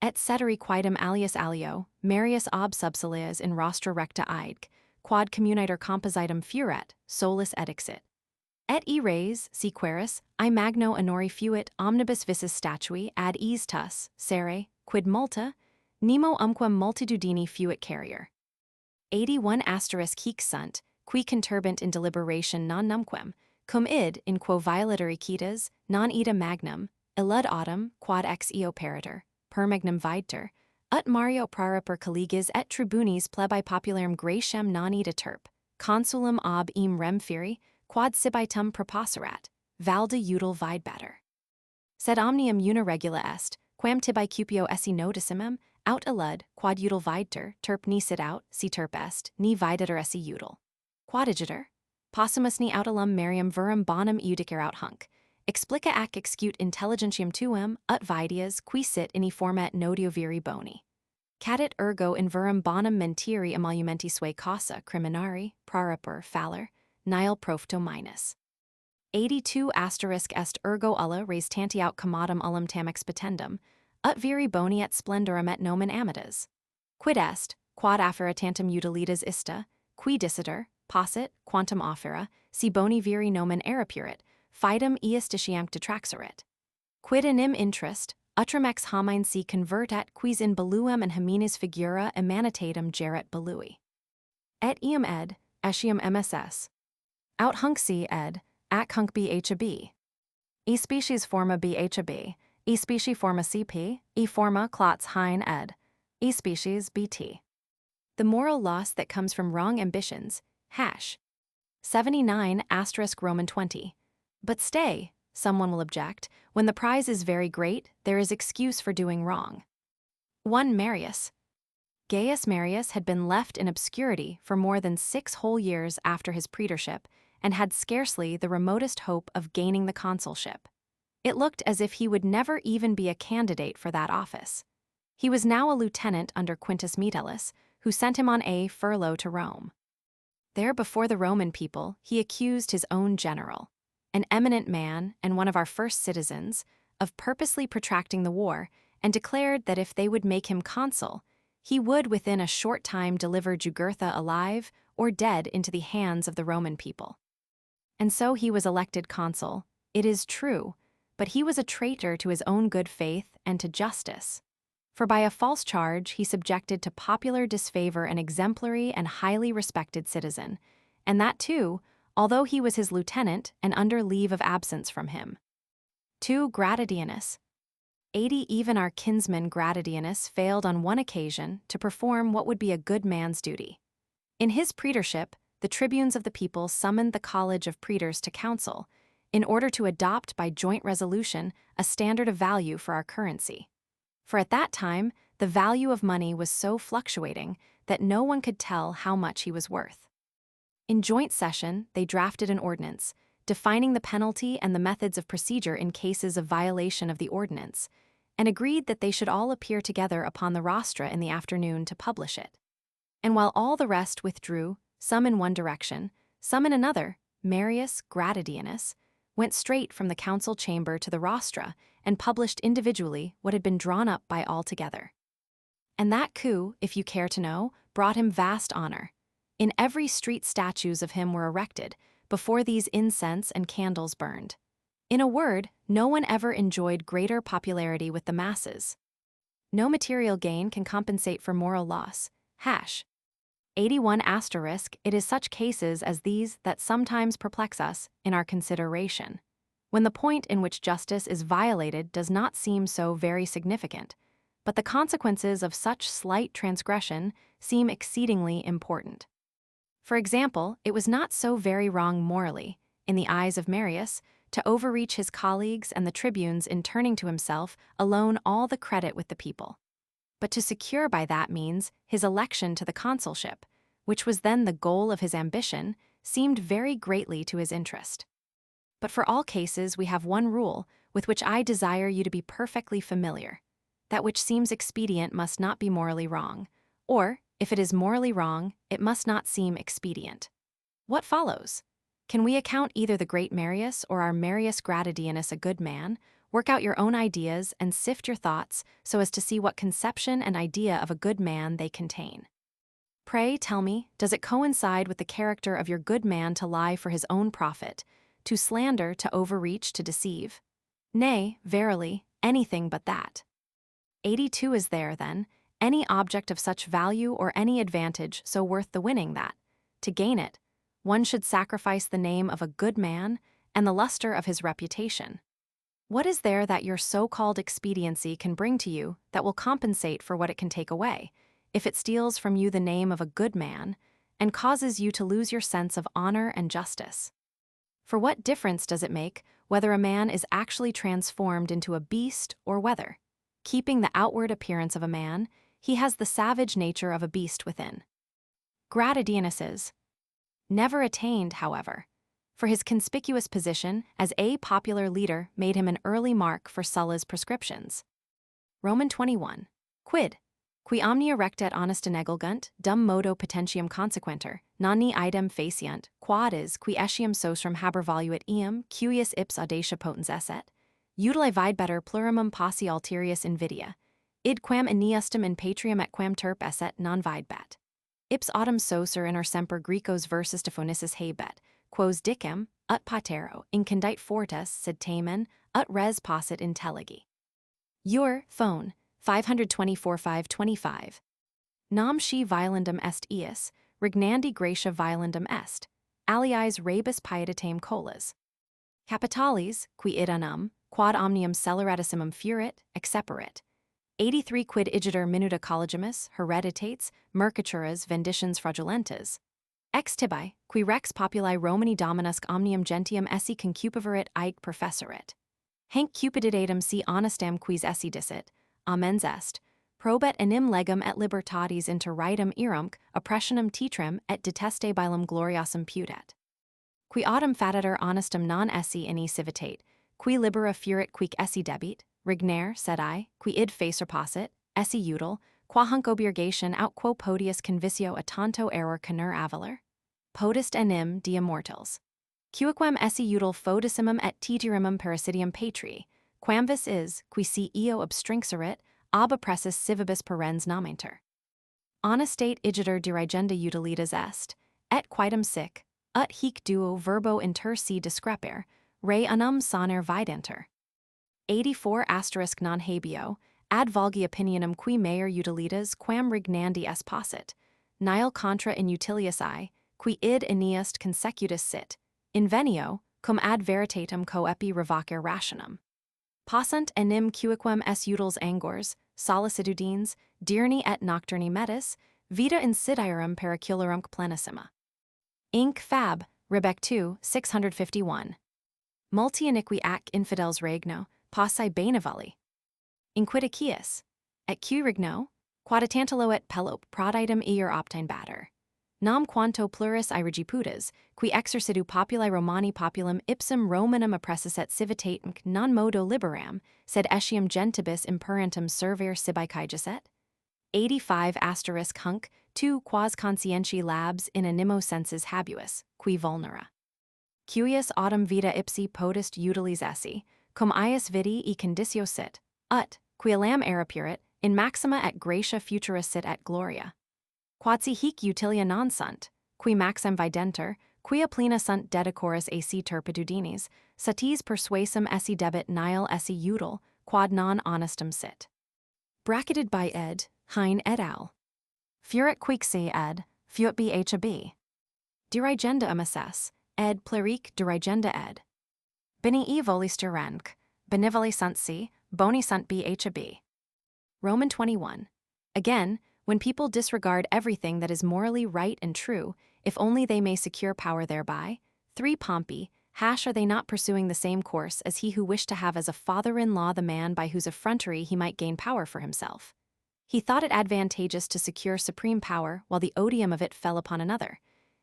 Et ceteri quaedam alius alio, Marius ob subsilias in rostra recta aedc, quod communiter compositum furet, solus edixit. Et e res, si queris, I magno honori fuit omnibus vicis statui ad eis tus, sere, quid multa, nemo umquam multitudini fuit carrier. 81 hic sunt, qui conturbant in deliberation non numquam, cum id, in quo violatori citas, non ida magnum, illud autem, quod ex eo peritor, per magnum vidter, ut Mario prariper colleges et tribunis plebi popularum gratiam non ida terp, consulum ob eam rem feri, quod sibitum proposserat, valde udil videbatter. Sed omnium una regula est, quam tibi cupio esse notissimum, aut illud, quod udil videter, terp ni sit out, si terp est, ni videter esse udil. Quodigitur? Possumus ni autilum merium verum bonum iudicer aut hunc. Explica ac excute intelligentiam tuum, ut videas, qui sit in format notio viri boni. Cadit ergo in verum bonum mentiri emolumenti sui causa criminari, prariper, faller, nihil profito minus. 82 est ergo ulla res tanti aut commodum ullum tam expetendum, ut viri boni et splendorum et nomen amidas. Quid est, quod affera tantum utilitas ista, qui dicitur, possit, quantum offera, si boni viri nomen erapurit, fidem iustitiam detraxerit. Quid enim interest, utrum ex homine si convertat quis in belluum and hominis figura emanitatum gerat bellui. Et eum ed, etiam MSS. Aut hunc si ed, ac hunc bhab. E species forma bhab, e species forma cp, e forma clots hein ed, e species bt. The moral loss that comes from wrong ambitions, hash. 79 Roman 20. But stay, someone will object, when the prize is very great, there is excuse for doing wrong. 1 Marius. Gaius Marius had been left in obscurity for more than 6 whole years after his praetorship, and had scarcely the remotest hope of gaining the consulship. It looked as if he would never even be a candidate for that office. He was now a lieutenant under Quintus Metellus, who sent him on a furlough to Rome. There before the Roman people, he accused his own general, an eminent man and one of our first citizens, of purposely protracting the war, and declared that if they would make him consul, he would within a short time deliver Jugurtha alive or dead into the hands of the Roman people. And so he was elected consul, it is true, but he was a traitor to his own good faith and to justice. For by a false charge he subjected to popular disfavor an exemplary and highly respected citizen, and that too, although he was his lieutenant and under leave of absence from him. 2 Gradatianus. 80 Even our kinsman Gradatianus failed on one occasion to perform what would be a good man's duty. In his praetorship, the tribunes of the people summoned the college of praetors to council, in order to adopt by joint resolution a standard of value for our currency. For at that time, the value of money was so fluctuating that no one could tell how much he was worth. In joint session, they drafted an ordinance, defining the penalty and the methods of procedure in cases of violation of the ordinance, and agreed that they should all appear together upon the rostra in the afternoon to publish it. And while all the rest withdrew, some in one direction, some in another, Marius Gradatianus went straight from the council chamber to the rostra and published individually what had been drawn up by all together. And that coup, if you care to know, brought him vast honor. In every street statues of him were erected, before these incense and candles burned. In a word, no one ever enjoyed greater popularity with the masses. No material gain can compensate for moral loss. 81 It is such cases as these that sometimes perplex us in our consideration. when the point in which justice is violated does not seem so very significant, but the consequences of such slight transgression seem exceedingly important. For example, it was not so very wrong morally, in the eyes of Marius, to overreach his colleagues and the tribunes in turning to himself alone all the credit with the people, but to secure by that means his election to the consulship, which was then the goal of his ambition, seemed very greatly to his interest. But for all cases we have one rule, with which I desire you to be perfectly familiar. That which seems expedient must not be morally wrong, or, if it is morally wrong, it must not seem expedient. What follows? Can we account either the great Marius or our Marius Gratidianus a good man? Work out your own ideas and sift your thoughts so as to see what conception and idea of a good man they contain. Pray tell me, does it coincide with the character of your good man to lie for his own profit, to slander, to overreach, to deceive? Nay, verily, anything but that. 82 Is there, then, any object of such value or any advantage so worth the winning that, to gain it, one should sacrifice the name of a good man and the luster of his reputation? What is there that your so-called expediency can bring to you that will compensate for what it can take away, if it steals from you the name of a good man and causes you to lose your sense of honor and justice? For what difference does it make whether a man is actually transformed into a beast or whether, keeping the outward appearance of a man, he has the savage nature of a beast within? Gratidianus never attained, however, for his conspicuous position as a popular leader made him an early mark for Sulla's prescriptions. Roman 21. Quid? Qui omnia rectet honesta negulgunt, dum modo potentium consequenter, nonni idem faciunt, quod is, qui etiam sosrum haber voluit eam, cuius ips audacia potens esset, utile vide better plurimum posse alterius invidia, id quam iniustum in patrium et quam terp esset non vide bet. Ips autem soser in or semper Grecos versus Stephonicis habet, quos dicem, ut patero, incendite fortes, sed tamen, ut res possit intelligi. Ur, phone, 524-525. Nam she violendum est ius, regnandi gratia violendum est, aliis rebus pietatem colas. Capitales, qui id unum, quad omnium celeratissimum furit, exceperit. 83 Quid igitur minuta collegimus, hereditates, mercaturas venditions fraudulentas. Ex tibi, qui rex populi Romani dominusc omnium gentium esse concupiverit aec professorit. Hanc cupididatum si honestam quis esse dicit, amens est, probet enim legum et libertatis inter raitum irumque, oppressionum titrem et detestabilum gloriosum pudet. Qui autem fatitor honestum non esse in civitate, qui libera furit quic esse debit, rignere, sed I, qui id facer possit, esse util, qua hunc obligation aut quo podius convicio a tanto error canur avaler? Podest enim dia mortals. Cuiquam esse util fodissimum et titirimum parasidium patri, quamvis is, qui si eo obstrinxerit, ab oppressus civibus parens nomentur. Honestate igitur dirigenda utilitas est, et quaetum sic, ut hic duo verbo inter si discrepere, re unum soner videnter. 84 non habeo, ad vulgi opinionum qui meior utilitas quam rignandi est possit, nihil contra inutilius I, qui id iniust consecutus sit, invenio, cum ad veritatem coepi revocare rationum. Possunt enim cuiquam es utils angors, solicitudines, diurni et nocturni metis, vita insidiarum pericularumque plenissima. Inc. Fab. Rebec 2, 651. Multi iniqui ac infidels regno, possae benevoli. Inquidicius, et qui regno, quod tantalo et pelope proditum iur optine batter. Nam quanto pluris irigiputas, qui exercitu populi Romani populum ipsum Romanum oppressus et civitate non modo liberam, sed etiam gentibus imperentum servere sibi caigiset? 85 hunc, 2 quas conscientii labs in animo sensus habuis, qui vulnera. Cuius autem vita ipsi potest utilis esse, cum ius vidi e conditio sit, ut, qui lam erapurit, in maxima et gratia futura sit et gloria. Quodsi hic utilia non sunt, qui maxim videnter, quia plena sunt dedicoris ac turpidudinis, satis persuasum esse debit nihil esse util, quod non honestum sit. Bracketed by ed. Hein et al. Furit quic se ed. Fuit bhab. Dirigenda assess. Ed plerique dirigenda ed. Benii volister renc, benivoli sunt si, boni sunt bhab. Roman 21. Again, when people disregard everything that is morally right and true, if only they may secure power thereby. 3 Pompey, are they not pursuing the same course as he who wished to have as a father-in-law the man by whose effrontery he might gain power for himself? He thought it advantageous to secure supreme power while the odium of it fell upon another,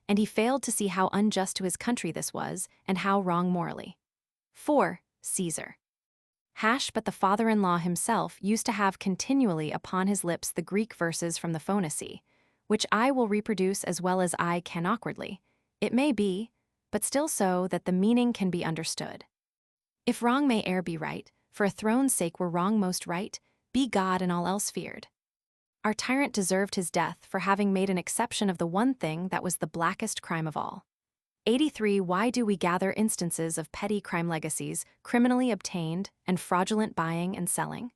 and he failed to see how unjust to his country this was and how wrong morally. 4 Caesar. But the father-in-law himself used to have continually upon his lips the Greek verses from the Phoenici, which I will reproduce as well as I can awkwardly, it may be, but still so that the meaning can be understood. If wrong may e'er be right, for a throne's sake were wrong most right, be God and all else feared. Our tyrant deserved his death for having made an exception of the one thing that was the blackest crime of all. 83 Why do we gather instances of petty crime legacies, criminally obtained, and fraudulent buying and selling?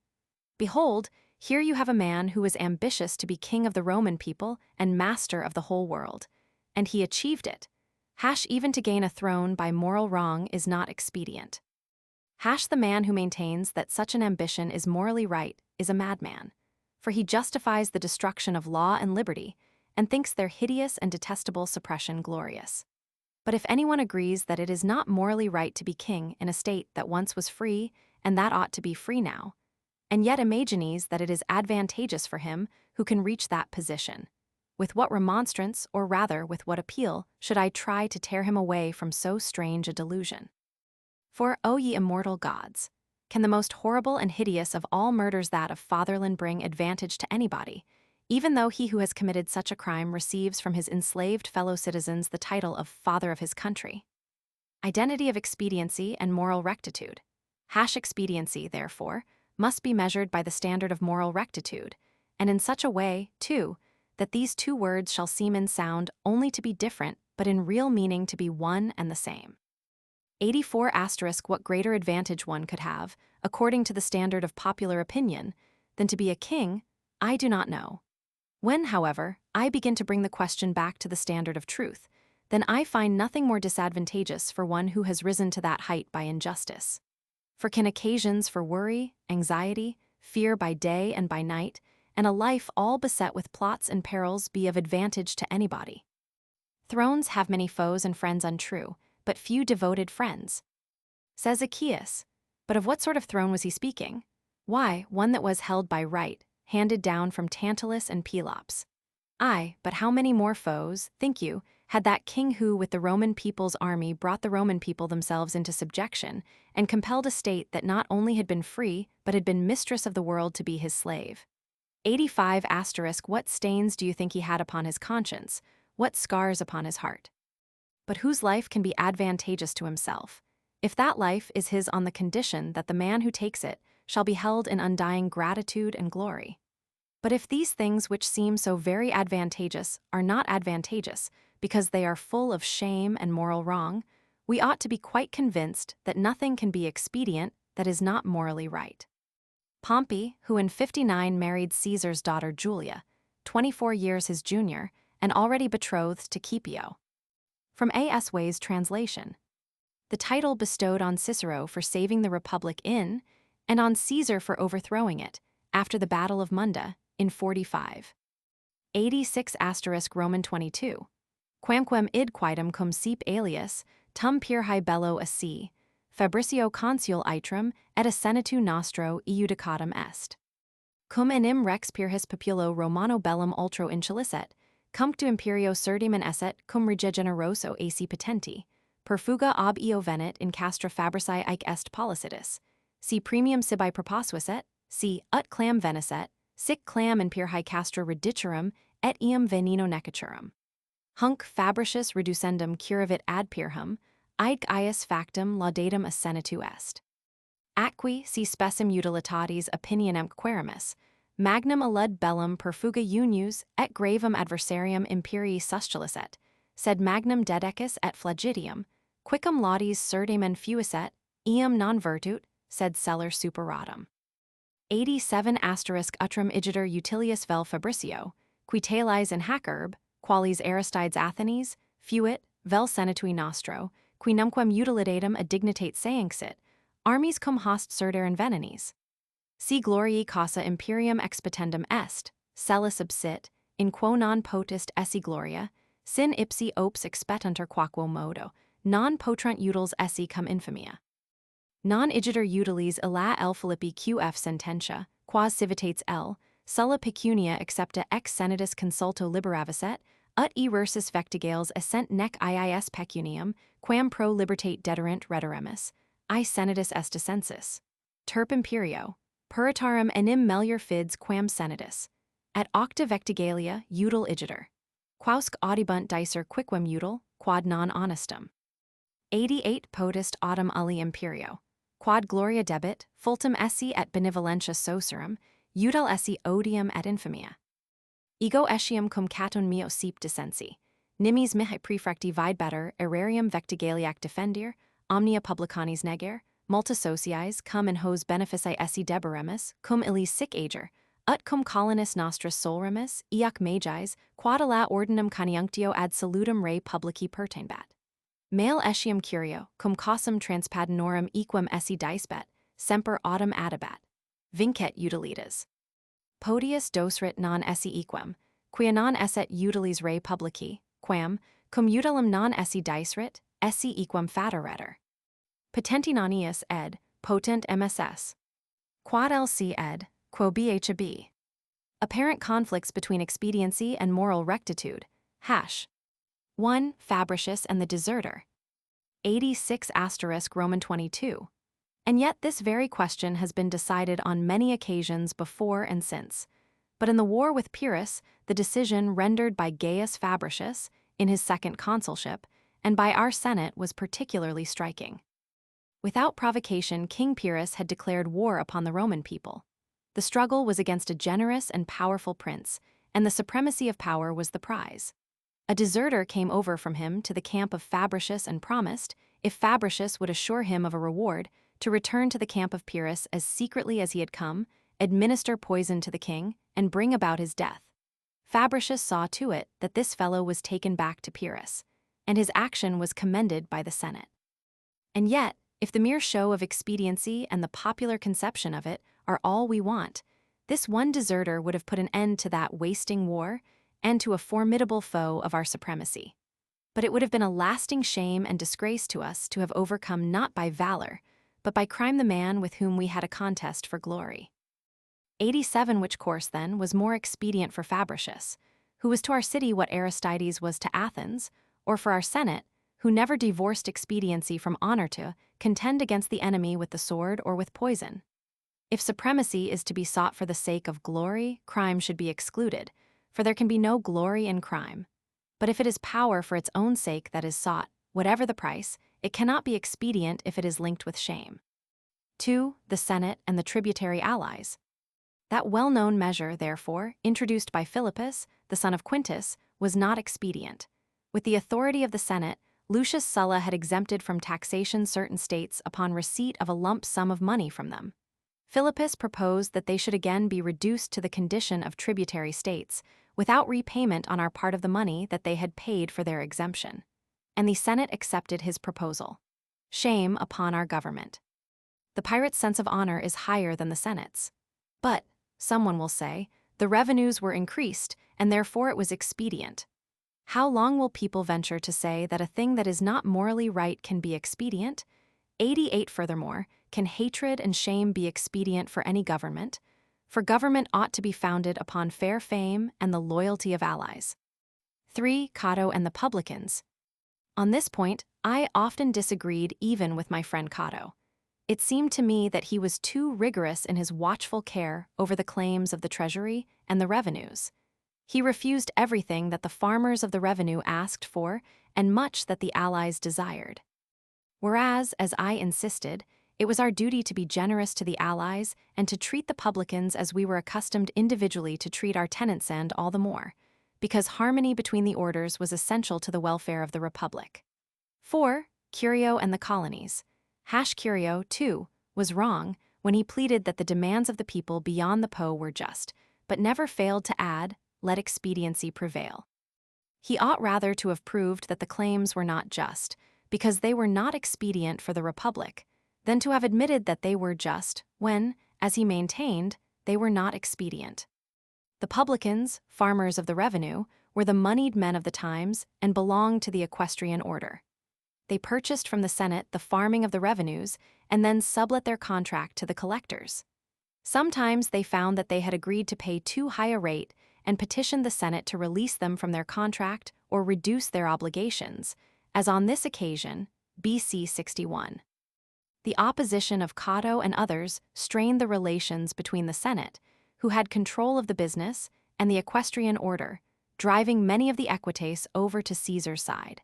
Behold, here you have a man who was ambitious to be king of the Roman people and master of the whole world, and he achieved it. Even to gain a throne by moral wrong is not expedient. The man who maintains that such an ambition is morally right is a madman, for he justifies the destruction of law and liberty and thinks their hideous and detestable suppression glorious. But if anyone agrees that it is not morally right to be king in a state that once was free and that ought to be free now, and yet imagines that it is advantageous for him who can reach that position, with what remonstrance, or rather with what appeal, should I try to tear him away from so strange a delusion? For, O ye immortal gods, can the most horrible and hideous of all murders, that of fatherland, bring advantage to anybody, even though he who has committed such a crime receives from his enslaved fellow citizens the title of father of his country? Identity of expediency and moral rectitude. Expediency, therefore, must be measured by the standard of moral rectitude, and in such a way, too, that these two words shall seem in sound only to be different, but in real meaning to be one and the same. 84 What greater advantage one could have, according to the standard of popular opinion, than to be a king, I do not know. When, however, I begin to bring the question back to the standard of truth, then I find nothing more disadvantageous for one who has risen to that height by injustice. For can occasions for worry, anxiety, fear by day and by night, and a life all beset with plots and perils be of advantage to anybody? Thrones have many foes and friends untrue, but few devoted friends. Says Zacchaeus, but of what sort of throne was he speaking? Why, one that was held by right, handed down from Tantalus and Pelops. Aye, but how many more foes, think you, had that king who with the Roman people's army brought the Roman people themselves into subjection, and compelled a state that not only had been free, but had been mistress of the world to be his slave? 85 What stains do you think he had upon his conscience, what scars upon his heart? But whose life can be advantageous to himself, if that life is his on the condition that the man who takes it shall be held in undying gratitude and glory? But if these things which seem so very advantageous are not advantageous, because they are full of shame and moral wrong, we ought to be quite convinced that nothing can be expedient that is not morally right. Pompey, who in 59 married Caesar's daughter Julia, 24 years his junior, and already betrothed to Scipio. From A.S. Way's translation. The title bestowed on Cicero for saving the Republic in, and on Caesar for overthrowing it, after the Battle of Munda, in 45. 86 Roman 22. Quamquam id quidem cum sep alias, tum pirhae bello assi, Fabricio consul itrum et a senatu nostro iudicatum est. Cum enim rex pirhis populo Romano bellum ultro incelisset, cumptu imperio surdem esset cum rege generoso ac patenti, perfuga ob eo venit in castra fabrici ic est policitus, si premium sibi propossuiset, si ut clam venisset, sic clam in pirhae castra redicerum et eam venino necachurum. Hunc fabricius reducendum curavit ad pirhum, Ic ius factum laudatum a senatu est. Atqui si specim utilitatis opinionem querimus, magnum alud bellum perfuga unius et gravum adversarium imperii sustuliset, sed magnum dedecis et flagitium, quicum laudis surdem fuiset, eam non virtut, sed celer superatum. 87 utrum igitur utilius vel Fabricio, qui tales in hac urb, qualis Aristides Athenes, fuit, vel senatui nostro, qui numquam utilidatem a dignitate seanxit, armis cum host surder invenenis. Si gloriae causa imperium expetendum est, celis absit, in quo non potest esse gloria, sin ipsi opes expetuntur quaquo modo, non potrunt utils esse cum infamia. Non igitur utilis illa L. Philippi QF sententia, quas civitates L. Sulla pecunia accepta ex senatus consulto liberavicet, ut e versus vectigales essent nec iis pecuniam, quam pro libertate dederent rederemus, I senatus est ascensus. Terp imperio, puritarum enim melior fids quam senatus. Et octa vectigalia util igitur. Quausque audibunt dicer quicquam util, quad non honestum. 88 potest autem ali imperio. Quad gloria debit, fultum esse et benevolentia socirum, util esse odium et infamia. Ego etiam cum caton meo seep descensi. Nimis mihi prefecti videbetter errarium vectigaliac defendir, omnia publicanis neger, multa sociis cum in hos benefici esse deberemus, cum illis sic ager, ut cum colonis nostris solremus, eac magis, quad illa ordinum coniunctio ad salutum rei publici pertainbat. Male etiam curio, cum causam transpadanorum equum esse dicebet, semper autem adabat. Vincet utilitas. Podius dosrit non esse equum, quia non esset utilis rei publici, quam, cum utilum non esse diceret, esse equum fateretur. Potenti non eus ed, potent MSS. Quad LC ed, quo BHAB. Apparent conflicts between expediency and moral rectitude. 1. Fabricius and the deserter. 86 Roman 22. And yet this very question has been decided on many occasions before and since. But in the war with Pyrrhus, the decision rendered by Gaius Fabricius in his second consulship and by our Senate was particularly striking. Without provocation, King Pyrrhus had declared war upon the Roman people. The struggle was against a generous and powerful prince, and the supremacy of power was the prize. A deserter came over from him to the camp of Fabricius and promised, if Fabricius would assure him of a reward, to return to the camp of Pyrrhus as secretly as he had come, administer poison to the king, and bring about his death. Fabricius saw to it that this fellow was taken back to Pyrrhus, and his action was commended by the Senate. And yet, if the mere show of expediency and the popular conception of it are all we want, this one deserter would have put an end to that wasting war and to a formidable foe of our supremacy. But it would have been a lasting shame and disgrace to us to have overcome not by valor, but by crime the man with whom we had a contest for glory. 87 Which course, then, was more expedient for Fabricius, who was to our city what Aristides was to Athens, or for our Senate, who never divorced expediency from honor to contend against the enemy with the sword or with poison? If supremacy is to be sought for the sake of glory, crime should be excluded, for there can be no glory in crime. But if it is power for its own sake that is sought, whatever the price, it cannot be expedient if it is linked with shame. 2. The Senate and the tributary allies. That well-known measure, therefore, introduced by Philippus, the son of Quintus, was not expedient. With the authority of the Senate, Lucius Sulla had exempted from taxation certain states upon receipt of a lump sum of money from them. Philippus proposed that they should again be reduced to the condition of tributary states, without repayment on our part of the money that they had paid for their exemption. And the Senate accepted his proposal. Shame upon our government. The pirate's sense of honor is higher than the Senate's. But, someone will say, the revenues were increased, and therefore it was expedient. How long will people venture to say that a thing that is not morally right can be expedient? 88 Furthermore, can hatred and shame be expedient for any government? For government ought to be founded upon fair fame and the loyalty of allies. 3. Cato and the publicans. On this point, I often disagreed even with my friend Cato. It seemed to me that he was too rigorous in his watchful care over the claims of the treasury and the revenues. He refused everything that the farmers of the revenue asked for and much that the allies desired. Whereas, as I insisted, it was our duty to be generous to the allies and to treat the publicans as we were accustomed individually to treat our tenants, and all the more, because harmony between the orders was essential to the welfare of the Republic. 4. Curio and the colonies. Curio, too, was wrong when he pleaded that the demands of the people beyond the Po were just, but never failed to add, let expediency prevail. He ought rather to have proved that the claims were not just, because they were not expedient for the Republic, than to have admitted that they were just, when, as he maintained, they were not expedient. The publicans, farmers of the revenue, were the moneyed men of the times and belonged to the equestrian order. They purchased from the Senate the farming of the revenues and then sublet their contract to the collectors. Sometimes they found that they had agreed to pay too high a rate and petitioned the Senate to release them from their contract or reduce their obligations, as on this occasion, BC 61. The opposition of Cato and others strained the relations between the Senate, who had control of the business, and the equestrian order, driving many of the equites over to Caesar's side.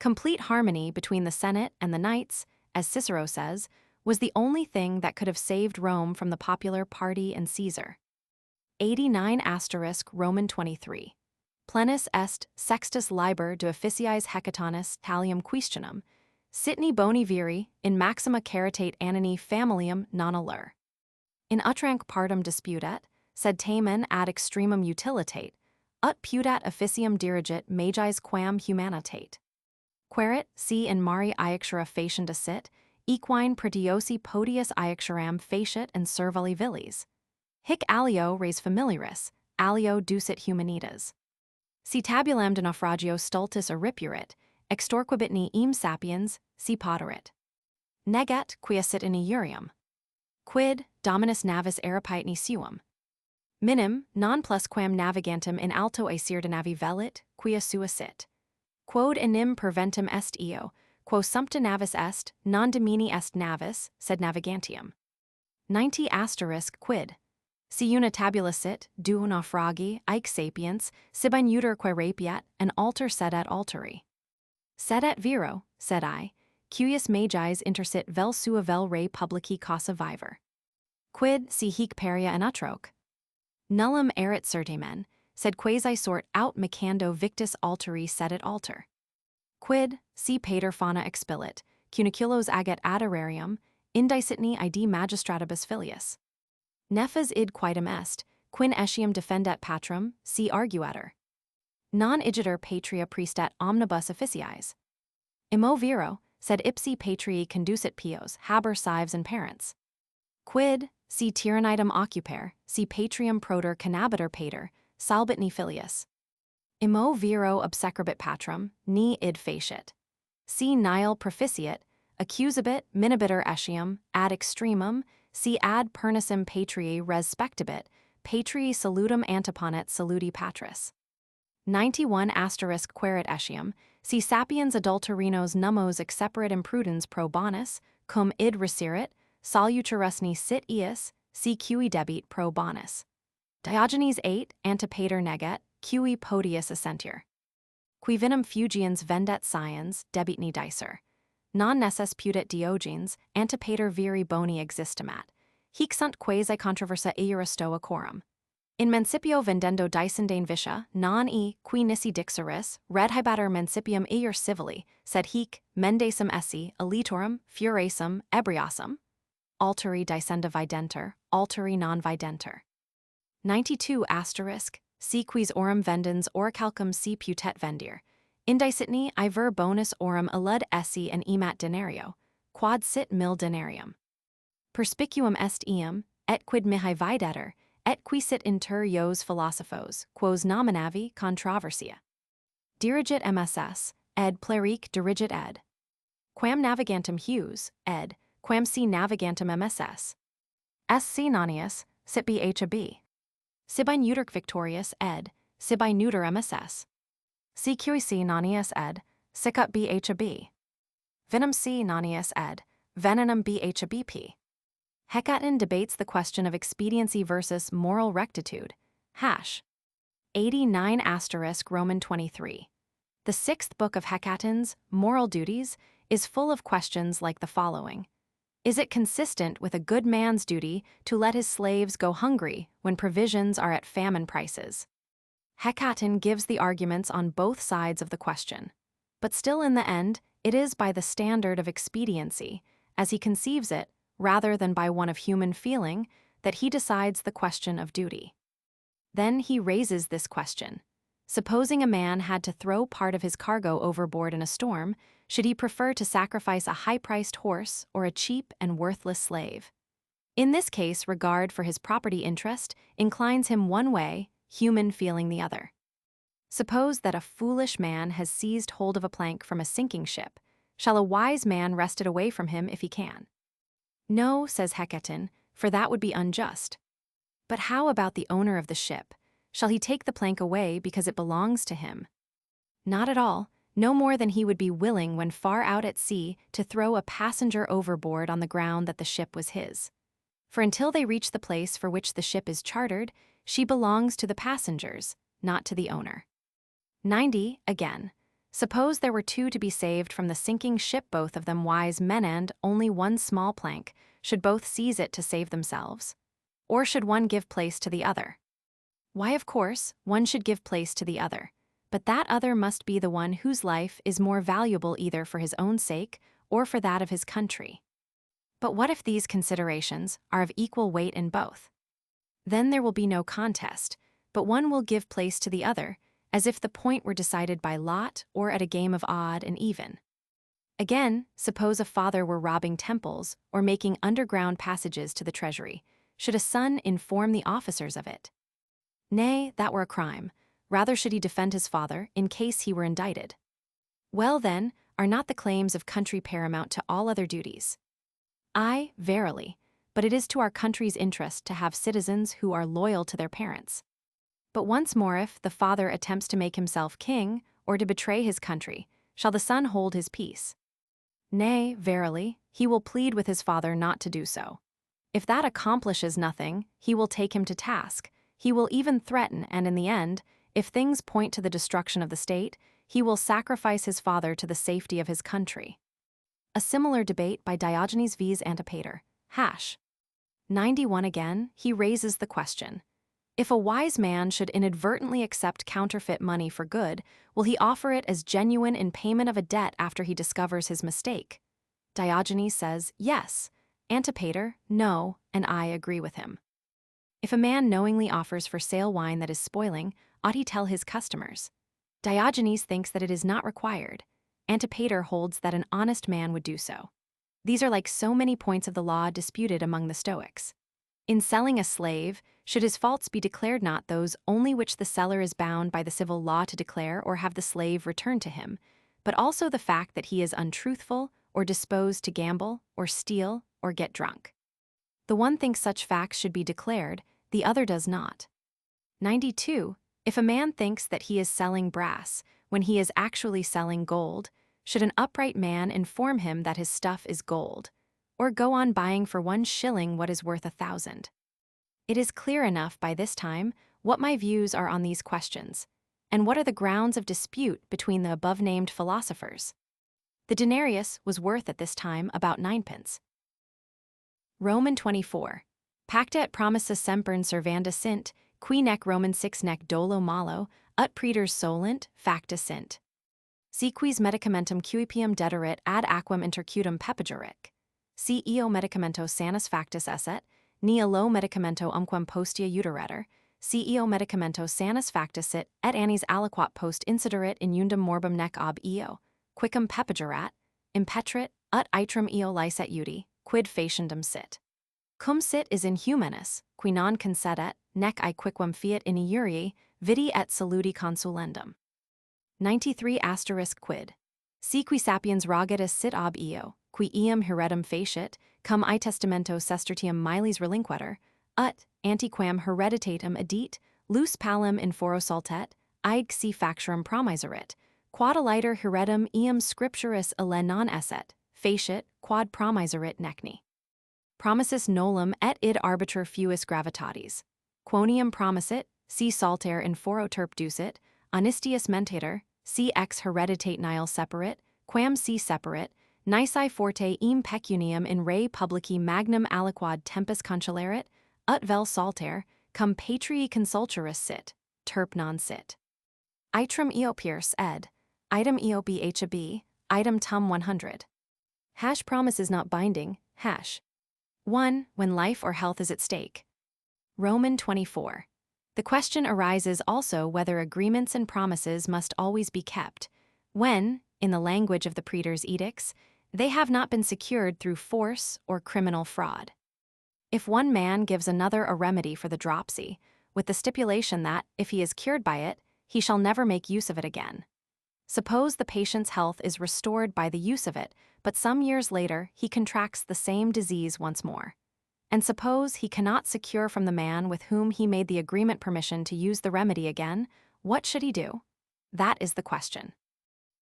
Complete harmony between the Senate and the knights, as Cicero says, was the only thing that could have saved Rome from the popular party and Caesar. 89 Roman 23. Plenus est sextus liber de officiis hecatonis talium questionum, sitni boni viri in maxima caritate annini familiam non allure. In utranc partum disputat, sed tamen ad extremum utilitate, ut pudat officium dirigit magis quam humanitate. Querit, si in mari iaxura facient sit, equine pretiosi podius iaxuram facit and servali villis. Hic alio res familiaris, alio ducit humanitas. Si tabulem de naufragio stultus eripurit, extorquibitni eam sapiens, si poterit. Negat quia sit in iurium. Quid, dominus navis eripitni suum. Minim, non plusquam navigantem in alto aesir de navi velit, quia sua sit. Quod enim perventum est eo, quo sumpta navis est, non domini est navis, sed navigantium. 90 quid. Si una tabula sit, duo naufragi, aec sapiens, sibine uterque rapiat, and alter sedet alteri. Sedet viro, said I, cuius magis intersit vel sua vel re publici causa viver. Quid, si hic peria and utroque? Nullum erit certamen, sed quasi sort aut mecando victus alteri sedet alter. Quid, si pater fauna expilit, cuniculos aget aderarium, indicitni id magistratibus filius. Nefas id quidem est, quin etiam defendet patrum, si arguator. Non igiter patria prestat omnibus officiis. Imo viro, sed ipsi patrii conducit pios, haber cives and parents. Quid, si tyrannitum occuper, si patrium proter cannabiter pater, salbitni filius. Imo viro obsecrabit patrum, ni id facit. Si nihil proficiat, accusabit minibiter etiam, ad extremum, si ad pernicem patrii res spectabit, patrii salutum anteponet saludi patris. 91 querit etiam, si sapiens adulterinos nummos exeperit imprudens pro bonus, cum id resirit, salutarusni sit ius, si cui debit pro bonus. Diogenes 8 antipater negat, cui podius assentir. Qui vinum fugiens vendet sciens, debitni dicer. Non nesses pudet Diogenes, antipater viri boni existimat. Hic sunt quasi controversa iuristoa quorum. In mancipio vendendo dicendane vicia, non qui nisi dixeris, redhibater mancipium iur civili, sed hic, mendesum esse, elitorum, furasum, ebriosum. Alteri dicenda videnter, alteri non videnter. 92 si quis orum vendens oricalcum si putet vendir. Indicitni I ver bonus orum elud esse and emat denario, quad sit mil denarium. Perspicuum est eam, et quid mihi videter, et qui sit inter ios philosophos, quos nominavi controversia. Dirigit MSS, ed plerique dirigit ed. Quam navigantem hues, ed, quam si navigantem MSS. Sc nonius, sit bhab. Sibi neuterc victorius, ed, sibi neuter MSS. CQC nonius ed, sicut bhab. Vinum c nonius ed, venenum bhabp. Hecaton debates the question of expediency versus moral rectitude. 89 Roman 23. The sixth book of Hecaton's, Moral Duties, is full of questions like the following. Is it consistent with a good man's duty to let his slaves go hungry when provisions are at famine prices? Hecaton gives the arguments on both sides of the question. But still in the end, it is by the standard of expediency, as he conceives it, rather than by one of human feeling, that he decides the question of duty. Then he raises this question. Supposing a man had to throw part of his cargo overboard in a storm, should he prefer to sacrifice a high-priced horse or a cheap and worthless slave. In this case, regard for his property interest inclines him one way, human feeling the other. Suppose that a foolish man has seized hold of a plank from a sinking ship. Shall a wise man wrest it away from him if he can? No, says Hecaton, for that would be unjust. But how about the owner of the ship? Shall he take the plank away because it belongs to him? Not at all, no more than he would be willing when far out at sea to throw a passenger overboard on the ground that the ship was his. For until they reach the place for which the ship is chartered, she belongs to the passengers, not to the owner. 90, again. Suppose there were two to be saved from the sinking ship, both of them wise men, and only one small plank. Should both seize it to save themselves? Or should one give place to the other? Why, of course, one should give place to the other, but that other must be the one whose life is more valuable either for his own sake or for that of his country. But what if these considerations are of equal weight in both? Then there will be no contest, but one will give place to the other, as if the point were decided by lot or at a game of odd and even. Again, suppose a father were robbing temples or making underground passages to the treasury. Should a son inform the officers of it? Nay, that were a crime. Rather should he defend his father in case he were indicted. Well then, are not the claims of country paramount to all other duties? Aye, verily, but it is to our country's interest to have citizens who are loyal to their parents. But once more, if the father attempts to make himself king or to betray his country, shall the son hold his peace? Nay, verily, he will plead with his father not to do so. If that accomplishes nothing, he will take him to task. He will even threaten, and in the end, if things point to the destruction of the state, he will sacrifice his father to the safety of his country. A similar debate by Diogenes vs. Antipater. 91 again, he raises the question. If a wise man should inadvertently accept counterfeit money for good, will he offer it as genuine in payment of a debt after he discovers his mistake? Diogenes says, yes. Antipater, no, and I agree with him. If a man knowingly offers for sale wine that is spoiling, ought he tell his customers? Diogenes thinks that it is not required. Antipater holds that an honest man would do so. These are like so many points of the law disputed among the Stoics. In selling a slave, should his faults be declared not those only which the seller is bound by the civil law to declare or have the slave returned to him, but also the fact that he is untruthful or disposed to gamble or steal or get drunk? The one thinks such facts should be declared, the other does not. 92. If a man thinks that he is selling brass when he is actually selling gold, should an upright man inform him that his stuff is gold, or go on buying for 1 shilling what is worth 1,000? It is clear enough by this time what my views are on these questions, and what are the grounds of dispute between the above-named philosophers. The denarius was worth at this time about 9d. Roman 24. Pacta et promissa semper servanda sint, qui nec Roman 6 nec dolo malo, ut praetors solent, facta sint. Si quis medicamentum cuipium dederit ad aquam intercutum pepageric. Si eo medicamento sanus factus esset, ni allo medicamento umquam postea uteretur, si eo medicamento sanus factus sit, et annis aliquot post inciderit in undum morbum nec ob eo, quicum pepagerat, impetrit, ut itrum eo licet uti, quid faciendum sit. Cum sit is inhumanus, qui non concedet, nec quicquam fiat in iurii, vidi et saludi consulendum. 93 quid. Si qui sapiens rogatus sit ob eo, qui eam heredum facit, cum testamento sestertium miles relinquetur, ut, antiquam hereditatem edit, lus palem in foro saltet, id si facturum promiserit, quod aliter heredum eam scripturis alle non esset, facit, quod promiserit necni. Promisus nolum et id arbiter fuis gravitatis. Quoniam promisit, si salter in foro terp ducit, onistius mentator, si ex hereditate nihil separat, quam si separat, nisi forte eam pecuniam in re publici magnum aliquad tempus concellarit, ut vel salter, cum patrii consulturus sit, terp non sit. Itrum eo pierce ed, item eo bhab, item tum 100. Promise is not binding, 1. When life or health is at stake. Roman 24. The question arises also whether agreements and promises must always be kept. When, In the language of the praetor's edicts, they have not been secured through force or criminal fraud. If one man gives another a remedy for the dropsy, with the stipulation that, if he is cured by it, he shall never make use of it again. Suppose the patient's health is restored by the use of it, but some years later he contracts the same disease once more. And suppose he cannot secure from the man with whom he made the agreement permission to use the remedy again, what should he do? That is the question.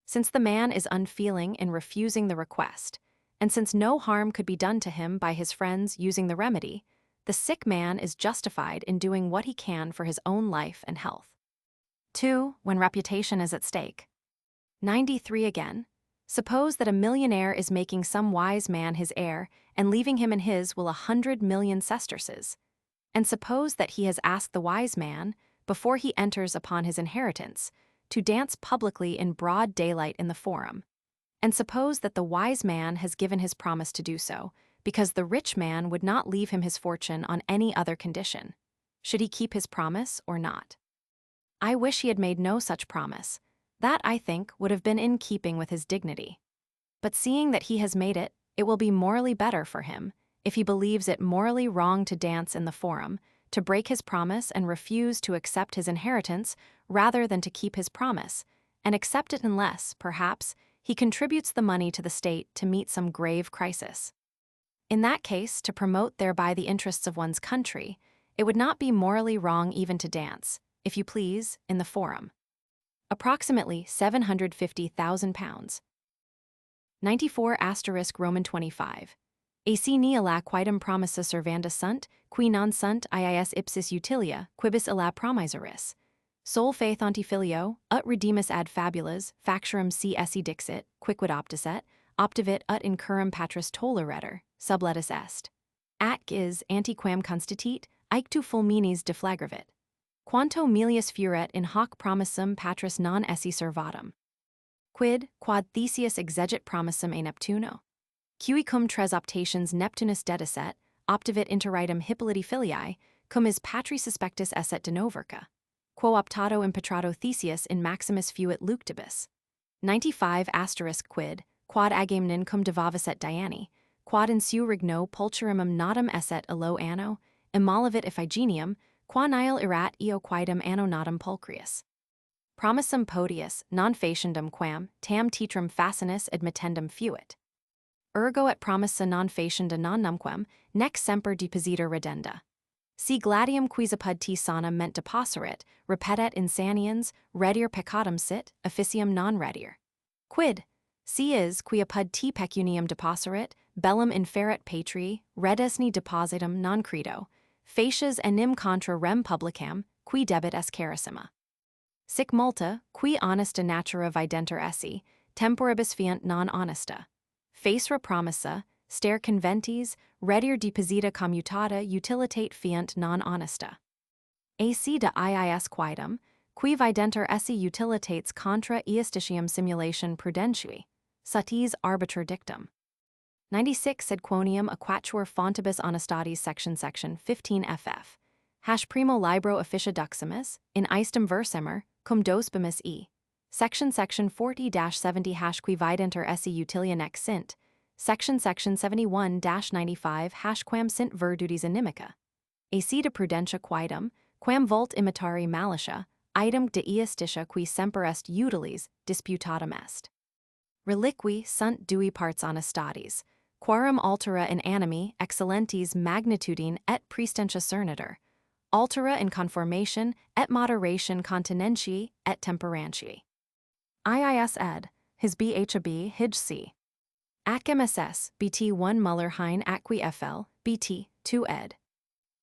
Since the man is unfeeling in refusing the request, and since no harm could be done to him by his friends using the remedy, the sick man is justified in doing what he can for his own life and health. 2. When reputation is at stake. 93 again. Suppose that a millionaire is making some wise man his heir and leaving him and his will 100 million sesterces. And suppose that he has asked the wise man, before he enters upon his inheritance, to dance publicly in broad daylight in the forum. And suppose that the wise man has given his promise to do so, because the rich man would not leave him his fortune on any other condition. Should he keep his promise or not? I wish he had made no such promise. That, I think, would have been in keeping with his dignity. But seeing that he has made it, it will be morally better for him, if he believes it morally wrong to dance in the forum, to break his promise and refuse to accept his inheritance rather than to keep his promise, and accept it unless, perhaps, he contributes the money to the state to meet some grave crisis. In that case, to promote thereby the interests of one's country, it would not be morally wrong even to dance, if you please, in the forum. Approximately £750,000. 94 Roman 25. Ac nihila quidem promissa servanda sunt, qui non sunt iis ipsis utilia, quibus illa promiseris. Sol faith filio, ut redeemus ad fabulas, facturum si esse dixit, quicquid optiset, optivit ut incurrum patris toleretur, subletus est. Atc is antiquam constitit, aectu fulminis deflagravit. Quanto melius furet in hoc promissum patris non esse servatum. Quid, quod Theseus exegit promissum a Neptuno? Cui cum tres optations Neptunus dedicet, optivit interitum Hippolyti filiae, cum is patri suspectus esset de noverca. Quo optato impetrato Theseus in maximis fuit luctibus. 95 quid, quod agamemnon cum devaviset Diani, quad in su rigno pulcherrimum natum esset illo anno, immolivit Iphigenium, qua nihil erat eo quidem anno natum pulchrius. Promissum podius, non faciendum quam, tam titrum facinus admittendum fuit. Ergo et promissa non facienda non numquam, nec semper deposita redenda. Si gladium quis apud te sana ment deposerit, repetet insaniens, redir peccatum sit, officium non redir. Quid? Si is, qui apud te pecuniam deposerit, bellum inferit patrii, redesni depositum non credo, facies enim contra rem publicam, qui debit es carissima. Sic multa, qui honesta natura videnter esse, temporibus fiant non honesta. Facere promissa, stare conventis, redir deposita commutata utilitate fiant non honesta. Ac de iis quidem, qui videnter esse utilitates contra iustitium simulation prudentiae, sutis arbiter dictum. 96 sed quoniam aquatur fontibus honestatis section 15 ff. Hash primo libro officia duximus, in aestum versemer, cum dosbimus e. Section 40-70 hash qui videnter esse utilia nec sint. Section 71-95 hash quam sint virtutis inimica. Ac de prudentia quidem, quam vult imitari malicia, item de iustitia qui semper est utilis, disputatum est. Reliqui sunt dui parts honestatis, quarum altera in animi excellentis magnitudine et praestentia cernitur, altera in conformation et moderation continentiae et temperantiae. Iis ed, his bhab hij c. Atcam ss, bt 1 Muller hein atqui fl, bt 2 ed.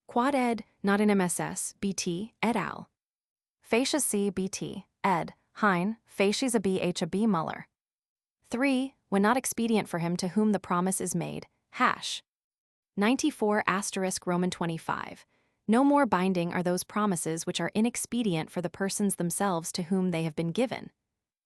Quad ed, not in mss, bt, et al. Facies c bt, ed, hein, facies a bhab Muller. 3. When not expedient for him to whom the promise is made, hash. 94 Roman 25. No more binding are those promises which are inexpedient for the persons themselves to whom they have been given.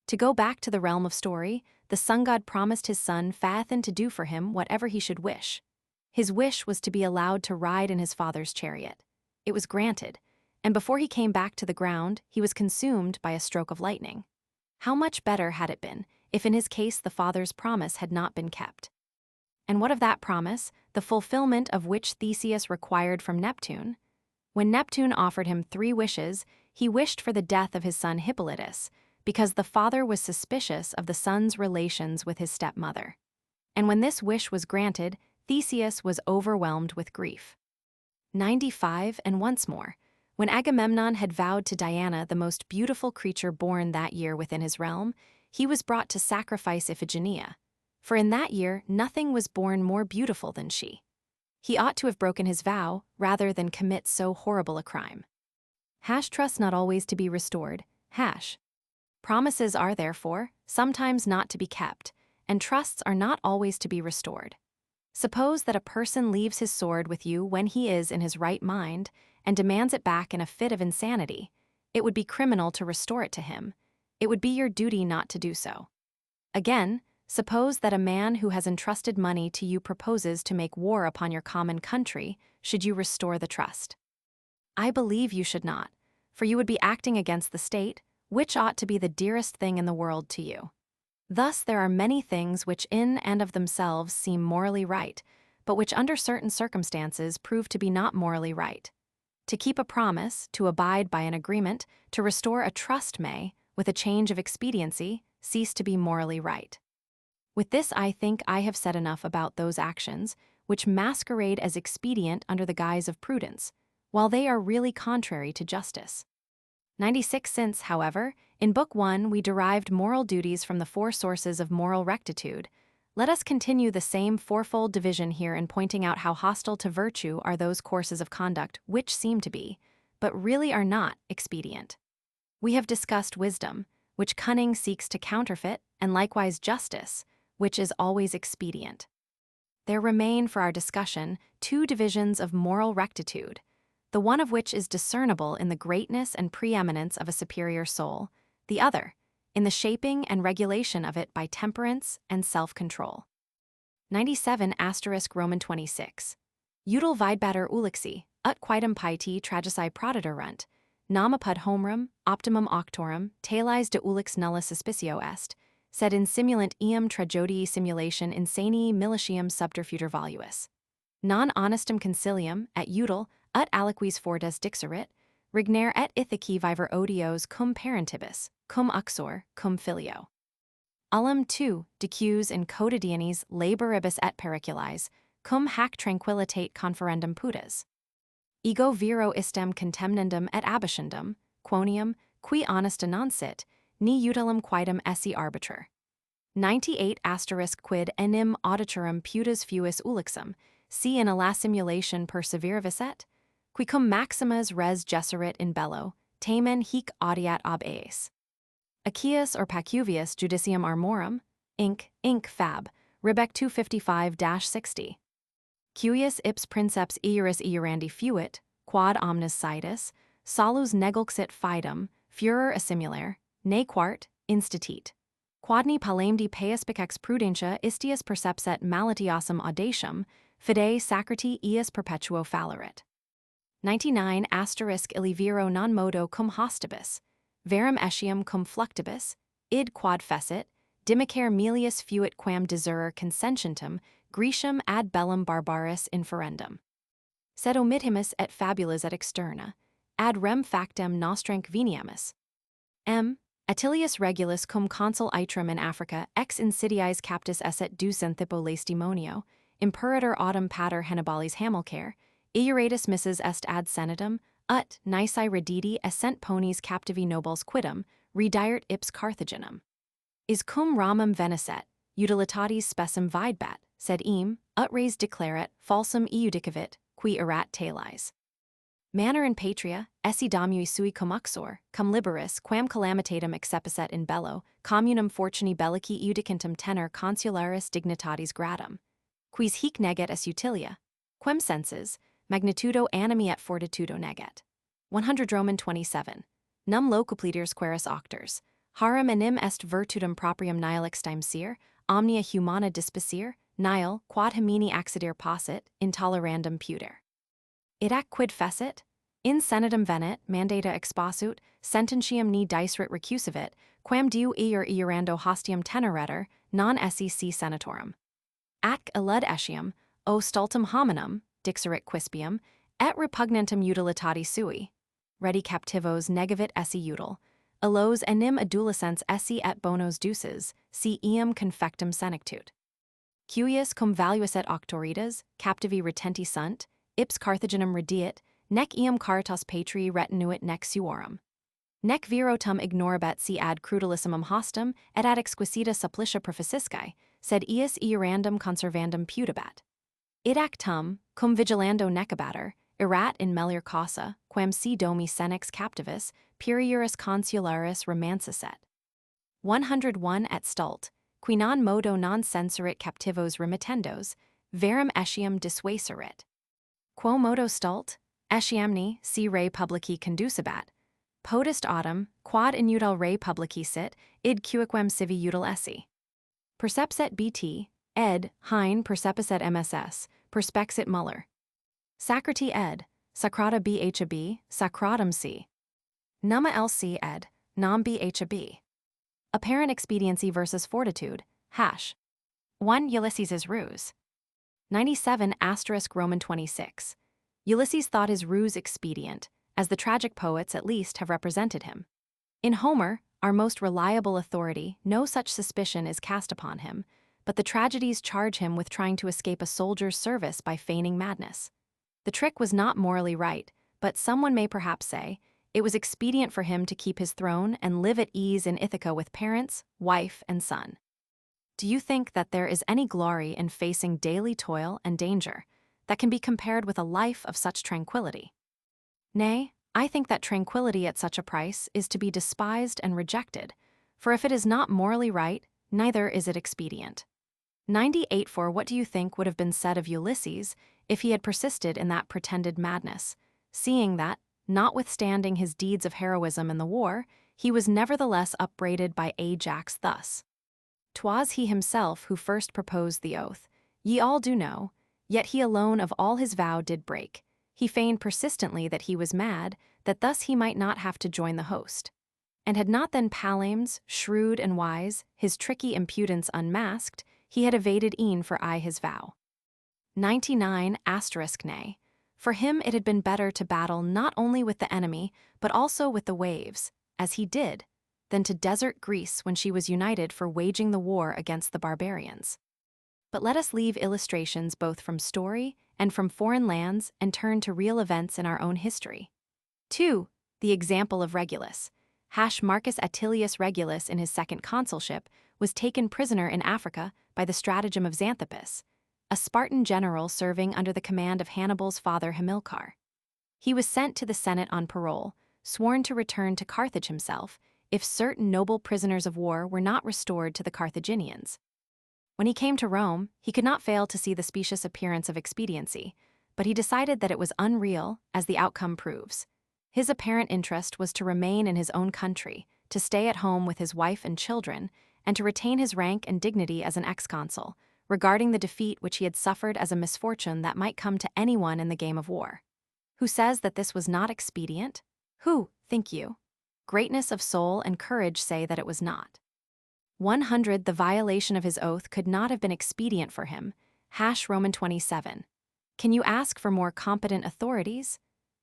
To go back to the realm of story, the sun god promised his son Phaethon to do for him whatever he should wish. His wish was to be allowed to ride in his father's chariot. It was granted, and before he came back to the ground, he was consumed by a stroke of lightning. How much better had it been if in his case the father's promise had not been kept. And what of that promise, the fulfillment of which Theseus required from Neptune? When Neptune offered him 3 wishes, he wished for the death of his son Hippolytus, because the father was suspicious of the son's relations with his stepmother. And when this wish was granted, Theseus was overwhelmed with grief. 95 And once more, when Agamemnon had vowed to Diana the most beautiful creature born that year within his realm, he was brought to sacrifice Iphigenia. For in that year nothing was born more beautiful than she. He ought to have broken his vow rather than commit so horrible a crime. Trust not always to be restored. Promises are, therefore, sometimes not to be kept, and trusts are not always to be restored. Suppose that a person leaves his sword with you when he is in his right mind and demands it back in a fit of insanity. It would be criminal to restore it to him. It would be your duty not to do so. Again, suppose that a man who has entrusted money to you proposes to make war upon your common country. Should you restore the trust? I believe you should not, for you would be acting against the state, which ought to be the dearest thing in the world to you. Thus there are many things which in and of themselves seem morally right, but which under certain circumstances prove to be not morally right. To keep a promise, to abide by an agreement, to restore a trust may, with a change of expediency, cease to be morally right. With this I think I have said enough about those actions which masquerade as expedient under the guise of prudence, while they are really contrary to justice. 96 Since, however, in Book 1 we derived moral duties from the 4 sources of moral rectitude, let us continue the same fourfold division here in pointing out how hostile to virtue are those courses of conduct which seem to be, but really are not, expedient. We have discussed wisdom, which cunning seeks to counterfeit, and likewise justice, which is always expedient. There remain for our discussion 2 divisions of moral rectitude, the one of which is discernible in the greatness and preeminence of a superior soul, the other, in the shaping and regulation of it by temperance and self-control. 97 Roman 26. Util vidbatter ulixi, ut quidem pieti tragicii proditerunt, nam apud homerum, optimum auctorum, talis de ulix nulla suspicio est, sed in simulant eam tragedii simulation insanii militium subterfutur valuis. Non honestum concilium, et util, ut aliquis fortes dixerit, rignare et ithici viver odios cum parentibus, cum uxor, cum filio. Ullum tu, decus in quotidianis laboribus et periculis, cum hac tranquillitate conferendum putas. Ego viro istem contemnendum et abiscendum, quonium, qui honesta non sit, ni utilum quidem esse arbiter. 98 Quid enim auditorum putas fuis ulixum, si in a la simulation persevervis et? Qui cum maximas res gesserit in bello, tamen hic audiat ab eis. Achaeus or Pacuvius judicium armorum, Inc. Fab, Ribec 255-60. Cuius ips princeps iuris iurandi fuit, quad omnes sidus, solus negulxit fidem, furor assimilare, ne quart, institut. Quadni palamdi peiaspic ex prudentia istius percepset malitiosum audacium, fide sacerti ius perpetuo fallerit. 99 Illi viro non modo cum hostibus, verum etiam cum fluctibus, id quad fecit, dimicare melius fuit quam deserrer consentientum, Grecium ad bellum barbaris inferendum. Sed omittimus et fabulas et externa, ad rem factem nostranc veniamus. M. Attilius Regulus cum consul aetrum in Africa ex insidiis captus esset ducen thippo laestimonio, imperator autem pater Hannibalis Hamilcare, iuratus missus est ad senatum, ut nisi redidi essent ponies captivi nobles quidem, redirt ips Carthaginum. Is cum ramum venisset, utilitatis specem videbat, sed ut res declaret, falsum iudicavit, qui erat talis. Manner in patria, esse domui sui cum uxor, cum liberis, quam calamitatem excepicet in bello, communum fortuni bellici iudicantum tenor consularis dignitatis gradum. Quis hic neget es utilia, quem senses, magnitudo animi et fortitudo neget. 100 Roman 27. Num locupleters queris octors, harum enim est virtutum proprium nihil extime sir, omnia humana dispicere, nihil, quod himini accidere possit, intolerandum puter. Id ac quid fecit? In senatum venit, mandata exposut, sententiam ni dicerit recusivit, quam diu eirando hostium teneretur, non esse si senatorum. Ac illud etiam, o stultum hominum, dixerit quispium, et repugnantum utilitati sui. Redi captivos negavit esse util, illos enim adolescens esse et bonos duces, si eam confectum senectut. Cuius cum valuiset auctoritas, captivi retenti sunt, ips Carthaginem rediit, nec eam caritas patrii retinuit nec suorum. Nec viro tum ignorabet si ad crudelissimum hostum et ad exquisita supplicia proficiscae, sed ius eirandum conservandum putabat. Idac tum, cum vigilando necabater, erat in melior causa, quam si domi senex captivis, puriuris consularis romanceset. 101 et stult, qui non modo non censurit captivos remittendos, verum etiam dissuaserit. Quo modo stult, etiamni, si re publici conducibat, potest autem, quod inutile re publici sit, id cuiquem civi util esse. Percepset bt, ed, hein percepiset MSS, perspexit Muller. Sacriti ed, sacrata bhab, sacratum c. Numma lc ed, nam bhab. Apparent expediency versus fortitude, hash. 1 Ulysses' ruse. 97 Roman 26. Ulysses thought his ruse expedient, as the tragic poets at least have represented him. In Homer, our most reliable authority, no such suspicion is cast upon him, but the tragedies charge him with trying to escape a soldier's service by feigning madness. The trick was not morally right, but someone may perhaps say, it was expedient for him to keep his throne and live at ease in Ithaca with parents, wife, and son. Do you think that there is any glory in facing daily toil and danger that can be compared with a life of such tranquility? Nay, I think that tranquility at such a price is to be despised and rejected, for if it is not morally right, neither is it expedient. 98 For what do you think would have been said of Ulysses if he had persisted in that pretended madness, seeing that, notwithstanding his deeds of heroism in the war, he was nevertheless upbraided by Ajax thus: 'Twas he himself who first proposed the oath, ye all do know, yet he alone of all his vow did break. He feigned persistently that he was mad, that thus he might not have to join the host. And had not then Palames, shrewd and wise, his tricky impudence unmasked, he had evaded e'en for aye his vow. 99 Nay. For him it had been better to battle not only with the enemy, but also with the waves, as he did, than to desert Greece when she was united for waging the war against the barbarians. But let us leave illustrations both from story and from foreign lands and turn to real events in our own history. 2. The example of Regulus. Marcus Tullius Regulus in his second consulship was taken prisoner in Africa by the stratagem of Xanthippus, a Spartan general serving under the command of Hannibal's father Hamilcar. He was sent to the Senate on parole, sworn to return to Carthage himself, if certain noble prisoners of war were not restored to the Carthaginians. When he came to Rome, he could not fail to see the specious appearance of expediency, but he decided that it was unreal, as the outcome proves. His apparent interest was to remain in his own country, to stay at home with his wife and children, and to retain his rank and dignity as an ex-consul, regarding the defeat which he had suffered as a misfortune that might come to anyone in the game of war. Who says that this was not expedient? Who, think you? Greatness of soul and courage say that it was not. 100 The violation of his oath could not have been expedient for him. Roman 27. Can you ask for more competent authorities?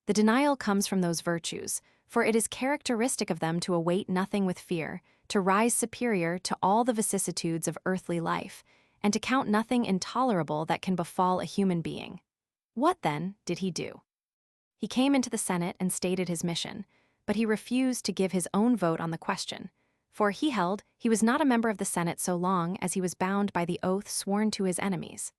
The denial comes from those virtues, for it is characteristic of them to await nothing with fear, to rise superior to all the vicissitudes of earthly life, and to count nothing intolerable that can befall a human being. What, then, did he do? He came into the Senate and stated his mission, but he refused to give his own vote on the question, for he held he was not a member of the Senate so long as he was bound by the oath sworn to his enemies.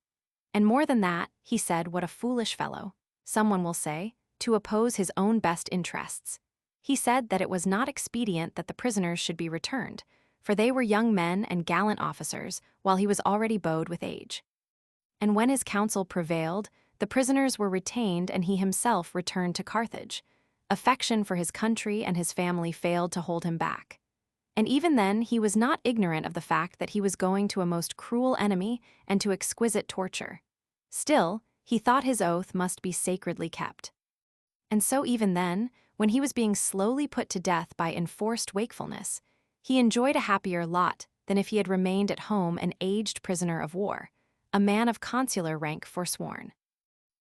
And more than that, he said, what a foolish fellow, someone will say, to oppose his own best interests. He said that it was not expedient that the prisoners should be returned, for they were young men and gallant officers, while he was already bowed with age. And when his counsel prevailed, the prisoners were retained and he himself returned to Carthage. Affection for his country and his family failed to hold him back. And even then he was not ignorant of the fact that he was going to a most cruel enemy and to exquisite torture. Still, he thought his oath must be sacredly kept. And so even then, when he was being slowly put to death by enforced wakefulness, he enjoyed a happier lot than if he had remained at home an aged prisoner of war, a man of consular rank forsworn.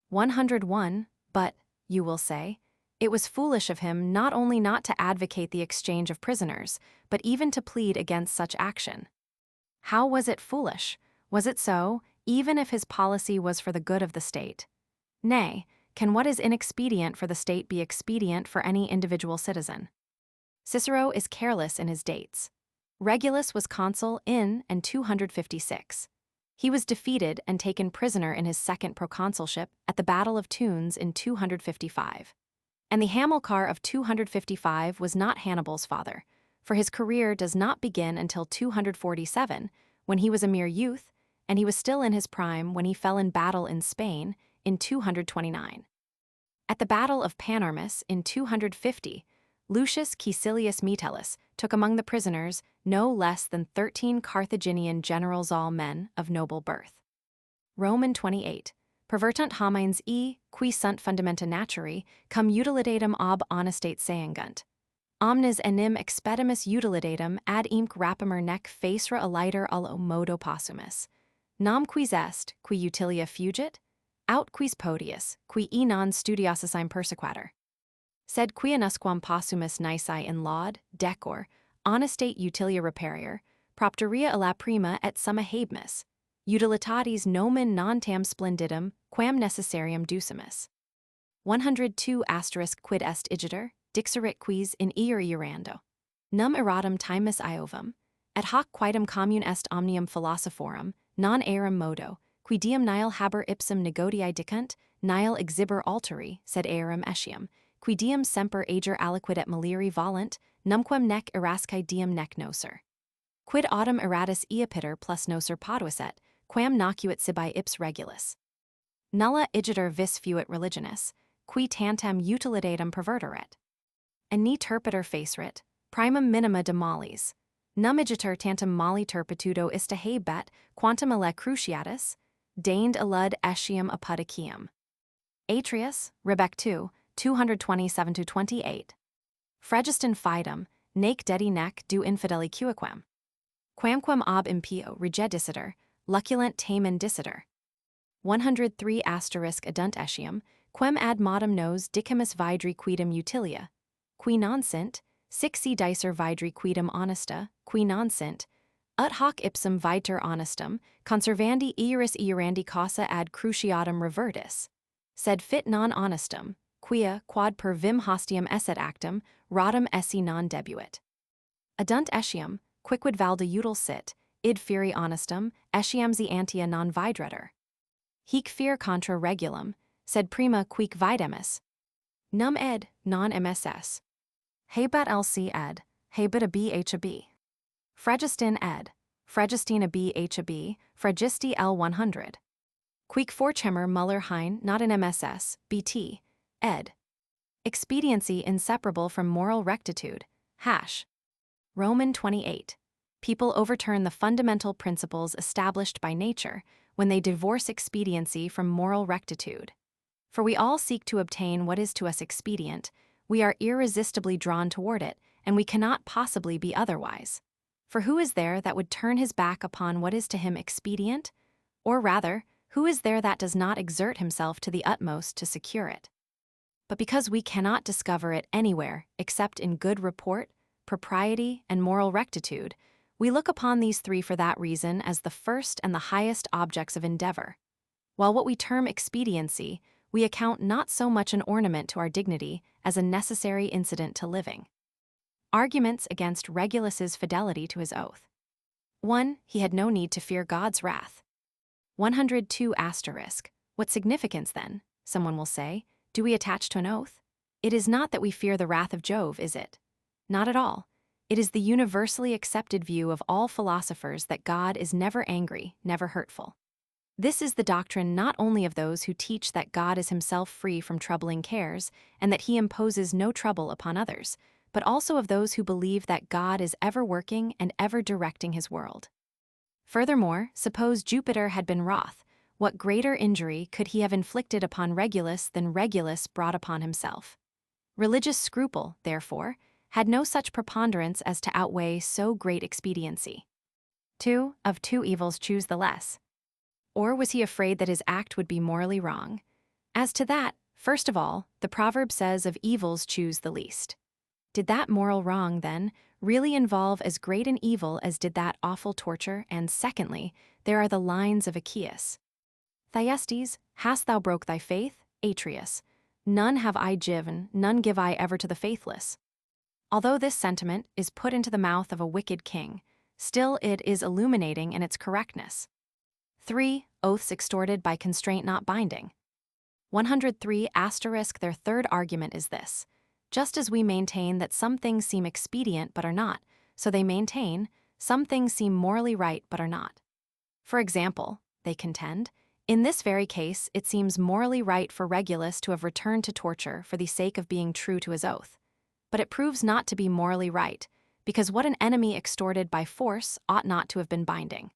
101, but, you will say, it was foolish of him not only not to advocate the exchange of prisoners, but even to plead against such action. How was it foolish? Was it so, even if his policy was for the good of the state? Nay, can what is inexpedient for the state be expedient for any individual citizen? Cicero is careless in his dates. Regulus was consul in and 256. He was defeated and taken prisoner in his second proconsulship at the Battle of Tunes in 255. And the Hamilcar of 255 was not Hannibal's father, for his career does not begin until 247, when he was a mere youth, and he was still in his prime when he fell in battle in Spain in 229. At the Battle of Panormus in 250, Lucius Caecilius Metellus took among the prisoners no less than 13 Carthaginian generals, all men of noble birth. Roman 28. Pervertunt homines qui sunt fundamenta naturae, cum utilitatem ob honestate seangunt. Omnes enim expedimus utilidatum ad imc rapimer nec facere aliter allo modo possumus. Nam quis est, qui utilia fugit? Aut quis podius, qui non studiosissime persequator. Sed quia nusquam possumus nisae in laud, decor, honestate utilia reparier, propteria alla prima et summa habemus, utilitatis nomen non tam splendidum, quam necessarium ducimus. 102 quid est igitur, dixerit quis in iurando. Num erratum timus Iovum, et hoc quaedam commune est omnium philosophorum, non eram modo, qui diem nihil haber ipsum negodii dicunt, nihil exhibere alteri, sed eram etiam, qui diem semper ager aliquid et maliri volunt, numquam nec erascae diem nec nocer. Quid autem eratus eapiter plus nocer poduiset, quam nocuit sibi ips regulus. Nulla igitur vis fuit religionis, qui tantam utilitatem perverteret. And ni turpiter facerit, primum minima de malis. Num igitur tantum mali turpitudo ista habet, quantum alle cruciatus, deigned alud etiam apudicium. Atrius, Rebec 2, 227-28. Phregiston fidem, nec dedi nec du infideli cuiquem. Quamquam ob impio regedicitor, luculent tamen dicitor. 103 adunt etiam, quem ad modum nos dicimus vidri quidem utilia, qui non sint, sixi dicer vidri quidem honesta, qui non sint, ut hoc ipsum viter honestum, conservandi iuris iurandi causa ad cruciatum revertis, sed fit non honestum, quia, quod per vim hostium esset actum, rodum esse non debuit. Adunt etiam, quicquid valda util sit, id feri honestum, etiam antia non vidretur. Hic fear contra regulum, sed prima quic videmus. Num ed, non MSS. Habat LC ed, habit a BHAB. Phregistin ed, Phregistina BHAB, Phregisti L100. Quic forchemer Muller hein not in MSS, BT, ed. Expediency inseparable from moral rectitude, hash. Roman 28. People overturn the fundamental principles established by nature when they divorce expediency from moral rectitude. For we all seek to obtain what is to us expedient, we are irresistibly drawn toward it, and we cannot possibly be otherwise. For who is there that would turn his back upon what is to him expedient? Or rather, who is there that does not exert himself to the utmost to secure it? But because we cannot discover it anywhere except in good report, propriety, and moral rectitude, we look upon these three for that reason as the first and the highest objects of endeavor. While what we term expediency, we account not so much an ornament to our dignity as a necessary incident to living. Arguments against Regulus's fidelity to his oath. 1. He had no need to fear God's wrath. 102 What significance, then, someone will say, do we attach to an oath? It is not that we fear the wrath of Jove, is it? Not at all. It is the universally accepted view of all philosophers that God is never angry, never hurtful. This is the doctrine not only of those who teach that God is himself free from troubling cares and that he imposes no trouble upon others, but also of those who believe that God is ever working and ever directing his world. Furthermore, suppose Jupiter had been wroth, what greater injury could he have inflicted upon Regulus than Regulus brought upon himself? Religious scruple, therefore, had no such preponderance as to outweigh so great expediency. 2. Of two evils choose the less. Or was he afraid that his act would be morally wrong? As to that, first of all, the proverb says of evils choose the least. Did that moral wrong, then, really involve as great an evil as did that awful torture? And secondly, there are the lines of Achaeus. Thyestes, hast thou broke thy faith? Atreus, none have I given, none give I ever to the faithless. Although this sentiment is put into the mouth of a wicked king, still it is illuminating in its correctness. 3. Oaths extorted by constraint not binding. 103 *. Their third argument is this: just as we maintain that some things seem expedient but are not, so they maintain some things seem morally right but are not. For example, they contend, in this very case it seems morally right for Regulus to have returned to torture for the sake of being true to his oath. But it proves not to be morally right, because what an enemy extorted by force ought not to have been binding.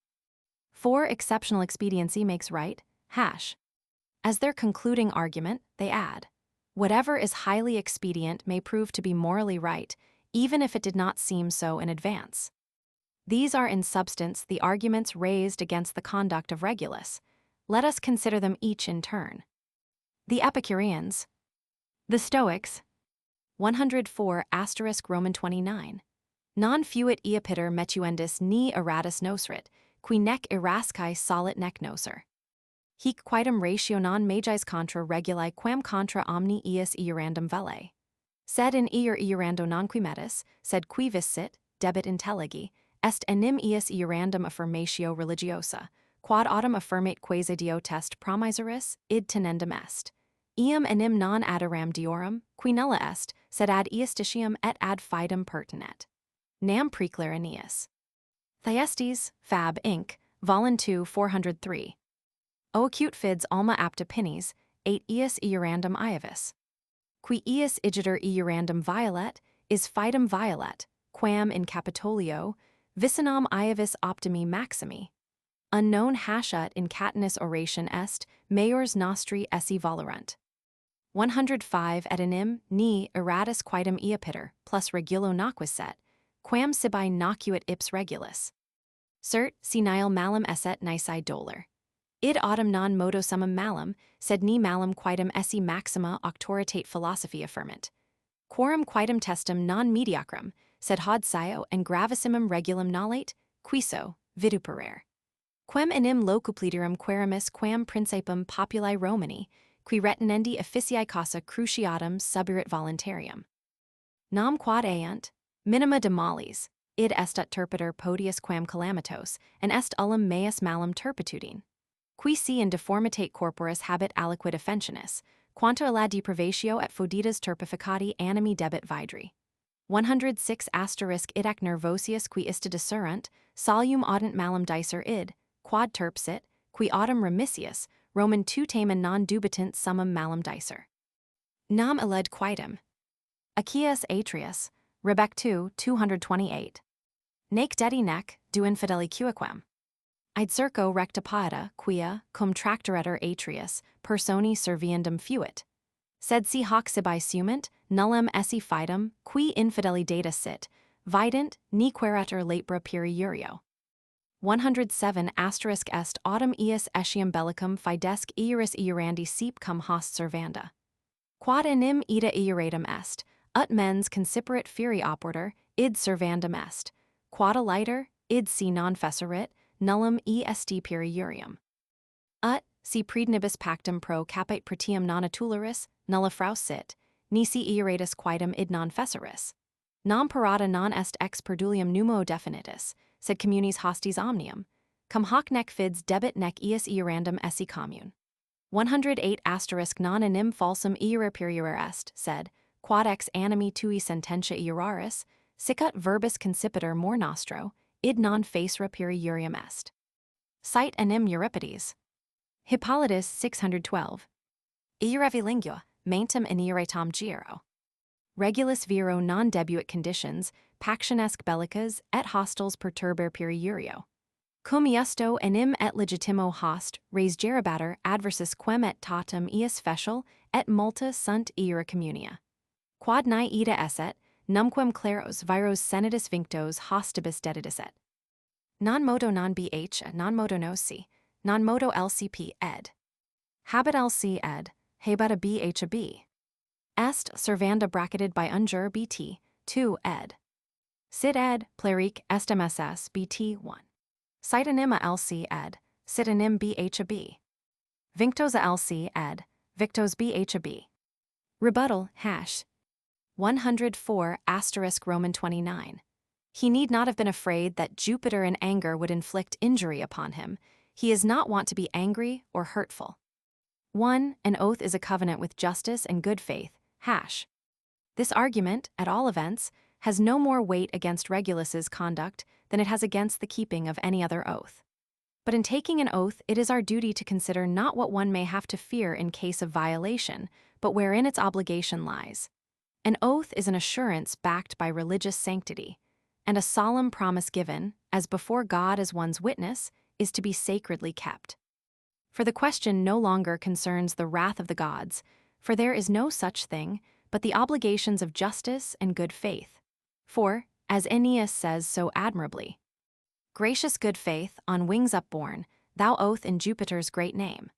4. Exceptional expediency makes right, As their concluding argument, they add, whatever is highly expedient may prove to be morally right, even if it did not seem so in advance. These are in substance the arguments raised against the conduct of Regulus. Let us consider them each in turn. The Epicureans. The Stoics. 104 * Roman 29. Non fuit eopiter metuendis ni eratus nosrit, qui nec erascae solit nec noser. Hic quaedam ratio non magis contra reguli quam contra omni ius iurandum velle. Sed in iurando non qui metis, sed qui vis sit, debit intelligi, est enim ius iurandum affirmatio religiosa, quod autem affirmate quasi dio test promisoris, id tenendum est. Iam enim non adoram diorum, qui nulla est, sed ad iustitium et ad fidem pertinet. Nam preclare Aeneas. Thyestes, Fab. Inc., Vol. 2, 403. O acute fids alma apta pines, 8 ius iurandum iavis. Qui ius igitur iurandum violet, is fidem violet, quam in Capitolio, vicinam iavis optimi maximi. Unknown hashat in catenis oration est, maiors nostri esse volurunt. 105 et enim, ni eratus quaedam eopiter, plus regulo nocquisset, quam sibi nocuit ips regulus. Cert, si nihil malum esset nisi dolor. Id autem non modo summum malum, sed ni malum quaedam esse maxima auctoritate philosophy affirmant. Quorum quaedam testum non mediocrum, sed haud scio and gravissimum regulum nolate, quiso, vituperare. Quem enim locupliterum querimus quam principum populi Romani, qui retinendi officii causa cruciatum suburit voluntarium. Nam quod aiunt, minima de malis, id est ut turpiter podius quam calamitos, and est ullum meus malum turpitudine. Qui si in deformitate corporis habet aliquid offensionis, quanto alla deprivatio et foditas turpificati animi debit vidri. 106 * id ac nervosius qui ista deserunt, solum audent malum dicer id, quod terpsit, qui autem remissius, Roman 2 tamen non dubitant summum malum dicer. Nam eled quaedam. Achaeus Atreus, Rebec 2, 228. Nec dedi nec, du infideli cuiquam. Id circo recta paeda, quia, cum tractoretur Atreus, personi serviendum fuit. Sed si hoc sibi sument, nullum esse fidem, qui infideli data sit, vident, ni queratur latebra periurio. 107 * est autem ius etiam bellicum fidesque iuris iurandi sep cum host servanda. Quod enim ida iuratum est, ut mens consiperit feri oporter, id servandum est. Quod aliter, id si non fesserit, nullum est periurium. Ut, si prednibus pactum pro capite pretium non atularis, nulla fraus sit, nisi iuratus quaedam id non fesseris. Nam parata non est ex perdulium numo definitus, sed communis hostis omnium, cum hoc nec fids debit nec ius iurandum esse commune. 108 * non enim falsum iura periuer est, sed, quod ex animi tui sententia iuraris, sic ut verbis concipiter more nostro, id non facere periurium est. Cite enim Euripides. Hippolytus 612. Iurevi lingua, mantem in iuretam giro. Regulus viro non debuit conditions, pactionesque bellicas, et hostels perturber periurio. Cum iusto enim et legitimo host, res gerabater adversus quem et tatum ius fecial, et multa sunt iura communia. quod ni ida esset, numquam claros viros senatus vinctos hostibus dedidisset. Non modo non bh, non modo noci, non modo lcp ed. Habit lc ed, habet a bh a b. Est servanda bracketed by unjur bt, 2 ed. Sit ed, pleric est mss bt 1. Citonym lc ed, citonym bh a b. Vinctos a lc ed, victos bh a b. Rebuttal, hash. 104 Roman 29. He need not have been afraid that Jupiter in anger would inflict injury upon him. He is not wont to be angry or hurtful. 1. An oath is a covenant with justice and good faith, hash. This argument, at all events, has no more weight against Regulus's conduct than it has against the keeping of any other oath. But in taking an oath, it is our duty to consider not what one may have to fear in case of violation, but wherein its obligation lies. An oath is an assurance backed by religious sanctity, and a solemn promise given, as before God as one's witness, is to be sacredly kept. For the question no longer concerns the wrath of the gods, for there is no such thing, but the obligations of justice and good faith. For, as Aeneas says so admirably, gracious good faith, on wings upborne, thou oath in Jupiter's great name.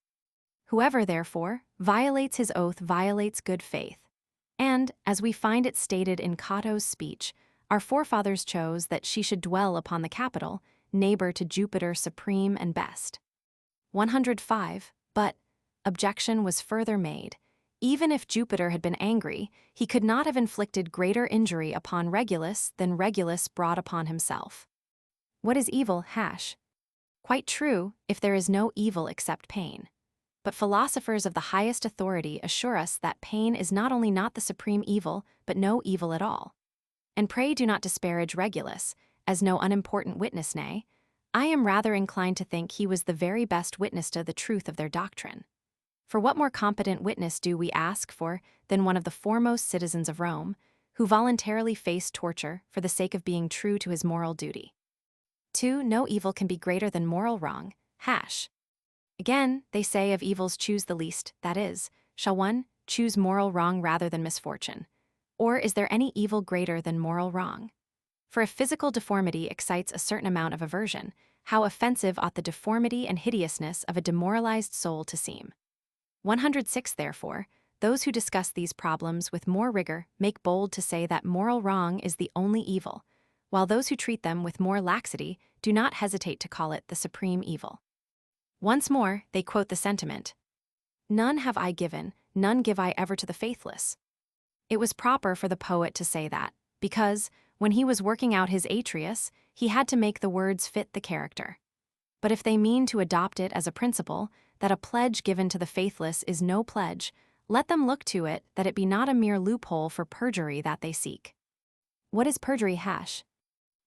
Whoever, therefore, violates his oath violates good faith. And, as we find it stated in Cato's speech, our forefathers chose that she should dwell upon the Capitol, neighbor to Jupiter supreme and best. 105. But, objection was further made. Even if Jupiter had been angry, he could not have inflicted greater injury upon Regulus than Regulus brought upon himself. What is evil, hash? Quite true, if there is no evil except pain. But philosophers of the highest authority assure us that pain is not only not the supreme evil, but no evil at all. And pray do not disparage Regulus, as no unimportant witness nay. I am rather inclined to think he was the very best witness to the truth of their doctrine. For what more competent witness do we ask for than one of the foremost citizens of Rome, who voluntarily faced torture for the sake of being true to his moral duty? 2. No evil can be greater than moral wrong, hash. Again, they say of evils choose the least, that is, shall one choose moral wrong rather than misfortune? Or is there any evil greater than moral wrong? For if physical deformity excites a certain amount of aversion, how offensive ought the deformity and hideousness of a demoralized soul to seem? 106. Therefore, those who discuss these problems with more rigor make bold to say that moral wrong is the only evil, while those who treat them with more laxity do not hesitate to call it the supreme evil. Once more, they quote the sentiment, "None have I given, none give I ever to the faithless." It was proper for the poet to say that, because, when he was working out his Atreus, he had to make the words fit the character. But if they mean to adopt it as a principle, that a pledge given to the faithless is no pledge, let them look to it that it be not a mere loophole for perjury that they seek. What is perjury, hash?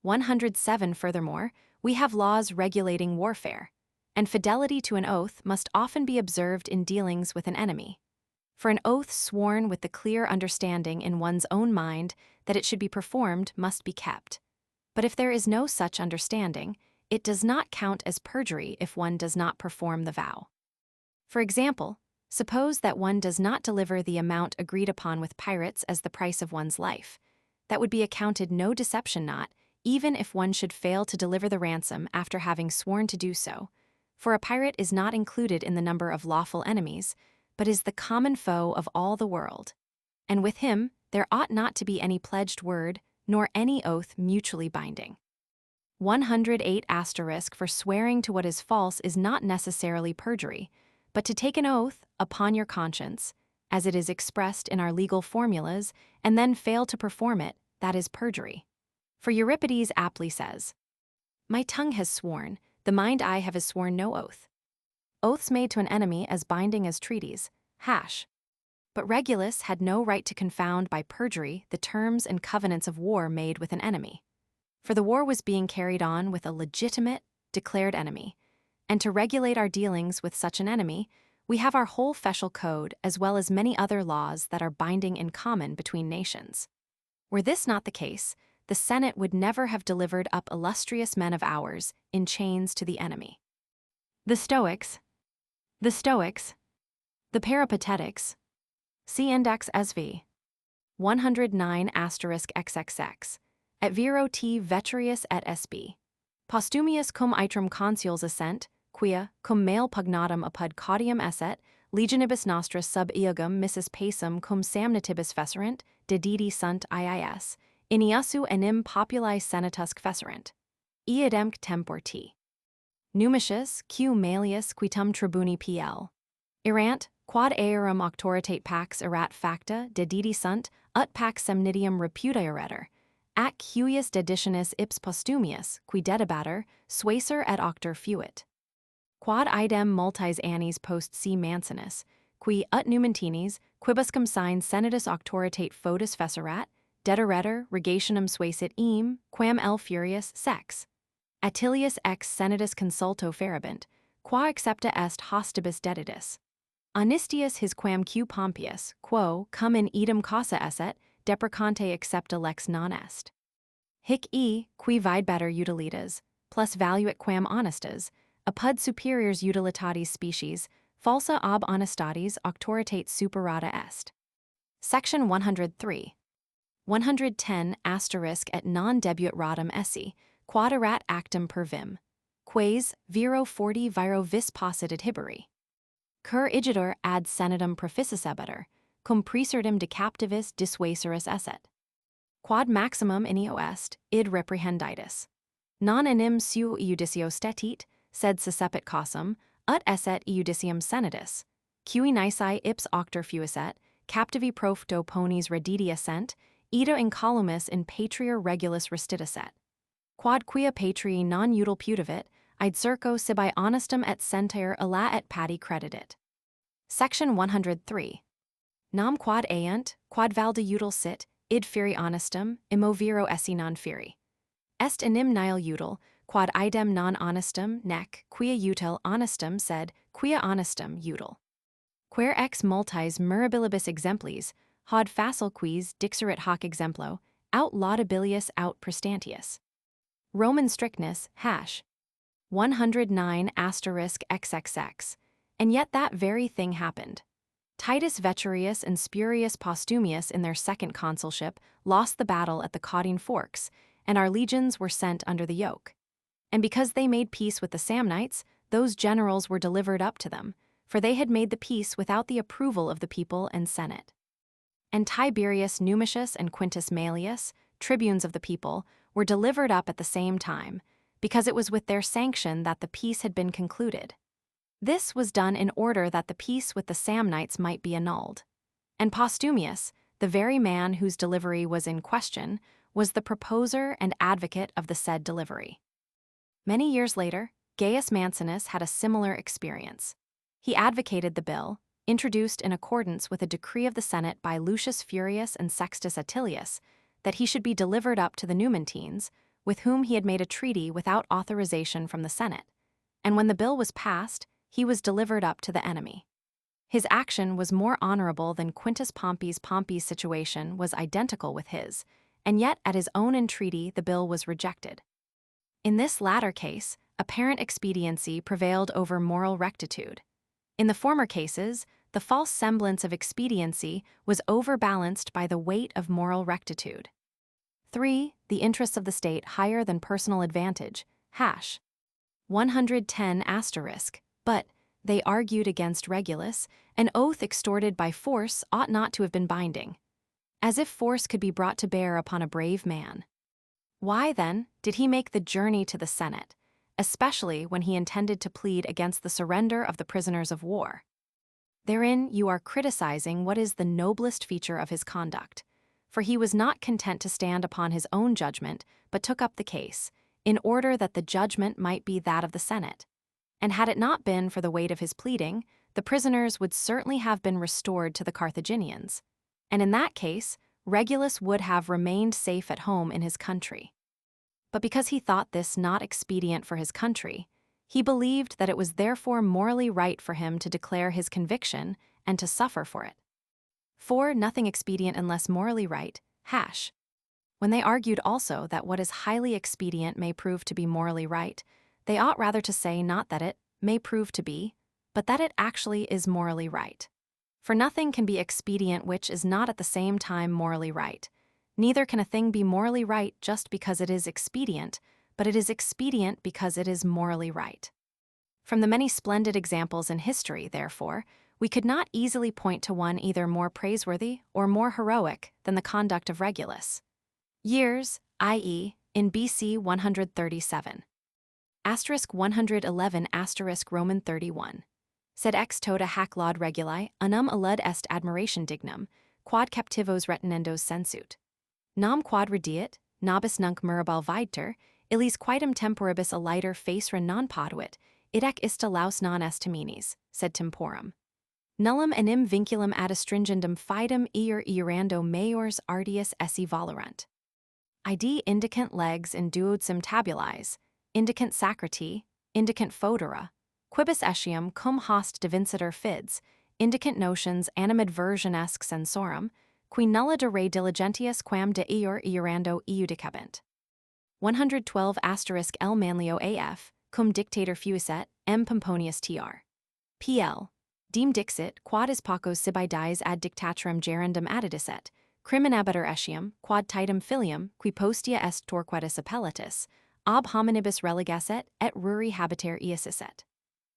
107. Furthermore, we have laws regulating warfare, and fidelity to an oath must often be observed in dealings with an enemy. For an oath sworn with the clear understanding in one's own mind that it should be performed must be kept. But if there is no such understanding, it does not count as perjury if one does not perform the vow. For example, suppose that one does not deliver the amount agreed upon with pirates as the price of one's life. That would be accounted no deception not, even if one should fail to deliver the ransom after having sworn to do so. For a pirate is not included in the number of lawful enemies, but is the common foe of all the world. And with him, there ought not to be any pledged word, nor any oath mutually binding. 108. For swearing to what is false is not necessarily perjury, but to take an oath upon your conscience, as it is expressed in our legal formulas, and then fail to perform it, that is perjury. For Euripides aptly says, "My tongue has sworn, the mind I have has sworn no oath." Oaths made to an enemy as binding as treaties, hash. But Regulus had no right to confound by perjury the terms and covenants of war made with an enemy. For the war was being carried on with a legitimate, declared enemy, and to regulate our dealings with such an enemy, we have our whole official code as well as many other laws that are binding in common between nations. Were this not the case, the Senate would never have delivered up illustrious men of ours in chains to the enemy. The Stoics, the Peripatetics, see Index SV. 109 XXX. Et viro T veterius et sb. Postumius cum itrum consuls essent, quia, cum male pugnatum apud caudium esset, legionibus nostris sub iugum missus pacem cum samnitibus fecerunt, dediti sunt iis, iniasu enim populi senatusque fecerunt. Iademque tempor T. Numicius, Q malius quitum tribuni PL. Erant, quod aerum auctoritate pax erat facta, dediti sunt, ut pax semnitium repudiaretur, ac huius deditionis ips postumius, qui dedibatur, suacer et auctor fuit. Quod idem multis annis post si mansinus, qui ut numentinis, quibuscum sign senatus auctoritate foedus fecerat, dediretur regationum suasit eam, quam L furius sex. Attilius ex senatus consulto ferabint, qua accepta est hostibus deditus. Onistius his quam Q Pompeius, quo, cum in idem causa esset, deprecante accepta lex non est. Hic qui videbatur utilitas, plus valuit quam honestas, apud superiors utilitatis species, falsa ob honestatis auctoritate superata est. Section 103. 110 et non debuit radum esse, quod erat actum per vim, quaes viro 40 viro vis possit hiberi. Cur igitur ad senatum proficisebetur, cum praesertim de captivis dissuasorus esset. Quod maximum inio est, id reprehenditis. Non enim seu iudicio stetit, sed suscepit causam, ut esset iudicium senatus, cui nisi ips auctor fuiset, captivi prof do ponis rediti essent, ida incolumis in patria regulus restituset. Quod quia patrii non util putavit, id circo sibi honestum et senter illa et pati creditit. Section 103. Nam quod aiunt, quod valde util sit, id feri honestum, immo viro esse non feri. Est enim nihil util, quod idem non honestum, nec, quia util honestum sed, quia honestum util. Quer ex multis mirabilibus exemplis, haud facile quis dixerit hoc exemplo, aut laudabilius aut prestantius. Roman strictness, 109 XXX. And yet that very thing happened. Titus Veturius and Spurius Postumius in their second consulship lost the battle at the Caudine Forks, and our legions were sent under the yoke. And because they made peace with the Samnites, those generals were delivered up to them, for they had made the peace without the approval of the people and Senate. And Tiberius Numicius and Quintus Mallius, tribunes of the people, were delivered up at the same time, because it was with their sanction that the peace had been concluded. This was done in order that the peace with the Samnites might be annulled. And Postumius, the very man whose delivery was in question, was the proposer and advocate of the said delivery. Many years later, Gaius Mancinus had a similar experience. He advocated the bill, introduced in accordance with a decree of the Senate by Lucius Furius and Sextus Attilius, that he should be delivered up to the Numantines, with whom he had made a treaty without authorization from the Senate, and when the bill was passed, he was delivered up to the enemy. His action was more honorable than Quintus Pompey's situation was identical with his, and yet at his own entreaty the bill was rejected. In this latter case, apparent expediency prevailed over moral rectitude. In the former cases, the false semblance of expediency was overbalanced by the weight of moral rectitude. 3. The interests of the state higher than personal advantage, 110 but, they argued against Regulus, an oath extorted by force ought not to have been binding. As if force could be brought to bear upon a brave man. Why, then, did he make the journey to the Senate, especially when he intended to plead against the surrender of the prisoners of war? Therein you are criticizing what is the noblest feature of his conduct, for he was not content to stand upon his own judgment, but took up the case, in order that the judgment might be that of the Senate. And had it not been for the weight of his pleading, the prisoners would certainly have been restored to the Carthaginians. And in that case, Regulus would have remained safe at home in his country. But because he thought this not expedient for his country, he believed that it was therefore morally right for him to declare his conviction and to suffer for it. 4. Nothing expedient unless morally right, When they argued also that what is highly expedient may prove to be morally right, they ought rather to say not that it may prove to be, but that it actually is morally right. For nothing can be expedient which is not at the same time morally right. Neither can a thing be morally right just because it is expedient, but it is expedient because it is morally right. From the many splendid examples in history, therefore, we could not easily point to one either more praiseworthy or more heroic than the conduct of Regulus. Years, i.e., in BC 137. Asterisk 111 asterisk Roman 31. Sed ex tota hac laud reguli, unum alud est admiration dignum, quod captivos retinendos sensut. Nam quod rediet, nobis nunc mirabile vidter, illis quaetum temporibus aliter facere non poduit, idec ista laus non est timinis, sed temporum. Nullum enim vinculum ad astringendum fidem ierando maiores artius esse volerant. Id indicant legs in duodecim tabulies, indicant sacriti, indicant fodera, quibus etiam cum host devincitur fids, indicant notions animadversionesque sensorum, qui nulla de re diligentius quam de ierando iudicabent. 112 asterisk L Manlio AF, cum dictator fuiset, M Pomponius tr. PL. Deem dixit, quod is pacos sibi dies ad dictatorum gerundum additiset, criminabatur etiam, quad titum filium, qui postea est torquatus appellatus, ob hominibus relegaset, et ruri habiter iasiset.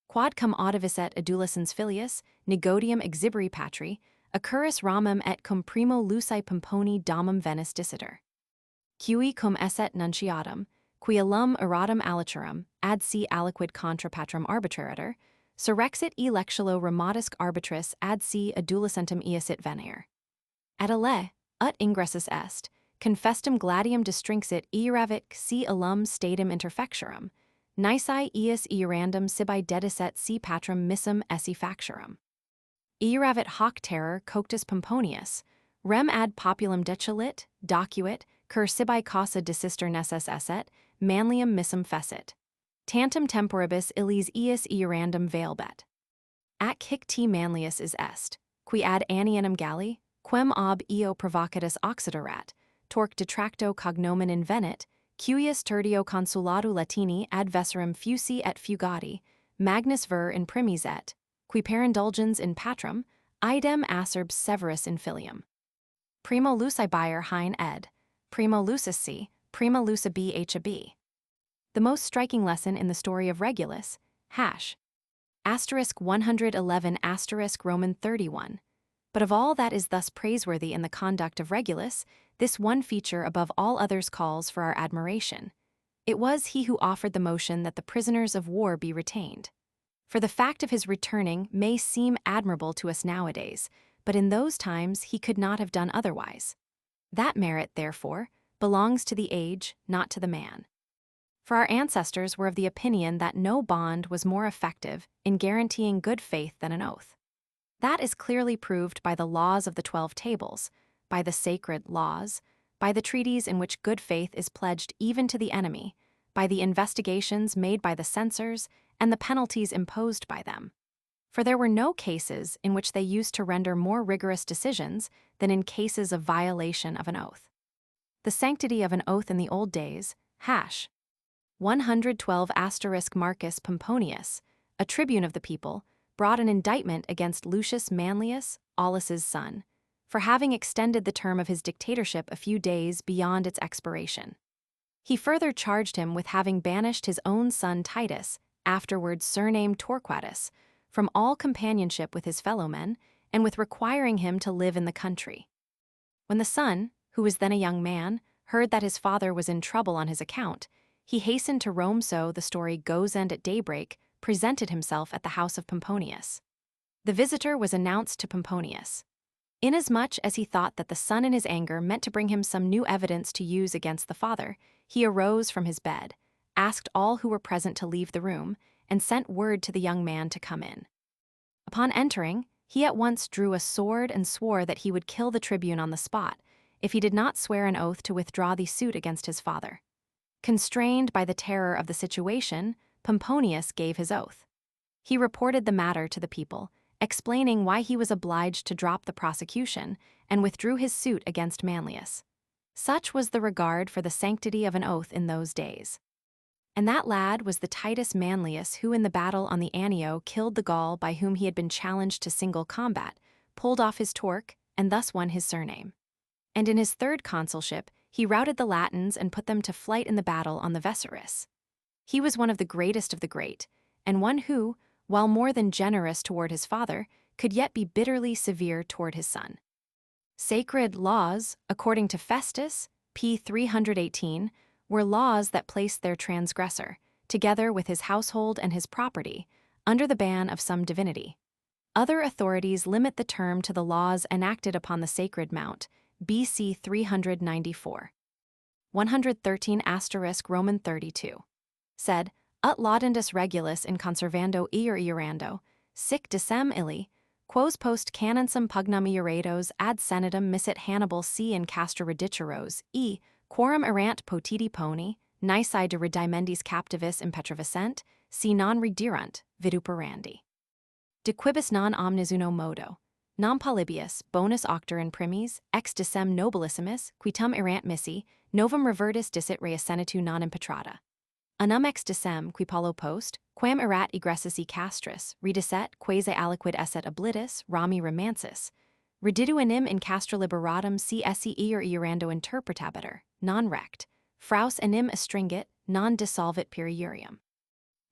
Quad cum audiviset adolescens filius, negodium exhiberi patri, occurris ramum et cum primo luci Pomponi domum Venice dicitur. Cui cum esset nunciatum, qui alum erratum aliterum, ad si aliquid contra patrum arbitrator, surrexit e lectulo remotisque arbitris ad si adolescentum iasit venere. Ad alle, ut ingressus est, confestum gladium distrinxit ieravit si alum statum interfecturum, nisi ius ierandum sibi dediset si patrum missum esse facturum. Ieravit hoc terror coctus Pomponius, rem ad populum decilit, docuit, cur sibi causa desister nesses esset, manlium missum fecit. Tantum temporibus illis ius ierandum veilbet. Ac hic T manlius is est, qui ad annienum Galli, quem ob eo provocatus occiderat, torque detracto cognomen invenit, cuius tertio consulatu Latini ad vesserum fusi et fugati, magnus ver in primis et, qui per indulgens in patrum, idem acerb severus in filium. Primo luci Bayer hein ed, primo lucis C, prima lucia bhab. The most striking lesson in the story of Regulus, asterisk 111 asterisk Roman 31. But of all that is thus praiseworthy in the conduct of Regulus, this one feature above all others calls for our admiration. It was he who offered the motion that the prisoners of war be retained. For the fact of his returning may seem admirable to us nowadays, but in those times he could not have done otherwise. That merit, therefore, belongs to the age, not to the man. For our ancestors were of the opinion that no bond was more effective in guaranteeing good faith than an oath. That is clearly proved by the laws of the 12 tables, by the sacred laws, by the treaties in which good faith is pledged even to the enemy, by the investigations made by the censors, and the penalties imposed by them. For there were no cases in which they used to render more rigorous decisions than in cases of violation of an oath. The sanctity of an oath in the old days, 112 asterisk Marcus Pomponius, a tribune of the people, brought an indictment against Lucius Manlius, Aulus's son, for having extended the term of his dictatorship a few days beyond its expiration. He further charged him with having banished his own son Titus, afterwards surnamed Torquatus, from all companionship with his fellowmen, and with requiring him to live in the country. When the son, who was then a young man, heard that his father was in trouble on his account, he hastened to Rome. So the story goes, and at daybreak presented himself at the house of Pomponius. The visitor was announced to Pomponius. Inasmuch as he thought that the son in his anger meant to bring him some new evidence to use against the father, he arose from his bed, asked all who were present to leave the room, and sent word to the young man to come in. Upon entering, he at once drew a sword and swore that he would kill the tribune on the spot if he did not swear an oath to withdraw the suit against his father. Constrained by the terror of the situation, Pomponius gave his oath. He reported the matter to the people, explaining why he was obliged to drop the prosecution, and withdrew his suit against Manlius. Such was the regard for the sanctity of an oath in those days. And that lad was the Titus Manlius who in the battle on the Anio killed the Gaul by whom he had been challenged to single combat, pulled off his torque, and thus won his surname. And in his third consulship, he routed the Latins and put them to flight in the battle on the Vesuris. He was one of the greatest of the great, and one who, while more than generous toward his father, could yet be bitterly severe toward his son. Sacred laws, according to Festus, p. 318, were laws that placed their transgressor, together with his household and his property, under the ban of some divinity. Other authorities limit the term to the laws enacted upon the Sacred Mount, BC 394. 113 Roman 32. Said, ut laudandus regulus in conservando ierando, sic decem illi, quos post canonsum pugnum iurados ad senatum missit Hannibal C in castra rediceros, quorum erant potidi poni, nisi de redimendis captivis impetrivescent, si non redirunt, vituperandi. De quibus non omnis uno modo, nam Polybius, bonus octor in primis, ex decem nobilissimus, quitum erant missi, novum revertis dicit rea senatu non impetrata. Anum ex decem qui Paulo post, quam erat egressus castris, redicet, quasi aliquid esset oblitus, rami romansis, redidu enim in castra liberatum CSE or iurando interpretabiter, non rect, fraus enim astringit, non dissolvit periurium.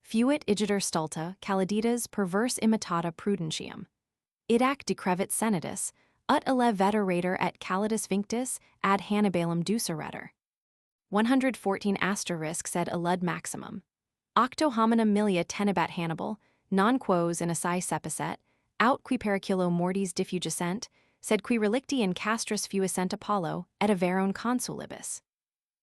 Fuit igitur stulta, caliditas perverse imitata prudentium. Idac decrevit senatus, ut ille veterator et calidus vinctus ad Hannibalum duceretur. 114 sed illud maximum. Octo hominum milia tenebat Hannibal, non quos in assae sepiset, aut qui periculo mortis diffugiscent, sed qui relicti in castris fuiscent Apollo, et averon consulibus.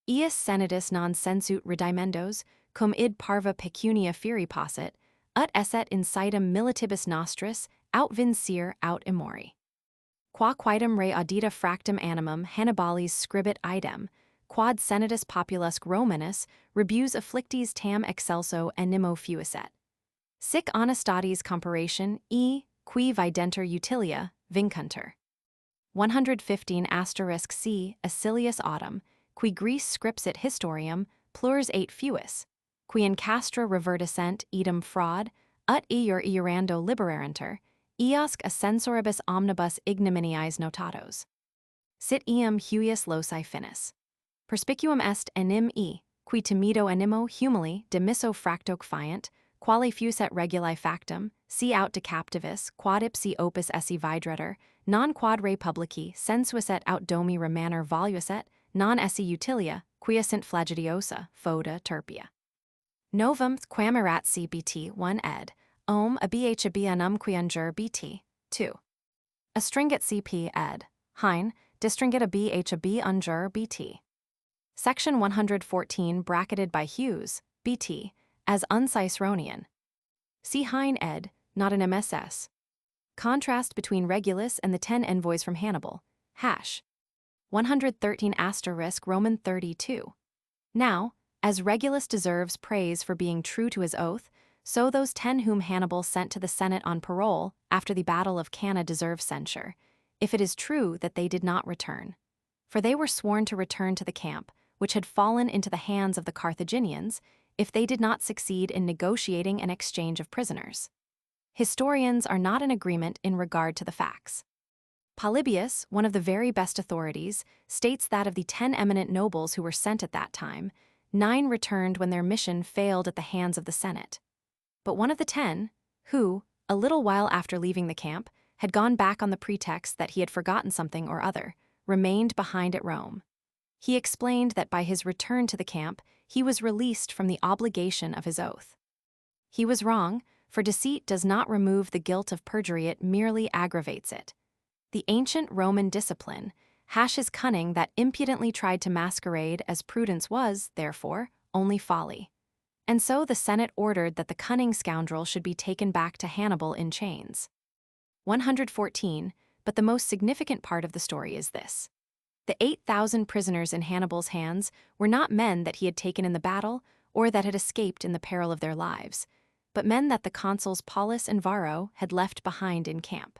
Ius senatus non sensut redimendos, cum id parva pecunia feri possit, ut esset in situm militibus nostris, aut vincere aut immori. Qua quaedam re audita fractum animum Hannibalis scribit idem, quad senatus populusque Romanus rebus afflictis tam excelso animo fuiset. Sic honestatis comparation qui videnter utilia, vincuntur. 115 C. Acilius autumn, qui Greece scripsit historiam, plurs 8 fuis, qui in castra revertiscent idem fraud, ut iur iurando liberarenter, eosc ascensoribus omnibus ignominiae notatos. Sit eam huius loci finis. Perspicuum est enim qui timido animo humili de misso fractoque fiant, quale fuset reguli factum, si aut de captivis, quad ipsi opus esse vidretur, non quad re publici sensuiset aut domi remanere voluiset, non esse utilia, quia sint flagitiosa, foeda terpia. Novum quam erat CBT 1 ed, a bh anum qui unjure BT, 2. Astringit CP ed, hein, distringit a bh unjure BT. Section 114 bracketed by Hughes, BT, as unCiceronian. See hein ed, not an MSS. Contrast between Regulus and the 10 envoys from Hannibal, hash. 113 Roman 32. Now, as Regulus deserves praise for being true to his oath, so those 10 whom Hannibal sent to the Senate on parole after the Battle of Cannae deserve censure, if it is true that they did not return. For they were sworn to return to the camp, which had fallen into the hands of the Carthaginians, if they did not succeed in negotiating an exchange of prisoners. Historians are not in agreement in regard to the facts. Polybius, one of the very best authorities, states that of the 10 eminent nobles who were sent at that time, 9 returned when their mission failed at the hands of the Senate. But one of the 10, who, a little while after leaving the camp, had gone back on the pretext that he had forgotten something or other, remained behind at Rome. He explained that by his return to the camp, he was released from the obligation of his oath. He was wrong, for deceit does not remove the guilt of perjury, it merely aggravates it. The ancient Roman discipline, his cunning that impudently tried to masquerade as prudence was, therefore, only folly. And so the Senate ordered that the cunning scoundrel should be taken back to Hannibal in chains. 114, but the most significant part of the story is this. The 8,000 prisoners in Hannibal's hands were not men that he had taken in the battle or that had escaped in the peril of their lives, but men that the consuls Paulus and Varro had left behind in camp.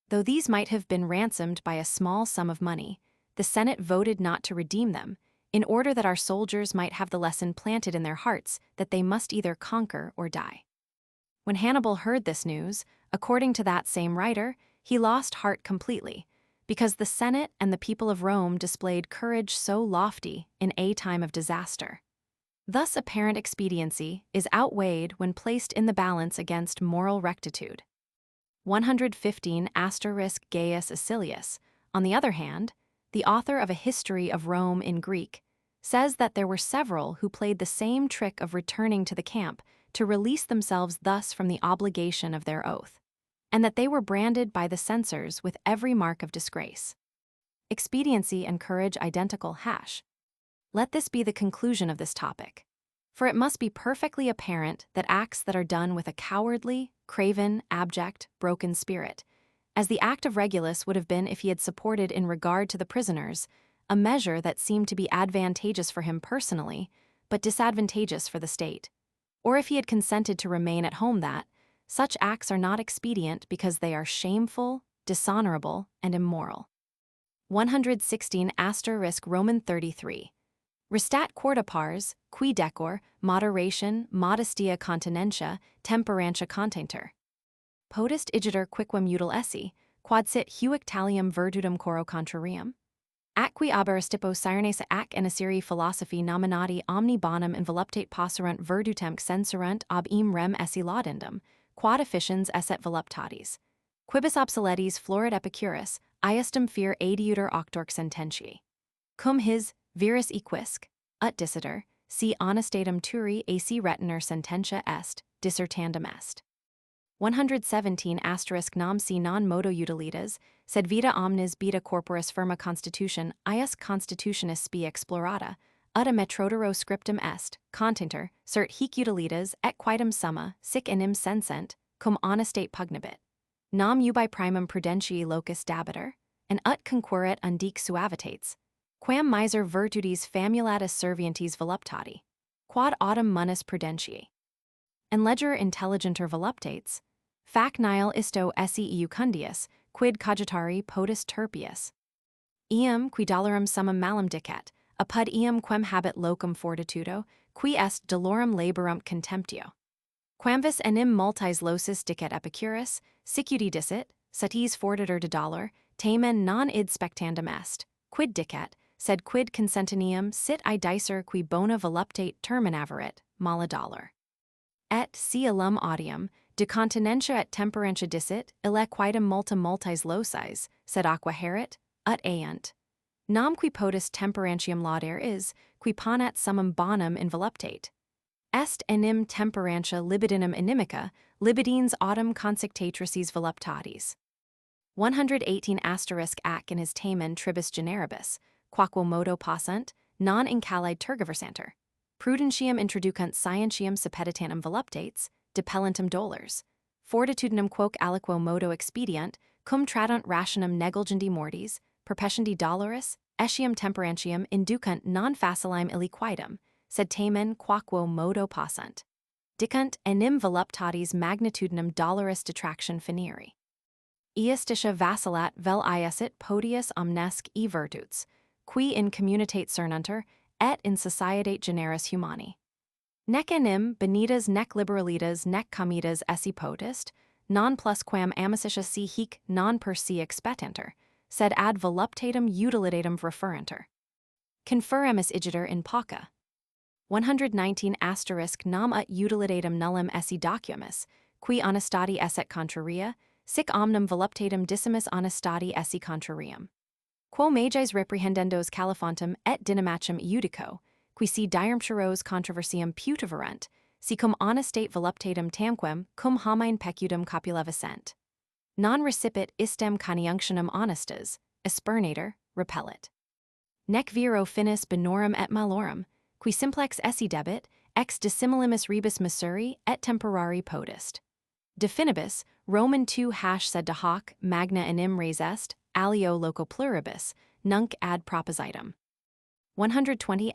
Though these might have been ransomed by a small sum of money, the Senate voted not to redeem them, in order that our soldiers might have the lesson planted in their hearts that they must either conquer or die. When Hannibal heard this news, according to that same writer, he lost heart completely, because the Senate and the people of Rome displayed courage so lofty in a time of disaster. Thus apparent expediency is outweighed when placed in the balance against moral rectitude. 115 Gaius Acilius, on the other hand, the author of A History of Rome in Greek, says that there were several who played the same trick of returning to the camp to release themselves thus from the obligation of their oath, and that they were branded by the censors with every mark of disgrace. Expediency and courage identical #. Let this be the conclusion of this topic, for it must be perfectly apparent that acts that are done with a cowardly, craven, abject, broken spirit, as the act of Regulus would have been if he had supported in regard to the prisoners a measure that seemed to be advantageous for him personally, but disadvantageous for the state, or if he had consented to remain at home, that such acts are not expedient because they are shameful, dishonorable, and immoral. 116 Roman 33. Restat quarta pars, qui decor, moderation, modestia continentia, temperantia containter. Potest igiter quicquam util esse, quod sit huic talium virtutum coro contrarium? Atqui aberistipo Cyrenesa ac enisiri philosophi nominati omni bonum involuptate posserunt virtutem censurunt ob eam rem esse laudendum, quod efficiens esset voluptatis. Quibus obsoletis florid Epicurus, iustum fear adiutor octorque sententiae. Cum his, viris equisque, ut dissiter, si honestatum turi ac retiner sententia est, dissertandum est. 117 nam si non modo utilitas, sed vita omnis beta corporis firma constitution ius constitutionis spi explorata, ut a metrodero scriptum est, continter, cert hic utilitas et quaetum summa, sic enim sensent, cum honestate pugnabit. Nam ubi primum prudentiae locus dabiter, and ut concurret undique suavitates, quam miser virtutis famulatus servientis voluptati, quod autem munus prudentiae. And leger intelligenter voluptates, fac nihil isto esse iucundius, quid cogitari potus turpius. Iam qui dolorum summum malum dicet, apud iam quem habet locum fortitudo, qui est dolorum laborum contemptio. Quamvis enim multis locis dicet Epicurus, sicudi dicit, satis fortiter de dolor, tamen non id spectandum est, quid dicet, sed quid consentinium sit idicer qui bona voluptate terminaverit, mala dolor. Et si alum audium, de continentia et temperantia dicit, ille quaetum multis locis, sed aqua herit, ut aiunt. Nam qui potus temperantium lauder is, qui ponat summum bonum involuptate. Est enim temperantia libidinum inimica, libidines autem consectatrices voluptatis. 118 ac in his tamen tribus generibus, quaquo modo possunt, non incalide tergiversanter. Prudentiam introducunt scientiam suppeditantum voluptates, depellentum dolors. Fortitudinem quoque aliquo modo expedient, cum tradunt rationem negligenti mortis, perpescendi doloris, etiam temperantium inducunt non facilime illiquidem, sed tamen quaquo modo possunt. Dicunt enim voluptatis magnitudinem doloris detraction finiri. Iustitia vacillat vel iusit podius omnesque e virtuts, qui in communitate cernunter, et in societate generis humani. Nec enim benitas nec liberalitas nec comitas esse potest, non plusquam amicitia si hic non per se expetenter, sed ad voluptatem utilitatem referenter. Conferemus igiter in pauca. 119 nam ut utilitatem nullum esse documus, qui honestati esset contraria, sic omnem voluptatem dissimus honestati esse contrarium. Quo magis reprehendendos califantum et dynamachem iudico, qui si diarmcheros controversiam putiverunt, si cum honestate voluptatem tamquem cum homine pecudum copulevescent. Non recipit istem coniunctionem honestas, espernator, repellit. Nec viro finis benorum et malorum, qui simplex esse debit, ex dissimilimus rebus misuri et temporari potest. De finibus, Roman 2 sed de hoc magna enim res est, alio loco pluribus, nunc ad propositum. 120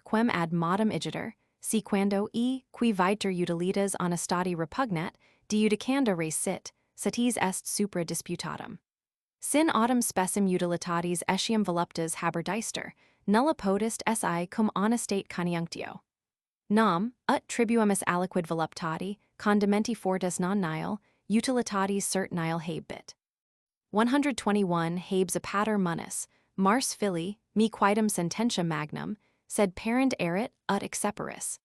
quem ad modum igiter, si quando qui viter utilitas honestati repugnat, deudicanda res sit, satis est supra disputatum. Sin autem specim utilitatis etiam voluptas haberdeister, nulla potest si cum honestate coniunctio. Nam, ut tribuamus aliquid voluptati, condimenti fortis non nihil, utilitatis cert nihil habit. 121 Habes a pater munus, Mars fili, me quidem sententia magnum, sed parent erit ut exceperis.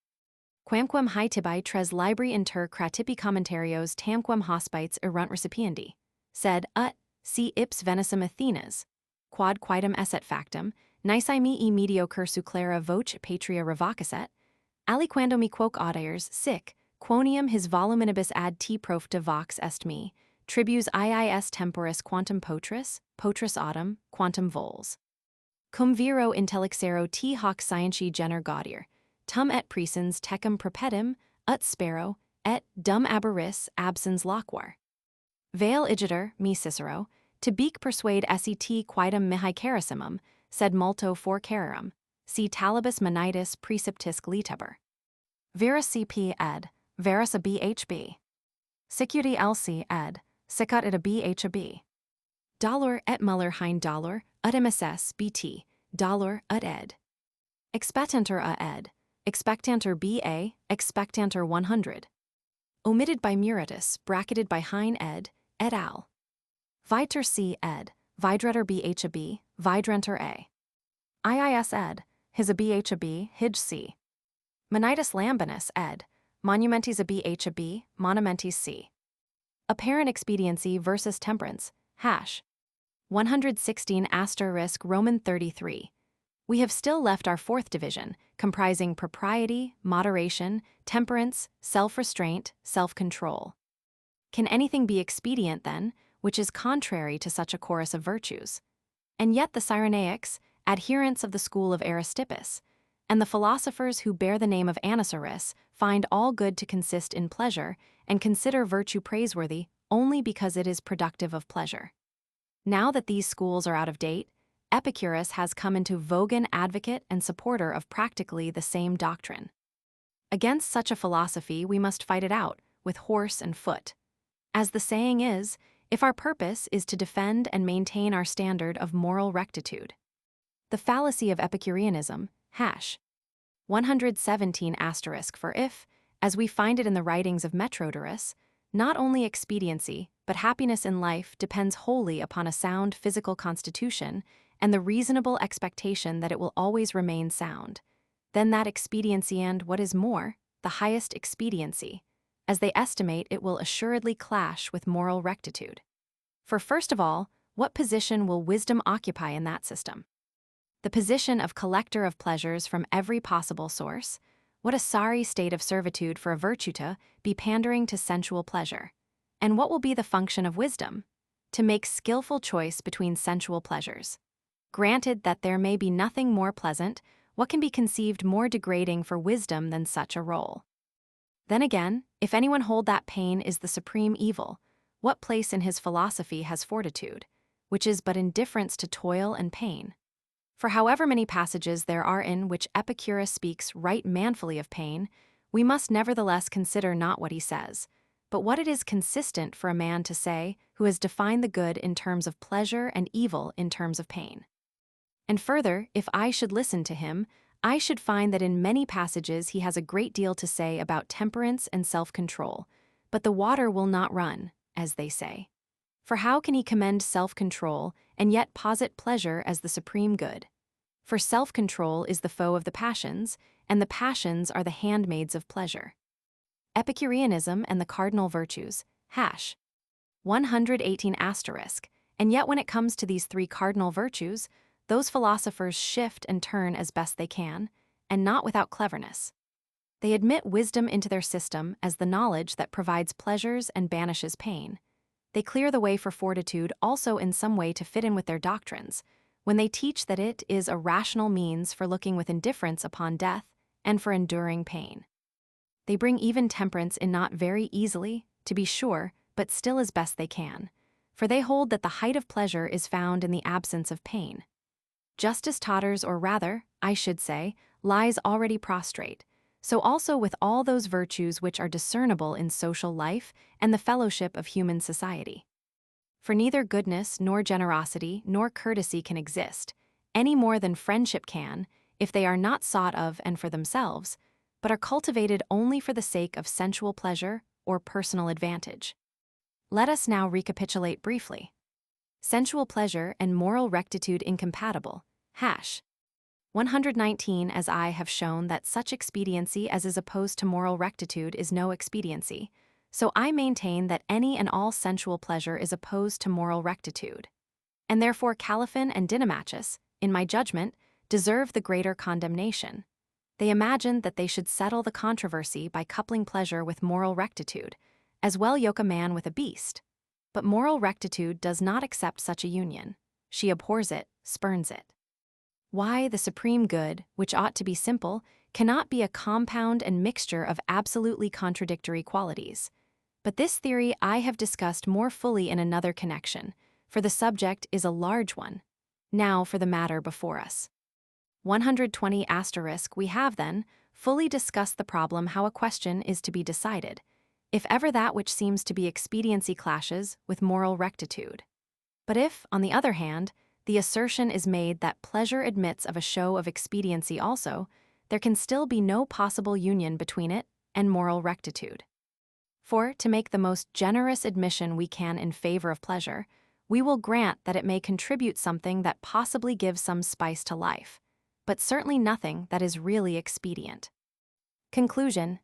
Quamquam haetibi tres libri inter cratipi commentarios tamquam hospites erunt recipiendi, sed ut, si ips venissum Athenas, quod quidem esset factum, nisi me e mediocre suclera voce patria revocasset, aliquando me quoque audiers sic, quoniam his voluminibus ad te profta vox est me, tribus iis temporis quantum potris autumn, quantum vols. Cum viro intellixero te hoc scientia gener gaudir, tum et presens tecum perpetum, ut spero, et dum aberis absens loquar. Veil igiter, me Cicero, to bec persuade set quidem mihi carissimum, sed multo for cararum, si talibus manitis preceptisque liteber. Vera cp ed, veras a bhb. Sicudi lc ed, sicut it a bhb. Dollar et muller hein dollar, ut mss bt, dollar ut ed. Expectanter a ed, expectanter ba, expectanter 100. Omitted by Muratus, bracketed by hein ed, et al. Viter c ed, vidretter bhb, vidrenter a. Iis ed, his a bhb, hij c. Manitus lambinus ed, monumentis a bhb, monumentis c. Apparent expediency versus temperance, hash. 116 Roman 33. We have still left our fourth division, comprising propriety, moderation, temperance, self-restraint, self-control. Can anything be expedient, then, which is contrary to such a chorus of virtues? And yet the Cyrenaics, adherents of the school of Aristippus, and the philosophers who bear the name of Anaxagoras find all good to consist in pleasure and consider virtue praiseworthy only because it is productive of pleasure. Now that these schools are out of date, Epicurus has come into vogue, an advocate and supporter of practically the same doctrine. Against such a philosophy we must fight it out, with horse and foot. As the saying is, if our purpose is to defend and maintain our standard of moral rectitude. The fallacy of Epicureanism, hash. 117 for if, as we find it in the writings of Metrodorus, not only expediency, but happiness in life depends wholly upon a sound physical constitution and the reasonable expectation that it will always remain sound, then that expediency and, what is more, the highest expediency, as they estimate it will assuredly clash with moral rectitude. For first of all, what position will wisdom occupy in that system? The position of collector of pleasures from every possible source. What a sorry state of servitude for a virtue to be pandering to sensual pleasure. And what will be the function of wisdom? To make skillful choice between sensual pleasures. Granted that there may be nothing more pleasant, what can be conceived more degrading for wisdom than such a role? Then again, if anyone hold that pain is the supreme evil, what place in his philosophy has fortitude, which is but indifference to toil and pain? For however many passages there are in which Epicurus speaks right manfully of pain, we must nevertheless consider not what he says, but what it is consistent for a man to say who has defined the good in terms of pleasure and evil in terms of pain. And further, if I should listen to him, I should find that in many passages he has a great deal to say about temperance and self-control, but the water will not run, as they say. For how can he commend self-control and yet posit pleasure as the supreme good? For self-control is the foe of the passions, and the passions are the handmaids of pleasure. Epicureanism and the cardinal virtues, hash. 118 and yet when it comes to these three cardinal virtues, those philosophers shift and turn as best they can, and not without cleverness. They admit wisdom into their system as the knowledge that provides pleasures and banishes pain. They clear the way for fortitude also in some way to fit in with their doctrines, when they teach that it is a rational means for looking with indifference upon death and for enduring pain. They bring even temperance in not very easily, to be sure, but still as best they can, for they hold that the height of pleasure is found in the absence of pain. Justice totters, or rather, I should say, lies already prostrate, so also with all those virtues which are discernible in social life and the fellowship of human society. For neither goodness nor generosity nor courtesy can exist, any more than friendship can, if they are not sought of and for themselves, but are cultivated only for the sake of sensual pleasure or personal advantage. Let us now recapitulate briefly. Sensual pleasure and moral rectitude incompatible. 119. As I have shown that such expediency as is opposed to moral rectitude is no expediency, so I maintain that any and all sensual pleasure is opposed to moral rectitude. And therefore Caliphon and Dynamachus, in my judgment, deserve the greater condemnation. They imagined that they should settle the controversy by coupling pleasure with moral rectitude, as well yoke a man with a beast. But moral rectitude does not accept such a union. She abhors it, spurns it. Why the supreme good, which ought to be simple, cannot be a compound and mixture of absolutely contradictory qualities. But this theory I have discussed more fully in another connection, for the subject is a large one. Now for the matter before us. 120 *. We have, then, fully discussed the problem how a question is to be decided, if ever that which seems to be expediency clashes with moral rectitude. But if, on the other hand, the assertion is made that pleasure admits of a show of expediency also, there can still be no possible union between it and moral rectitude. For, to make the most generous admission we can in favor of pleasure, we will grant that it may contribute something that possibly gives some spice to life, but certainly nothing that is really expedient. Conclusion,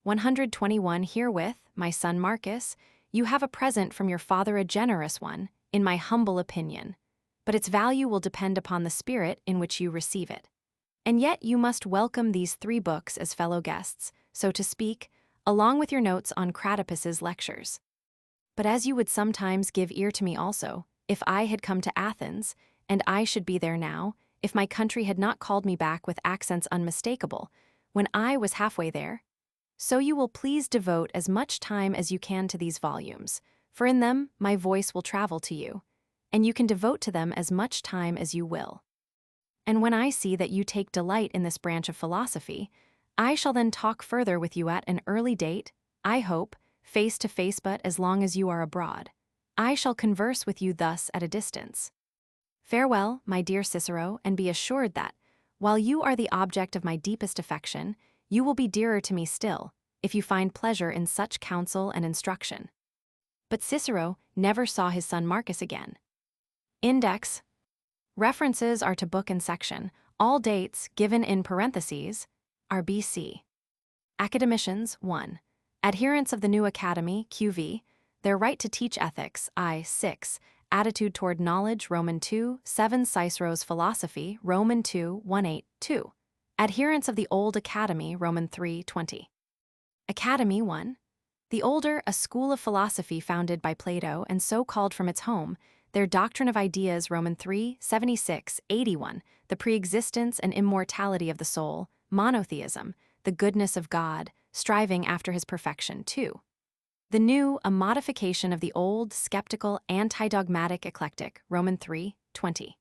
121. Herewith, my son Marcus, you have a present from your father, a generous one, in my humble opinion, but its value will depend upon the spirit in which you receive it. And yet you must welcome these 3 books as fellow guests, so to speak, along with your notes on Cratopus's lectures. But as you would sometimes give ear to me also, if I had come to Athens, and I should be there now, if my country had not called me back with accents unmistakable, when I was halfway there, so you will please devote as much time as you can to these volumes, for in them my voice will travel to you, and you can devote to them as much time as you will. And when I see that you take delight in this branch of philosophy, I shall then talk further with you at an early date, I hope, face to face, but as long as you are abroad, I shall converse with you thus at a distance. Farewell, my dear Cicero, and be assured that, while you are the object of my deepest affection, you will be dearer to me still, if you find pleasure in such counsel and instruction. But Cicero never saw his son Marcus again. Index. References are to book and section. All dates, given in parentheses, are BC. Academicians, 1. Adherents of the new academy, QV, their right to teach ethics, I6, attitude toward knowledge, Roman 2, 7 Cicero's philosophy, Roman 2, 1-8, 2. Adherents of the old academy, Roman 3, 20. Academy 1. The older, a school of philosophy founded by Plato and so called from its home, their doctrine of ideas, Roman 3, 76, 81, the pre-existence and immortality of the soul, monotheism, the goodness of God, striving after his perfection, 2. The new, a modification of the old, skeptical, anti-dogmatic eclectic, Roman 3, 20.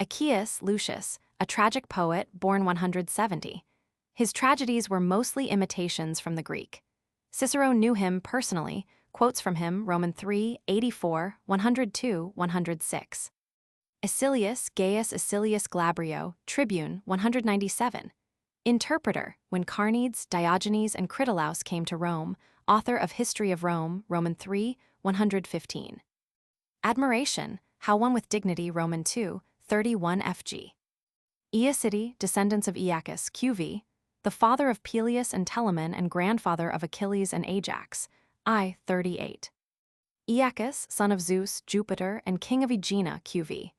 Achaeus Lucius, a tragic poet born 170. His tragedies were mostly imitations from the Greek. Cicero knew him personally, quotes from him Roman 3, 84, 102, 106. Acilius Gaius Acilius Glabrio, Tribune, 197. Interpreter, when Carneades, Diogenes, and Critolaus came to Rome, author of History of Rome, Roman 3, 115. Admiration, how one with dignity, Roman 2, 31 FG. Aeacidi, descendants of Aeacus, QV, the father of Peleus and Telamon and grandfather of Achilles and Ajax, I 38. Aeacus, son of Zeus, Jupiter, and king of Aegina, QV,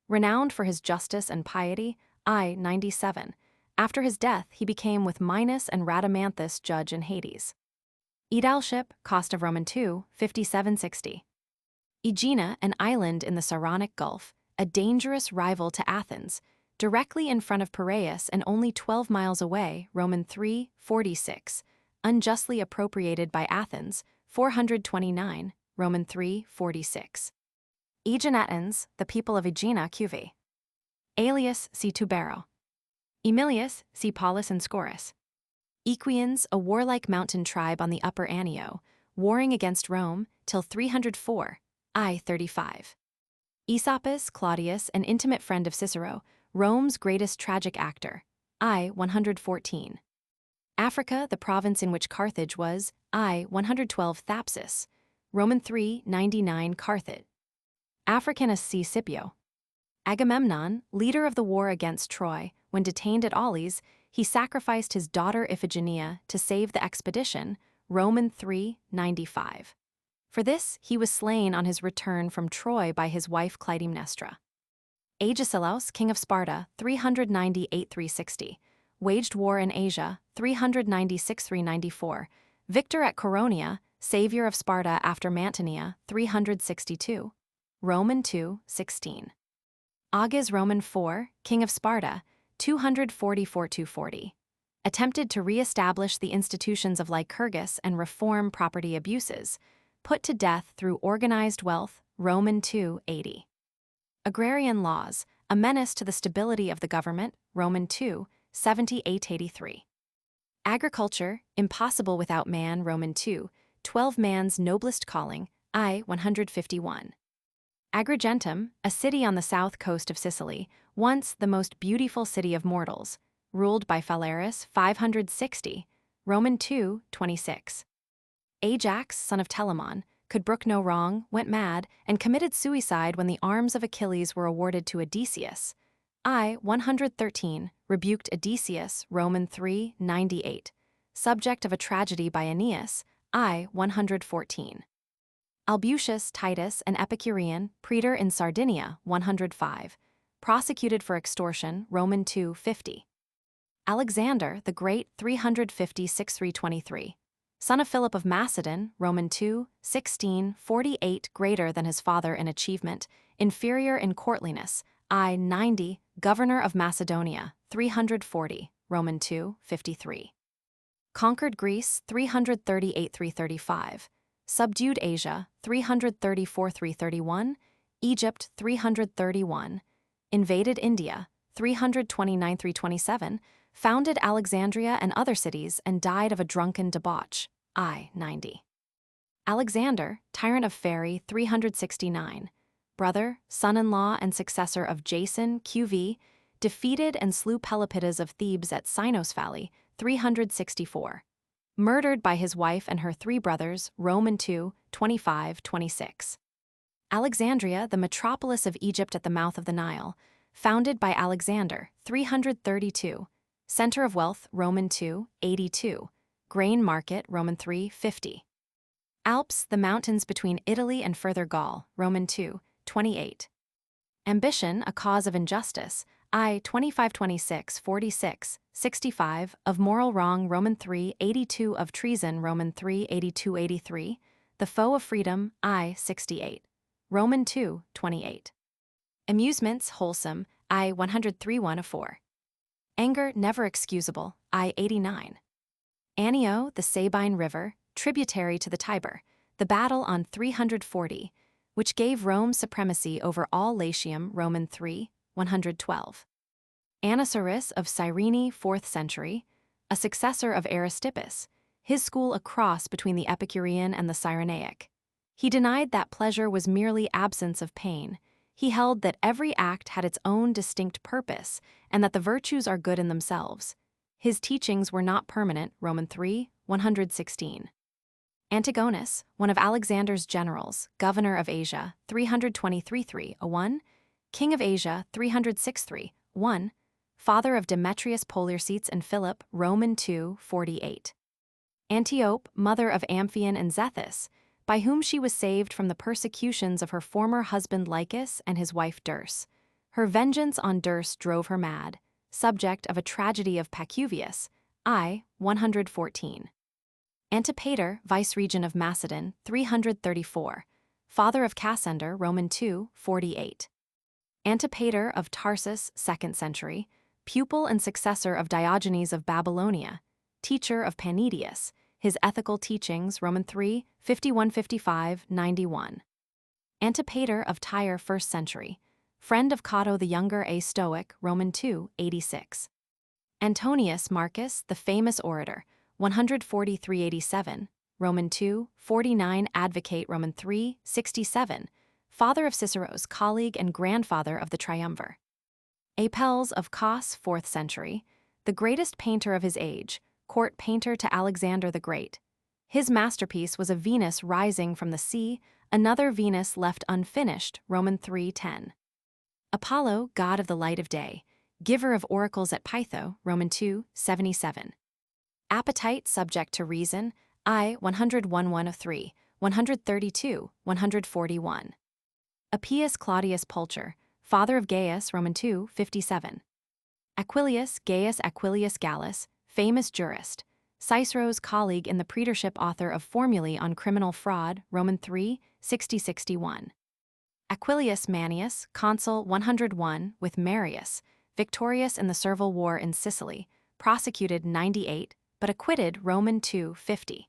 renowned for his justice and piety, I 97. After his death, he became with Minos and Rhadamanthus judge in Hades. Aedalship, cost of Roman 2, 5760. Aegina, an island in the Saronic Gulf, a dangerous rival to Athens, directly in front of Piraeus and only 12 miles away, Roman 3, 46, unjustly appropriated by Athens, 429, Roman 3, 46. Aeginetans, the people of Aegina, QV. Aelius, see Tubero. Emilius, see Paulus and Scorus. Equians, a warlike mountain tribe on the upper Anio, warring against Rome till 304, I 35. Aesopus Claudius, an intimate friend of Cicero, Rome's greatest tragic actor, I 114. Africa, the province in which Carthage was, I 112 Thapsus, Roman 3, 99 Carthage. Africanus C. Scipio. Agamemnon, leader of the war against Troy, when detained at Aulis, he sacrificed his daughter Iphigenia to save the expedition, Roman 3:95. For this, he was slain on his return from Troy by his wife Clytemnestra. Agesilaus, king of Sparta, 398-360, waged war in Asia, 396-394, victor at Coronia, savior of Sparta after Mantinea, 362, Roman 2:16. Agis Roman 4, king of Sparta, 244-240, attempted to re-establish the institutions of Lycurgus and reform property abuses, put to death through organized wealth, Roman 2:80. Agrarian laws, a menace to the stability of the government, Roman 2:78-83. Agriculture, impossible without man, Roman 2:12. Man's noblest calling, I 151. Agrigentum, a city on the south coast of Sicily, once the most beautiful city of mortals, ruled by Phalaris 560, Roman 2:26. Ajax, son of Telamon, could brook no wrong, went mad, and committed suicide when the arms of Achilles were awarded to Odysseus. I 113 rebuked Odysseus, Roman 3:98. Subject of a tragedy by Aeneas, I 114. Albucius Titus, an Epicurean, praetor in Sardinia, 105, prosecuted for extortion, Roman 2:50. Alexander the Great, 356-323, son of Philip of Macedon, Roman 2:16, 48, greater than his father in achievement, inferior in courtliness, I 90, governor of Macedonia, 340, Roman 2:53. Conquered Greece, 338-335. Subdued Asia, 334-331, Egypt, 331, invaded India, 329-327, founded Alexandria and other cities, and died of a drunken debauch, I 90. Alexander, tyrant of Pherai, 369, brother, son-in-law, and successor of Jason, QV, defeated and slew Pelopidas of Thebes at Sinos Valley, 364. Murdered by his wife and her 3 brothers, Roman 2:25-26. Alexandria, the metropolis of Egypt at the mouth of the Nile, founded by Alexander, 332. Center of wealth, Roman 2:82. Grain market, Roman 3:50. Alps, the mountains between Italy and further Gaul, Roman 2:28. Ambition, a cause of injustice, I 25-26-46, 65, of moral wrong, Roman 3:82, of treason, Roman 3:82-83, the foe of freedom, I 68, Roman 2:28. Amusements, wholesome, I 103-104. Anger, never excusable, I 89. Anio, the Sabine River, tributary to the Tiber, the battle on 340, which gave Rome supremacy over all Latium, Roman 3:112. Anaxagoras of Cyrene, 4th century, a successor of Aristippus, his school a cross between the Epicurean and the Cyrenaic. He denied that pleasure was merely absence of pain. He held that every act had its own distinct purpose and that the virtues are good in themselves. His teachings were not permanent, Roman 3:116. Antigonus, one of Alexander's generals, governor of Asia, 323-301, king of Asia, 306-301, father of Demetrius Poliorcetes and Philip, Roman 2:48. Antiope, mother of Amphion and Zethus, by whom she was saved from the persecutions of her former husband Lycus and his wife Dirce. Her vengeance on Dirce drove her mad, subject of a tragedy of Pacuvius, I 114. Antipater, viceregent of Macedon, 334, father of Cassander, Roman 2:48. Antipater of Tarsus, 2nd century, pupil and successor of Diogenes of Babylonia, teacher of Panidius, his ethical teachings, Roman 3:51-55-91. Antipater of Tyre, 1st century, friend of Cato the Younger, a Stoic, Roman 2:86. Antonius Marcus, the famous orator, 143-87, Roman 2:49, advocate, Roman 3:67, father of Cicero's colleague and grandfather of the Triumvir. Apelles of Kos, 4th century, the greatest painter of his age, court painter to Alexander the Great. His masterpiece was a Venus rising from the sea, Another Venus left unfinished, Roman 3:10. Apollo, god of the light of day, giver of oracles at Pytho, Roman 2:77. Appetite subject to reason, I 101-103, 132, 141. Appius Claudius Pulcher, father of Gaius, Roman 2:57. Aquilius Gaius Aquilius Gallus, famous jurist, Cicero's colleague in the praetorship, author of Formulae on Criminal Fraud, Roman 3:60-61. Aquilius Manius, consul 101, with Marius, victorious in the Servile War in Sicily, prosecuted 98, but acquitted, Roman 2:50.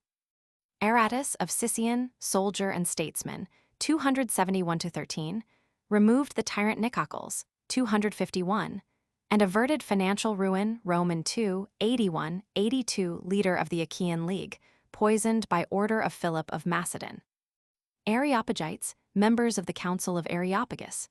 Aratus of Sicyon, soldier and statesman, 271-13, removed the tyrant Nicocles, 251, and averted financial ruin, Roman 2:81-82, leader of the Achaean League, poisoned by order of Philip of Macedon. Areopagites, members of the Council of Areopagus.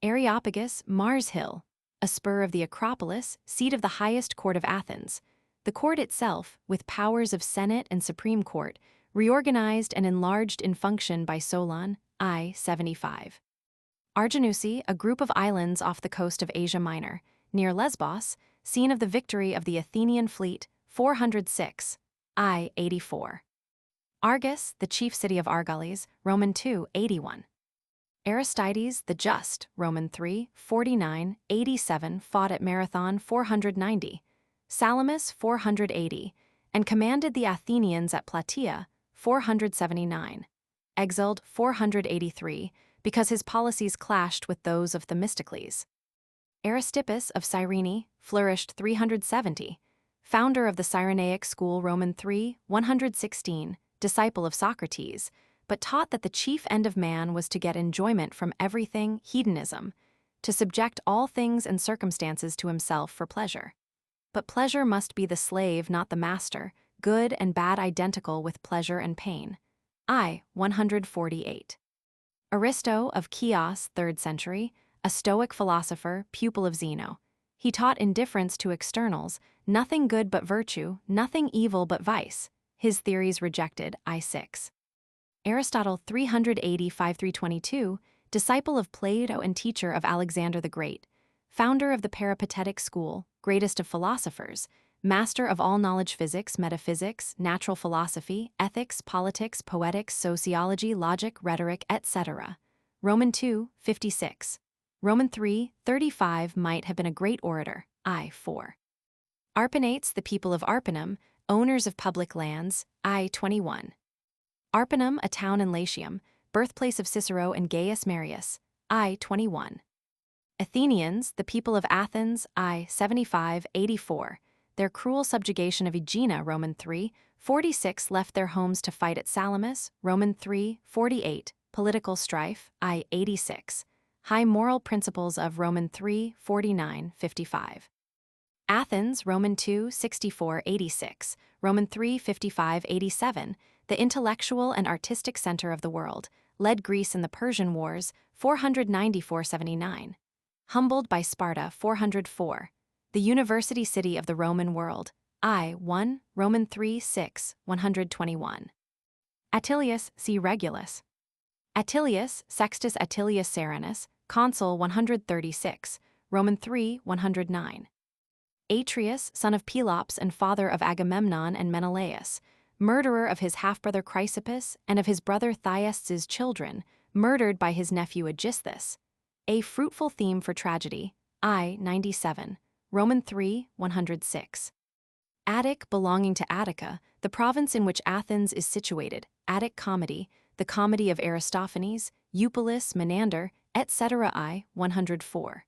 Areopagus, Mars Hill, a spur of the Acropolis, seat of the highest court of Athens. The court itself, with powers of Senate and Supreme Court, reorganized and enlarged in function by Solon, I 75. Arginusi, a group of islands off the coast of Asia Minor, near Lesbos, scene of the victory of the Athenian fleet, 406, I 84. Argus, the chief city of Argolis, Roman 2:81. Aristides, the just, Roman 3:49-87, fought at Marathon 490, Salamis 480, and commanded the Athenians at Plataea 479. Exiled 483 because his policies clashed with those of Themistocles. Aristippus of Cyrene flourished 370, founder of the Cyrenaic school, Roman 3:116, disciple of Socrates, but taught that the chief end of man was to get enjoyment from everything, hedonism, to subject all things and circumstances to himself for pleasure. But pleasure must be the slave, not the master, good and bad identical with pleasure and pain. I 148. Aristo of Chios, 3rd century, a Stoic philosopher, pupil of Zeno. He taught indifference to externals, nothing good but virtue, nothing evil but vice. His theories rejected, I 6. Aristotle 385-322, disciple of Plato and teacher of Alexander the Great, founder of the Peripatetic school, greatest of philosophers, master of all knowledge, physics, metaphysics, natural philosophy, ethics, politics, poetics, sociology, logic, rhetoric, etc. Roman 2:56. Roman 3:35 might have been a great orator, I 4. Arpanates, the people of Arpinum, owners of public lands, I 21. Arpinum, a town in Latium, birthplace of Cicero and Gaius Marius, I 21. Athenians, the people of Athens, I 75-84. Their cruel subjugation of Aegina, Roman 3:46, left their homes to fight at Salamis, Roman 3:48, political strife, I 86. High moral principles of Roman 3:49-55. Athens, Roman 2:64-86, Roman 3:55-87, the intellectual and artistic center of the world, led Greece in the Persian Wars, 494-79. Humbled by Sparta, 404. The university city of the Roman world, I 1, Roman 3:6-121. Attilius C. Regulus. Attilius, Sextus Attilius Serenus, consul 136, Roman 3:109. Atreus, son of Pelops and father of Agamemnon and Menelaus, murderer of his half-brother Chrysippus and of his brother Thyestes' children, murdered by his nephew Aegisthus. A fruitful theme for tragedy, I 97, Roman 3:106. Attic, belonging to Attica, the province in which Athens is situated, Attic comedy, the comedy of Aristophanes, Eupolis, Menander, etc. I 104.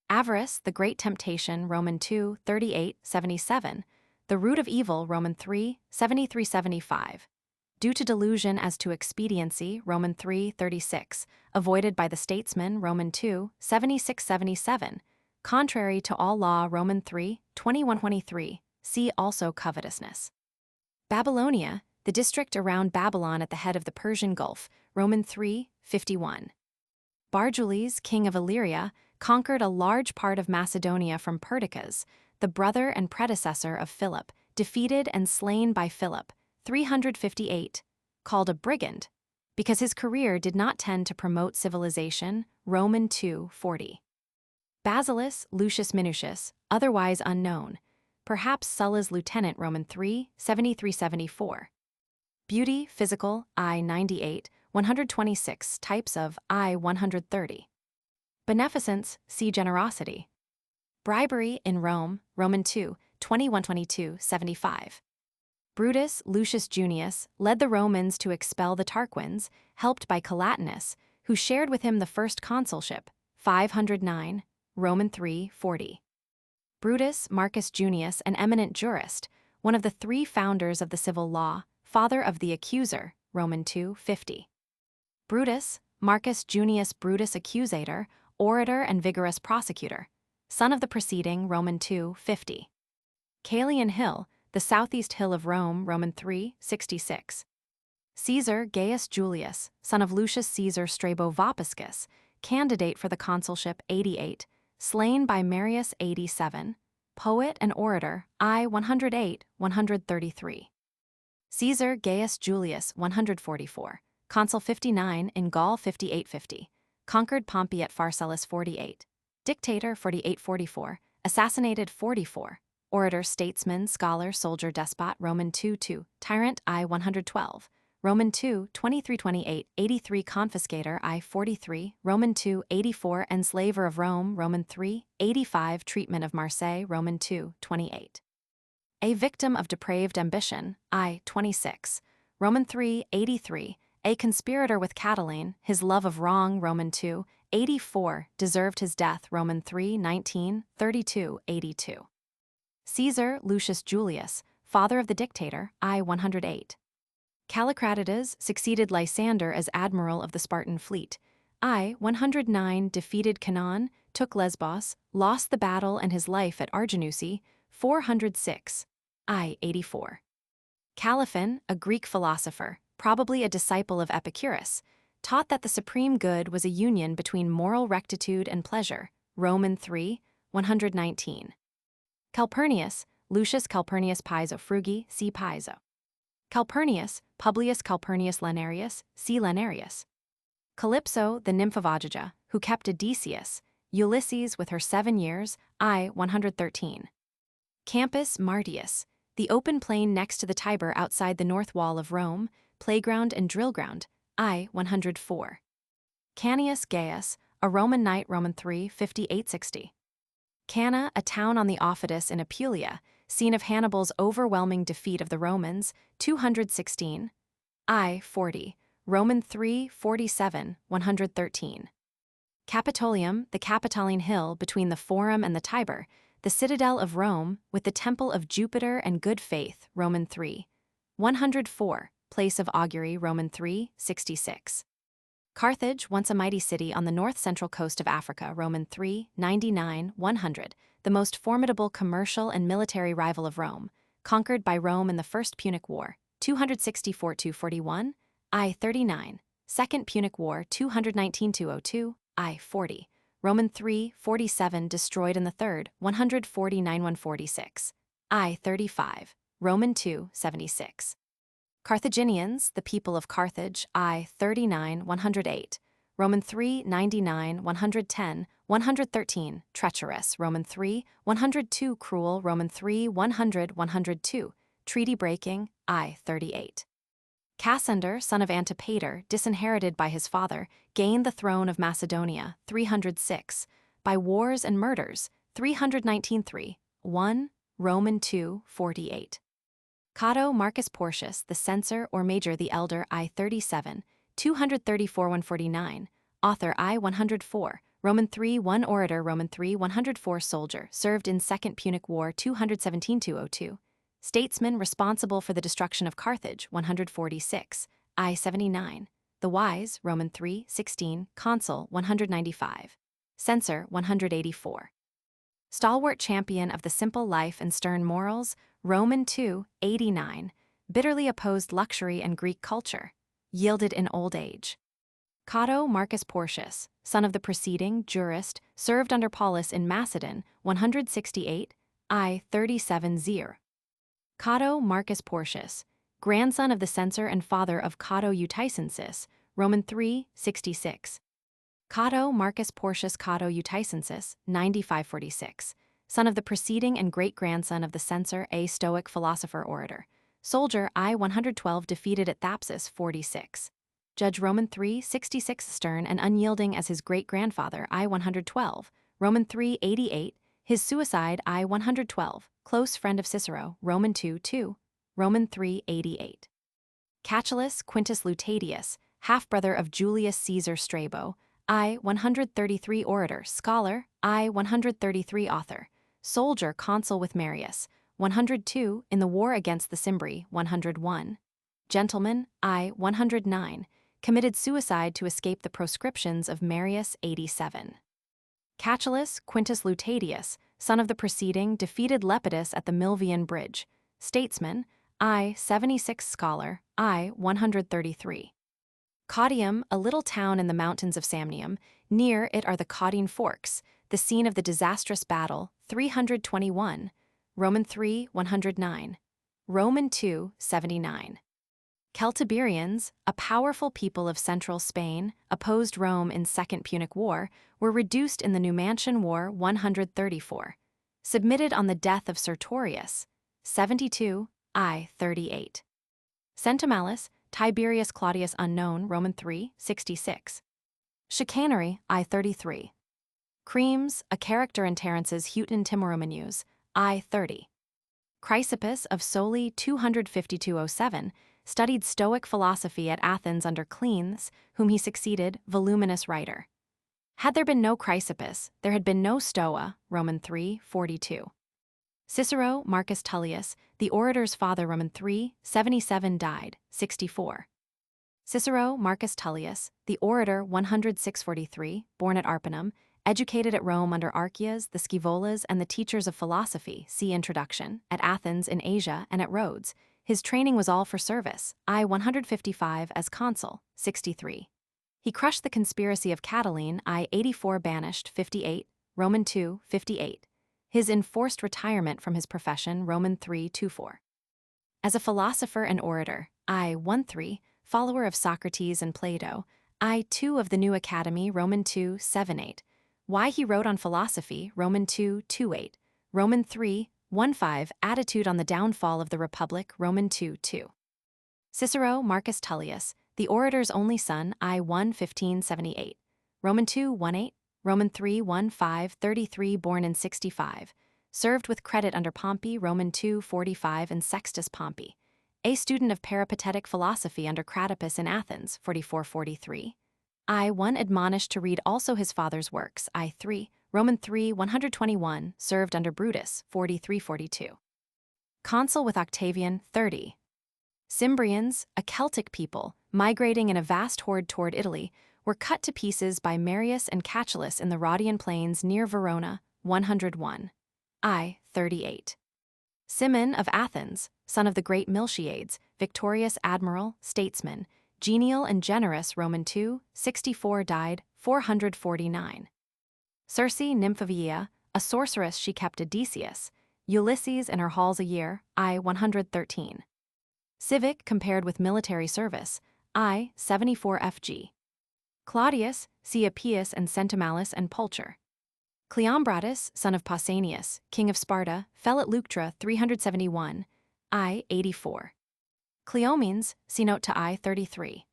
Avarice, the great temptation, Roman 2:38-77, the root of evil, Roman 3:73-75. Due to delusion as to expediency, Roman 3:36, avoided by the statesman, Roman 2:76-77, contrary to all law, Roman 3:21-23, see also covetousness. Babylonia, the district around Babylon at the head of the Persian Gulf, Roman 3:51. Barjules, king of Illyria, conquered a large part of Macedonia from Perdiccas, the brother and predecessor of Philip, defeated and slain by Philip, 358, called a brigand, because his career did not tend to promote civilization, Roman II, 40. Basileus Lucius Minucius, otherwise unknown, perhaps Sulla's lieutenant, Roman III, 73-74. Beauty, physical, I 98, 126 types of I 130. Beneficence, see generosity. Bribery in Rome, Roman II, 2122, 75. Brutus Lucius Junius led the Romans to expel the Tarquins, helped by Collatinus, who shared with him the first consulship, 509, Roman III, 40. Brutus Marcus Junius, an eminent jurist, one of the three founders of the civil law, father of the accuser, Roman II, 50. Brutus Marcus Junius Brutus Accusator, orator and vigorous prosecutor, son of the preceding, Roman II, 50. Caelian Hill, the southeast hill of Rome, Roman III, 66. Caesar Gaius Julius, son of Lucius Caesar Strabo Vopiscus, candidate for the consulship, 88, slain by Marius, 87, poet and orator, I 108, 133. Caesar Gaius Julius, 144, consul 59 in Gaul, 58-50, conquered Pompey at Pharsalus, 48, dictator, 48-44, assassinated, 44, orator, statesman, scholar, soldier, despot, Roman II, 2, tyrant, I 112, Roman II, 23-28, 83, confiscator, I 43, Roman II, 84, enslaver of Rome, Roman III, 85, treatment of Marseille, Roman II, 28. A victim of depraved ambition, I 26, Roman III, 83, a conspirator with Catiline, his love of wrong, Roman II, 84, deserved his death, Roman III, 19, 32, 82. Caesar Lucius Julius, father of the dictator, I 108. Callicratidas succeeded Lysander as admiral of the Spartan fleet. I 109 defeated Canaan, took Lesbos, lost the battle and his life at Arginusi, 406. I 84. Caliphon, a Greek philosopher, probably a disciple of Epicurus, taught that the supreme good was a union between moral rectitude and pleasure, Roman III, 119. Calpurnius, Lucius Calpurnius Piso Frugi, see Piso. Calpurnius, Publius Calpurnius Lanarius, see Lanarius. Calypso, the nymph of Ogygia, who kept Odysseus, Ulysses with her 7 years, I 113. Campus Martius, the open plain next to the Tiber outside the north wall of Rome, playground and drill ground, I 104. Canius Gaius, a Roman knight, Roman III, 58-60. Canna, a town on the Officiis in Apulia, scene of Hannibal's overwhelming defeat of the Romans, 216. I 40, Roman III, 47, 113. Capitolium, the Capitoline hill between the Forum and the Tiber, the citadel of Rome, with the temple of Jupiter and good faith, Roman III, 104, place of augury, Roman III, 66. Carthage, once a mighty city on the north-central coast of Africa, Roman III, 99, 100, the most formidable commercial and military rival of Rome, conquered by Rome in the First Punic War, 264-41, I 39, Second Punic War, 219-02, I 40, Roman III, 47, destroyed in the Third, 149-146, I 35, Roman II, 76. Carthaginians, the people of Carthage, I 39, 108, Roman III, 99, 110, 113, treacherous, Roman III, 102, cruel, Roman III, 100, 102, treaty breaking, I 38. Cassander, son of Antipater, disinherited by his father, gained the throne of Macedonia, 306, by wars and murders, 319-3, 1, Roman II, 48. Cato Marcus Porcius, the censor or major the elder, I 37, 234-149, author I 104, Roman III, 1 orator, Roman III, 104 soldier, served in Second Punic War, 217-02, statesman responsible for the destruction of Carthage, 146, I 79, the wise, Roman III, 16, consul, 195, censor, 184. Stalwart champion of the simple life and stern morals, Roman II, 89, bitterly opposed luxury and Greek culture, yielded in old age. Cato Marcus Porcius, son of the preceding, jurist, served under Paulus in Macedon, 168, I 37 0. Cato Marcus Porcius, grandson of the censor and father of Cato Uticensis, Roman 3, 66. Cato Marcus Porcius Cato Uticensis, 9546, son of the preceding and great-grandson of the censor A Stoic philosopher orator. Soldier I 112 defeated at Thapsus 46. Judge Roman 3, 66 stern and unyielding as his great-grandfather I 112. Roman 3, 88. His suicide I 112. Close friend of Cicero Roman 2, 2. Roman 3, 88. Catulus Quintus Lutatius, half-brother of Julius Caesar Strabo, I 133 orator, scholar, I 133 author, soldier consul with Marius, 102 in the war against the Cimbri, 101. Gentleman, I 109, committed suicide to escape the proscriptions of Marius, 87. Catulus Quintus Lutatius, son of the preceding, defeated Lepidus at the Milvian Bridge, statesman, I 76 scholar, I 133. Caudium, a little town in the mountains of Samnium, near it are the Caudine Forks, the scene of the disastrous battle, 321, Roman 3, 109, Roman 2, 79. Celtiberians, a powerful people of central Spain, opposed Rome in Second Punic War, were reduced in the Numantian War 134, submitted on the death of Sertorius, 72, I 38. Centumalis, Tiberius Claudius unknown, Roman 3, 66. Chicanery, I 33. Cremes, a character in Terence's Hutin Timorumenes, I 30. Chrysippus of Soli 25207 studied Stoic philosophy at Athens under Cleanthes, whom he succeeded, voluminous writer. Had there been no Chrysippus, there had been no Stoa, Roman 3, 42. Cicero Marcus Tullius, the orator's father, Roman 3, 77 died, 64. Cicero Marcus Tullius, the orator 106-43, born at Arpinum, educated at Rome under Archias, the Scaevolas, and the teachers of philosophy, see Introduction, at Athens in Asia and at Rhodes. His training was all for service, I 155 as consul, 63. He crushed the conspiracy of Catiline, I 84 banished, 58, Roman 2, 58. His enforced retirement from his profession, Roman 3, 24. As a philosopher and orator, I 13, follower of Socrates and Plato, I 2 of the New Academy, Roman 2, 78. Why he wrote on philosophy, Roman 2, 28. Roman 3, 15, attitude on the downfall of the Republic, Roman 2, 2. Cicero Marcus Tullius, the orator's only son, I 1, 1578. Roman 2, 18. Roman 3, 15, 33, born in 65. Served with credit under Pompey, Roman 2, 45, and Sextus Pompey. A student of peripatetic philosophy under Cratippus in Athens, 44-43. I 1 admonished to read also his father's works, I 3, Roman 3, 121, served under Brutus, 43-42. Consul with Octavian, 30. Cimbrians, a Celtic people, migrating in a vast horde toward Italy, were cut to pieces by Marius and Catulus in the Rhodian plains near Verona, 101. I 38. Cimon of Athens, son of the great Miltiades, victorious admiral, statesman, genial and generous, Roman 2, 64 died, 449. Circe Nymphovaea, a sorceress she kept Odysseus, Ulysses in her halls a year, I 113. Civic compared with military service, I 74 FG. Claudius, see Appius and Centumalis and Pulcher. Cleombratus, son of Pausanias, king of Sparta, fell at Leuctra 371, I 84. Cleomenes, see note to I 33.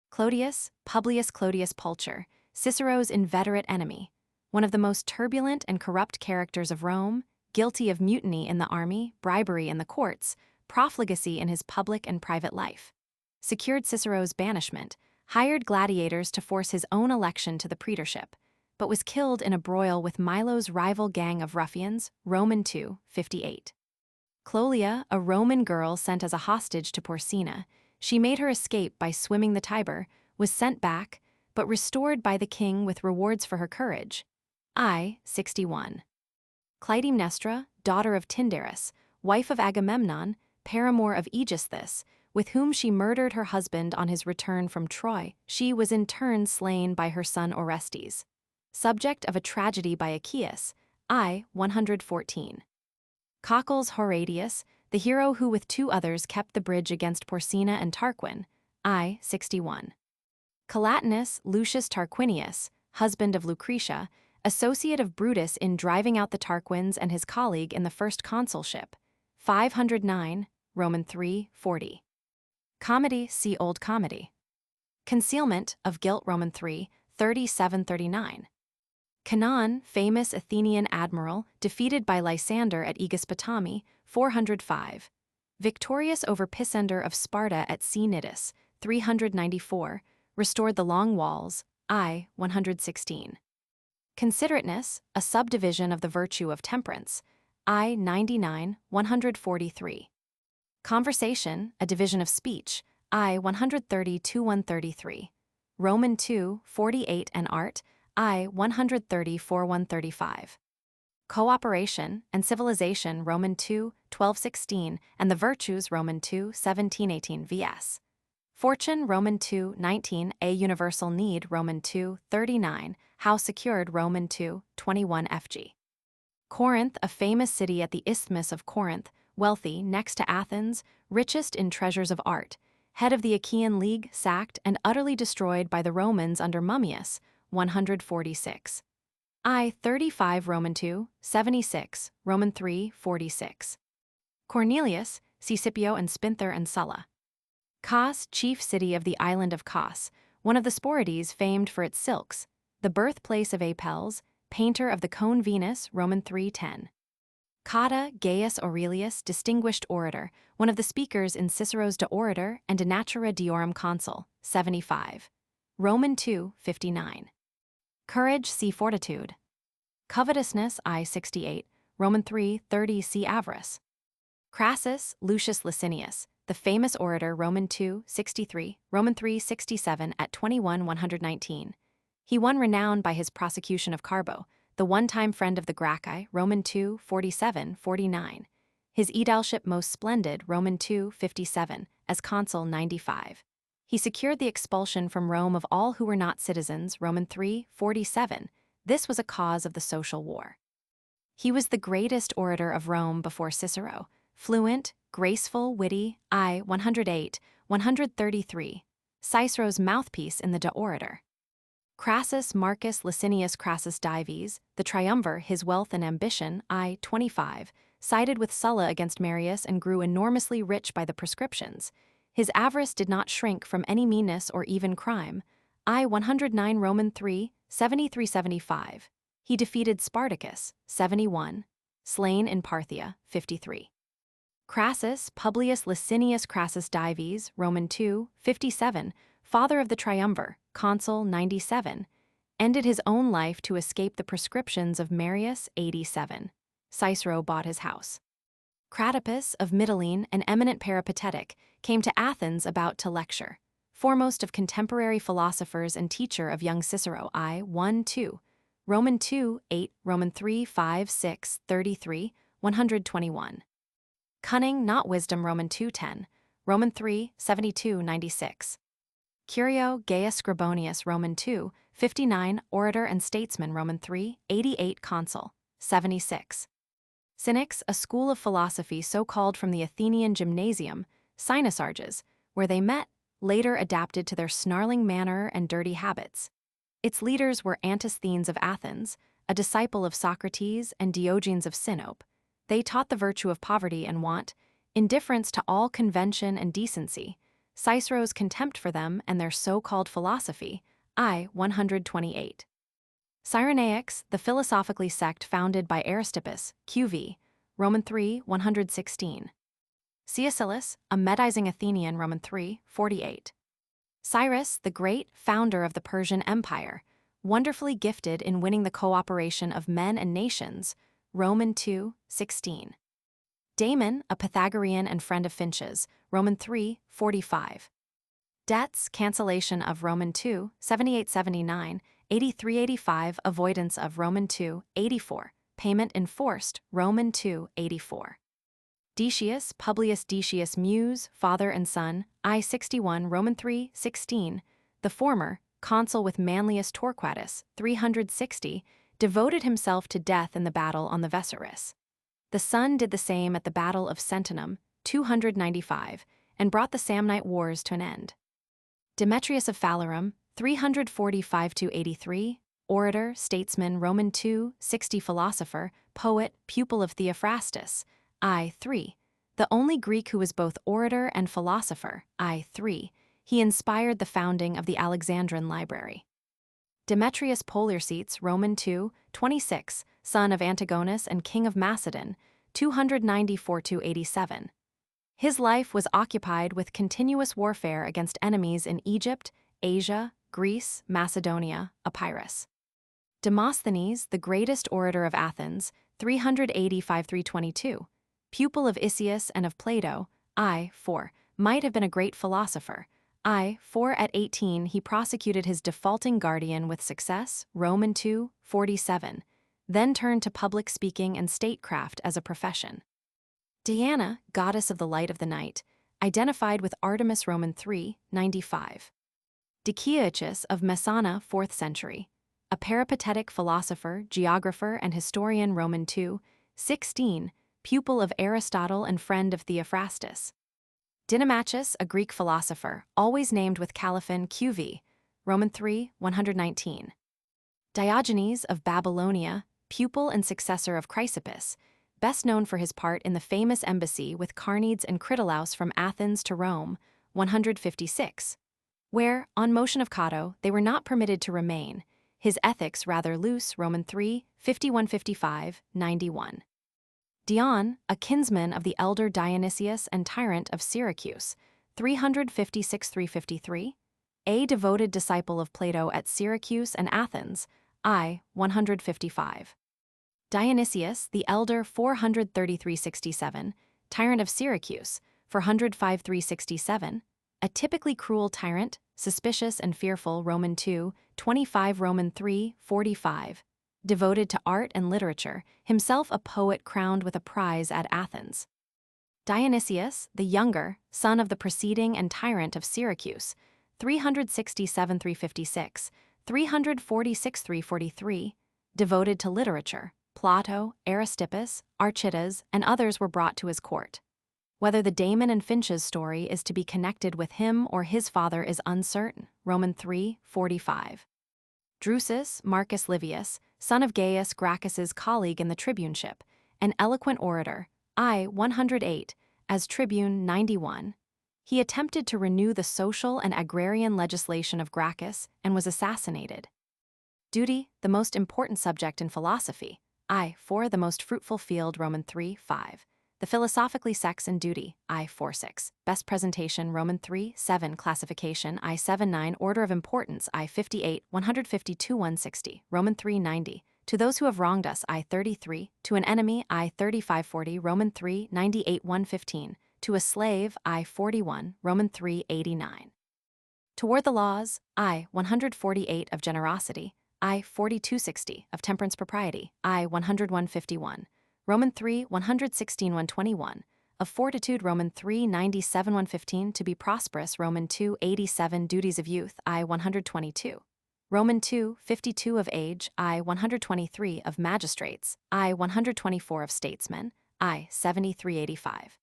Clodius, Publius Clodius Pulcher, Cicero's inveterate enemy, one of the most turbulent and corrupt characters of Rome, guilty of mutiny in the army, bribery in the courts, profligacy in his public and private life. Secured Cicero's banishment, hired gladiators to force his own election to the praetorship, but was killed in a broil with Milo's rival gang of ruffians, Roman 2, 58. Clolia, a Roman girl sent as a hostage to Porcina, she made her escape by swimming the Tiber, was sent back, but restored by the king with rewards for her courage. I 61. Clytemnestra, daughter of Tyndarus, wife of Agamemnon, paramour of Aegisthus, with whom she murdered her husband on his return from Troy, she was in turn slain by her son Orestes. Subject of a tragedy by Achaeus, I 114. Coccles Horatius, the hero who with 2 others kept the bridge against Porcina and Tarquin, I 61. Collatinus Lucius Tarquinius, husband of Lucretia, associate of Brutus in driving out the Tarquins and his colleague in the first consulship. 509, Roman 3, 40. Comedy, see Old Comedy. Concealment of guilt, Roman 3, 37-39. Canaan, famous Athenian admiral, defeated by Lysander at Aegispotami, 405. Victorious over Pisander of Sparta at Cnidus, 394, restored the long walls, I, 116. Considerateness, a subdivision of the virtue of temperance, I, 99, 143. Conversation, a division of speech, I, 130-133. Roman 2, 48 and art, I, 130-135. Cooperation and civilization, Roman 2, 12-16, and the virtues, Roman 2, 17-18 vs. Fortune, Roman 2, 19, a universal need, Roman 2, 39, how secured, Roman 2, 21 fg. Corinth, a famous city at the Isthmus of Corinth, wealthy, next to Athens, richest in treasures of art, head of the Achaean League, sacked and utterly destroyed by the Romans under Mummius, 146. I, 35 Roman 2, 76, Roman 3, 46. Cornelius, see Scipio and Spinther and Sulla. Kos, chief city of the island of Kos, one of the Sporades famed for its silks, the birthplace of Apelles, painter of the cone Venus, Roman 3:10. Cotta, Gaius Aurelius, distinguished orator, one of the speakers in Cicero's De Orator and De Natura Deorum Consul, 75. Roman 2:59. Courage, see fortitude. Covetousness, I, 68, Roman 3:30, see avarice. Crassus, Lucius Licinius, the famous orator, Roman 2:63, Roman 3:67 at 21-119. He won renown by his prosecution of Carbo, the one-time friend of the Gracchi, Roman 2:47-49. His aedileship most splendid, Roman 2:57, as consul 95. He secured the expulsion from Rome of all who were not citizens, Roman 3:47. This was a cause of the social war. He was the greatest orator of Rome before Cicero, fluent, graceful, witty, I, 108, 133. Cicero's mouthpiece in the De Orator. Crassus Marcus Licinius Crassus Dives, the triumvir, his wealth and ambition, I, 25, sided with Sulla against Marius and grew enormously rich by the prescriptions. His avarice did not shrink from any meanness or even crime, I, 109 Roman 3, 73-75. He defeated Spartacus, 71, slain in Parthia, 53. Crassus Publius Licinius Crassus Dives, Roman 2, 57, father of the triumvir, consul 97, ended his own life to escape the prescriptions of Marius, 87. Cicero bought his house. Cratopus of Mytilene, an eminent peripatetic, came to Athens about to lecture. Foremost of contemporary philosophers and teacher of young Cicero, I, 1-2, Roman 2:8, Roman 3:5-6, 33, 121. Cunning, not wisdom, Roman 2:10, Roman 3:72-96. Curio Gaius Scribonius, Roman 2:59, orator and statesman, Roman 3:88, consul, 76. Cynics, a school of philosophy so called from the Athenian gymnasium, Cynosarges, where they met, later adapted to their snarling manner and dirty habits. Its leaders were Antisthenes of Athens, a disciple of Socrates, and Diogenes of Sinope. They taught the virtue of poverty and want, indifference to all convention and decency, Cicero's contempt for them and their so-called philosophy, I, 128. Cyrenaics, the philosophically sect founded by Aristippus, QV, Roman 3, 116. Caecilius, a Medizing Athenian, Roman 3, 48. Cyrus, the great, founder of the Persian Empire, wonderfully gifted in winning the cooperation of men and nations, Roman 2, 16. Damon, a Pythagorean and friend of Finch's, Roman 3, 45. Debts, cancellation of Roman 2, 78-79, 83-85, avoidance of Roman 2, 84, payment enforced, Roman 2, 84. Decius, Publius Decius Muse, father and son, I, 61, Roman 3, 16. The former, consul with Manlius Torquatus, 360, devoted himself to death in the battle on the Vesuris. The son did the same at the Battle of Sentinum, 295, and brought the Samnite Wars to an end. Demetrius of Phalerum, 345–83, orator, statesman, Roman II, 60 philosopher, poet, pupil of Theophrastus, I. 3. The only Greek who was both orator and philosopher, I. 3. He inspired the founding of the Alexandrine Library. Demetrius Poliorcetes, Roman II, 26, son of Antigonus and king of Macedon, 294–87. His life was occupied with continuous warfare against enemies in Egypt, Asia, Greece, Macedonia, Epirus. Demosthenes, the greatest orator of Athens, 385–322, pupil of Isius and of Plato, I. 4, might have been a great philosopher. I. 4 at 18 he prosecuted his defaulting guardian with success, Roman II, 47, then turned to public speaking and statecraft as a profession. Diana, goddess of the light of the night, identified with Artemis, Roman III, 95. Decius of Messana, 4th century, a peripatetic philosopher, geographer, and historian, Roman II, 16, pupil of Aristotle and friend of Theophrastus. Dinomachus, a Greek philosopher, always named with colophon QV, Roman III, 119. Diogenes of Babylonia, pupil and successor of Chrysippus, best known for his part in the famous embassy with Carneades and Critolaus from Athens to Rome, 156, where, on motion of Cato, they were not permitted to remain, his ethics rather loose, Roman III, 51–55, 91. Dion, a kinsman of the elder Dionysius and tyrant of Syracuse, 356–353, a devoted disciple of Plato at Syracuse and Athens, I. 155. Dionysius, the elder, 433–67, tyrant of Syracuse, 405–367, a typically cruel tyrant, suspicious and fearful, Roman II, 25, Roman III, 45, devoted to art and literature, himself a poet crowned with a prize at Athens. Dionysius, the younger, son of the preceding and tyrant of Syracuse, 367–356, 346–343, devoted to literature, Plato, Aristippus, Archytas, and others were brought to his court. Whether the Damon and Finch's story is to be connected with him or his father is uncertain, Roman III, 45. Drusus, Marcus Livius, son of Gaius Gracchus's colleague in the tribuneship, an eloquent orator, I. 108, as tribune, 91. He attempted to renew the social and agrarian legislation of Gracchus and was assassinated. Duty, the most important subject in philosophy, I. 4 the most fruitful field, Roman III, 5. The philosophically sex and duty, I. 4, 6. Best presentation, Roman III, 7. Classification, I. 7, 9. Order of importance, I. 58, 152–160, Roman III, 90. To those who have wronged us, I. 33. To an enemy, I. 35–40, Roman III, 98, 115. To a slave, I. 41, Roman III, 89. Toward the laws, I. 148 of generosity, I. 42–60 of temperance propriety, I. 101–51. Roman III, 116–121, of fortitude, Roman III, 97–115, to be prosperous, Roman II, 87, duties of youth, I. 122. Roman II, 52 of age, I. 123 of magistrates, I. 124 of statesmen, I. 73–85.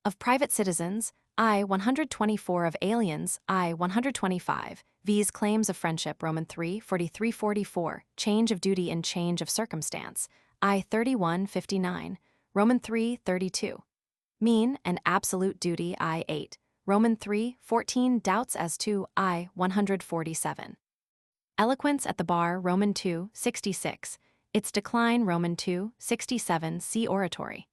Of private citizens, I. 124 of aliens, I. 125, viz. Claims of friendship, Roman III, 43–44, change of duty and change of circumstance, I. 31–59, Roman III, 32. Mean and absolute duty, I. 8, Roman III, 14. Doubts as to, I. 147. Eloquence at the bar, Roman II, 66. Its decline, Roman II, 67. See oratory.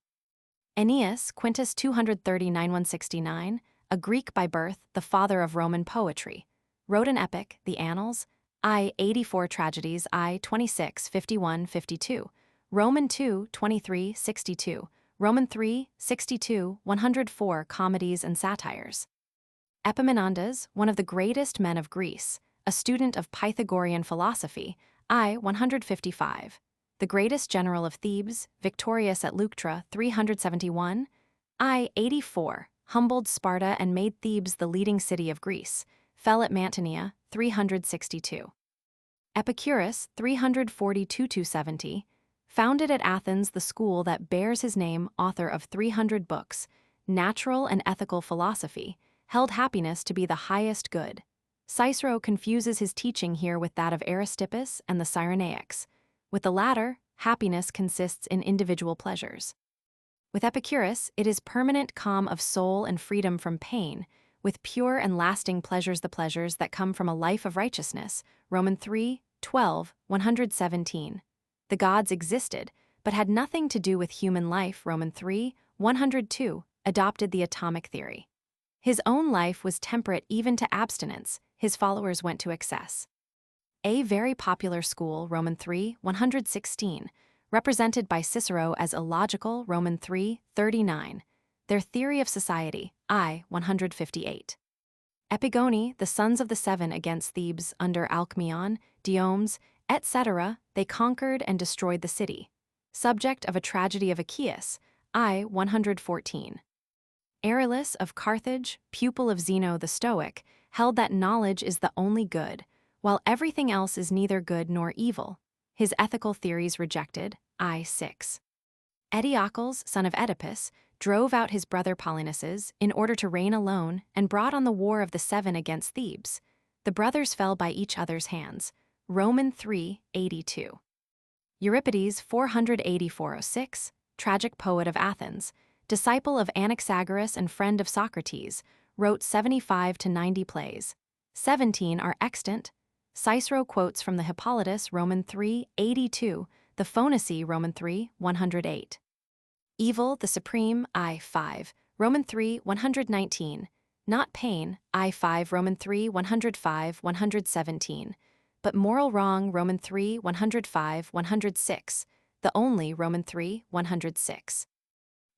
Aeneas, Quintus 239–169, a Greek by birth, the father of Roman poetry, wrote an epic, the Annals, I. 84 tragedies, I. 26, 51–52. Roman II, 23, 62, Roman III, 62, 104 comedies and satires. Epaminondas, one of the greatest men of Greece, a student of Pythagorean philosophy, I. 155. The greatest general of Thebes, victorious at Leuctra, 371, I. 84, humbled Sparta and made Thebes the leading city of Greece, fell at Mantinea, 362. Epicurus, 342–270, founded at Athens the school that bears his name, author of 300 books, natural and ethical philosophy, held happiness to be the highest good. Cicero confuses his teaching here with that of Aristippus and the Cyrenaics. With the latter, happiness consists in individual pleasures. With Epicurus, it is permanent calm of soul and freedom from pain, with pure and lasting pleasures the pleasures that come from a life of righteousness. Romans 3:12, 117. The gods existed, but had nothing to do with human life. Romans 3:102, adopted the atomic theory. His own life was temperate even to abstinence, his followers went to excess. A very popular school, Romans 3:116, represented by Cicero as illogical, Romans 3:39. Their theory of society, I 158. Epigoni, the sons of the seven against Thebes under Alcmaeon, Diomes, etc., they conquered and destroyed the city. Subject of a tragedy of Achaeus, I 114. Arillus of Carthage, pupil of Zeno the Stoic, held that knowledge is the only good, while everything else is neither good nor evil. His ethical theories rejected, I 6. Eteocles, son of Oedipus, drove out his brother Polynices in order to reign alone and brought on the war of the seven against Thebes. The brothers fell by each other's hands. Romans 3:82. Euripides 480-406, tragic poet of Athens, disciple of Anaxagoras and friend of Socrates, wrote 75 to 90 plays. 17 are extant. Cicero quotes from the Hippolytus, Romans 3:82, the Phoenici, Romans 3:108. Evil, the supreme, I 5, Romans 3:119. Not pain, I 5, Romans 3:105-117. But moral wrong, Romans 3:105-106. The only, Romans 3:106.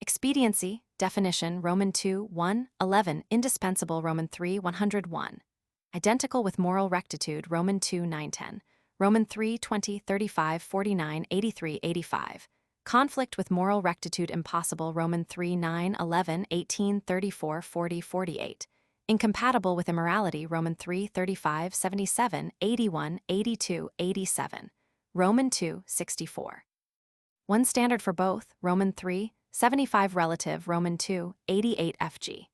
Expediency, definition, Romans 2:1-11, indispensable, Romans 3:101. Identical with moral rectitude, Romans 2:9-10. Romans 3:20-35-49-83-85. Conflict with moral rectitude impossible, Romans 3:9-11-18-34-40-48. Incompatible with immorality, Romans 3:35-77-81-82-87. Romans 2:64. One standard for both, Romans 3:75 relative, Romans 2:88 FG.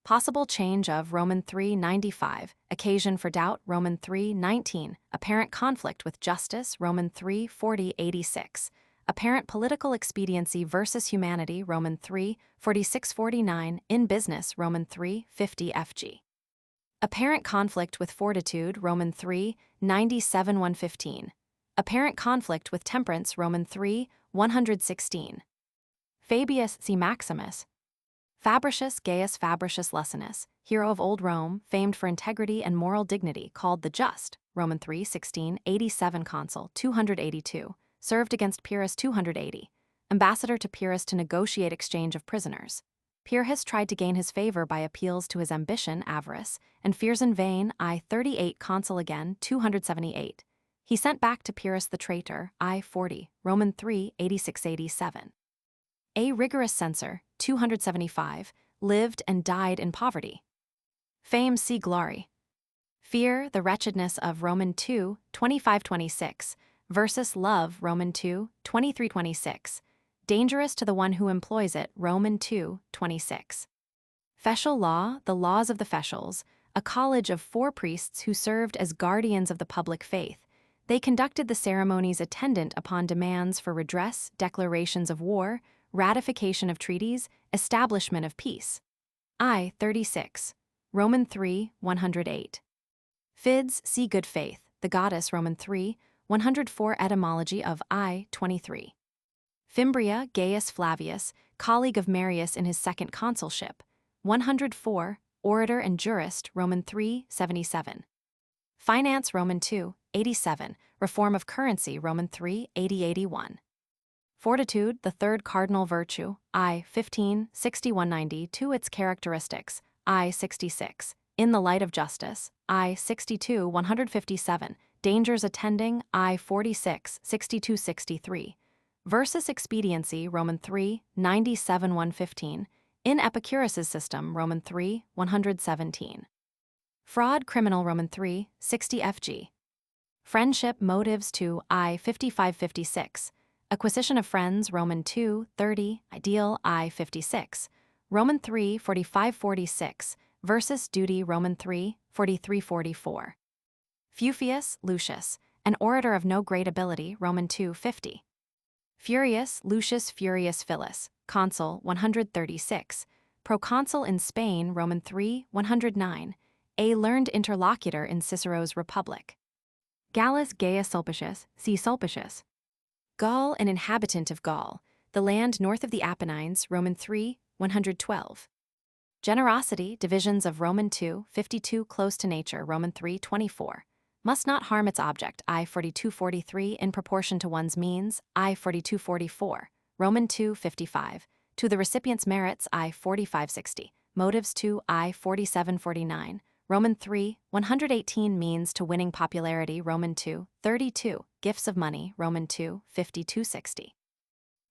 Possible change of Romans 3:95, occasion for doubt, Romans 3:19, apparent conflict with justice, Romans 3:40-86, apparent political expediency versus humanity, Romans 3:46-49, in business, Romans 3:50 FG. Apparent conflict with fortitude, Romans 3:97-115, apparent conflict with temperance, Romans 3:116. Fabius C. Maximus. Fabricius Gaius Fabricius Luscinus, hero of old Rome, famed for integrity and moral dignity, called the Just, Romans 3:16-87, consul 282, served against Pyrrhus 280, ambassador to Pyrrhus to negotiate exchange of prisoners. Pyrrhus tried to gain his favor by appeals to his ambition, avarice, and fears in vain, I 38, consul again 278. He sent back to Pyrrhus the traitor, I 40, Romans 3:86-87. A rigorous censor, 275, lived and died in poverty. Fame see glory. Fear, the wretchedness of Romans 2:25-26, versus love, Romans 2:23-26, dangerous to the one who employs it, Romans 2:26. Fetial law, the laws of the Fetials, a college of 4 priests who served as guardians of the public faith. They conducted the ceremonies attendant upon demands for redress, declarations of war, ratification of treaties, establishment of peace. I 36, Romans 3:108. Fides see good faith, the goddess, Romans 3:104, etymology of I 23. Fimbria Gaius Flavius, colleague of Marius in his second consulship, 104, orator and jurist, Romans 3:77. Finance, Romans 2:87, reform of currency, Romans 3:80-81. Fortitude, the third cardinal virtue, I 15, 61-92, its characteristics, I 66, in the light of justice, I 62, 157, dangers attending, I 46, 62-63, versus expediency, Romans 3:97-115, in Epicurus's system, Romans 3:117. Fraud criminal, Romans 3:60 FG. Friendship motives to I 55-56. Acquisition of friends, Romans 2:30, ideal I 56, Romans 3:45-46, versus duty, Roman 3, 43-44. Fufius Lucius, an orator of no great ability, Roman 2, 50. Furius Lucius Furius Philus, consul, 136, proconsul in Spain, Roman 3, 109, a learned interlocutor in Cicero's Republic. Gallus Gaius Sulpicius, see Sulpicius. Gaul, an inhabitant of Gaul, the land north of the Apennines, Roman 3, 112. Generosity, divisions of Roman 2, 52, close to nature, Roman 3, 24. Must not harm its object, I 42-43, in proportion to one's means, I 42-44, Roman 2, 55. To the recipient's merits, I 45-60, motives 2, I 47-49, Roman 3, 118, means to winning popularity, Roman 2, 32, gifts of money, Roman 2, 52-60.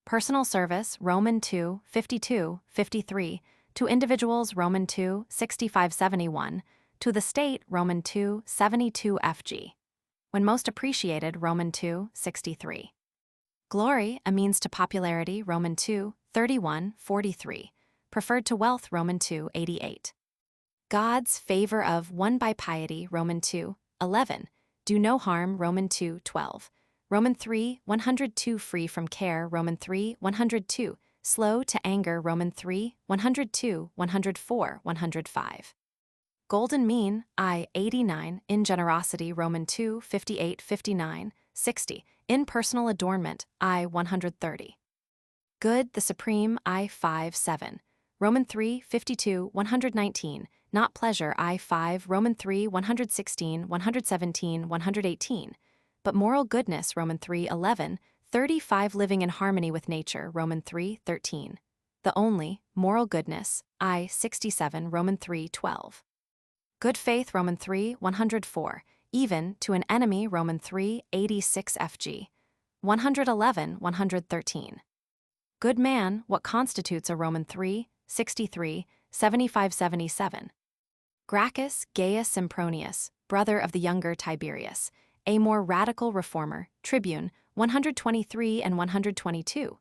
Personal service, Roman 2, 52-53, to individuals, Roman 2, 65-71, to the state, Roman 2, 72 FG. When most appreciated, Roman 2, 63. Glory, a means to popularity, Roman 2, 31, 43. Preferred to wealth, Roman 2, 88. God's favor of, won by piety, Roman 2, 11. Do no harm, Roman 2, 12. Roman 3, 102. Free from care, Roman 3, 102. Slow to anger, Roman 3, 102, 104, 105. Golden mean, I 89, in generosity, Roman 2, 58, 59, 60, in personal adornment, I 130. Good, the supreme, I 5, 7, Roman 3, 52, 119, not pleasure, I 5, Roman 3, 116, 117, 118, but moral goodness, Roman 3, 11, 35, living in harmony with nature, Roman 3, 13. The only, moral goodness, I 67, Roman 3, 12. Good faith, Roman 3, 104, even, to an enemy, Roman 3, 86 FG. 111, 113. Good man, what constitutes a Roman 3, 63, 75-77. Gracchus Gaius Sempronius, brother of the younger Tiberius, a more radical reformer, tribune, 123 and 122.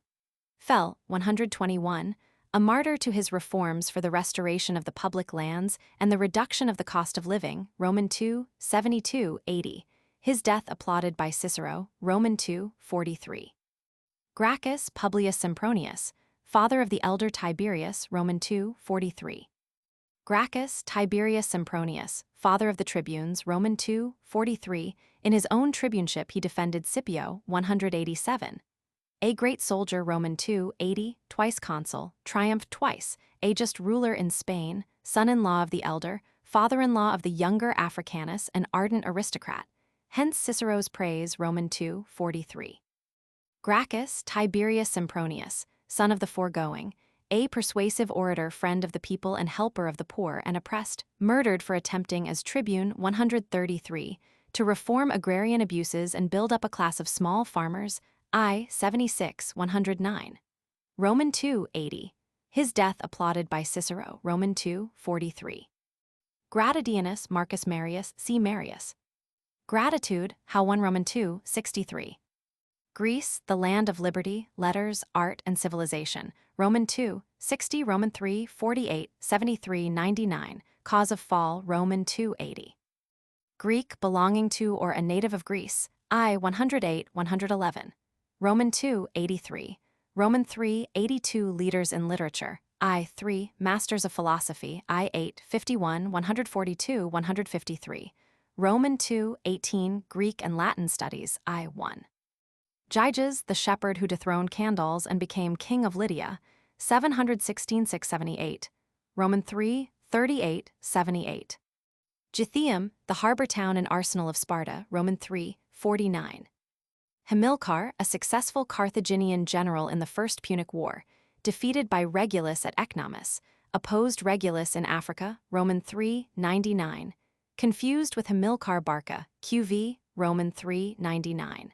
Fell, 121, a martyr to his reforms for the restoration of the public lands and the reduction of the cost of living, Roman 2, 72-80. His death applauded by Cicero, Roman 2, 43. Gracchus Publius Sempronius, father of the elder Tiberius, Roman 2, 43. Gracchus Tiberius Sempronius, father of the tribunes, Roman 2, 43, in his own tribuneship he defended Scipio, 187. A great soldier, Roman 2, 80, twice consul, triumphed twice, a just ruler in Spain, son-in-law of the elder, father-in-law of the younger Africanus, an ardent aristocrat. Hence Cicero's praise, Roman 2, 43. Gracchus Tiberius Sempronius, son of the foregoing, a persuasive orator, friend of the people and helper of the poor and oppressed, murdered for attempting as tribune, 133, to reform agrarian abuses and build up a class of small farmers, I 76, 109. Roman 2, 80. His death applauded by Cicero, Roman 2, 43. Gratidianus Marcus Marius, see Marius. Gratitude, how 1 Roman 2, 63. Greece, the land of liberty, letters, art, and civilization, Roman 2, 60, Roman 3, 48, 73, 99, cause of fall, Roman 2, 80. Greek, belonging to or a native of Greece, I 108, 111. Roman 2, 83. Roman 3, 82, leaders in literature, I 3, masters of philosophy, I 8, 51, 142, 153. Roman 2, 18, Greek and Latin studies, I 1. Gyges, the shepherd who dethroned Candaules and became king of Lydia, 716-678. Roman 3, 38, 78. Gythium, the harbor town and arsenal of Sparta, Roman 3, 49. Hamilcar, a successful Carthaginian general in the First Punic War, defeated by Regulus at Ecnomus, opposed Regulus in Africa, Roman 3, 99. Confused with Hamilcar Barca, QV, Roman 3, 99.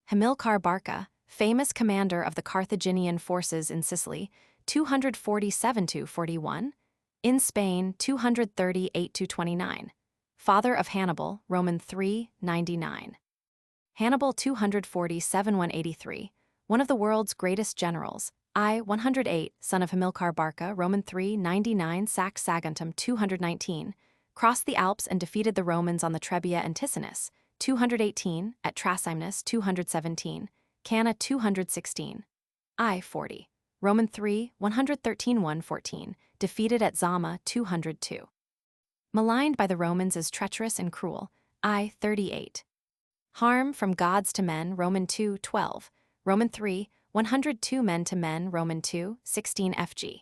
Hamilcar Barca, famous commander of the Carthaginian forces in Sicily, 247-41. In Spain, 238-29. Father of Hannibal, Roman 3, 99. Hannibal 247-183, one of the world's greatest generals, I. 108, son of Hamilcar Barca, Roman 3, 99, Sax Saguntum 219, crossed the Alps and defeated the Romans on the Trebia and Ticinus, 218, at Trasimnus 217, Canna 216. I. 40, Roman 3, 113, 114, defeated at Zama 202. Maligned by the Romans as treacherous and cruel, I. 38. Harm from gods to men, Roman 2, 12, Roman 3, 102 men to men, Roman 2, 16 FG.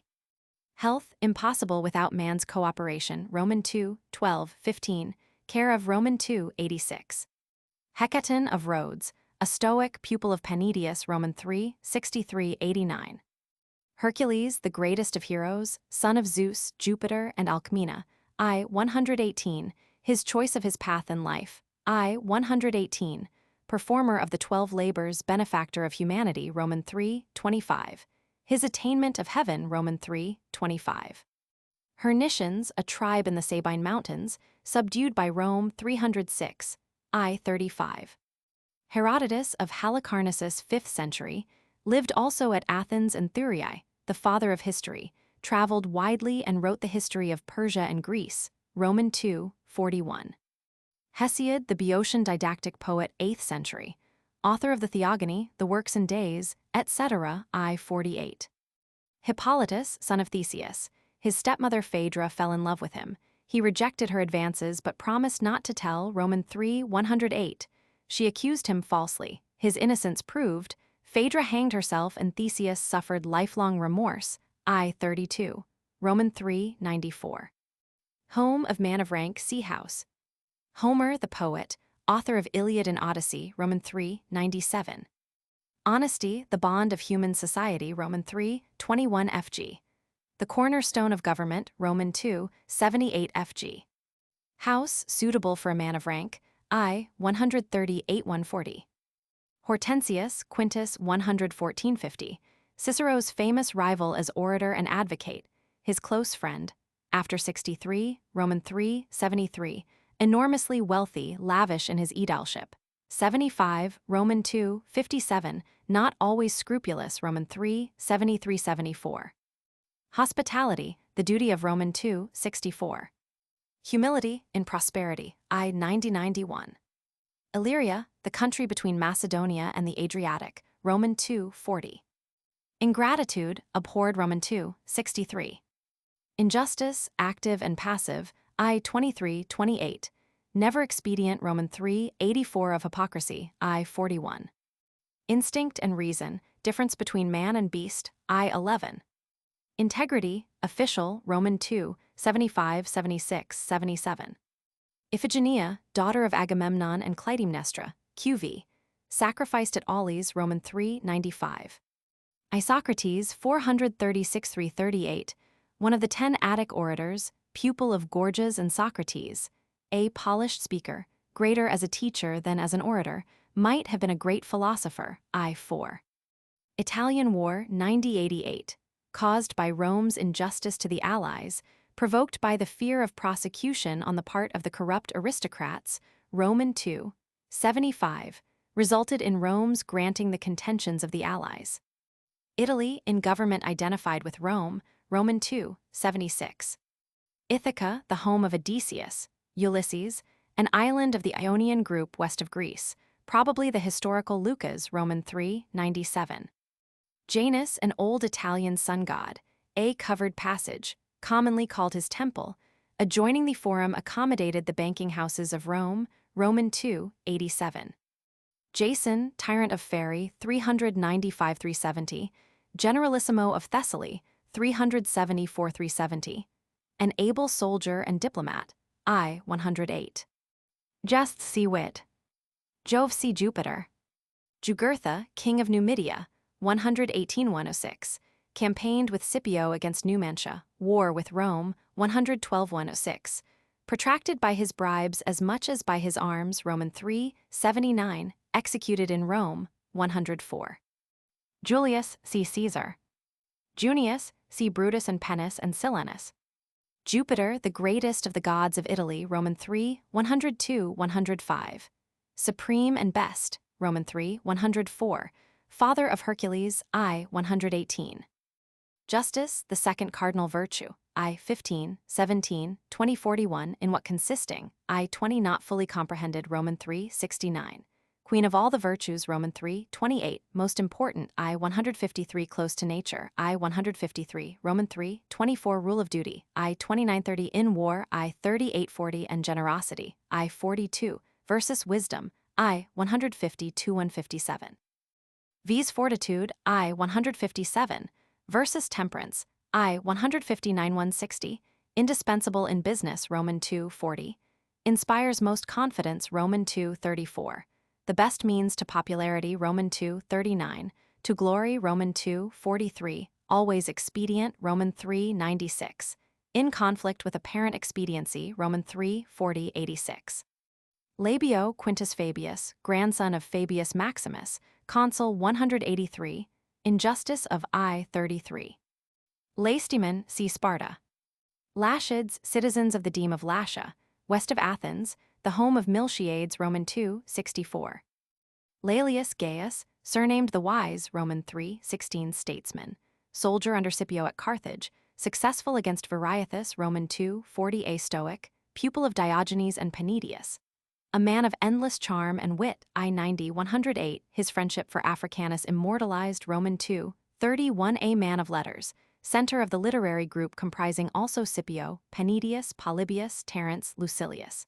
Health, impossible without man's cooperation, Roman 2, 12, 15, care of Roman 2, 86. Hecaton of Rhodes, a Stoic pupil of Panidius, Roman 3, 63, 89. Hercules, the greatest of heroes, son of Zeus, Jupiter, and Alcmena, I. 118, his choice of his path in life, I. 118, performer of the 12 labors, benefactor of humanity, Roman 3, 25. His attainment of heaven, Roman 3, 25. Hernicians, a tribe in the Sabine Mountains, subdued by Rome 306, I. 35. Herodotus of Halicarnassus 5th century, lived also at Athens and Thurii, the father of history, traveled widely and wrote the history of Persia and Greece, Roman 2, 41. Hesiod, the Boeotian didactic poet 8th century, author of the Theogony, the Works and Days, etc., I. 48. Hippolytus, son of Theseus, his stepmother Phaedra fell in love with him. He rejected her advances but promised not to tell, Roman 3, 108. She accused him falsely. His innocence proved. Phaedra hanged herself and Theseus suffered lifelong remorse, I. 32. Roman 3, 94. Home of man of rank, see house. Homer, the poet, author of Iliad and Odyssey, Roman 3, 97. Honesty, the bond of human society, Roman 3, 21 FG. The cornerstone of government, Roman 2, 78 FG. House, suitable for a man of rank, I. 138, 140. Hortensius, Quintus 114, 50. Cicero's famous rival as orator and advocate, his close friend, after 63, Roman 3, 73, enormously wealthy, lavish in his aedileship. 75, Roman 2, 57, not always scrupulous, Roman 3, 73, 74. Hospitality, the duty of Roman 2, 64. Humility in prosperity, I. 90, 91. Illyria, the country between Macedonia and the Adriatic, Roman 2, 40. Ingratitude, abhorred, Roman 2, 63. Injustice, active and passive, I. 23, 28. Never expedient, Roman 3, 84 of hypocrisy, I. 41. Instinct and reason, difference between man and beast, I. 11. Integrity, official, Roman 2, 75, 76, 77. Iphigenia, daughter of Agamemnon and Clytemnestra, QV, sacrificed at Aulis, Roman 3, 95. Isocrates, 436, 338, one of the 10 Attic orators, pupil of Gorgias and Socrates, a polished speaker, greater as a teacher than as an orator, might have been a great philosopher, I. 4. Italian War, 90-88, caused by Rome's injustice to the Allies, provoked by the fear of prosecution on the part of the corrupt aristocrats, Roman 2, 75, resulted in Rome's granting the contentions of the Allies. Italy, in government identified with Rome, Roman 2, 76. Ithaca, the home of Odysseus, Ulysses, an island of the Ionian group west of Greece, probably the historical Lucas, Roman 3, 97. Janus, an old Italian sun god, a covered passage, commonly called his temple, adjoining the forum accommodated the banking houses of Rome, Roman 2, 87. Jason, tyrant of Pherai, 395-370, generalissimo of Thessaly, 374-370, an able soldier and diplomat, I. 108. Just see wit. Jove see Jupiter. Jugurtha, king of Numidia, 118-106, campaigned with Scipio against Numantia, war with Rome, 112-106, protracted by his bribes as much as by his arms, Roman 3, 79, executed in Rome, 104. Julius see Caesar. Junius see Brutus and Pennus and Silenus. Jupiter, the greatest of the gods of Italy, Roman 3, 102-105. Supreme and best, Roman 3, 104, father of Hercules, I. 118. Justice, the second cardinal virtue, I. 15, 17, 2041, in what consisting, I. 20 not fully comprehended, Roman 3, 69. Queen of all the virtues, Roman 3, 28, most important, I. 153, close to nature, I. 153, Roman 3, 24, rule of duty, I. 2930, in war, I. 3840, and generosity, I. 42, versus wisdom, I. 150 157. V's fortitude, I. 157, versus temperance, I. 159 160, indispensable in business, Roman 2, 40, inspires most confidence, Roman 2, 34, the best means to popularity, Roman 2, 39, to glory, Roman 2, 43, always expedient, Roman 3, 96, in conflict with apparent expediency, Roman 3, 40, 86. Labeo Quintus Fabius, grandson of Fabius Maximus, consul 183, injustice of I. 33. Lastymen, see Sparta. Lascids, citizens of the deme of Lascia, west of Athens, the home of Miltiades, Roman 2, 64. Laelius Gaius, surnamed the Wise, Roman 3, 16, statesman, soldier under Scipio at Carthage, successful against Viriathus, Roman 2, 40, a Stoic, pupil of Diogenes and Panidius. A man of endless charm and wit, I. 90, 108, his friendship for Africanus immortalized, Roman 2, 31, a man of letters, center of the literary group comprising also Scipio, Panidius, Polybius, Terence, Lucilius.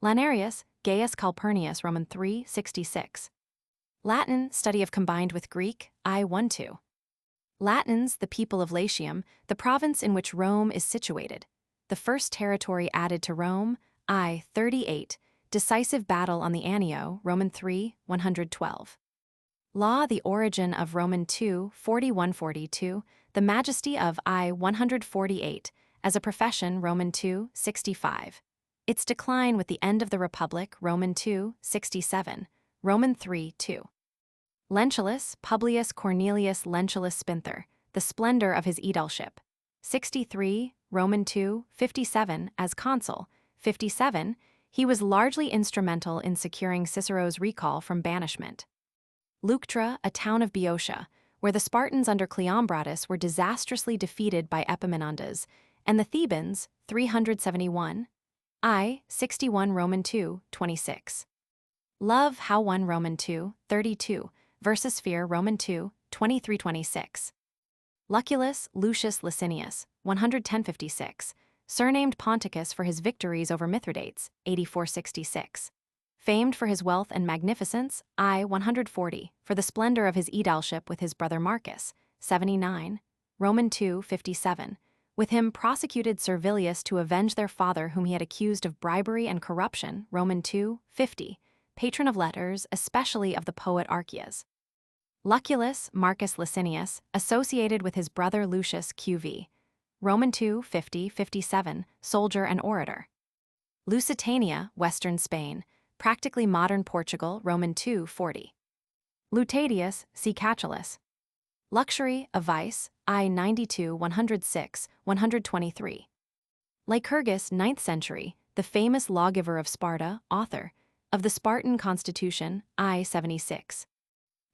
Lanarius, Gaius Calpurnius, Roman 3, 66. Latin, study of combined with Greek, I. 12. Latins, the people of Latium, the province in which Rome is situated. The first territory added to Rome, I. 38. Decisive battle on the Anio, Roman 3, 112. Law, the origin of Roman 2, 41-42, the majesty of I. 148, as a profession, Roman 2, 65. Its decline with the end of the Republic, Roman 2, 67, Roman 3, 2. Lentulus, Publius Cornelius Lentulus Spinther, the splendor of his aedileship. 63, Roman 2, 57, as consul. 57, he was largely instrumental in securing Cicero's recall from banishment. Leuctra, a town of Boeotia, where the Spartans under Cleombrotus were disastrously defeated by Epaminondas, and the Thebans, 371, I. 61, Roman 2, 26. Love, how 1 Roman 2, 32, versus fear, Roman 2, 23-26. Lucullus Lucius Licinius, 110-56, surnamed Ponticus for his victories over Mithridates, 84-66. Famed for his wealth and magnificence, I. 140, for the splendor of his aedileship with his brother Marcus, 79, Roman 2, 57. With him prosecuted Servilius to avenge their father whom he had accused of bribery and corruption, Roman 2, 50, patron of letters, especially of the poet Archias. Lucullus Marcus Licinius, associated with his brother Lucius QV, Roman 2, 50, 57, soldier and orator. Lusitania, western Spain, practically modern Portugal, Roman 2, 40. Lutatius, see Catullus. Luxury, a vice, I. 92, 106, 123. Lycurgus, 9th century, the famous lawgiver of Sparta, author of the Spartan Constitution, I. 76.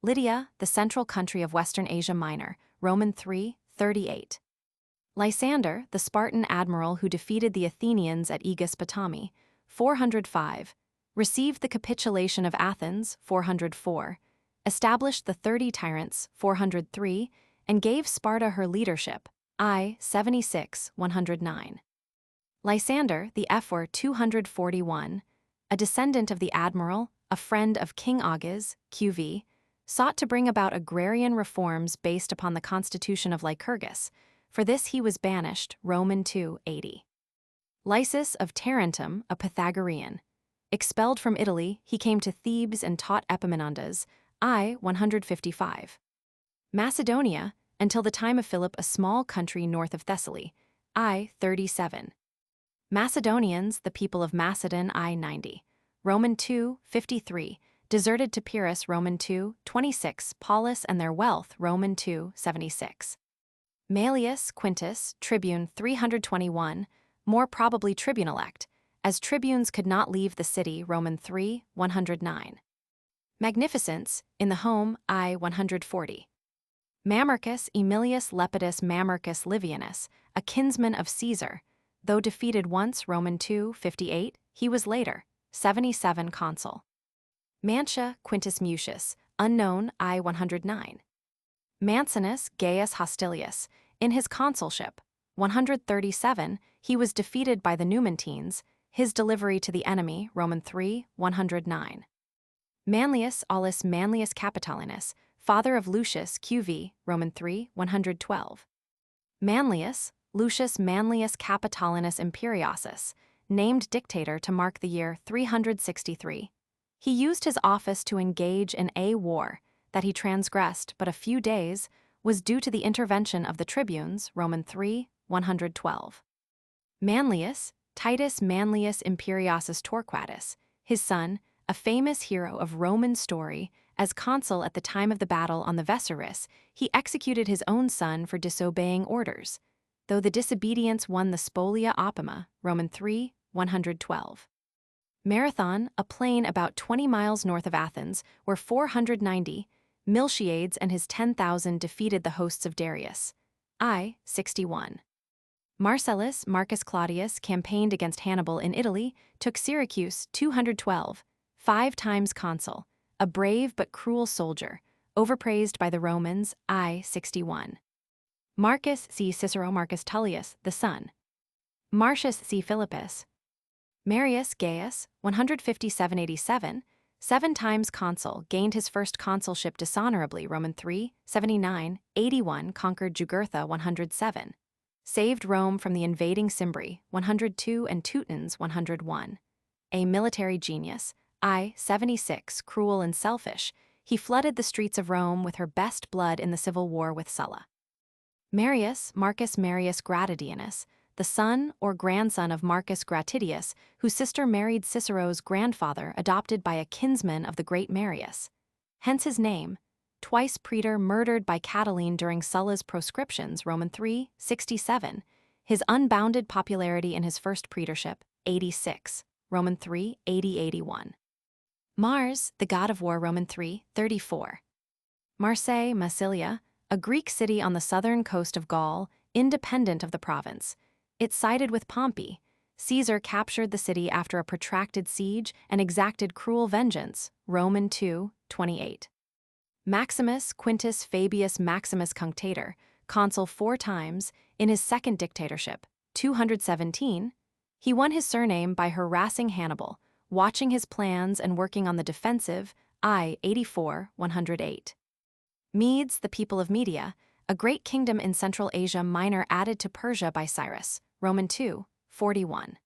Lydia, the central country of Western Asia Minor, Roman 3, 38. Lysander, the Spartan admiral who defeated the Athenians at Aegispotami, 405, received the capitulation of Athens, 404, established the 30 tyrants, 403, and gave Sparta her leadership, I. 76, 109. Lysander, the Ephor, 241, a descendant of the admiral, a friend of King Agis, QV, sought to bring about agrarian reforms based upon the constitution of Lycurgus. For this he was banished, Roman 2, 80. Lysis of Tarentum, a Pythagorean. Expelled from Italy, he came to Thebes and taught Epaminondas, I. 155. Macedonia, until the time of Philip a small country north of Thessaly, I. 37. Macedonians, the people of Macedon, I. 90. Roman 2, 53, deserted to Pyrrhus, Roman 2, 26, Paulus and their wealth, Roman 2, 76. Maelius Quintus, tribune 321, more probably tribune-elect, as tribunes could not leave the city, Roman 3, 109. Magnificence, in the home, I 140. Mamercus Aemilius Lepidus Mamercus Livianus, a kinsman of Caesar, though defeated once Roman 2, 58, he was later, 77 consul. Mantia Quintus Mucius, unknown, I 109. Mancinus Gaius Hostilius, in his consulship, 137, he was defeated by the Numantines, his delivery to the enemy, Roman 3, 109. Manlius Aulus Manlius Capitolinus, father of Lucius QV, Roman 3, 112. Manlius, Lucius Manlius Capitolinus Imperiosus, named dictator to mark the year 363. He used his office to engage in a war that he transgressed but a few days was due to the intervention of the tribunes, Roman 3, 112. Manlius, Titus Manlius Imperiosus Torquatus, his son, a famous hero of Roman story, as consul at the time of the battle on the Vesuris, he executed his own son for disobeying orders, though the disobedience won the spolia opima, Roman 3, 112. Marathon, a plain about 20 miles north of Athens, where 490, Miltiades and his 10,000 defeated the hosts of Darius. I, 61. Marcellus Marcus Claudius campaigned against Hannibal in Italy, took Syracuse, 212, 5 times consul, a brave but cruel soldier, overpraised by the Romans, I, 61. Marcus C. Cicero Marcus Tullius, the son. Marcius C. Philippus. Marius Gaius, 157-87, 7 times consul, gained his first consulship dishonorably, Roman 3, 79, 81, conquered Jugurtha, 107. Saved Rome from the invading Cimbri, 102, and Teutons, 101. A military genius, I, 76, cruel and selfish, he flooded the streets of Rome with her best blood in the civil war with Sulla. Marius Marcus Marius Gratidianus, the son or grandson of Marcus Gratidius, whose sister married Cicero's grandfather, adopted by a kinsman of the great Marius. Hence his name, twice praetor murdered by Catiline during Sulla's proscriptions, Roman 3, 67, his unbounded popularity in his first praetorship, 86, Roman 3, 80-81. Mars, the god of war, Roman 3, 34. Marseille, Massilia, a Greek city on the southern coast of Gaul, independent of the province. It sided with Pompey. Caesar captured the city after a protracted siege and exacted cruel vengeance, Roman 2, 28. Maximus Quintus Fabius Maximus Cunctator, consul 4 times, in his second dictatorship, 217, he won his surname by harassing Hannibal, watching his plans and working on the defensive, I, 84, 108. Medes, the people of Media, a great kingdom in Central Asia Minor added to Persia by Cyrus, Roman 2, 41.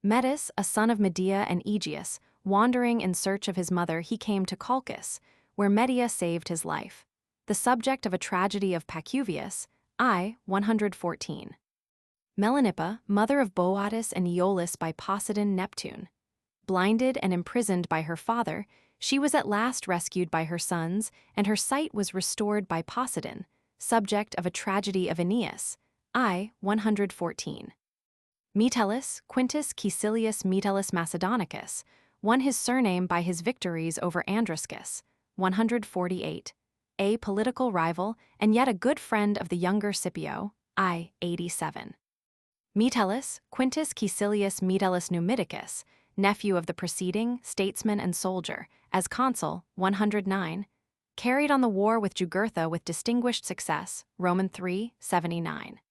Metis, a son of Medea and Aegeus, wandering in search of his mother, he came to Colchis, where Medea saved his life. The subject of a tragedy of Pacuvius, I, 114. Melanippa, mother of Boeotus and Aeolus by Poseidon Neptune. Blinded and imprisoned by her father, she was at last rescued by her sons, and her sight was restored by Poseidon, subject of a tragedy of Aeneas, I, 114. Metellus Quintus Caecilius Metellus Macedonicus won his surname by his victories over Andriscus, 148, a political rival and yet a good friend of the younger Scipio, I, 87. Metellus Quintus Caecilius Metellus Numidicus, nephew of the preceding, statesman and soldier, as consul, 109, carried on the war with Jugurtha with distinguished success, Roman 3, 79.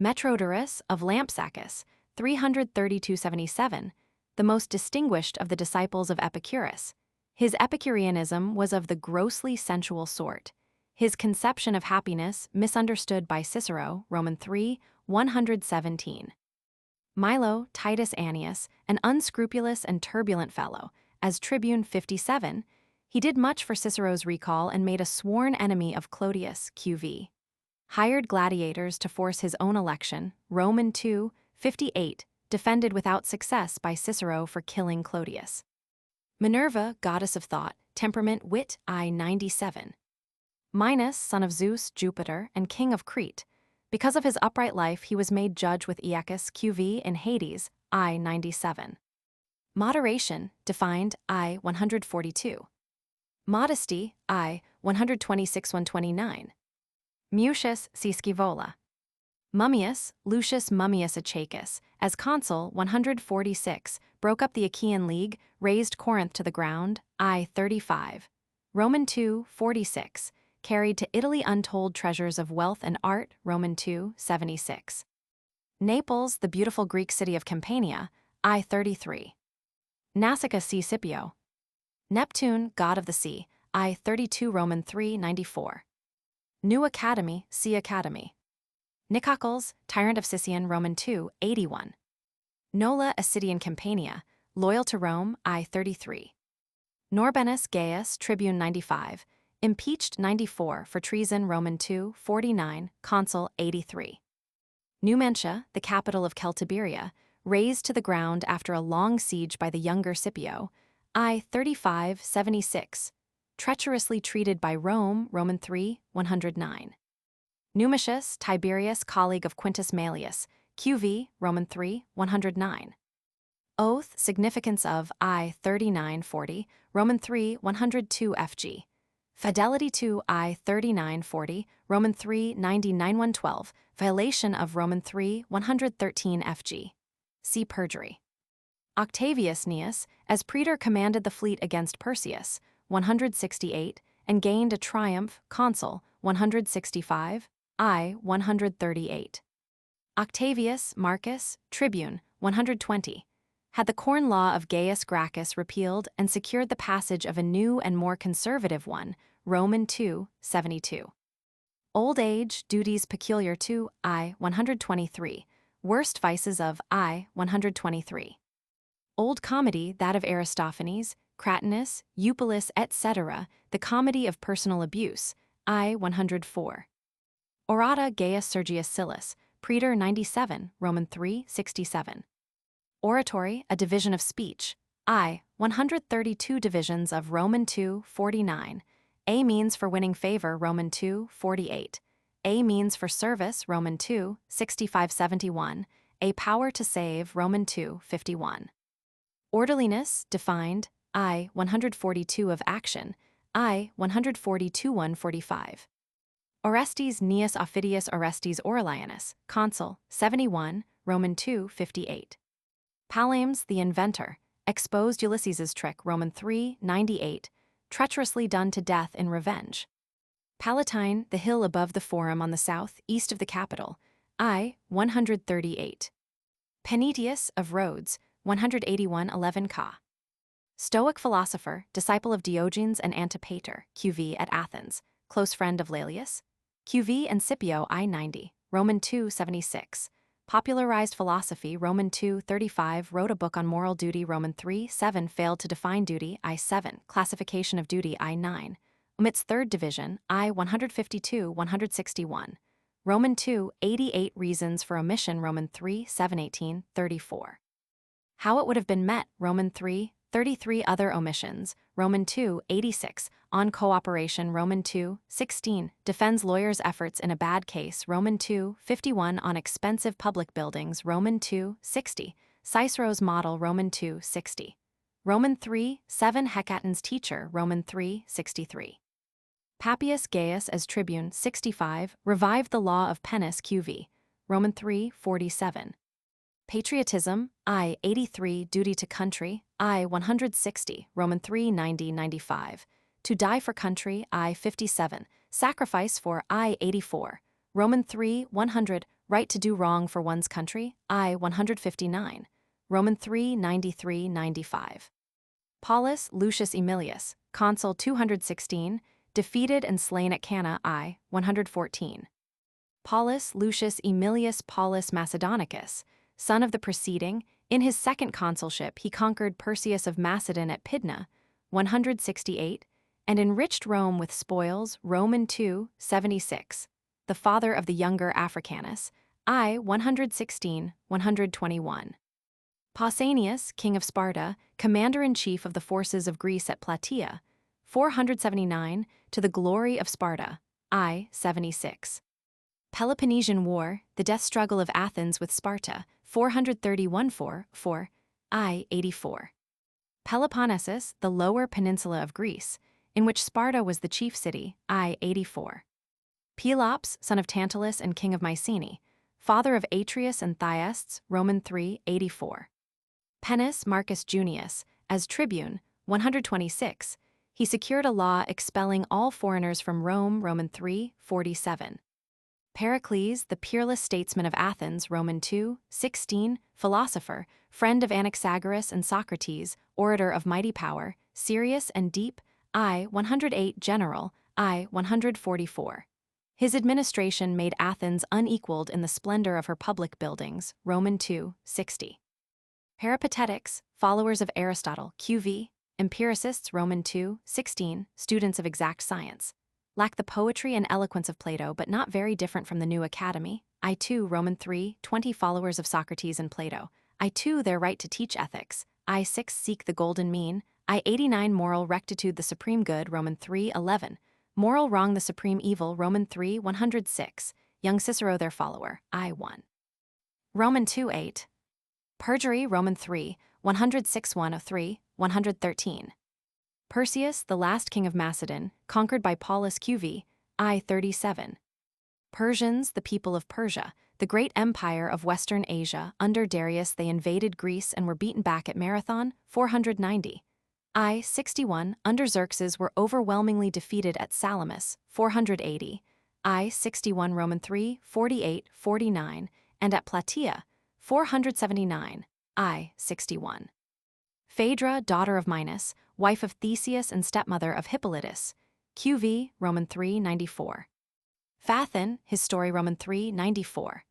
Metrodorus of Lampsacus, 332-77, the most distinguished of the disciples of Epicurus. His Epicureanism was of the grossly sensual sort. His conception of happiness misunderstood by Cicero, Roman 3, 117. Milo Titus Annius, an unscrupulous and turbulent fellow, as tribune 57, he did much for Cicero's recall and made a sworn enemy of Clodius QV. Hired gladiators to force his own election, Roman 2, 58, defended without success by Cicero for killing Clodius. Minerva, goddess of thought, temperament, wit, I, 97. Minos, son of Zeus, Jupiter, and king of Crete. Because of his upright life, he was made judge with Aeacus QV in Hades, I, 97. Moderation, defined, I, 142. Modesty, I. 126-129. Mutius C. Scaevola. Mummius, Lucius Mummius Achacus, as consul 146, broke up the Achaean League, razed Corinth to the ground, I. 35. Roman II. 46, carried to Italy untold treasures of wealth and art, Roman II. 76. Naples, the beautiful Greek city of Campania, I. 33. Nasica C. Scipio. Neptune, god of the sea, I. 32 Roman III. 94. New Academy, C. Academy. Nicocles, tyrant of Sicyon, Roman II. 81. Nola Acidian Campania, loyal to Rome, I. 33. Norbenus Gaius, tribune 95, impeached 94 for treason, Roman II. 49, consul 83. Numantia, the capital of Celtiberia, razed to the ground after a long siege by the younger Scipio, I. 35 76, treacherously treated by Rome, Roman III. 109. Numicius Tiberius, colleague of Quintus Mallius, QV, Roman III. 109. Oath, significance of I. 3940, Roman III. 102 FG. Fidelity to I. 3940, Roman III. 99 112, violation of Roman III. 113 FG. See perjury. Octavius Cnaeus, as praetor, commanded the fleet against Perseus, 168, and gained a triumph, consul, 165, I. 138. Octavius Marcus, tribune, 120, had the Corn Law of Gaius Gracchus repealed and secured the passage of a new and more conservative one, Roman II. 72. Old age, duties peculiar to I. 123, worst vices of I. 123. Old comedy, that of Aristophanes, Cratinus, Eupolis, etc., the comedy of personal abuse, I. 104. Orata Gaius Sergius Silius, praetor 97, Roman III. 67. Oratory, a division of speech, I. 132 divisions of Roman II. 49. A means for winning favor, Roman II. 48. A means for service, Roman II. 65-71. A power to save, Roman II. 51. Orderliness, defined, I. 142 of action, I. 142 145. Orestes Cnaeus Officiis Orestes Aurelianus, consul, 71, Roman II. 58. Palames, the inventor, exposed Ulysses's trick, Roman III. 98, treacherously done to death in revenge. Palatine, the hill above the Forum on the south, east of the capital, I. 138. Penetius of Rhodes, 181 11 Ca. Stoic philosopher, disciple of Diogenes and Antipater, QV at Athens, close friend of Laelius, QV and Scipio, I. 90, Roman II. 76. Popularized philosophy, Roman II. 35, wrote a book on moral duty, Roman III. 7, failed to define duty, I. 7, classification of duty, I. 9, omits third division, I. 152 161. Roman II. 88 reasons for omission, Roman III. 718 34. How it would have been met, Roman III. 33 other omissions, Roman II. 86, on cooperation, Roman II. 16, defends lawyers' efforts in a bad case, Roman II. 51, on expensive public buildings, Roman II. 60, Cicero's model, Roman II. 60. Roman III. 7, Hecaton's teacher, Roman III. 63. Papius Gaius as tribune, 65, revived the law of penus QV, Roman III. 47. Patriotism, I. 83, duty to country, I. 160, Roman III. 90 95. To die for country, I. 57, sacrifice for I. 84, Roman III. 100, right to do wrong for one's country, I. 159, Roman III. 93 95. Paulus Lucius Aemilius, consul 216, defeated and slain at Cannae, I. 114. Paulus Lucius Aemilius Paulus Macedonicus, son of the preceding, in his second consulship he conquered Perseus of Macedon at Pydna, 168, and enriched Rome with spoils, Roman II. 76, the father of the younger Africanus, I. 116 121. Pausanias, king of Sparta, commander-in-chief of the forces of Greece at Plataea, 479, to the glory of Sparta, I. 76. Peloponnesian War, the death struggle of Athens with Sparta, 431 4, I. 84. Peloponnesus, the lower peninsula of Greece, in which Sparta was the chief city, I 84. Pelops, son of Tantalus and king of Mycenae, father of Atreus and Thyestes, Roman 3, 84. Penus Marcus Junius, as tribune, 126, he secured a law expelling all foreigners from Rome, Roman 3, 47. Pericles, the peerless statesman of Athens, Roman 2, 16, philosopher, friend of Anaxagoras and Socrates, orator of mighty power, serious and deep, I 108 general, I 144. His administration made Athens unequaled in the splendor of her public buildings, Roman 2, 60. Peripatetics, followers of Aristotle, QV, empiricists, Roman 2, 16, students of exact science. Lack the poetry and eloquence of Plato, but not very different from the New Academy. I2, Roman 3, 20 followers of Socrates and Plato. I2, their right to teach ethics. I6, seek the golden mean. I89, moral rectitude the supreme good, Roman 3, 11. Moral wrong the supreme evil, Roman 3, 106. Young Cicero their follower, I1. Roman 2, 8. Perjury, Roman 3, 106, 103, 113. Perseus, the last king of Macedon, conquered by Paulus QV, I 37. Persians, the people of Persia, the great empire of Western Asia, under Darius they invaded Greece and were beaten back at Marathon, 490. I 61, under Xerxes were overwhelmingly defeated at Salamis, 480. I 61 Roman 3, 48, 49, and at Plataea, 479. I 61. Phaedra, daughter of Minos, wife of Theseus and stepmother of Hippolytus, QV, Roman 3, 94. Phaethon, his story, Roman 3, 94.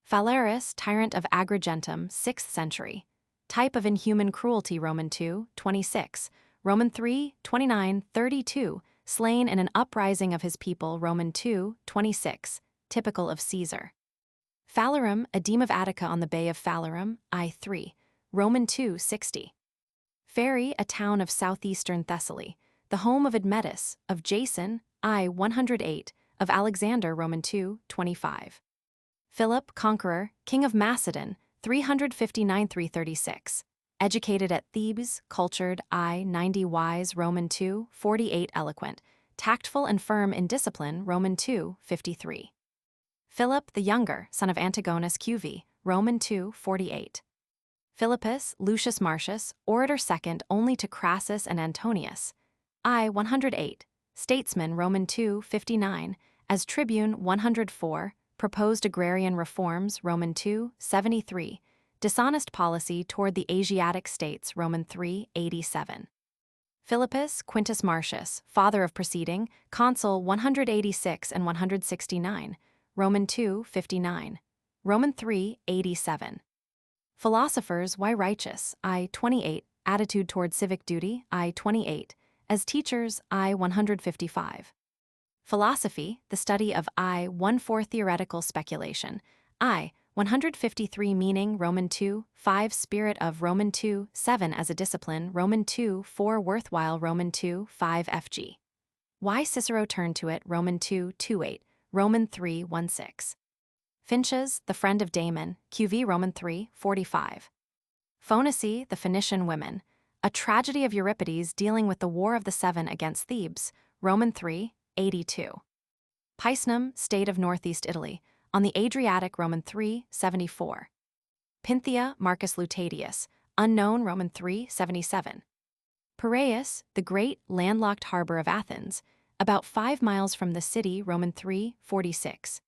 Phalaris, tyrant of Agrigentum, 6th century. Type of inhuman cruelty, Roman 2, 26. Roman 3, 29, 32, slain in an uprising of his people, Roman 2, 26, typical of Caesar. Phalerum, a deme of Attica on the Bay of Phalerum, I 3, Roman 2, 60. Phaerae, a town of southeastern Thessaly, the home of Admetus, of Jason, I 108, of Alexander, Roman 2, 25. Philip, conqueror, king of Macedon, 359-336. Educated at Thebes, cultured, I 90 wise, Roman 2, 48 eloquent, tactful and firm in discipline, Roman 2, 53. Philip the younger, son of Antigonus QV, Roman 2, 48. Philippus, Lucius Marcius, orator second only to Crassus and Antonius, I 108, statesman, Roman 2, 59, as tribune 104, proposed agrarian reforms, Roman 2, 73, dishonest policy toward the Asiatic states, Roman 3, 87. Philippus, Quintus Marcius, father of preceding, consul 186 and 169, Roman 2, 59. Roman 3, 87. Philosophers, why righteous, I 28, attitude toward civic duty, I 28, as teachers, I 155. Philosophy, the study of I 14 theoretical speculation, I 153 meaning, Roman 2, 5 spirit of, Roman 2, 7 as a discipline, Roman 2, 4 worthwhile, Roman 2, 5 FG. Why Cicero turned to it, Roman 2, 28, Roman 3, 16. Finches, the friend of Damon, QV, Roman 3, 45. Phoenici, the Phoenician women, a tragedy of Euripides dealing with the War of the Seven against Thebes, Roman 3, 82. Picenum, state of northeast Italy, on the Adriatic, Roman 3, 74. Pinthia, Marcus Lutatius, unknown, Roman 3, 77. Piraeus, the great landlocked harbor of Athens, about 5 miles from the city, Roman 3, 46.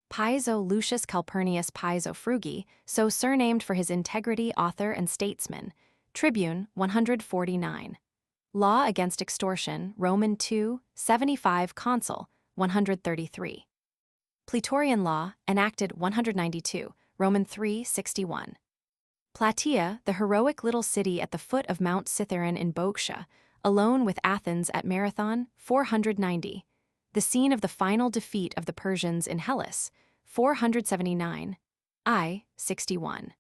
Piso Lucius Calpurnius Piso Frugi, so surnamed for his integrity, author and statesman, tribune 149. Law against extortion, Roman 2, 75, consul 133. Praetorian law, enacted 192, Roman 3, 61. Plataea, the heroic little city at the foot of Mount Cithaeron in Boeotia, alone with Athens at Marathon, 490. The scene of the final defeat of the Persians in Hellas, 479. I 61.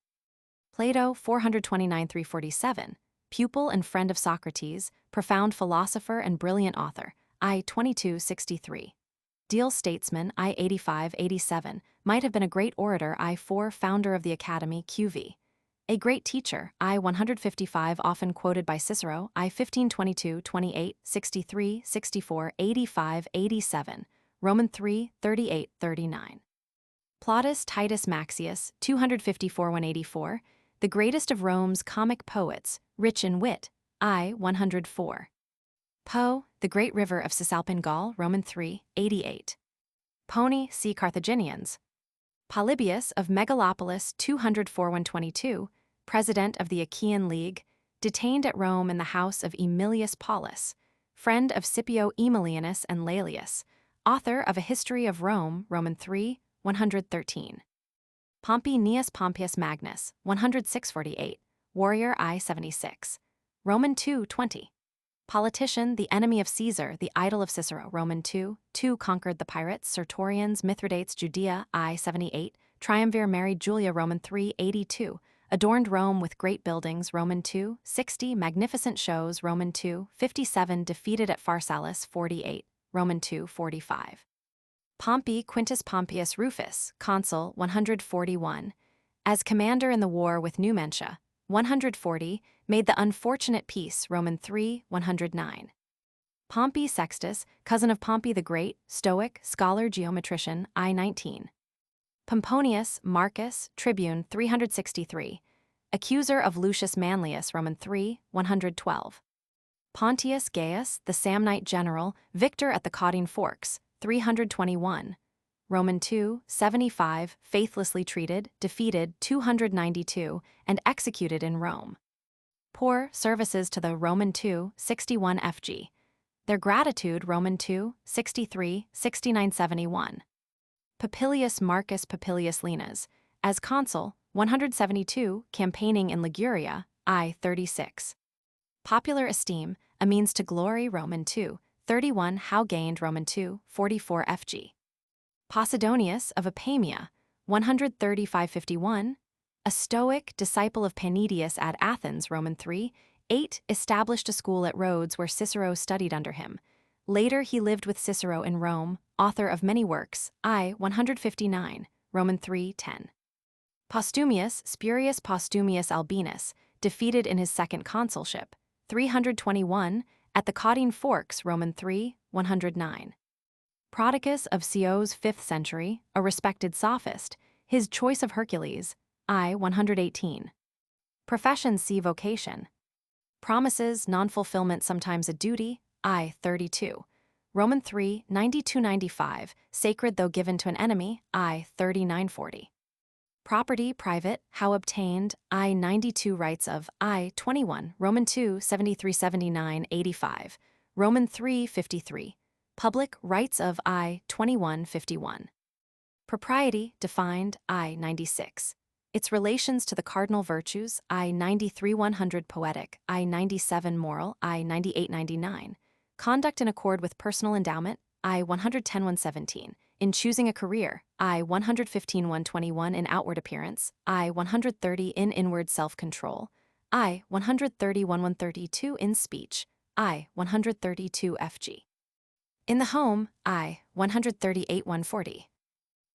Plato, 429-347, pupil and friend of Socrates, profound philosopher and brilliant author, I 2263. Deal statesman, I 85-87, might have been a great orator, I 4 founder of the Academy, QV. A great teacher, I 155 often quoted by Cicero, I 1522, 28, 63, 64, 85, 87, Roman 3, 38, 39. Plautus Titus Maxius, 254-184, the greatest of Rome's comic poets, rich in wit, I 104. Po, the great river of Cisalpine Gaul, Roman 3, 88. Pony, see Carthaginians. Polybius of Megalopolis, 204-122, president of the Achaean League, detained at Rome in the house of Aemilius Paulus, friend of Scipio Aemilianus and Laelius, author of A History of Rome, Roman 3, 113. Pompey Gnaeus Pompeius Magnus, 106-48, warrior I 76. Roman 2, 20. Politician, the enemy of Caesar, the idol of Cicero, Roman 2, 2 conquered the pirates, Sertorians, Mithridates, Judea, I 78, triumvir married Julia, Roman 3, 82, adorned Rome with great buildings, Roman 2, 60, magnificent shows, Roman 2, 57, defeated at Pharsalus, 48, Roman 2, 45. Pompey Quintus Pompeius Rufus, consul, 141, as commander in the war with Numantia, 140, made the unfortunate peace, Roman 3, 109. Pompey Sextus, cousin of Pompey the Great, Stoic, scholar, geometrician, I 19. Pomponius Marcus, tribune, 363, accuser of Lucius Manlius, Roman 3, 112. Pontius Gaius, the Samnite general, victor at the Caudine Forks, 321. Roman 2, 75, faithlessly treated, defeated, 292, and executed in Rome. Poor services to the Roman 2, 61 FG. Their gratitude, Roman 2, 63, 69, 71. Papilius Marcus Papilius Linas, as consul, 172, campaigning in Liguria, I 36. Popular esteem, a means to glory, Roman 2, 31, how gained, Roman 2, 44 FG. Posidonius of Apamia, 135-51, a Stoic, disciple of Panidius at Athens, Roman 3, 8, established a school at Rhodes where Cicero studied under him. Later he lived with Cicero in Rome, author of many works, I 159, Roman 3, 10. Postumius Spurius Postumius Albinus, defeated in his second consulship, 321, at the Caudine Forks, Roman 3, 109. Prodicus of Ceos 5th century, a respected sophist, his choice of Hercules, I 118. Profession see vocation. Promises, non-fulfillment sometimes a duty, I 32. Roman 3, 92-95, sacred though given to an enemy, I 39-40. Property, private, how obtained, I 92 rights of, I 21, Roman 2, 73-79, 85, Roman 3, 53. Public rights of I 21-51. Propriety, defined, I 96. Its relations to the cardinal virtues, I 93-100 poetic, I 97 moral, I 98-99. Conduct in accord with personal endowment, I 110-117. In choosing a career, I 115-121 in outward appearance, I 130 in inward self-control, I 130-132 in speech, I 132 FG. In the home, I 138-140.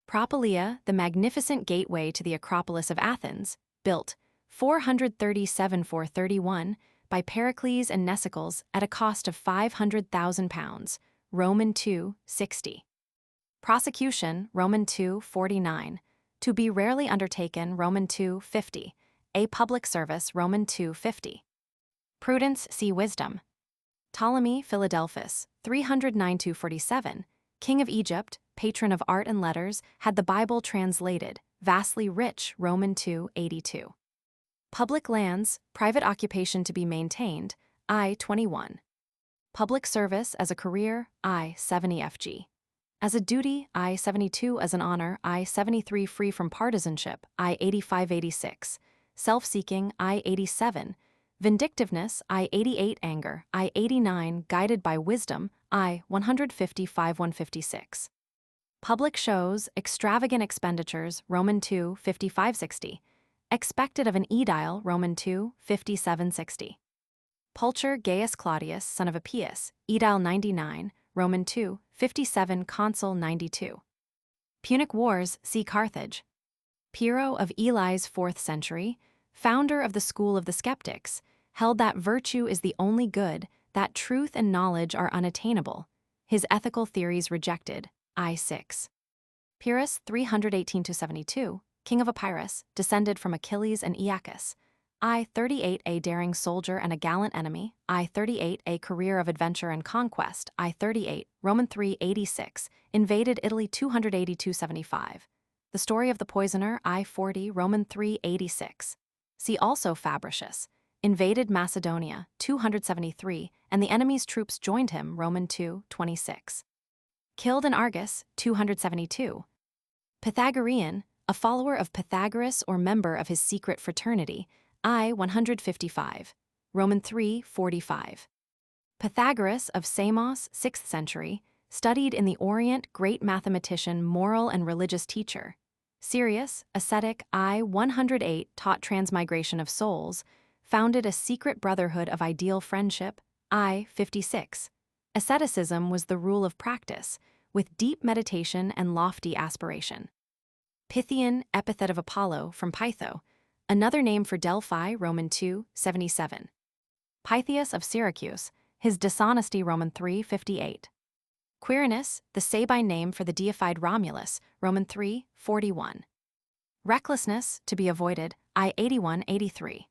Propylaea, the magnificent gateway to the Acropolis of Athens, built 437-431 by Pericles and Nesicles at a cost of £500,000, Roman 2, 60. Prosecution, Roman 2, 49. To be rarely undertaken, Roman 2, 50. A public service, Roman 2, 50. Prudence, see wisdom. Ptolemy Philadelphus, 309-47, king of Egypt, patron of art and letters, had the Bible translated, vastly rich, Roman 2, 82. Public lands, private occupation to be maintained, I 21. Public service as a career, I 70 FG. As a duty, I 72. As an honor, I 73. Free from partisanship, I 85-86. Self-seeking, I 87. Vindictiveness, I 88. Anger, I 89. Guided by wisdom, I 155-156. Public shows, extravagant expenditures, Roman 2, 55-60. Expected of an aedile, Roman 2, 57-60. Pulcher Gaius Claudius, son of Appius, aedile 99, Roman 2, 57, consul 92. Punic Wars, see Carthage. Pyrrho of Eli's 4th century, founder of the school of the skeptics, held that virtue is the only good, that truth and knowledge are unattainable. His ethical theories rejected. I6. Pyrrhus 318–72, king of Epirus, descended from Achilles and Aeacus. I38, a daring soldier and a gallant enemy. I38, a career of adventure and conquest. I38, Roman 386, invaded Italy 282–75. The story of the poisoner. I40, Roman 386. See also Fabricius, invaded Macedonia 273, and the enemy's troops joined him. Roman 2:26. Killed in Argos 272. Pythagorean, a follower of Pythagoras or member of his secret fraternity. I-155, Roman 3:45. Pythagoras of Samos, 6th century, studied in the Orient, great mathematician, moral and religious teacher. Sirius, ascetic, I-108, taught transmigration of souls, founded a secret brotherhood of ideal friendship. I-56. Asceticism was the rule of practice, with deep meditation and lofty aspiration. Pythian, epithet of Apollo, from Pytho, another name for Delphi. Roman 2:77. Pythias of Syracuse, his dishonesty. Roman 3:58. Quirinus, the Sabine name for the deified Romulus. Roman 3:41. Recklessness, to be avoided. I-81–83.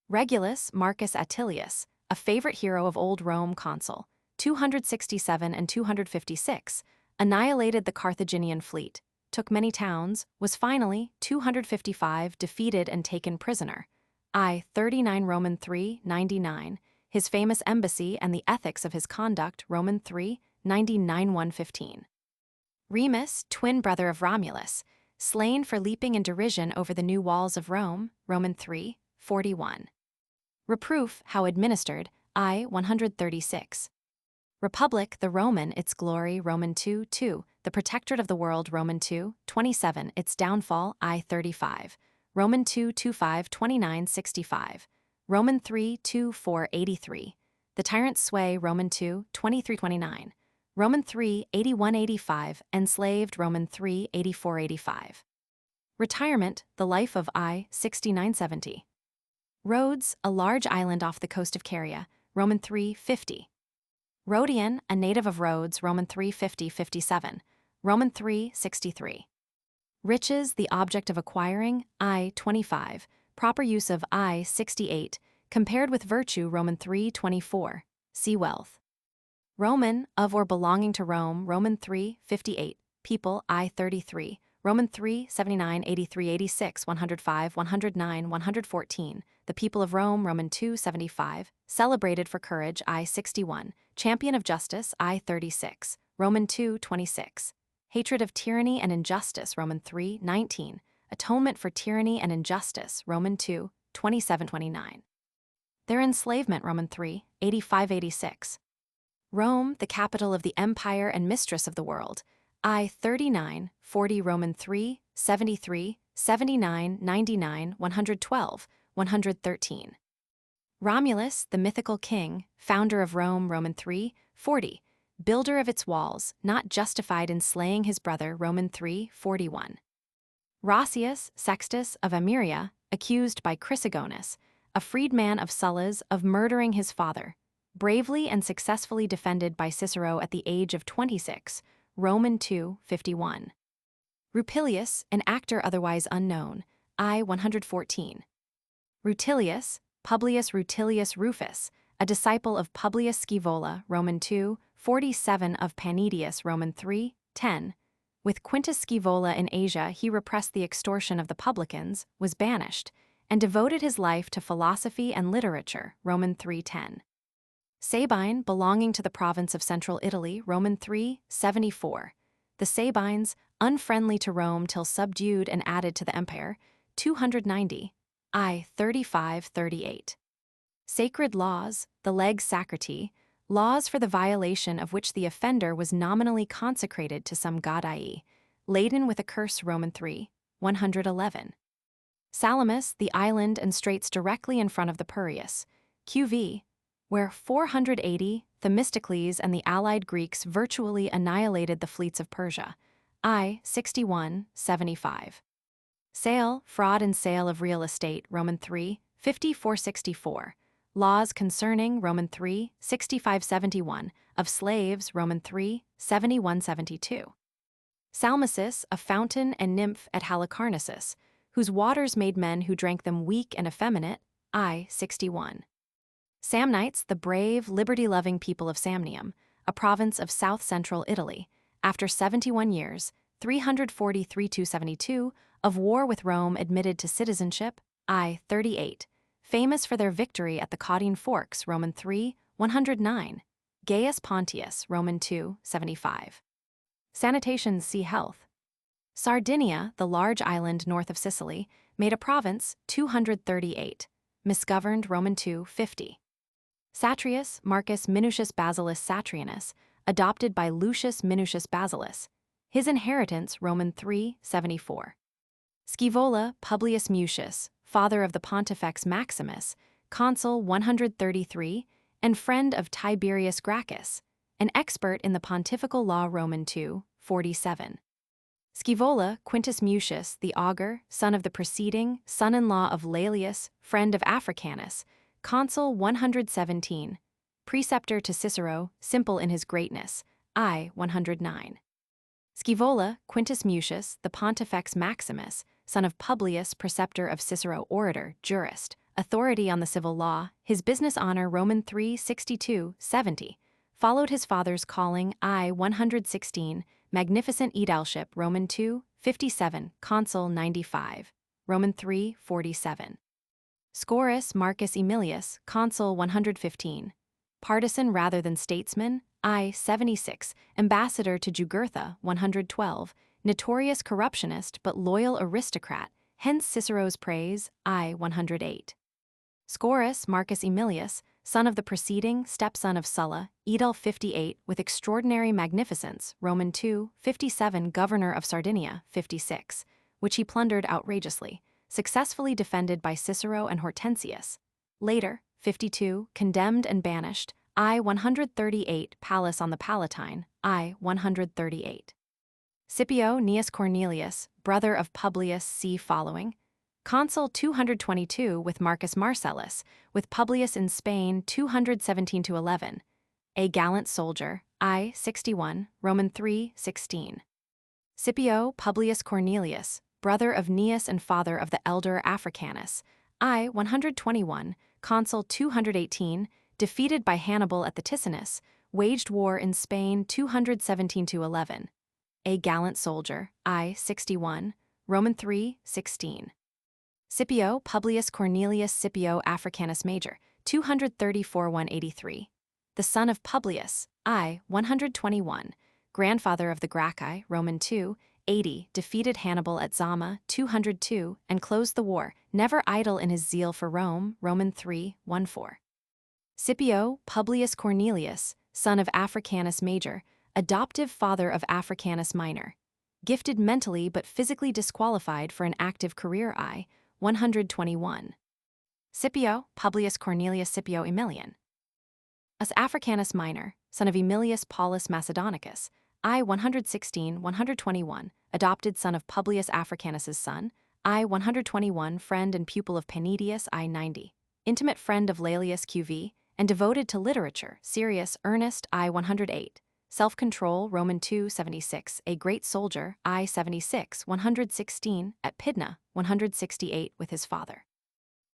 Regulus Marcus Atilius, a favorite hero of old Rome, consul 267 and 256, annihilated the Carthaginian fleet, took many towns, was finally 255 defeated and taken prisoner. I-39 Roman 3:99, his famous embassy and the ethics of his conduct. Roman 3:99–115. Remus, twin brother of Romulus, slain for leaping in derision over the new walls of Rome. Roman 3:41. Reproof, how administered. I-136. Republic, the Roman, its glory. Roman 2:2. The protectorate of the world. Roman 2:27. Its downfall. I-35. Roman 2:25–29–65. Roman 3:2–4–83. The tyrant's sway. Roman 2:23–29. Roman 3:81–85. Enslaved. Roman 3:84–85. Retirement, the life of I-69–70. Rhodes, a large island off the coast of Caria. Roman 3:50. Rhodian, a native of Rhodes. Roman 3:50–57. Roman 3:63. Riches, the object of acquiring. I-25. Proper use of I-68, compared with virtue. Roman 3:24. See wealth. Roman, of or belonging to Rome. Roman 3:58. People. I-33. Roman 3:79–83–86, 105, 109, 114. The people of Rome. Roman 2:75. Celebrated for courage. I-61. Champion of justice. I-36. Roman 2:26. Hatred of tyranny and injustice. Roman 3:19. Atonement for tyranny and injustice. Roman 2:27–29. Their enslavement. Roman 3:85–86. Rome, the capital of the empire and mistress of the world. I-39–40. Roman 3:73–79–99, 112, 113. Romulus, the mythical king, founder of Rome. Roman 3:40. Builder of its walls, not justified in slaying his brother. Roman 3:41. Roscius Sextus of Ameria, accused by Chrysogonus, a freedman of Sulla's, of murdering his father, bravely and successfully defended by Cicero at the age of 26. Roman 2:51. Rupilius, an actor otherwise unknown. I-114. Rutilius, Publius Rutilius Rufus, a disciple of Publius Scaevola. Roman 2:47. Of Panidius. Roman 3:10. With Quintus Scaevola in Asia, he repressed the extortion of the publicans, was banished, and devoted his life to philosophy and literature. Roman 3:10. Sabine, belonging to the province of Central Italy. Roman 3:74. The Sabines, unfriendly to Rome till subdued and added to the empire. 290. I-35–38. Sacred laws, the lex sacrati, laws for the violation of which the offender was nominally consecrated to some god, i.e., laden with a curse. Roman 3:111. Salamis, the island and straits directly in front of the Piraeus. QV, where 480, Themistocles and the allied Greeks virtually annihilated the fleets of Persia. I-61–75. Sale, fraud and sale of real estate, Roman 3, 5464. Laws concerning, Roman 3, 6571, of slaves, Roman 3, 7172. Salmacis, a fountain and nymph at Halicarnassus, whose waters made men who drank them weak and effeminate, I. 61. Samnites, the brave, liberty-loving people of Samnium, a province of south-central Italy, after 71 years, 343–272, of war with Rome admitted to citizenship, I. 38, famous for their victory at the Caudine Forks, Roman 3, 109, Gaius Pontius, Roman 2, 75. Sanitations see health. Sardinia, the large island north of Sicily, made a province, 238, misgoverned, Roman 2, 50. Satrius, Marcus Minucius Basilis Satrianus, adopted by Lucius Minucius Basilis, his inheritance, Roman 3, 74. Scaevola, Publius Mucius, father of the Pontifex Maximus, consul 133, and friend of Tiberius Gracchus, an expert in the pontifical law, Roman 2, 47. Scaevola, Quintus Mucius, the augur, son of the preceding, son-in-law of Laelius, friend of Africanus, consul 117, preceptor to Cicero, simple in his greatness, I. 109. Scaevola, Quintus Mucius, the Pontifex Maximus, son of Publius, preceptor of Cicero, orator, jurist, authority on the civil law, his business honor, Roman 3, 62, 70, followed his father's calling, I. 116, magnificent aedileship, Roman 2, 57, consul 95, Roman 3, 47. Scaurus Marcus Aemilius, consul 115, partisan rather than statesman, I. 76, ambassador to Jugurtha, 112, notorious corruptionist but loyal aristocrat, hence Cicero's praise, I. 108. Scaurus Marcus Aemilius, son of the preceding, stepson of Sulla, Edel 58, with extraordinary magnificence, Roman 2, 57, governor of Sardinia, 56, which he plundered outrageously, successfully defended by Cicero and Hortensius. Later, 52, condemned and banished, I. 138, palace on the Palatine, I. 138. Scipio Gnaeus Cornelius, brother of Publius c. following, consul 222 with Marcus Marcellus, with Publius in Spain 217–11, a gallant soldier, I. 61, Roman 3, 16. Scipio Publius Cornelius, brother of Gnaeus and father of the elder Africanus, I. 121, consul 218, defeated by Hannibal at the Ticinus, waged war in Spain 217–11, a gallant soldier, I. 61, Roman 3, 16. Scipio Publius Cornelius Scipio Africanus Major, 234–183, the son of Publius, I. 121, grandfather of the Gracchi, Roman 2, 80, defeated Hannibal at Zama, 202, and closed the war, never idle in his zeal for Rome, Roman 3, 14. Scipio Publius Cornelius, son of Africanus Major, adoptive father of Africanus Minor, gifted mentally but physically disqualified for an active career, I. 121. Scipio Publius Cornelius Scipio Aemilian. As Africanus Minor, son of Aemilius Paulus Macedonicus, I. 116, 121, adopted son of Publius Africanus's son, I. 121, friend and pupil of Panidius, I. 90, intimate friend of Laelius QV, and devoted to literature, serious, earnest, I. 108, self-control, Roman 2, 76, a great soldier, I. 76, 116, at Pydna, 168, with his father.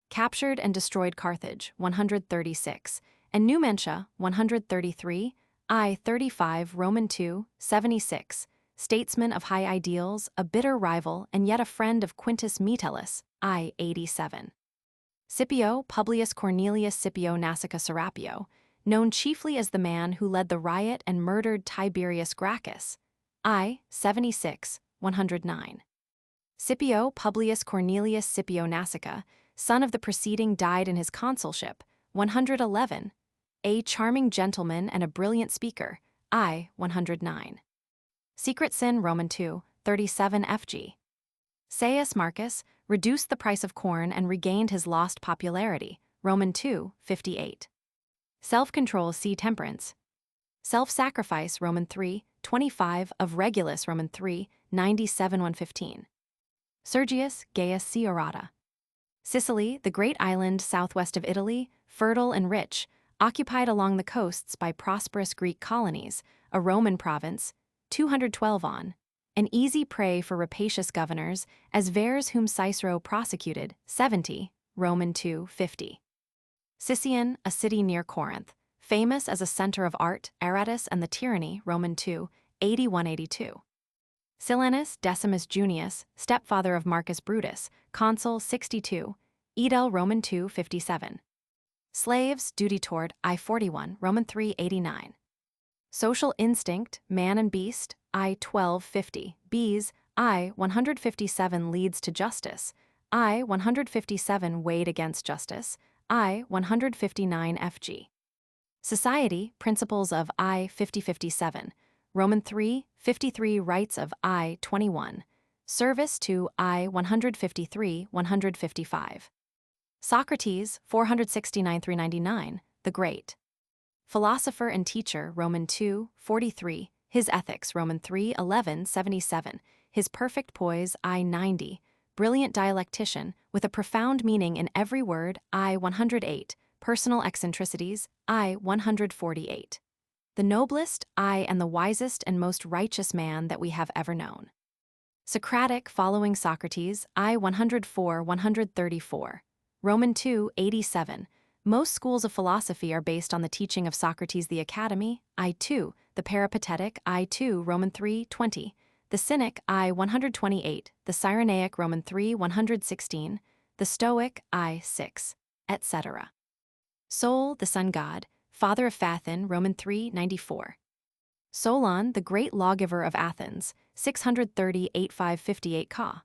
Captured and destroyed Carthage, 136, and Numantia, 133, I. 35, Roman 2, 76, statesman of high ideals, a bitter rival and yet a friend of Quintus Metellus, I. 87. Scipio Publius Cornelius Scipio Nasica Serapio, known chiefly as the man who led the riot and murdered Tiberius Gracchus, I. 76, 109. Scipio Publius Cornelius Scipio Nasica, son of the preceding, died in his consulship, 111, a charming gentleman and a brilliant speaker, I. 109. Secret sin, Roman 2, 37 FG. Caius Marcus reduced the price of corn and regained his lost popularity, Roman 2, 58. Self-control, see temperance. Self-sacrifice, Roman 3, 25, of Regulus, Roman 3, 97–115. Sergius Gaius C. Orata. Sicily, the great island southwest of Italy, fertile and rich, occupied along the coasts by prosperous Greek colonies, a Roman province, 212 on, an easy prey for rapacious governors, as Vers whom Cicero prosecuted, 70, Roman 250. Sicyon, a city near Corinth, famous as a center of art, Aratus and the tyranny, Roman 2, 81-82. Silanus Decimus Junius, stepfather of Marcus Brutus, consul 62, Edel Roman 2, 57. Slaves, duty toward, I-41, Roman 3, 89. Social instinct, man and beast, I-12, 50. Bees, I-157 leads to justice, I-157 weighed against justice, I-159 FG. Society, principles of I-50-57, Roman 3, 53 rights of I-21, service to I-153, 155. Socrates, 469-399, the Great. Philosopher and teacher, Roman 2, 43, his ethics, Roman 3, 11, 77, his perfect poise, I-90, brilliant dialectician, with a profound meaning in every word, I-108, personal eccentricities, I-148. The noblest, and the wisest and most righteous man that we have ever known. Socratic, following Socrates, I-104, 134. Roman 2, 87. Most schools of philosophy are based on the teaching of Socrates. The Academy, I-2. The Peripatetic, I-2, Roman 3, 20. The Cynic, I-128. The Cyrenaic, Roman 3, 116. The Stoic, I-6, etc. Sol, the sun god, father of Phaethon, Roman 3, 94. Solon, the great lawgiver of Athens, 630-8558 Ca.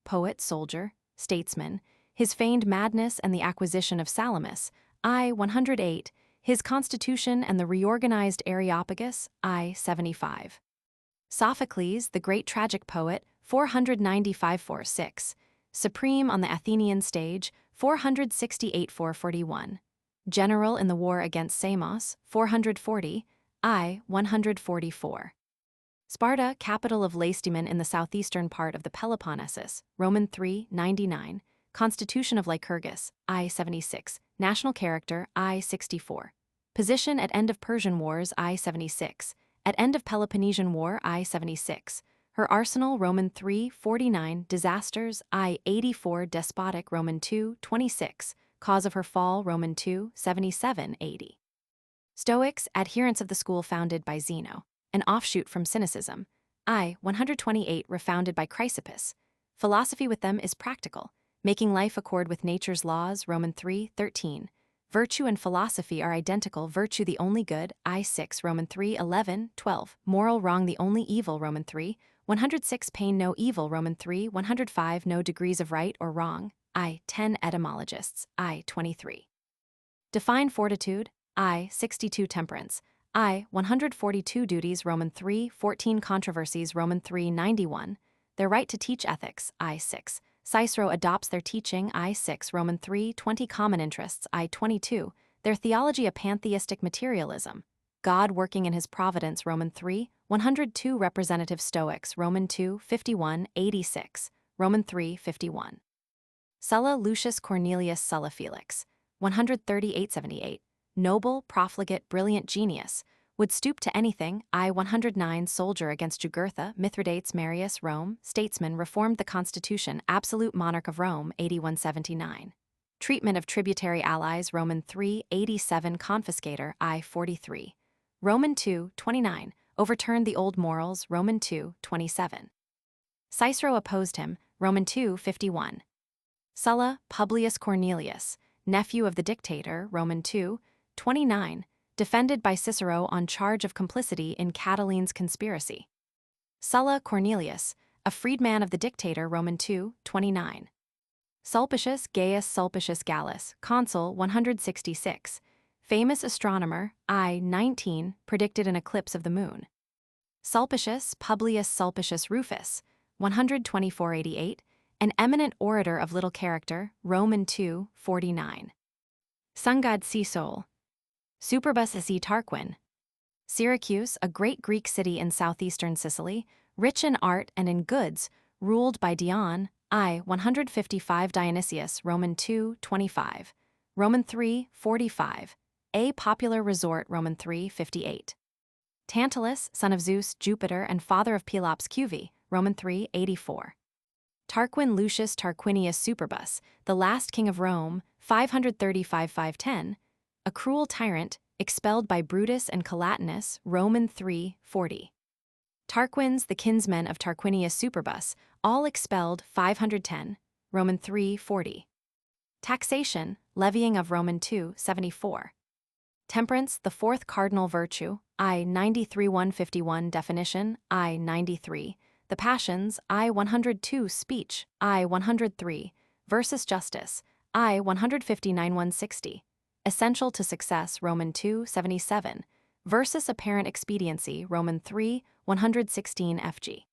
Poet, soldier, statesman, his feigned madness and the acquisition of Salamis, I-108, his constitution and the reorganized Areopagus, I-75. Sophocles, the great tragic poet, 495-46, supreme on the Athenian stage, 468-441. General in the war against Samos, 440, I-144. Sparta, capital of Lacedaemon in the southeastern part of the Peloponnesus, Roman 3, 99. Constitution of Lycurgus, I-76. National character, I-64. Position at end of Persian Wars, I-76. At end of Peloponnesian War, I-76. Her arsenal, Roman 3, 49. Disasters, I-84. Despotic, Roman 2, 26. Cause of her fall, Roman 2, 77, 80. Stoics, adherents of the school founded by Zeno, an offshoot from Cynicism, I-128, refounded by Chrysippus. Philosophy with them is practical, making life accord with nature's laws, Roman 3, 13. Virtue and philosophy are identical, virtue the only good, I-6, Roman 3, 11, 12. Moral wrong the only evil, Roman 3, 106. Pain no evil, Roman 3, 105. No degrees of right or wrong, I-10. Etymologists, I-23. Define fortitude, I-62. Temperance, I-142. Duties, Roman 3, 14. Controversies, Roman 3, 91. Their right to teach ethics, I-6. Cicero adopts their teaching, I-6, Roman 3, 20. Common interests, I-22. Their theology a pantheistic materialism. God working in his providence, Roman 3, 102. Representative Stoics, Roman 2, 51, 86. Roman 3, 51. Sulla Lucius Cornelius Sulla Felix, 138-78. Noble, profligate, brilliant genius. Would stoop to anything, I-109. Soldier against Jugurtha, Mithridates Marius, Rome, statesman, reformed the constitution, absolute monarch of Rome, 81-79. Treatment of tributary allies, Roman 3, 87. Confiscator, I-43. Roman 2, 29. Overturned the old morals, Roman 2, 27. Cicero opposed him, Roman 2, 51. Sulla Publius Cornelius, nephew of the dictator, Roman 2, 29. Defended by Cicero on charge of complicity in Catiline's conspiracy. Sulla Cornelius, a freedman of the dictator, Roman 2, 29. Sulpicius Gaius Sulpicius Gallus, consul 166. Famous astronomer, I-19, predicted an eclipse of the moon. Sulpicius Publius Sulpicius Rufus, 124-88, an eminent orator of little character, Roman 2, 49. Sun god Sol. Superbus C. Tarquin. Syracuse, a great Greek city in southeastern Sicily, rich in art and in goods, ruled by Dion, I. 155 Dionysius, Roman II, 25. Roman III, 45. A popular resort, Roman III, 58. Tantalus, son of Zeus, Jupiter, and father of Pelops, QV, Roman III, 84. Tarquin Lucius Tarquinius Superbus, the last king of Rome, 535–510, a cruel tyrant, expelled by Brutus and Collatinus, Roman III, 40. Tarquins, the kinsmen of Tarquinius Superbus, all expelled 510, Roman III, 40. Taxation, levying of Roman II, 74. Temperance, the fourth cardinal virtue, I. 93 151 definition, I. 93. The passions, I. 102 speech, I. 103. Versus justice, I. 159 160. Essential to success, Roman II, 77. Versus apparent expediency, Roman III, 116 FG.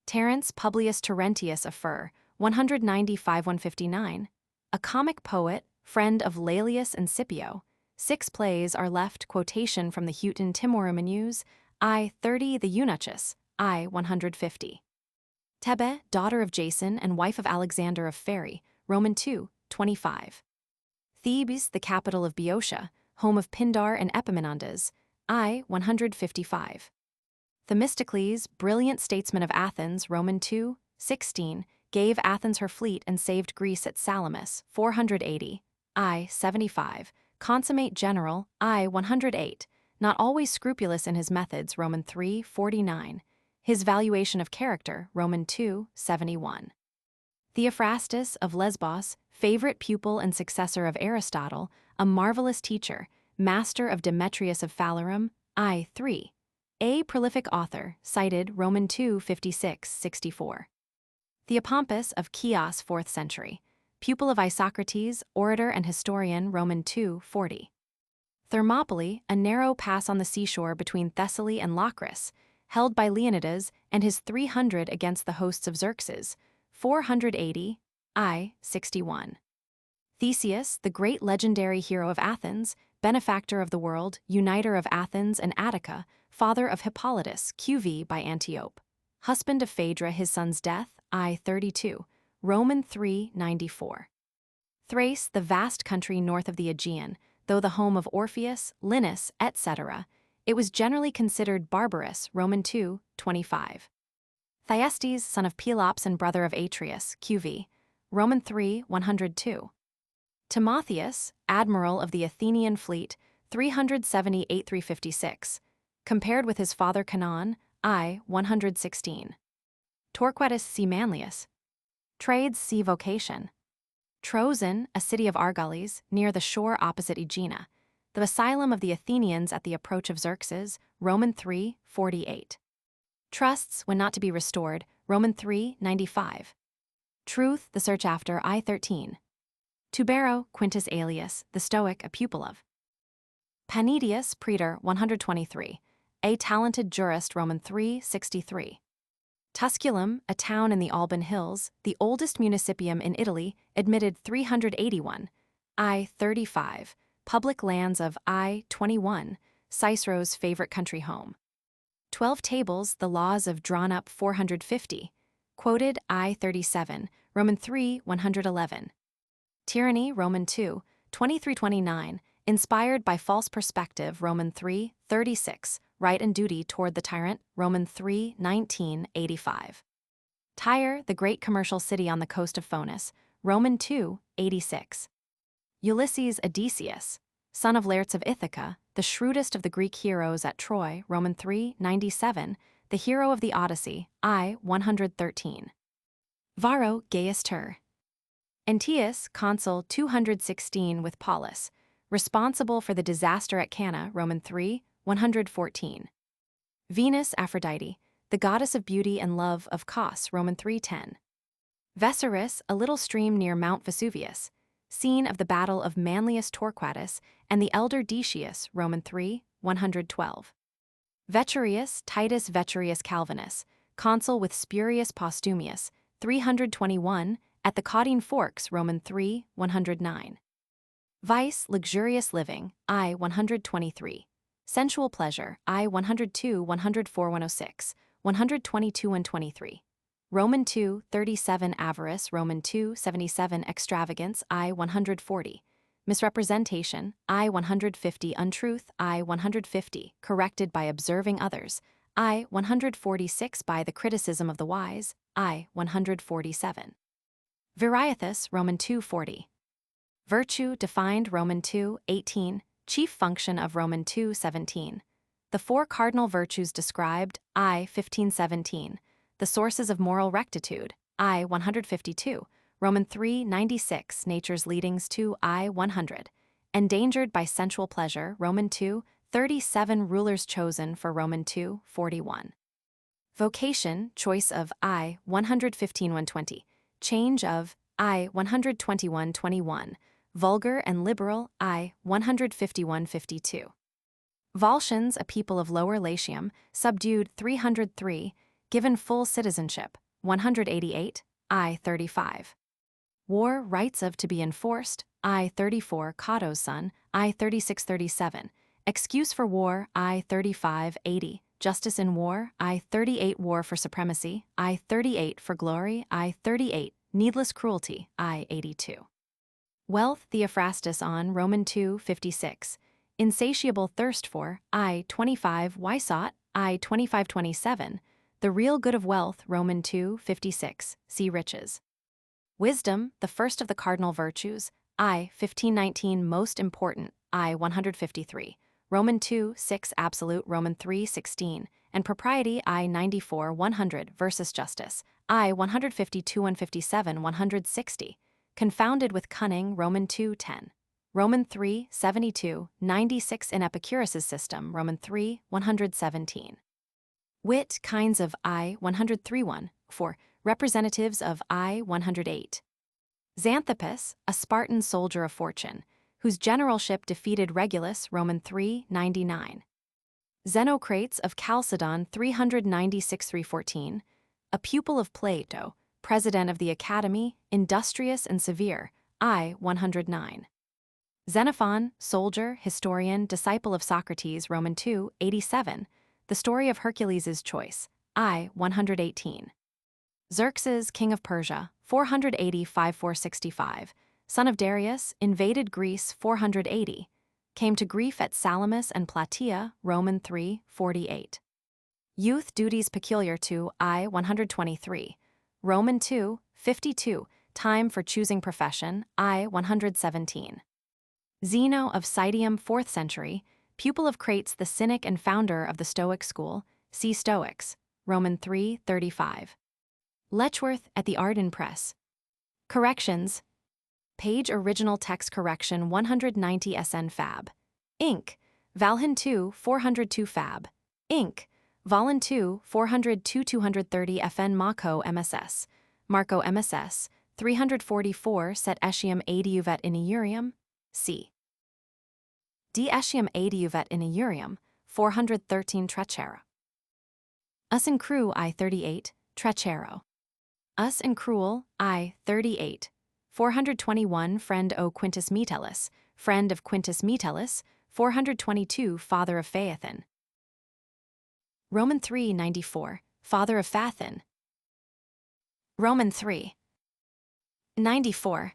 Terence Publius Terentius Affer, 195 159. A comic poet, friend of Laelius and Scipio. 6 plays are left. Quotation from the Houghton Timorumenus, I. 30. The Eunuchus, I. 150. Thebe, daughter of Jason and wife of Alexander of Phaerae, Roman II, 25. Thebes, the capital of Boeotia, home of Pindar and Epaminondas, I. 155. Themistocles, brilliant statesman of Athens, Roman II, 16, gave Athens her fleet and saved Greece at Salamis, 480, I. 75. Consummate general, I. 108, not always scrupulous in his methods, Roman III, 49. His valuation of character, Roman II, 71. Theophrastus of Lesbos, favorite pupil and successor of Aristotle, a marvelous teacher, master of Demetrius of Phalerum, I. 3. A prolific author, cited Roman II, 56–64. Theopompus of Chios, 4th century. Pupil of Isocrates, orator and historian, Roman II, 40. Thermopylae, a narrow pass on the seashore between Thessaly and Locris, held by Leonidas and his 300 against the hosts of Xerxes, 480, I. 61. Theseus, the great legendary hero of Athens, benefactor of the world, uniter of Athens and Attica, father of Hippolytus, QV by Antiope. Husband of Phaedra, his son's death, I. 32. Roman III, 94. Thrace, the vast country north of the Aegean, though the home of Orpheus, Linus, etc., it was generally considered barbarous, Roman II, 25. Thyestes, son of Pelops and brother of Atreus, QV, Roman III, 102. Timotheus, admiral of the Athenian fleet, 378–356, compared with his father Canaan, I. 116. Torquatus C. Manlius. Trades see vocation. Troezen, a city of Argolis, near the shore opposite Aegina, the asylum of the Athenians at the approach of Xerxes, Roman III, 48. Trusts, when not to be restored, Roman III, 95. Truth, the search after, I. 13. Tubero, Quintus Aelius, the Stoic, a pupil of. Panidius, praetor, 123. A talented jurist, Roman III, 63. Tusculum, a town in the Alban Hills, the oldest municipium in Italy, admitted 381, I. 35, public lands of I. 21, Cicero's favorite country home. 12 tables, the laws of drawn up 450, quoted I. 37, Roman III, 111. Tyranny, Roman II, 2329, inspired by false perspective, Roman III, 36, right and duty toward the tyrant, Roman III, 1985. Tyre, the great commercial city on the coast of Phonis, Roman II, 86. Ulysses Odysseus, son of Laertes of Ithaca, the shrewdest of the Greek heroes at Troy, Roman III, 97, the hero of the Odyssey, I. 113. Varro Gaius Tur. Antaeus, consul 216 with Paulus, responsible for the disaster at Cana, Roman III, 114. Venus Aphrodite, the goddess of beauty and love of Cos, Roman III, 10. Vesuris, a little stream near Mount Vesuvius, scene of the battle of Manlius Torquatus and the elder Decius, Roman III, 112. Veturius Titus Veturius Calvinus, consul with Spurius Postumius, 321, at the Caudine Forks, Roman III, 109. Vice, luxurious living, I. 123. Sensual pleasure, I. 102, 104, 106, 122 and 23. Roman 2, 37 avarice, Roman 2, 77 extravagance, I 140. Misrepresentation, I 150 untruth, I 150 corrected by observing others, I 146 by the criticism of the wise, I 147. Viriathus, Roman 2, 40. Virtue defined, Roman 2, 18, chief function of Roman 2, 17. The four cardinal virtues described, I 1517. The sources of moral rectitude, I 152. Roman 3, 96, nature's leadings to I 100. Endangered by sensual pleasure, Roman 2, 37, rulers chosen for Roman 2, 41. Vocation, choice of I 115, 120. Change of I 121, 21. Vulgar and liberal, I 151, 52. Volscians, a people of Lower Latium, subdued 303, given full citizenship, 188, I 35. War, rights of to be enforced, I 34, Cato's son, I 36, 37. Excuse for war, I 35, 80. Justice in war, I 38. War for supremacy, I 38. For glory, I 38. Needless cruelty, I 82. Wealth, Theophrastus on Roman 2, 56. Insatiable thirst for, I 25. Why sought, I 25, 27. The real good of wealth, Roman 2, 56. See riches. Wisdom, the first of the cardinal virtues, I 1519. Most important, I 153. Roman 2, 6. Absolute, Roman 3, 16. And propriety, I 94, 100. Versus justice, I 152, 157, 160. Confounded with cunning, Roman 2, 10. Roman 3, 72, 96. In Epicurus's system, Roman 3, 117. Wit, kinds of I 103, 1. 4. Representatives of I 108. Xanthippus, a Spartan soldier of fortune, whose generalship defeated Regulus, Roman 3, 99. Xenocrates of Chalcedon 396, 314. A pupil of Plato, president of the Academy, industrious and severe, I 109. Xenophon, soldier, historian, disciple of Socrates, Roman 2, 87. The story of Hercules' choice, I 118. Xerxes, king of Persia, 480, 465. Son of Darius, invaded Greece 480. Came to grief at Salamis and Plataea, Roman 3, 48. Youth, duties peculiar to I 123. Roman 2, 52. Time for choosing profession, I 117. Zeno of Citium, 4th century, pupil of Crates the Cynic and founder of the Stoic school, see Stoics, Roman 3, 35. Letchworth at the Arden Press. Corrections. Page original text correction 190 SN Fab. Inc. Valhin 2, 402 Fab. Inc. Volin 2, 402 230 FN Mako MSS. Marco MSS, 344 Set Etium Adiuvet in Eurium, c. D Etium Adiuvet in Eurium, 413 Trecero. Us in Crew I 38, Trecero. Us in Cruel I 38. 421 Friend O Quintus Metellus, friend of Quintus Metellus, 422 Father of Phaethon. Roman 3, 94, Father of Phaethon. Roman 3, 94,